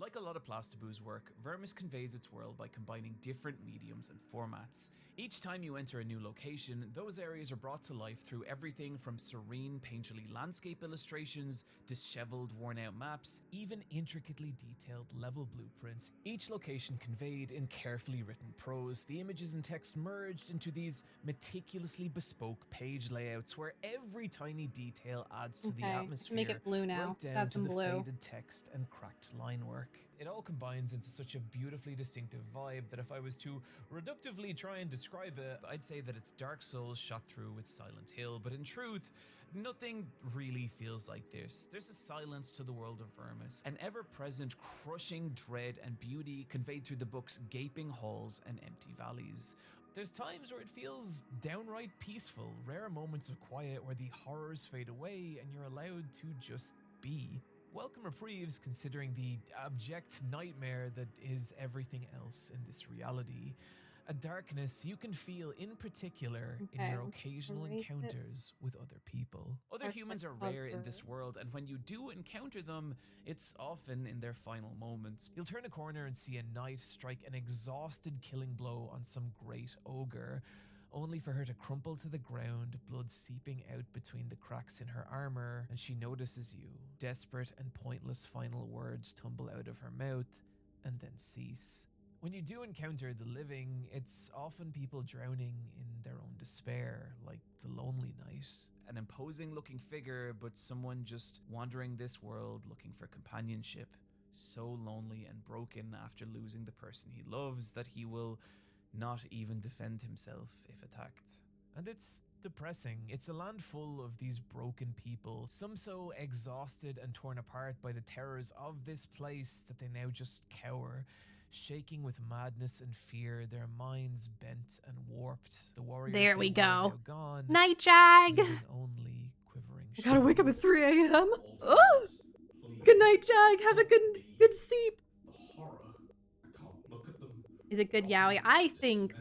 Like a lot of Plastaboo's work, Vermis conveys its world by combining different mediums and formats. Each time you enter a new location, those areas are brought to life through everything from serene, painterly landscape illustrations, disheveled, worn-out maps, even intricately detailed level blueprints. Each location conveyed in carefully written prose, the images and text merged into these meticulously bespoke page layouts where every tiny detail adds to the atmosphere, make it blue now. right down Add to some the blue. faded text and cracked line work. It all combines into such a beautifully distinctive vibe that if I was to reductively try and describe it, I'd say that it's Dark Souls shot through with Silent Hill, but in truth, nothing really feels like this. There's a silence to the world of Vermis, an ever-present crushing dread and beauty conveyed through the book's gaping halls and empty valleys. There's times where it feels downright peaceful, rare moments of quiet where the horrors fade away and you're allowed to just be. Welcome reprieves considering the abject nightmare that is everything else in this reality. A darkness you can feel in particular in your occasional encounters with other people. Other humans are rare in this world, and when you do encounter them, it's often in their final moments. You'll turn a corner and see a knight strike an exhausted killing blow on some great ogre, only for her to crumple to the ground, blood seeping out between the cracks in her armor, and she notices you. Desperate and pointless final words tumble out of her mouth, and then cease. When you do encounter the living, it's often people drowning in their own despair, like the Lonely Knight. An imposing looking figure, but someone just wandering this world looking for companionship. So lonely and broken after losing the person he loves that he will not even defend himself if attacked. And it's depressing. It's a land full of these broken people, some so exhausted and torn apart by the terrors of this place that they now just cower, shaking with madness and fear, their minds bent and warped. The warriors There we they were go. now gone, Night Jag! leaving only quivering I gotta wake up at shadows. 3 a.m. Oh! Good night, Jag. Have a good sleep. Is it good yaoi? I think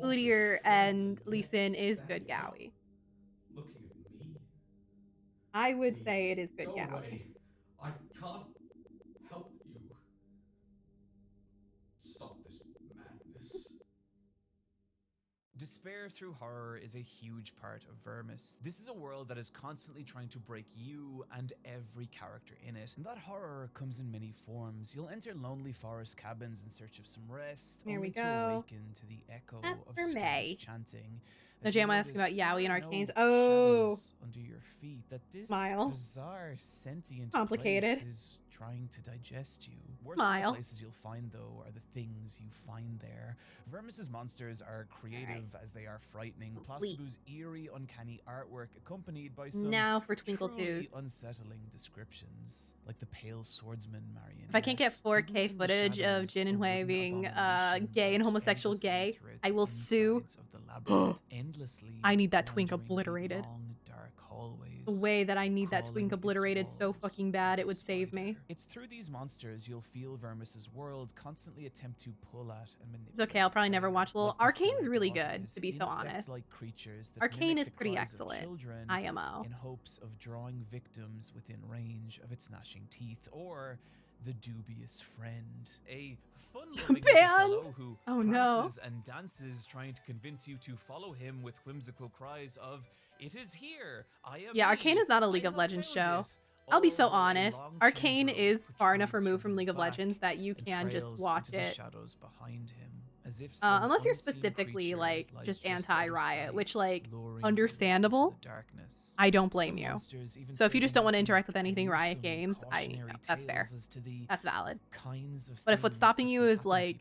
Udyr and Lee Sin is good yaoi. I would say it is good yaoi. I can't help you. Stop this madness. Despair through horror is a huge part of Vermis. This is a world that is constantly trying to break you and every character in it. And that horror comes in many forms. You'll enter lonely forest cabins in search of some rest, There only we to go. awaken to the echo That's of for strange May. chanting. No, As you Jam asking about notice, yaoi and there are arcanes. no Oh! shadows under your feet, that this Smile. bizarre sentient Complicated. place is trying to digest you. Worse Smile. than the places you'll find, though, are the things you find there. Vermis's monsters are creative as they are frightening. Plastaboo's eerie, uncanny artwork accompanied by some Now for Twinkle truly Twos. unsettling descriptions, like the pale swordsman marionette. If I can't get 4K footage of Jin and Hui being gay and homosexual gay, I will sue. Endlessly I need that twink wandering the obliterated. long, dark hallways, The way that I need that twink crawling its obliterated so walls fucking bad, like it a would save me. spider. It's through these monsters you'll feel Vermis's world constantly attempt to pull at and manipulate. It's okay, I'll probably never watch Little. Like the Arcane's silly really good, daughters, to be so honest. insect-like creatures that Arcane mimic is the pretty cries of excellent. children IMO. in hopes of drawing victims within range of its gnashing teeth, or the dubious friend, a fun-loving little fellow who prances and dances, trying to convince you to follow him with whimsical cries of "It is here, I am." Yeah, Arcane is not a League of Legends show. I'll be so honest. Arcane is far enough removed from League of Legends that you can just watch it. Shadows behind him, as if unless you're specifically like just anti-Riot, which like understandable. I don't blame you. So if you just don't want to interact with anything Riot games, that's fair. That's valid. But if what's stopping you is like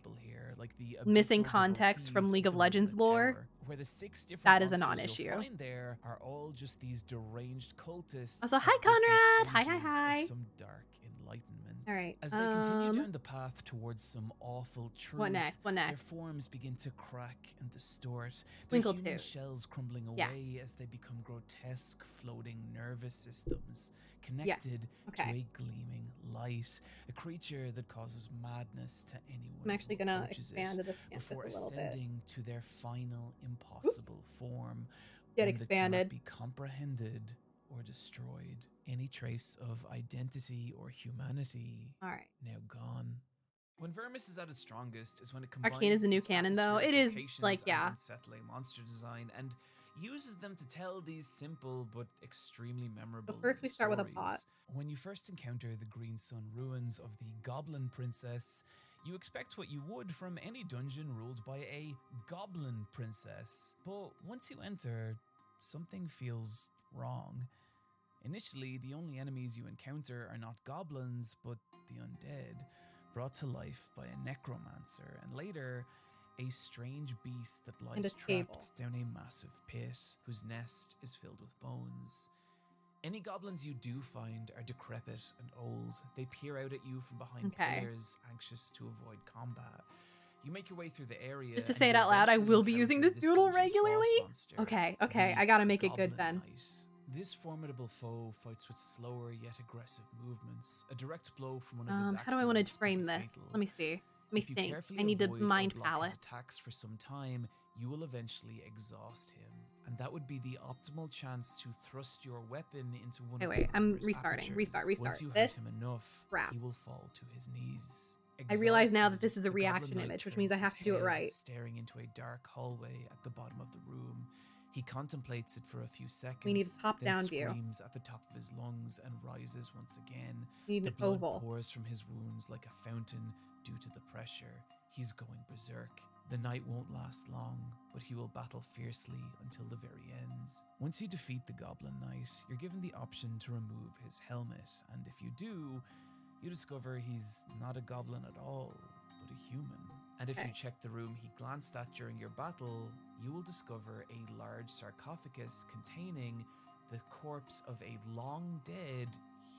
missing context from League of Legends lore, where the 6 different that is a monsters non-issue. you'll find there are all just these deranged cultists. Also, hi Conrad. Hi. Some dark enlightenment. All right. As they continue down the path towards some awful truth, What next? their forms begin to crack and distort. Twinkle Their human Toot. shells crumbling away as they become grotesque floating nervous systems connected to a gleaming light, a creature that causes madness to anyone. I'm actually who gonna approaches expand it this canvas before a little bit. ascending to their final impossible form. Get one that expanded. cannot be comprehended or destroyed. Any trace of identity or humanity now gone. When Vermis is at its strongest is when it combines Arcane is a new its canon, though. atmospheric It is, locations like, and yeah. unsettling monster design and uses them to tell these simple but extremely memorable But first we start with a stories. pot. When you first encounter the Green Sun ruins of the Goblin Princess, you expect what you would from any dungeon ruled by a Goblin Princess. But once you enter, something feels wrong. Initially, the only enemies you encounter are not goblins, but the undead, brought to life by a necromancer, and later, a strange beast that lies trapped down a massive pit, whose nest is filled with bones. Any goblins you do find are decrepit and old. They peer out at you from behind pillars, anxious to avoid combat. You make your way through the area. Just to say it out loud, I will be using this doodle regularly. Okay, I gotta make it good then. This formidable foe fights with slower yet aggressive movements. A direct blow from one of his axes. How do I want to frame this? Fatal. Let me see. Let me If you think. carefully I need to avoid or mind block his palace. attacks for some time, you will eventually exhaust him, and that would be the optimal chance to thrust your weapon into one of the Wait, I'm creature's restarting. apertures. Restart. Once you This? hurt him enough, Crap. he will fall to his knees. I realize now that Exhausted, this is a the Goblin reaction Knight image, which means I turns have his to do it head, right. staring into a dark hallway at the bottom of the room. He contemplates it for a few seconds. We need a top-down then view. screams at the top of his lungs and rises once again. We need the an blood oval. pours from his wounds like a fountain due to the pressure. He's going berserk. The night won't last long, but he will battle fiercely until the very end. Once you defeat the Goblin Knight, you're given the option to remove his helmet, and if you do, you discover he's not a goblin at all, but a human. And if you check the room he glanced at during your battle, you will discover a large sarcophagus containing the corpse of a long dead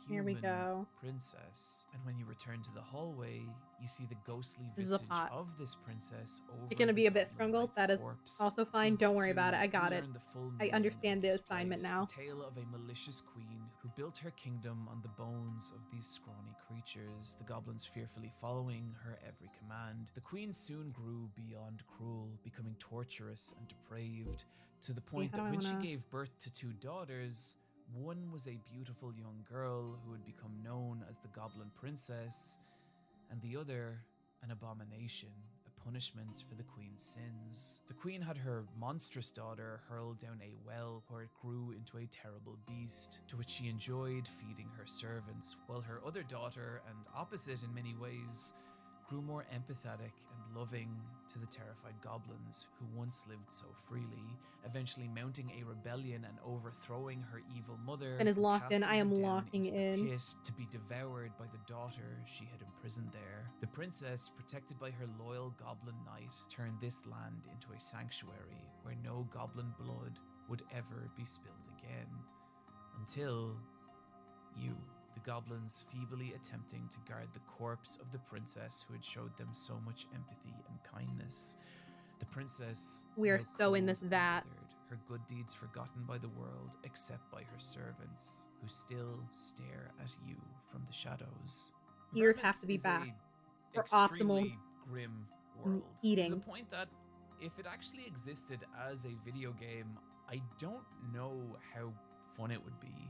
Here we human go. princess. And when you return to the hallway, you see the ghostly This is a visage pot. of this princess over You're gonna the be a bit Goblin scrungled. Knight's That is corpse. also fine. In Don't book worry about it. 2, I got we it. learn the full I meaning understand of the this assignment place, now. The tale of a malicious queen who built her kingdom on the bones of these scrawny creatures, the goblins fearfully following her every command. The queen soon grew beyond cruel, becoming torturous and depraved, to the point that when she gave birth to 2 daughters, one was a beautiful young girl who would become known as the Goblin Princess, and the other an abomination, a punishment for the queen's sins. The queen had her monstrous daughter hurled down a well where it grew into a terrible beast, to which she enjoyed feeding her servants, while her other daughter, and opposite in many ways, grew more empathetic and loving to the terrified goblins who once lived so freely, eventually mounting a rebellion and overthrowing her evil mother. And is locked in. casting I am her down locking into the in. pit to be devoured by the daughter she had imprisoned there. The princess, protected by her loyal goblin knight, turned this land into a sanctuary where no goblin blood would ever be spilled again. Until you. The goblins feebly attempting to guard the corpse of the princess who had showed them so much empathy and kindness. The princess, We are now so in cold this and vat. withered, her good deeds forgotten by the world except by her servants, who still stare at you from the shadows. ears Vermis have to be is back a for optimal extremely grim world. eating. To the point that if it actually existed as a video game, I don't know how fun it would be.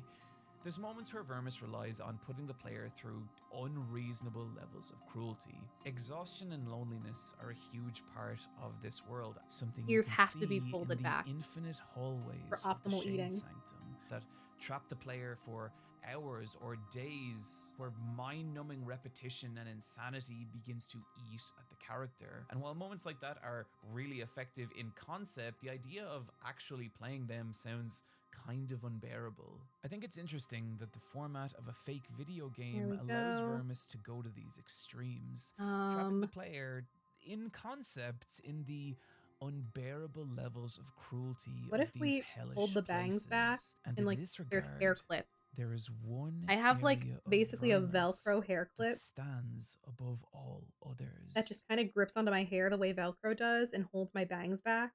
There's moments where Vermis relies on putting the player through unreasonable levels of cruelty. Exhaustion and loneliness are a huge part of this world, something Ears you can have see to be in folded the back infinite hallways for of the optimal Shade eating. Sanctum that trap the player for hours or days, where mind-numbing repetition and insanity begins to eat at the character. And while moments like that are really effective in concept, the idea of actually playing them sounds kind of unbearable. I think it's interesting that the format of a fake video game allows Vermis to go to these extremes, trapping the player in concept in the unbearable levels of cruelty What of if these we hellish hold the bangs back places. And and in like this there's regard, hair clips? there is one I have like area of basically a Vermis Velcro hair clip that stands above all others. that just kind of grips onto my hair the way Velcro does and holds my bangs back.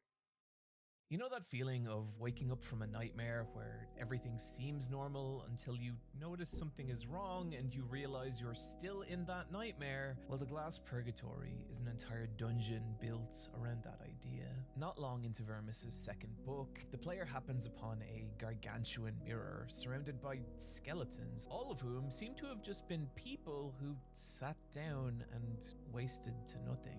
You know that feeling of waking up from a nightmare where everything seems normal until you notice something is wrong and you realize you're still in that nightmare? Well, the Glass Purgatory is an entire dungeon built around that idea. Not long into Vermis' second book, the player happens upon a gargantuan mirror surrounded by skeletons, all of whom seem to have just been people who sat down and wasted to nothing.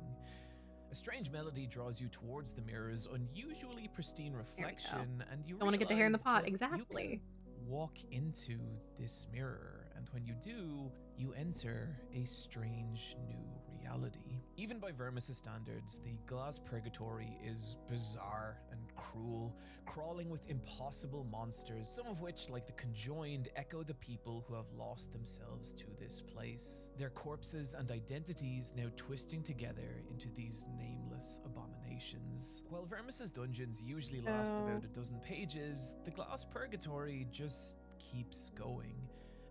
A strange melody draws you towards the mirror's unusually pristine reflection, and you I want to get the hair in the pot. that Exactly. you can walk into this mirror, and when you do, you enter a strange new reality. Even by Vermis' standards, the Glass Purgatory is bizarre and cruel, crawling with impossible monsters, some of which, like the Conjoined, echo the people who have lost themselves to this place. Their corpses and identities now twisting together into these nameless abominations. While Vermis' dungeons usually last about a dozen pages, the Glass Purgatory just keeps going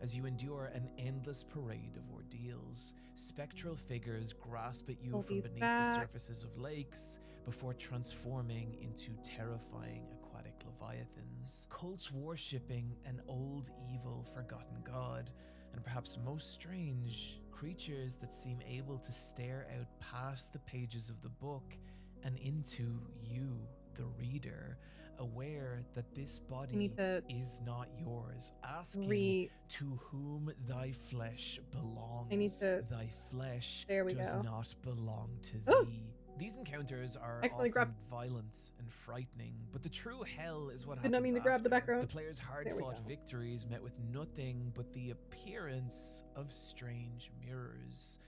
as you endure an endless parade of ordeals. Spectral figures grasp at you from beneath the surfaces of lakes before transforming into terrifying aquatic leviathans. Cults worshipping an old, evil, forgotten god, and perhaps most strange, creatures that seem able to stare out past the pages of the book and into you, the reader, aware that this body is not yours, asking to whom thy flesh belongs. Thy flesh does not belong to thee. These encounters are often violent and frightening, but the true hell is what happens after. The player's hard-fought victories met with nothing but the appearance of strange mirrors.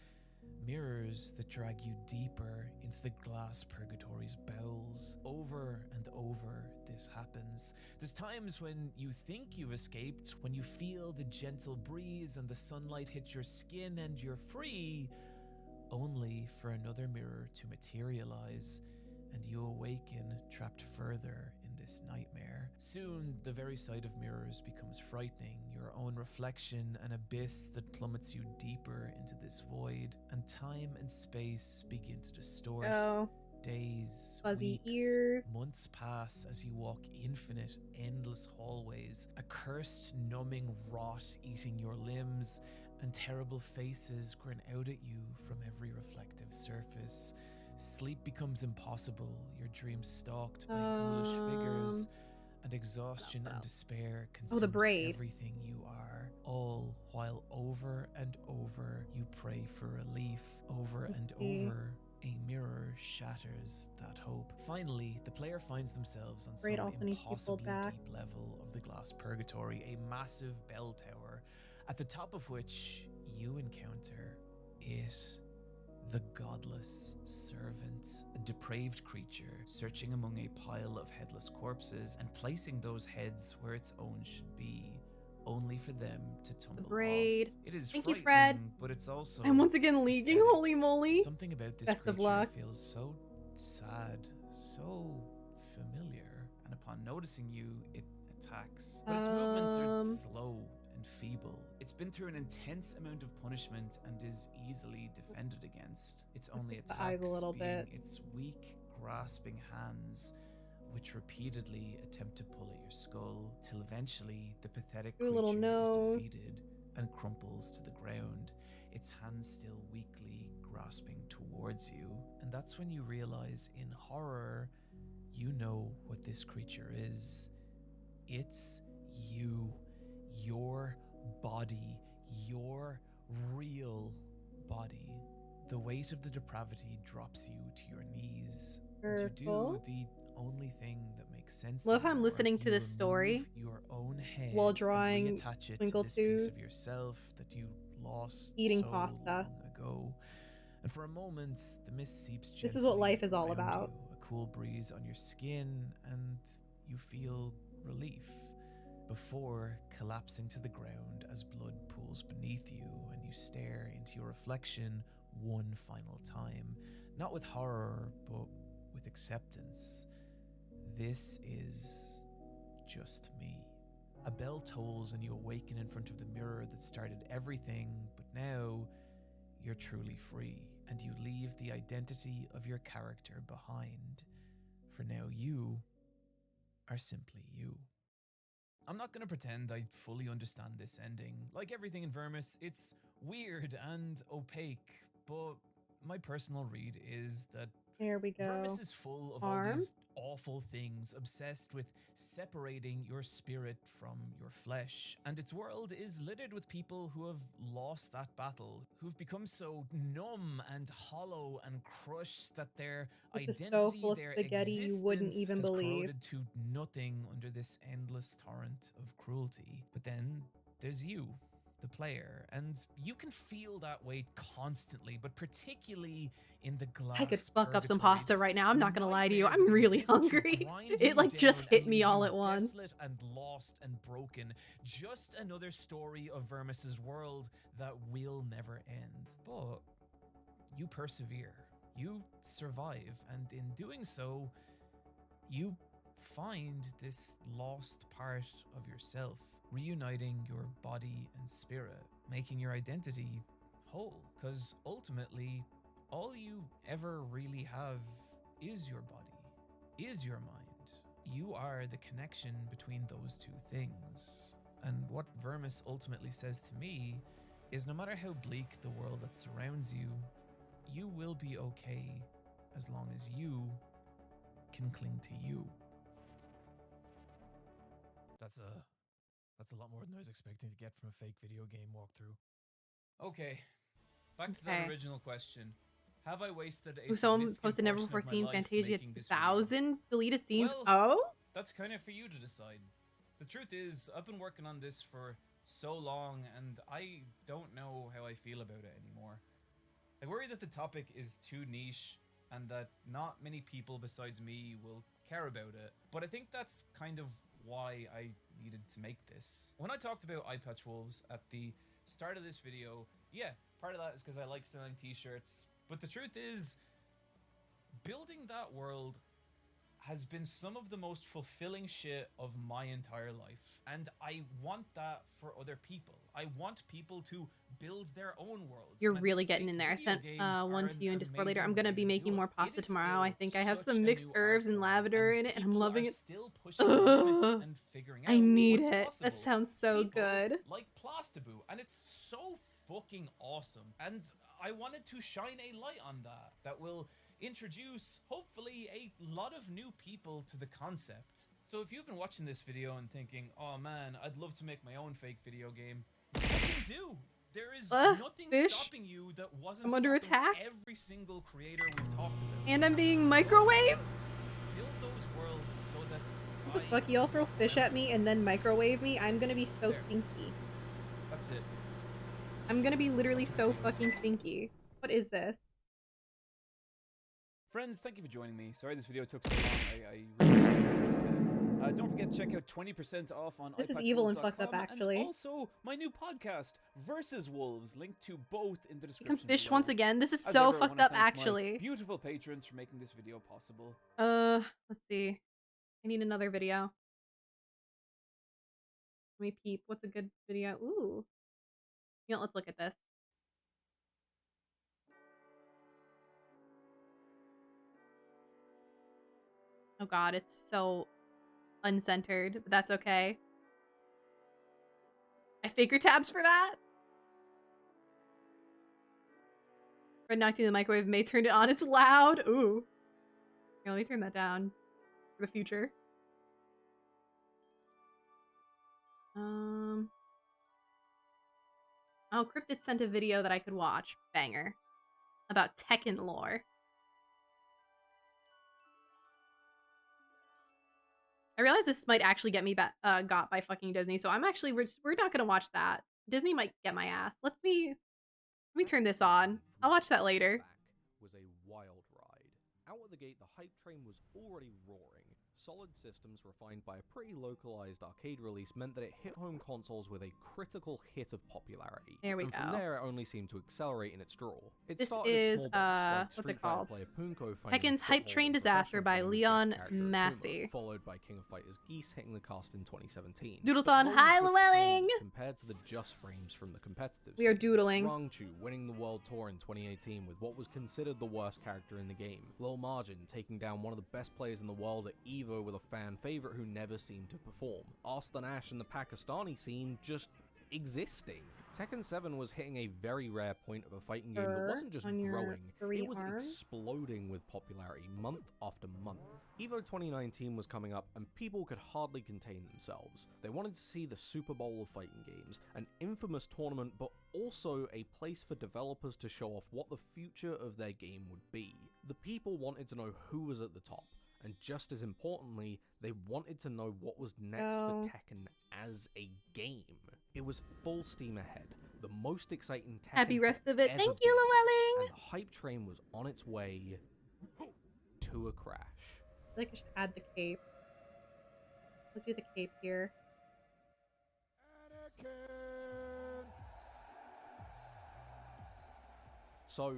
Mirrors that drag you deeper into the Glass Purgatory's bowels. Over and over, this happens. There's times when you think you've escaped, when you feel the gentle breeze and the sunlight hit your skin and you're free, only for another mirror to materialize, and you awaken trapped further in this nightmare. Soon, the very sight of mirrors becomes frightening, your own reflection an abyss that plummets you deeper into this void, and time and space begin to distort. Days, fuzzy weeks, ears. Months pass as you walk infinite, endless hallways, a cursed, numbing rot eating your limbs, and terrible faces grin out at you from every reflective surface. Sleep becomes impossible, your dreams stalked by ghoulish figures, and exhaustion and despair consumes everything you are, all while over and over you pray for relief. Over and over, a mirror shatters that hope. Finally, the player finds themselves on some impossibly deep level of the Glass Purgatory, a massive bell tower, at the top of which you encounter it. The Godless Servant, a depraved creature searching among a pile of headless corpses and placing those heads where its own should be, only for them to tumble off. It is Thank frightening, you, Fred. But it's also I'm once again leaking. Holy moly! Something about this Best of creature luck. feels so sad, so familiar, and upon noticing you, it attacks. But its movements are slow and feeble. It's been through an intense amount of punishment and is easily defended against. Its only attacks being its weak, grasping hands, which repeatedly attempt to pull at your skull, till eventually the pathetic creature is defeated and crumples to the ground, its hands still weakly grasping towards you. And that's when you realize in horror, you know what this creature is. It's you. Your body. Your real body. The weight of the depravity drops you to your knees. And you do the only thing that makes sense. Well, if I'm listening to this story your own head while drawing and reattach it twinkle to this piece twos, of yourself that you lost eating so pasta. long ago. And for a moment, the mist seeps gently. This is what life is all around about. You, a cool breeze on your skin, and you feel relief before collapsing to the ground as blood pools beneath you and you stare into your reflection one final time. Not with horror, but with acceptance. This is just me. A bell tolls and you awaken in front of the mirror that started everything, but now you're truly free and you leave the identity of your character behind. For now you are simply you. I'm not going to pretend I fully understand this ending. Like everything in Vermis, it's weird and opaque, but my personal read is that Here we go. Vermis is full of all these awful things, obsessed with separating your spirit from your flesh. And its world is littered with people who have lost that battle, who've become so numb and hollow and crushed that their identity, their existence you wouldn't even has believe. corroded to nothing under this endless torrent of cruelty. But then there's you, the player, and you can feel that weight constantly, but particularly in the glass. I could fuck up some purgatory, pasta right now. I'm not gonna lie to you. nightmare I'm that really exists to hungry. grind It you like just down hit and me leave all you at once. desolate and lost and broken. Just another story of Vermis's world that will never end. But you persevere. You survive, and in doing so, you find this lost part of yourself, reuniting your body and spirit, making your identity whole. Because ultimately, all you ever really have is your body, is your mind. You are the connection between those two things. And what Vermis ultimately says to me is no matter how bleak the world that surrounds you, you will be okay as long as you can cling to you. That's a lot more than I was expecting to get from a fake video game walkthrough. Okay, back to that original question. Have I wasted a Someone significant posted never portion before of my seen life Fantasia making this video? 2000 deleted scenes. Well, that's kind of for you to decide. The truth is, I've been working on this for so long, and I don't know how I feel about it anymore. I worry that the topic is too niche, and that not many people besides me will care about it. But I think that's kind of why I needed to make this. When I talked about eye patch wolves at the start of this video, yeah, part of that is because I like selling t-shirts, but the truth is, building that world has been some of the most fulfilling shit of my entire life. And I want that for other people. I want people to build their own worlds. You're really getting in there. I sent one to you in Discord later. I'm going to be making more pasta tomorrow. I think I have some mixed herbs and lavender in it, and I'm loving it. Ugh, I need it. That sounds so good. Like Plastaboo, and it's so fucking awesome. And I wanted to shine a light on that. That will introduce, hopefully, a lot of new people to the concept. So if you've been watching this video and thinking, oh man, I'd love to make my own fake video game, you fucking do. There is nothing stopping you that wasn't I'm under attack. Every single creator we've talked about. And I'm being microwaved. Build those worlds so that What the fuck? Y'all throw fish at me and then microwave me? I'm gonna be so stinky. That's it. I'm gonna be literally so fucking stinky. What is this? Friends, thank you for joining me. Sorry this video took so long. I really enjoyed it. Don't forget to check out 20% off on This is evil and fucked up, actually. And also, my new podcast, Versus Wolves, linked to both in the description. You can fish below. once again. This is As so ever, I fucked wanna up, thank my actually. beautiful patrons for making this video possible. Let's see. I need another video. Let me peep. What's a good video? Ooh. You know, let's look at this. Oh god, it's so uncentered, but that's okay. I figure tabs for that? Fred knocked in the microwave. May turned it on. It's loud. Ooh. Here, let me turn that down for the future. Oh, Cryptid sent a video that I could watch. Banger. About Tekken lore. I realize this might actually get me got by fucking Disney, so I'm actually we're not gonna watch that. Disney might get my ass. Let me turn this on. I'll watch that later. Was a wild ride. Out of the gate, the hype train was already roaring. Solid systems refined by a pretty localized arcade release meant that it hit home consoles with a critical hit of popularity. There we and go. From there, it only seemed to accelerate in its draw. This is what's it called? Tekken's Hype Train Disaster by Leon Massey. Followed by King of Fighters Geese hitting the cast in 2017. Doodleathon, hi Llewellyn! Compared to the just frames from the competitive We are doodling. Rangchu winning the World Tour in 2018 with what was considered the worst character in the game. Lil Margin taking down one of the best players in the world at EVO with a fan favorite who never seemed to perform. Arslan Ash and the Pakistani scene just existing. Tekken 7 was hitting a very rare point of a fighting game that wasn't just growing, it was exploding with popularity month after month. EVO 2019 was coming up and people could hardly contain themselves. They wanted to see the Super Bowl of fighting games, an infamous tournament but also a place for developers to show off what the future of their game would be. The people wanted to know who was at the top. And just as importantly, they wanted to know what was next for Tekken as a game. It was full steam ahead. The most exciting Tekken happy rest of it. Thank you, Llewellyn! And the hype train was on its way to a crash. I feel like I should add the cape. We'll do the cape here. So,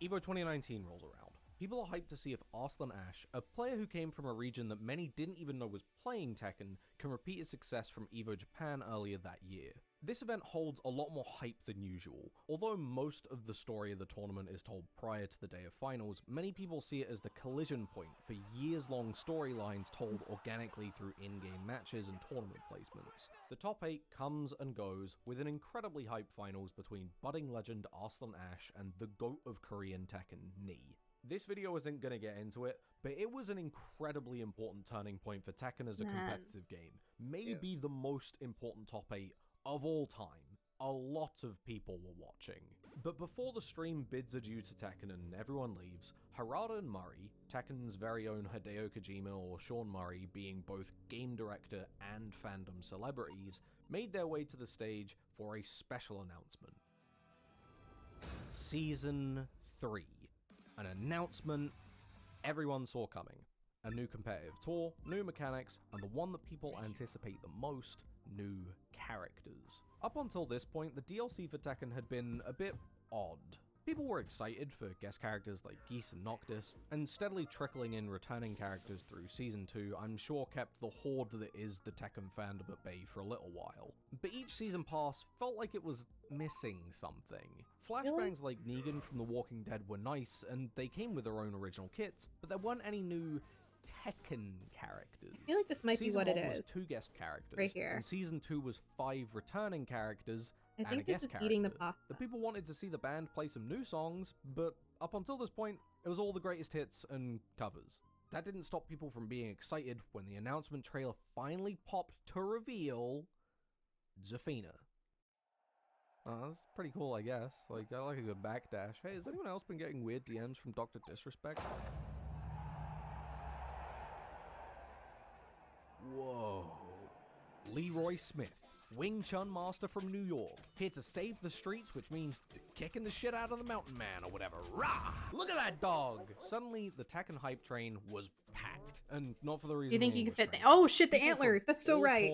EVO 2019 rolls around. People are hyped to see if Arslan Ash, a player who came from a region that many didn't even know was playing Tekken, can repeat his success from EVO Japan earlier that year. This event holds a lot more hype than usual. Although most of the story of the tournament is told prior to the day of finals, many people see it as the collision point for years-long storylines told organically through in-game matches and tournament placements. The top 8 comes and goes with an incredibly hyped finals between budding legend Arslan Ash and the GOAT of Korean Tekken, Knee. This video isn't going to get into it, but it was an incredibly important turning point for Tekken as a competitive game. Maybe the most important top 8 of all time. A lot of people were watching. But before the stream bids adieu to Tekken and everyone leaves, Harada and Murray, Tekken's very own Hideo Kojima or Sean Murray being both game director and fandom celebrities, made their way to the stage for a special announcement. Season 3. An announcement everyone saw coming. A new competitive tour, new mechanics, and the one that people anticipate the most, new characters. Up until this point, the DLC for Tekken had been a bit odd. People were excited for guest characters like Geese and Noctis, and steadily trickling in returning characters through Season 2 I'm sure kept the horde that is the Tekken fandom at bay for a little while. But each season pass felt like it was missing something. Flashbangs like Negan from The Walking Dead were nice, and they came with their own original kits, but there weren't any new Tekken characters. I feel like this might be what it is. Season 1 was 2 guest characters, right here. and Season 2 was 5 returning characters I think and a guest this is character. eating the pasta. The people wanted to see the band play some new songs, but up until this point, it was all the greatest hits and covers. That didn't stop people from being excited when the announcement trailer finally popped to reveal Zafina. That's pretty cool, I guess. Like, I like a good backdash. Hey, has anyone else been getting weird DMs from Dr. Disrespect? Whoa. Leroy Smith, Wing Chun master from New York, here to save the streets, which means kicking the shit out of the mountain man or whatever. Rah! Look at that dog! Suddenly, the Tekken hype train was packed, and not for the reason. You think you can fit the— oh shit, the antlers! That's so right.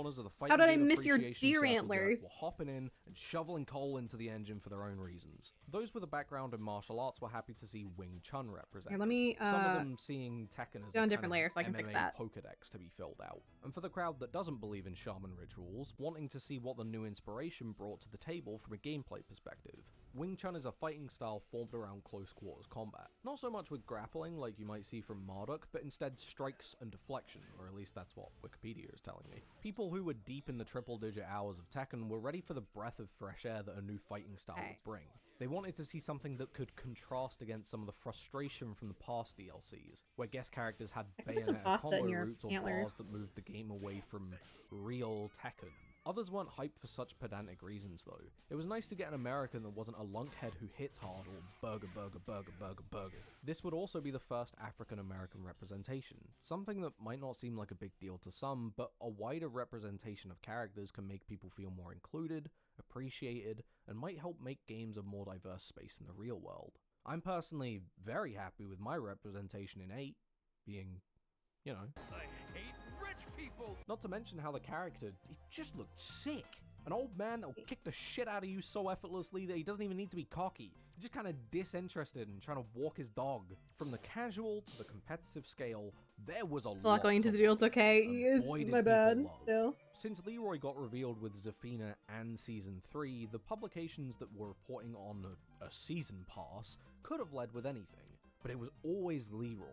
How did I miss your deer antlers? Were hopping in and shoveling coal into the engine for their own reasons. Those with a background in martial arts were happy to see Wing Chun represented. Here, let me some of them seeing Tekken as go a on different kind of layers so I can fix MMA that. Pokedex to be filled out. And for the crowd that doesn't believe in shaman rituals, wanting to see what the new inspiration brought to the table from a gameplay perspective. Wing Chun is a fighting style formed around close quarters combat. Not so much with grappling like you might see from Marduk, but instead strikes and deflection, or at least that's what Wikipedia is telling me. People who were deep in the triple-digit hours of Tekken were ready for the breath of fresh air that a new fighting style would bring. They wanted to see something that could contrast against some of the frustration from the past DLCs, where guest characters had bayonet combo routes or bars that moved the game away from real Tekken. Others weren't hyped for such pedantic reasons though. It was nice to get an American that wasn't a lunkhead who hits hard or burger. This would also be the first African American representation, something that might not seem like a big deal to some, but a wider representation of characters can make people feel more included, appreciated, and might help make games a more diverse space in the real world. I'm personally very happy with my representation in 8 being, you know, I hate rich people! Not to mention how the character, it just looked sick. An old man that will kick the shit out of you so effortlessly that he doesn't even need to be cocky. He's just kind of disinterested in trying to walk his dog. From the casual to the competitive scale, there was a lot Not going into the deal, it's okay. My bad. Still. Since Leroy got revealed with Zafina and Season 3, the publications that were reporting on a Season Pass could have led with anything, but it was always Leroy.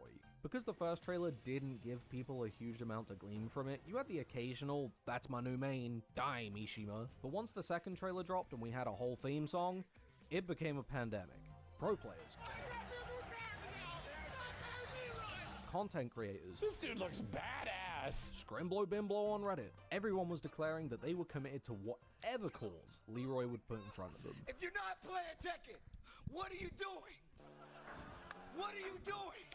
Because the first trailer didn't give people a huge amount to glean from it, you had the occasional, that's my new main, die Mishima. But once the second trailer dropped and we had a whole theme song, it became a pandemic. Pro players, content creators, This dude looks badass! Scrimblow Bimblow on Reddit, everyone was declaring that they were committed to whatever cause Leroy would put in front of them. If you're not playing Tekken, what are you doing? What are you doing?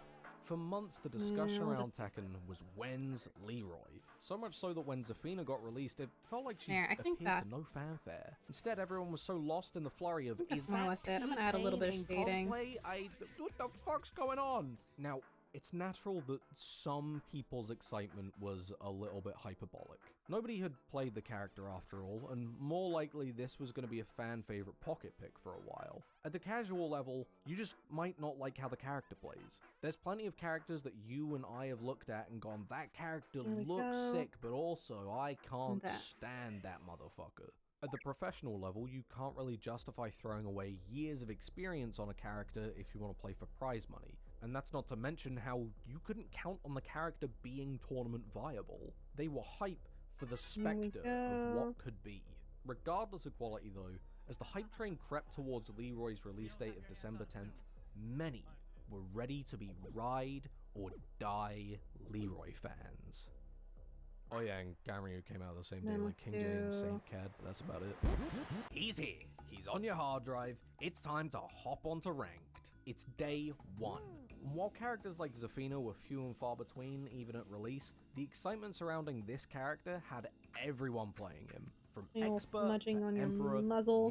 For months, the discussion around Tekken was when's Leroy. So much so that when Zafina got released, it felt like she appeared to no fanfare. Instead, everyone was so lost in the flurry of, is that I'm gonna add a little bit of shading. What the fuck's going on? Now, it's natural that some people's excitement was a little bit hyperbolic. Nobody had played the character after all, and more likely this was going to be a fan favorite pocket pick for a while. At the casual level, you just might not like how the character plays. There's plenty of characters that you and I have looked at and gone, that character looks sick, but also I can't stand that motherfucker. At the professional level, you can't really justify throwing away years of experience on a character if you want to play for prize money. And that's not to mention how you couldn't count on the character being tournament viable. They were hype for the spectre of what could be. Regardless of quality though, as the hype train crept towards Leroy's release date of December 10th, many were ready to be ride or die Leroy fans. Oh yeah, and Ganryu came out the same day like King J and Saint Cad, but that's about it. He's here. He's on your hard drive. It's time to hop onto Ranked. It's day 1. And while characters like Zafina were few and far between even at release, the excitement surrounding this character had everyone playing him. From expert to emperor,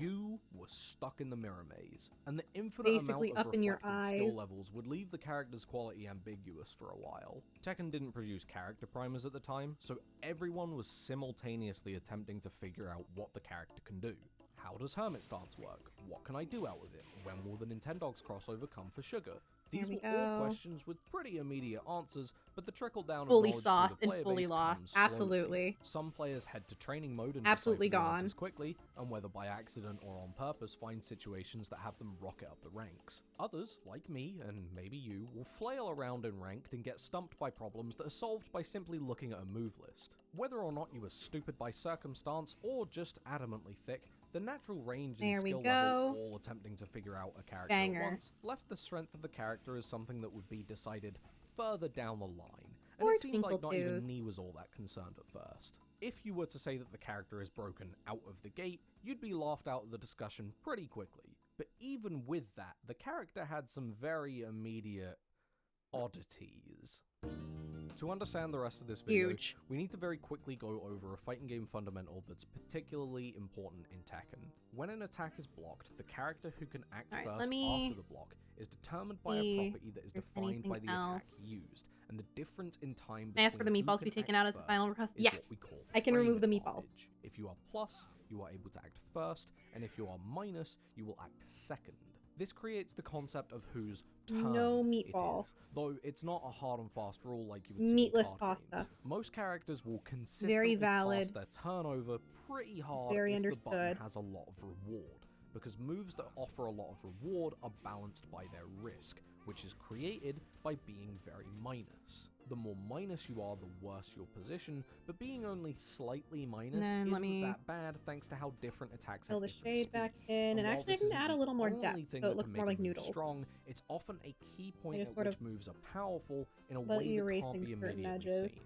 you were stuck in the mirror maze, and the infinite amount of reflected skill levels would leave the character's quality ambiguous for a while. Tekken didn't produce character primers at the time, so everyone was simultaneously attempting to figure out what the character can do. How does Hermit Stance work? What can I do out with it? When will the Nintendogs crossover come for Sugar? These were all questions with pretty immediate answers, but the trickle-down of fully knowledge sauced through the and player fully base lost. comes slowly. Absolutely. Some players head to training mode and absolutely decipher the gone answers quickly, and whether by accident or on purpose, find situations that have them rocket up the ranks. Others, like me, and maybe you, will flail around in ranked and get stumped by problems that are solved by simply looking at a move list. Whether or not you were stupid by circumstance or just adamantly thick, the natural range and skill level, all attempting to figure out a character at once, left the strength of the character as something that would be decided further down the line, and it seemed like not even me was all that concerned at first. If you were to say that the character is broken out of the gate, you'd be laughed out of the discussion pretty quickly. But even with that, the character had some very immediate oddities. To understand the rest of this video, we need to very quickly go over a fighting game fundamental that's particularly important in Tekken. When an attack is blocked, the character who can act first after the block is determined by a property that is defined by the attack used, and the difference in time Can I ask for the meatballs to be taken out as a final request? Yes, I can remove the meatballs. If you are plus, you are able to act first, and if you are minus, you will act second. This creates the concept of whose turn it is, though it's not a hard and fast rule like you would see meatless in card pasta. games. Most characters will consistently pass their turnover pretty hard if the button has a lot of reward, because moves that offer a lot of reward are balanced by their risk, which is created by being very minus. The more minus you are, the worse your position, but being only slightly minus isn't that bad thanks to how different attacks have Fill the different shade back speeds. in, and while actually I this can isn't add a the little more only depth, thing so that it looks can more make like a move noodles. strong, it's often a key point at sort which of moves are powerful in a slightly way that can't erasing be certain immediately edges. seen.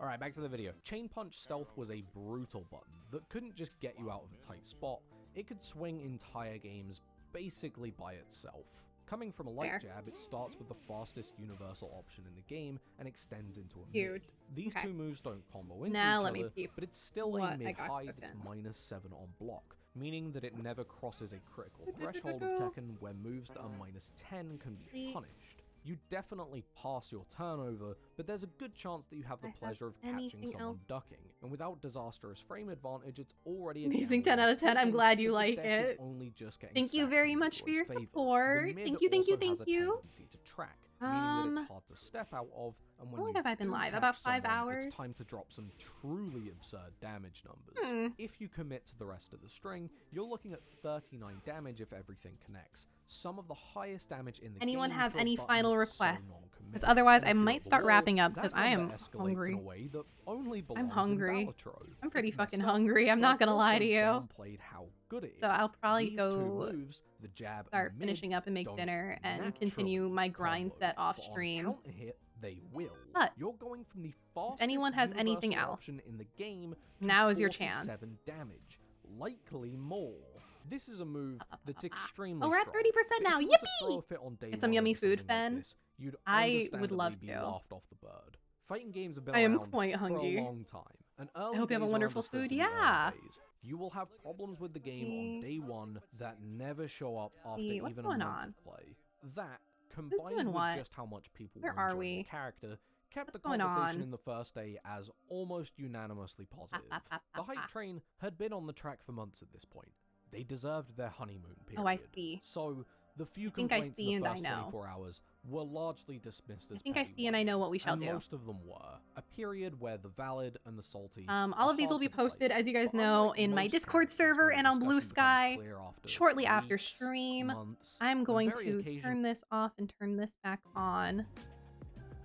Alright, back to the video. Chain Punch Stealth was a brutal button that couldn't just get you out of a tight spot, it could swing entire games basically by itself. Coming from a light jab, it starts with the fastest universal option in the game and extends into a mid. These two moves don't combo into each other, but it's still a mid-high that's -7 on block, meaning that it never crosses a critical threshold of Tekken where moves that are -10 can be punished. You definitely pass your turnover, but there's a good chance that you have the pleasure of catching someone ducking, and without disastrous frame advantage, it's already Amazing 10 out of 10. I'm glad you like it. Only just getting Thank you very much for your support. Thank you, thank you, thank you. To track, meaning that it's hard to step out of, and when how long you have I been do live? catch About 5 someone, hours? It's time to drop some truly absurd damage numbers. If you commit to the rest of the string, you're looking at 39 damage if everything connects. Some of the highest damage in the Anyone game have for a any button final that's so requests? non-committal. Because otherwise And I if you're might at the start wall, wrapping up that because I am number escalates hungry. in a way that only I'm belongs in hungry. Balatro. I'm pretty It's fucking messed up, hungry. I'm but not I've gonna lie also to you. downplayed how good it So is. I'll probably These two go moves, the jab start and mid, finishing up and make don't dinner and naturally continue my grind combo, set off but on stream. counter hit, they will. But you're going from the fastest anyone has anything universal else, option in the game to now is your 47 chance. damage, likely more. This is a move that's extremely Oh, we're at strong. 30% now. If you were to throw Yippee! a fit on day Get some one yummy over food, something like Fen. this, you'd I would understandably love be to. laughed off the bird. Fighting games have been I am around quite for hungry. a long time. And early I hope you have a days are wonderful understood food. to be early Yeah. days. You will have problems with the game on day one that never show up after What's even a going month on? of play. That, doing combined with what? just how much people Where were are enjoying we? the character, kept the What's going conversation on? in the first day as almost unanimously positive. The hype train had been on the track for months at this point. They deserved their honeymoon period. Oh, I see. So the few I think I complaints see in the and I first know. 24 hours were largely dismissed as I think I petty see and I know what we shall and do. most of them were. A period where the valid and the salty All of these will be posted, as you guys know, in my Discord server and on Blue Sky shortly after stream. I'm going to turn this off and turn this back on.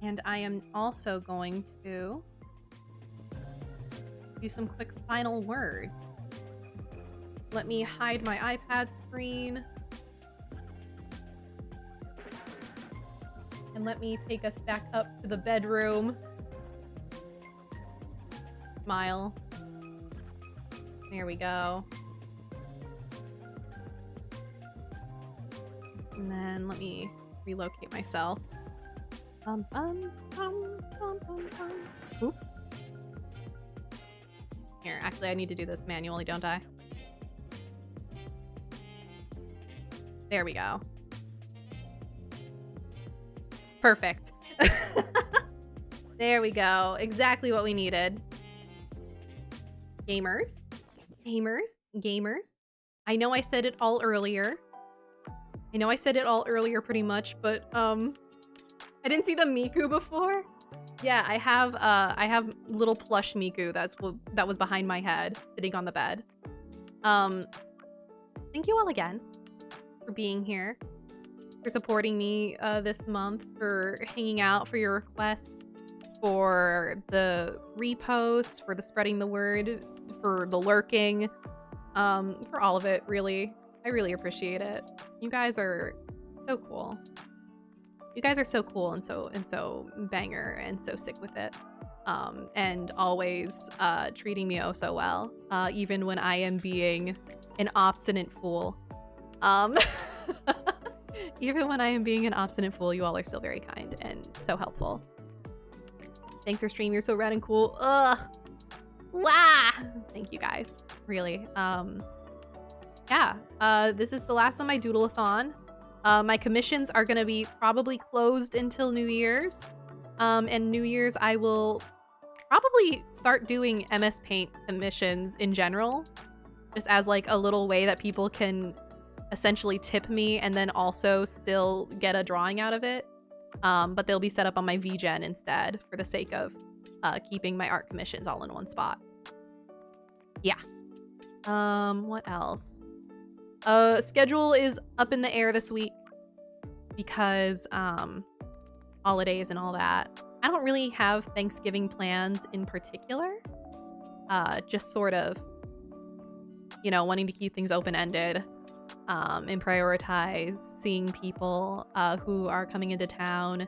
And I am also going to do some quick final words. Let me hide my iPad screen. And let me take us back up to the bedroom. Smile. There we go. And then let me relocate myself. Bum, bum, bum, bum, bum, bum. Oop. Here, actually I need to do this manually, don't I? There we go. Perfect. There we go. Exactly what we needed. Gamers. Gamers. Gamers. I know I said it all earlier. Pretty much, but I didn't see the Miku before. Yeah, I have little plush Miku that was behind my head, sitting on the bed. Thank you all again for being here, for supporting me this month, for hanging out, for your requests, for the reposts, for the spreading the word, for the lurking, for all of it, really. I really appreciate it. You guys are so cool. You guys are so cool and so banger and so sick with it. And always treating me oh so well, even when I am being an obstinate fool. Even when I am being an obstinate fool, you all are still very kind and so helpful. Thanks for streaming. You're so rad and cool. Ugh. Wah! Thank you guys. Really. Yeah. This is the last of my Doodleathon. My commissions are gonna be probably closed until New Year's. And New Year's I will probably start doing MS Paint commissions in general. Just as like a little way that people can essentially tip me and then also still get a drawing out of it. But they'll be set up on my VGen instead for the sake of keeping my art commissions all in one spot. Yeah. What else? Schedule is up in the air this week because holidays and all that. I don't really have Thanksgiving plans in particular. Just sort of, you know, wanting to keep things open-ended and prioritize seeing people who are coming into town,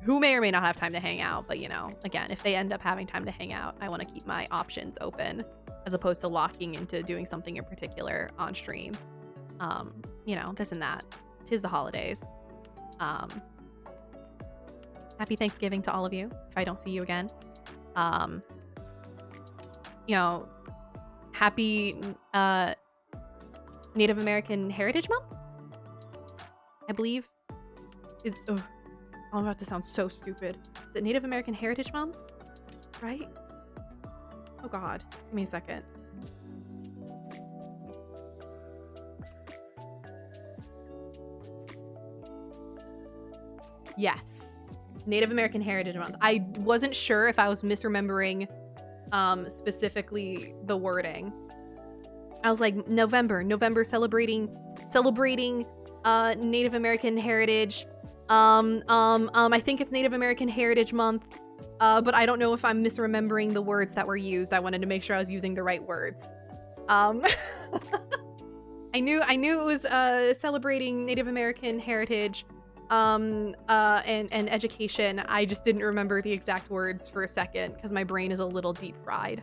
who may or may not have time to hang out. But, you know, again, if they end up having time to hang out, I want to keep my options open as opposed to locking into doing something in particular on stream. You know, this and that. 'Tis the holidays. Happy Thanksgiving to all of you, if I don't see you again. You know, happy Native American Heritage Month, I believe. I'm about to sound so stupid. Is it Native American Heritage Month? Right? Oh god, give me a second. Yes. Native American Heritage Month. I wasn't sure if I was misremembering specifically the wording. I was like, November celebrating Native American heritage. I think it's Native American Heritage Month. But I don't know if I'm misremembering the words that were used. I wanted to make sure I was using the right words. I knew it was celebrating Native American heritage and education. I just didn't remember the exact words for a second because my brain is a little deep fried.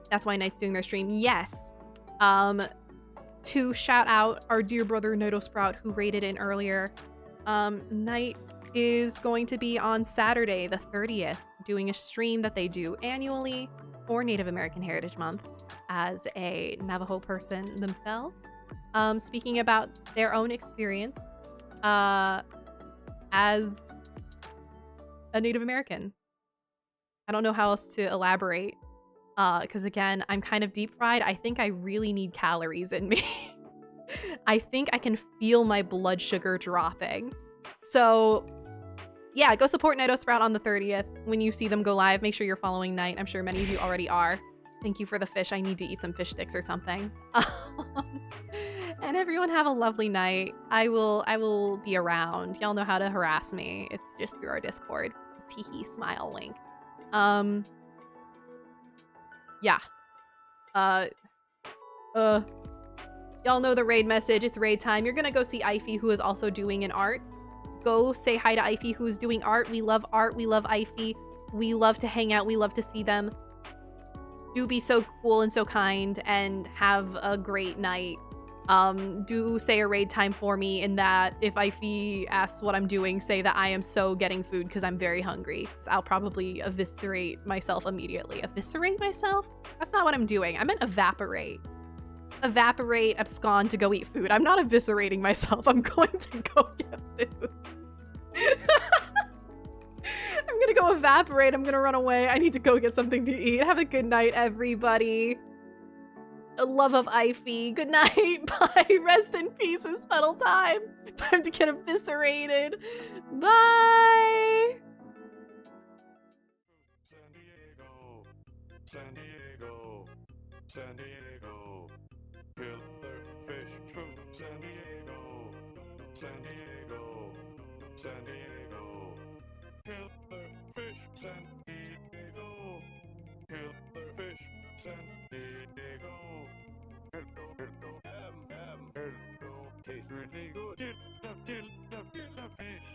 That's why Knight's doing their stream. Yes. To shout out our dear brother Nitosprout who raided in earlier. Knight is going to be on Saturday the 30th doing a stream that they do annually for Native American Heritage Month as a Navajo person themselves, speaking about their own experience as a Native American. I don't know how else to elaborate because again, I'm kind of deep fried. I think I really need calories in me. I think I can feel my blood sugar dropping. So yeah, go support Nitosprout on the 30th. When you see them go live, make sure you're following Knight. I'm sure many of you already are. Thank you for the fish. I need to eat some fish sticks or something. And everyone have a lovely night. I will be around. Y'all know how to harass me. It's just through our Discord. Teehee, smile, wink. Yeah. Y'all know the raid message. It's raid time. You're gonna go see Ify, who is also doing an art. Go say hi to Ify, who's doing art. We love art. We love Ify. We love to hang out. We love to see them. Do be so cool and so kind and have a great night. Do say a raid time for me in that if Ify asks what I'm doing, say that I am so getting food because I'm very hungry. So I'll probably eviscerate myself immediately. Eviscerate myself? That's not what I'm doing. I meant evaporate. Evaporate, abscond to go eat food. I'm not eviscerating myself. I'm going to go get food. I'm gonna go evaporate. I'm gonna run away. I need to go get something to eat. Have a good night, everybody. A love of Ify. Good night. Bye. Rest in peace and Fennel-Thyme. Time to get eviscerated. Bye. San Diego, San Diego, killer fish food. San Diego, San Diego, San Diego, killer fish. San Diego, killer fish. San Diego, hello, hello, tastes really good. Kill the fish.